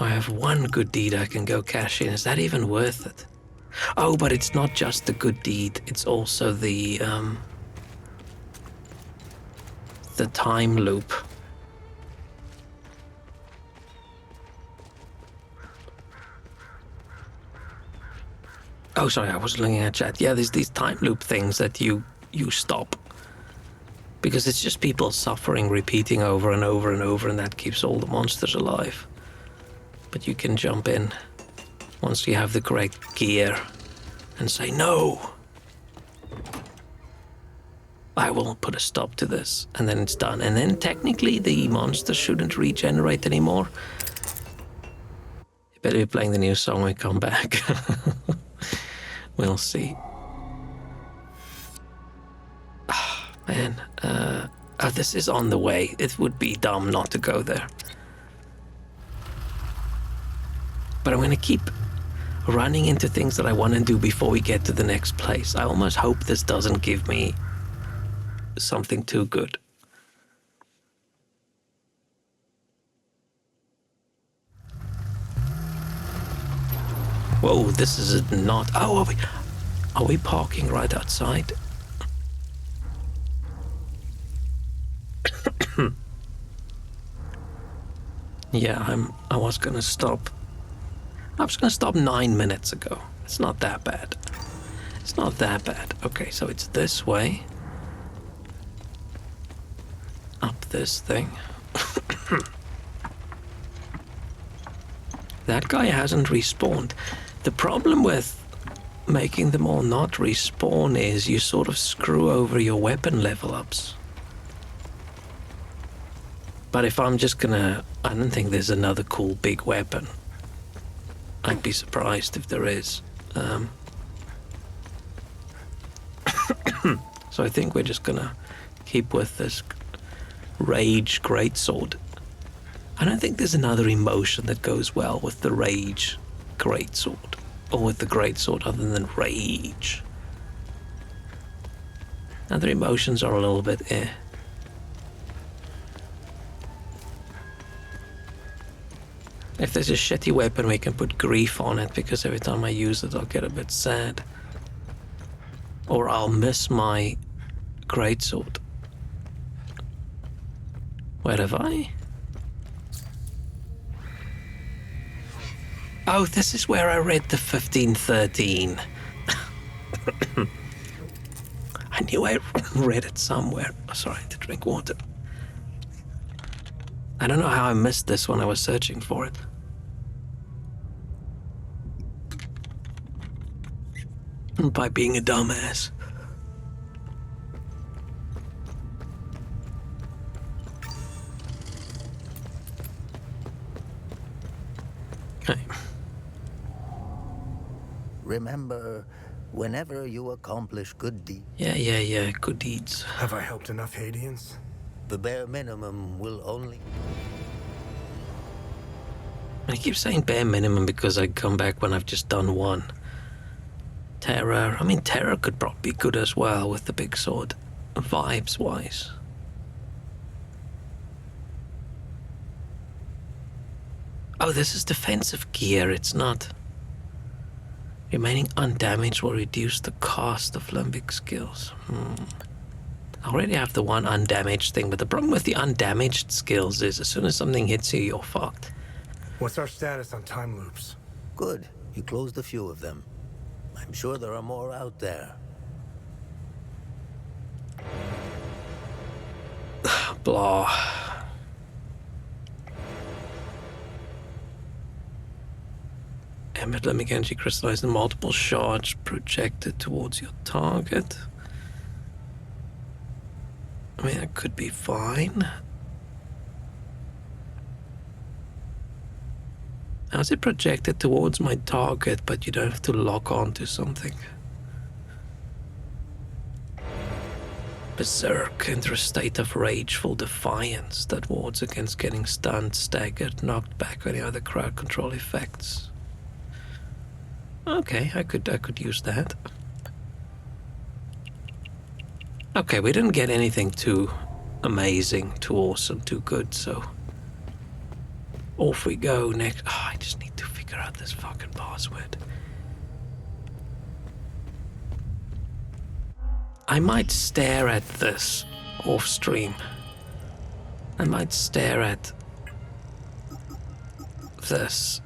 I have one good deed I can go cash in. Is that even worth it? Oh, but it's not just the good deed. It's also the time loop. Oh, sorry, I was looking at chat. Yeah, there's these time loop things that you stop. Because it's just people suffering, repeating over and over and over, and that keeps all the monsters alive. But you can jump in once you have the correct gear and say, no, I will put a stop to this, and then it's done. And then technically the monster shouldn't regenerate anymore. You better be playing the new song when we come back. We'll see. Oh, man, this is on the way. It would be dumb not to go there. But I'm going to keep running into things that I want to do before we get to the next place. I almost hope this doesn't give me something too good. Whoa, this is not... Oh, are we parking right outside? Yeah, I was going to stop. I was going to stop 9 minutes ago. It's not that bad. It's not that bad. Okay, so it's this way. Up this thing. That guy hasn't respawned. The problem with making them all not respawn is you sort of screw over your weapon level ups. But if I'm just gonna... I don't think there's another cool big weapon. I'd be surprised if there is. So I think we're just gonna keep with this Rage Greatsword. I don't think there's another emotion that goes well with the Rage Greatsword. Or with the Greatsword other than Rage. Other emotions are a little bit eh. If there's a shitty weapon, we can put Grief on it, because every time I use it, I'll get a bit sad. Or I'll miss my Greatsword. Where have I? Oh, this is where I read the 1513. I knew I read it somewhere. Oh, sorry, I had to drink water. I don't know how I missed this when I was searching for it. By being a dumbass. Okay. Remember, whenever you accomplish good deeds... Yeah, good deeds. Have I helped enough Haitians? The bare minimum will only... I keep saying bare minimum because I come back when I've just done one. Terror. I mean, Terror could probably be good as well with the big sword, vibes-wise. Oh, this is defensive gear, it's not. Remaining undamaged will reduce the cost of limbic skills. I already have the one undamaged thing, but the problem with the undamaged skills is as soon as something hits you, you're fucked. What's our status on time loops? Good. You closed a few of them. I'm sure there are more out there. Blah. Embedded limbic energy crystallized in multiple shards projected towards your target. I mean, that could be fine. How's it projected towards my target, but you don't have to lock on to something? Berserk, enter a state of rageful defiance that wards against getting stunned, staggered, knocked back, or any other crowd control effects. Okay, I could use that. Okay, we didn't get anything too amazing, too awesome, too good, so off we go next. Oh, I just need to figure out this fucking password. I might stare at this off stream. I might stare at this.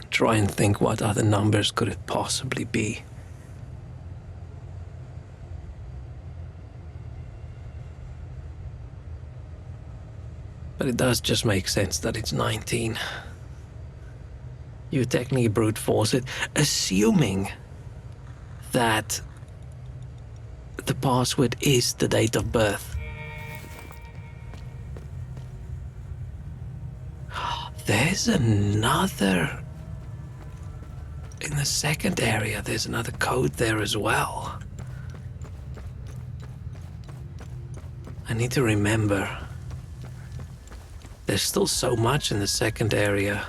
Try and think what other numbers could it possibly be. But it does just make sense that it's 19. You technically brute force it, assuming that the password is the date of birth. There's another... In the second area, there's another code there as well. I need to remember. There's still so much in the second area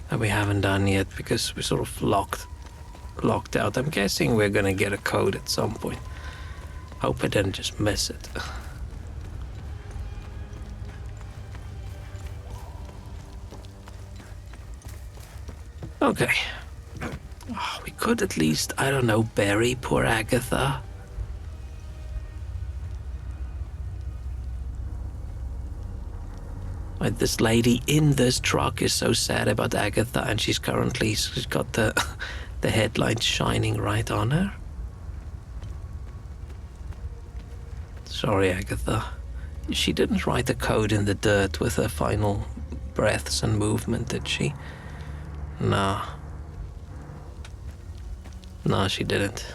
that we haven't done yet because we're sort of locked out. I'm guessing we're gonna get a code at some point. Hope I didn't just miss it. Okay. Oh, we could at least, I don't know, bury poor Agatha. Like this lady in this truck is so sad about Agatha, and she's got the The headlight shining right on her. Sorry, Agatha. She didn't write the code in the dirt with her final breaths and movement, did she? Nah. No, she didn't.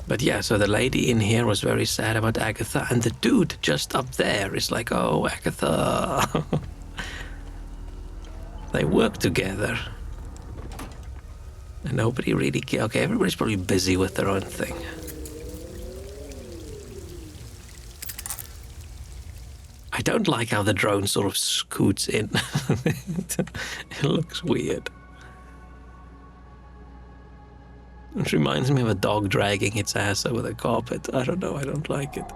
But yeah, so the lady in here was very sad about Agatha, and the dude just up there is like, oh, Agatha. They work together. And nobody really cares. Okay, everybody's probably busy with their own thing. I don't like how the drone sort of scoots in. It looks weird. It reminds me of a dog dragging its ass over the carpet. I don't know, I don't like it.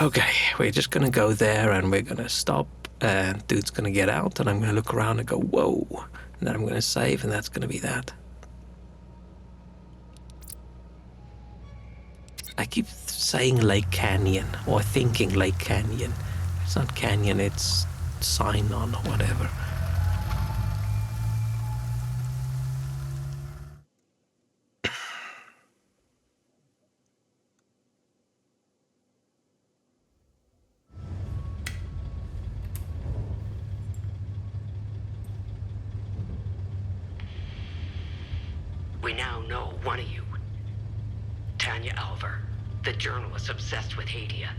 Okay, we're just gonna go there and we're gonna stop, and dude's gonna get out, and I'm gonna look around and go, whoa. And then I'm gonna save, and that's gonna be that. I keep saying Lake Canyon, or thinking Lake Canyon. It's not Canyon, it's Sinon or whatever. We now know one of you. Tanya Alver, the journalist obsessed with Hadia.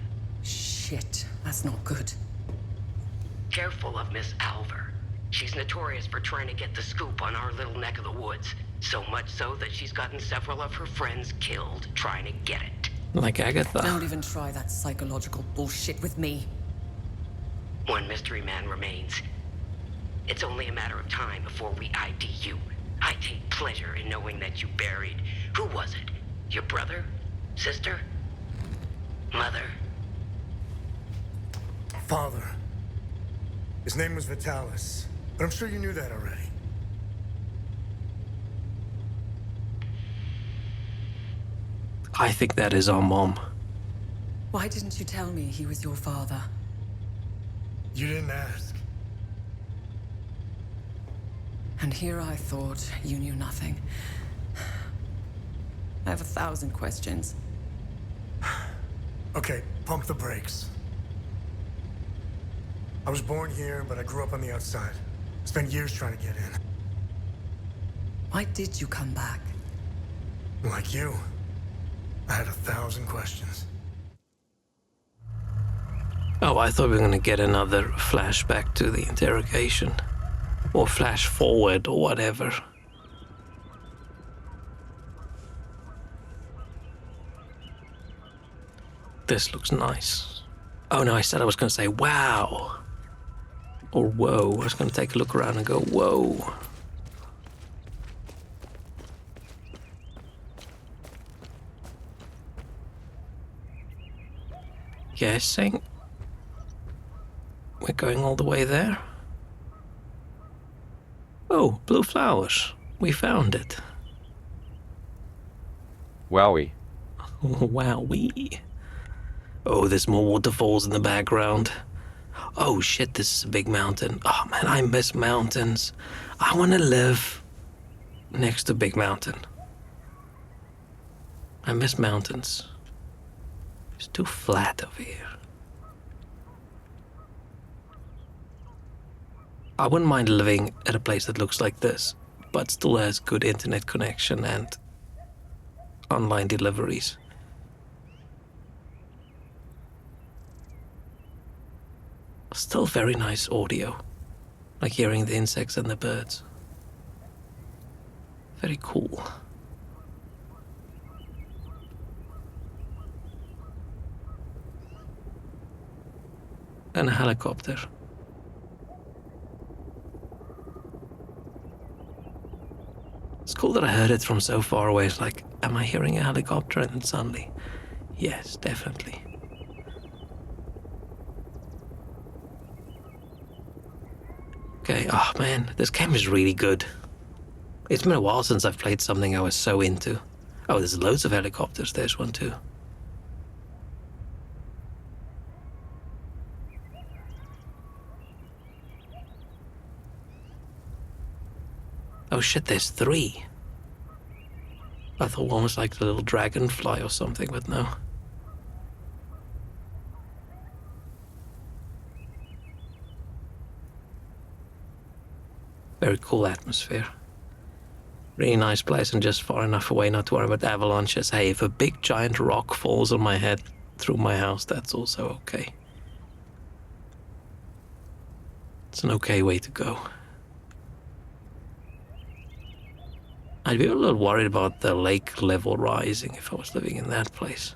Shit, that's not good. Careful of Miss Alver. She's notorious for trying to get the scoop on our little neck of the woods. So much so that she's gotten several of her friends killed trying to get it. Like Agatha. Don't even try that psychological bullshit with me. One mystery man remains. It's only a matter of time before we ID you. I take pleasure in knowing that you buried... Who was it? Your brother? Sister? Mother? Father. His name was Vitalis, but I'm sure you knew that already. I think that is our mom. Why didn't you tell me he was your father? You didn't ask. And here I thought you knew nothing. I have 1,000 questions. Okay, pump the brakes. I was born here, but I grew up on the outside. Spent years trying to get in. Why did you come back? Like you, I had 1,000 questions. Oh, I thought we were going to get another flashback to the interrogation. Or flash forward or whatever. This looks nice. Oh no, I said I was going to say wow. Or whoa. I was going to take a look around and go whoa. Guessing we're going all the way there. Oh, blue flowers. We found it. Wowie. Wowie. Oh, there's more waterfalls in the background. Oh shit, this is a big mountain. Oh man, I miss mountains. I want to live next to a big mountain. I miss mountains. It's too flat over here. I wouldn't mind living at a place that looks like this, but still has good internet connection and online deliveries. Still very nice audio, like hearing the insects and the birds. Very cool. And a helicopter. It's cool that I heard it from so far away. It's like, am I hearing a helicopter? And then suddenly, yes, definitely. Okay, oh man, this game is really good. It's been a while since I've played something I was so into. Oh, there's loads of helicopters. There's one too. Oh shit, there's 3. I thought one was like the little dragonfly or something, but no. Very cool atmosphere. Really nice place and just far enough away not to worry about avalanches. Hey, if a big giant rock falls on my head through my house, that's also okay. It's an okay way to go. I'd be a little worried about the lake level rising if I was living in that place.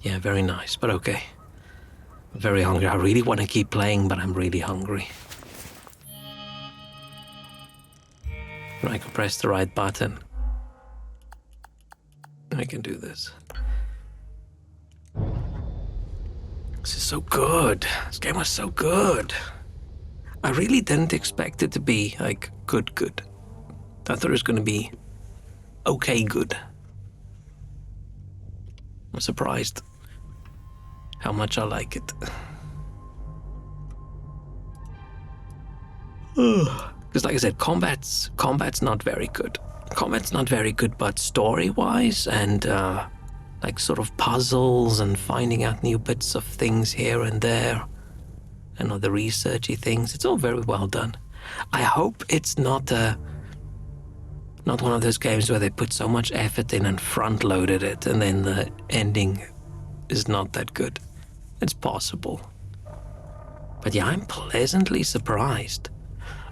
Yeah, very nice, but okay. I'm very hungry. I really want to keep playing, but I'm really hungry. I can press the right button. I can do this. This is so good. This game was so good. I really didn't expect it to be, like, good. I thought it was going to be okay good. I'm surprised how much I like it. Because like I said, combat's not very good. Combat's not very good, but story-wise and like sort of puzzles and finding out new bits of things here and there and all the researchy things, it's all very well done. I hope it's not one of those games where they put so much effort in and front-loaded it and then the ending is not that good. It's possible. But yeah, I'm pleasantly surprised.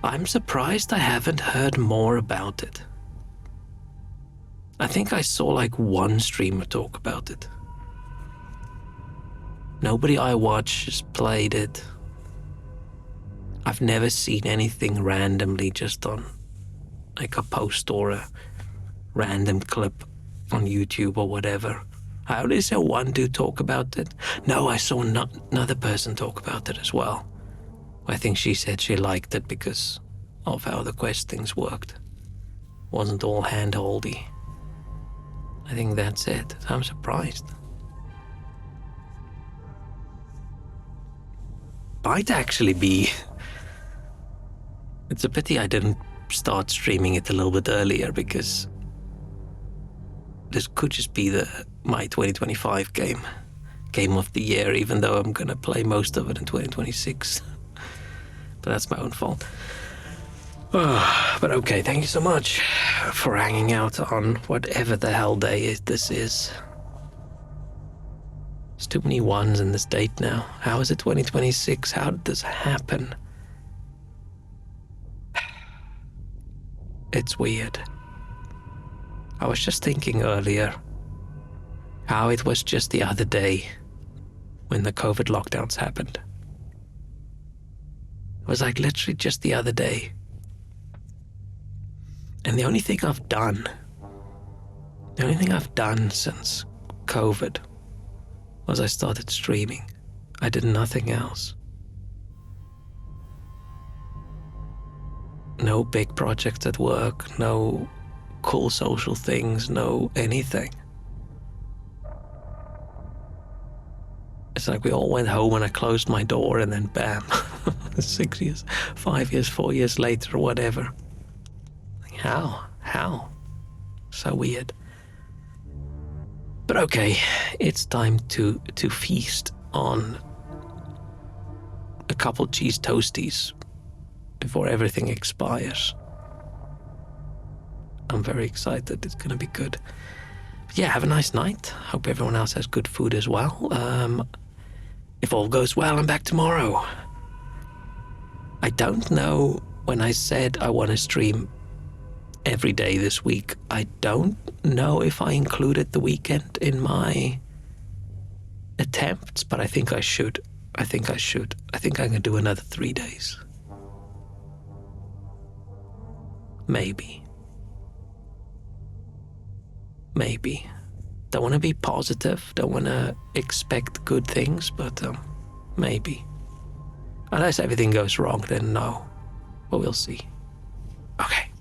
I'm surprised I haven't heard more about it. I think I saw like one streamer talk about it. Nobody I watch has played it. I've never seen anything randomly just on like a post or a random clip on YouTube or whatever. I only saw one dude talk about it. No, I saw another person talk about it as well. I think she said she liked it because of how the quest things worked. Wasn't all hand-holdy. I think that's it. I'm surprised. Might actually be... It's a pity I didn't start streaming it a little bit earlier because this could just be my 2025 game of the year, even though I'm gonna play most of it in 2026. But that's my own fault. But okay, thank you so much for hanging out on whatever the hell day this is. There's too many ones in this date now. How is it 2026? How did this happen? It's weird. I was just thinking earlier how it was just the other day when the COVID lockdowns happened. It was like literally just the other day. And the only thing I've done since COVID was I started streaming. I did nothing else. No big projects at work, no cool social things, no anything. It's like we all went home and I closed my door and then bam, 6 years, 5 years, 4 years later or whatever. How? So weird. But okay, it's time to feast on a couple cheese toasties before everything expires. I'm very excited. It's gonna be good. But yeah, have a nice night. Hope everyone else has good food as well. If all goes well, I'm back tomorrow. I don't know when I said I want to stream every day this week. I don't know if I included the weekend in my attempts, but I think I should. I think I can do another 3 days. Maybe. Don't want to be positive. Don't want to expect good things, but maybe. Unless everything goes wrong, then no. But we'll see. Okay.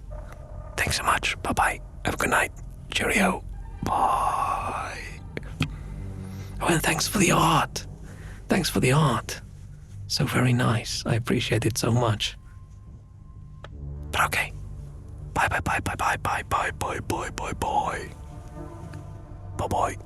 Thanks so much. Bye-bye. Have a good night. Cheerio. Bye. Oh, and thanks for the art. So very nice. I appreciate it so much. But okay. Bye. Bye.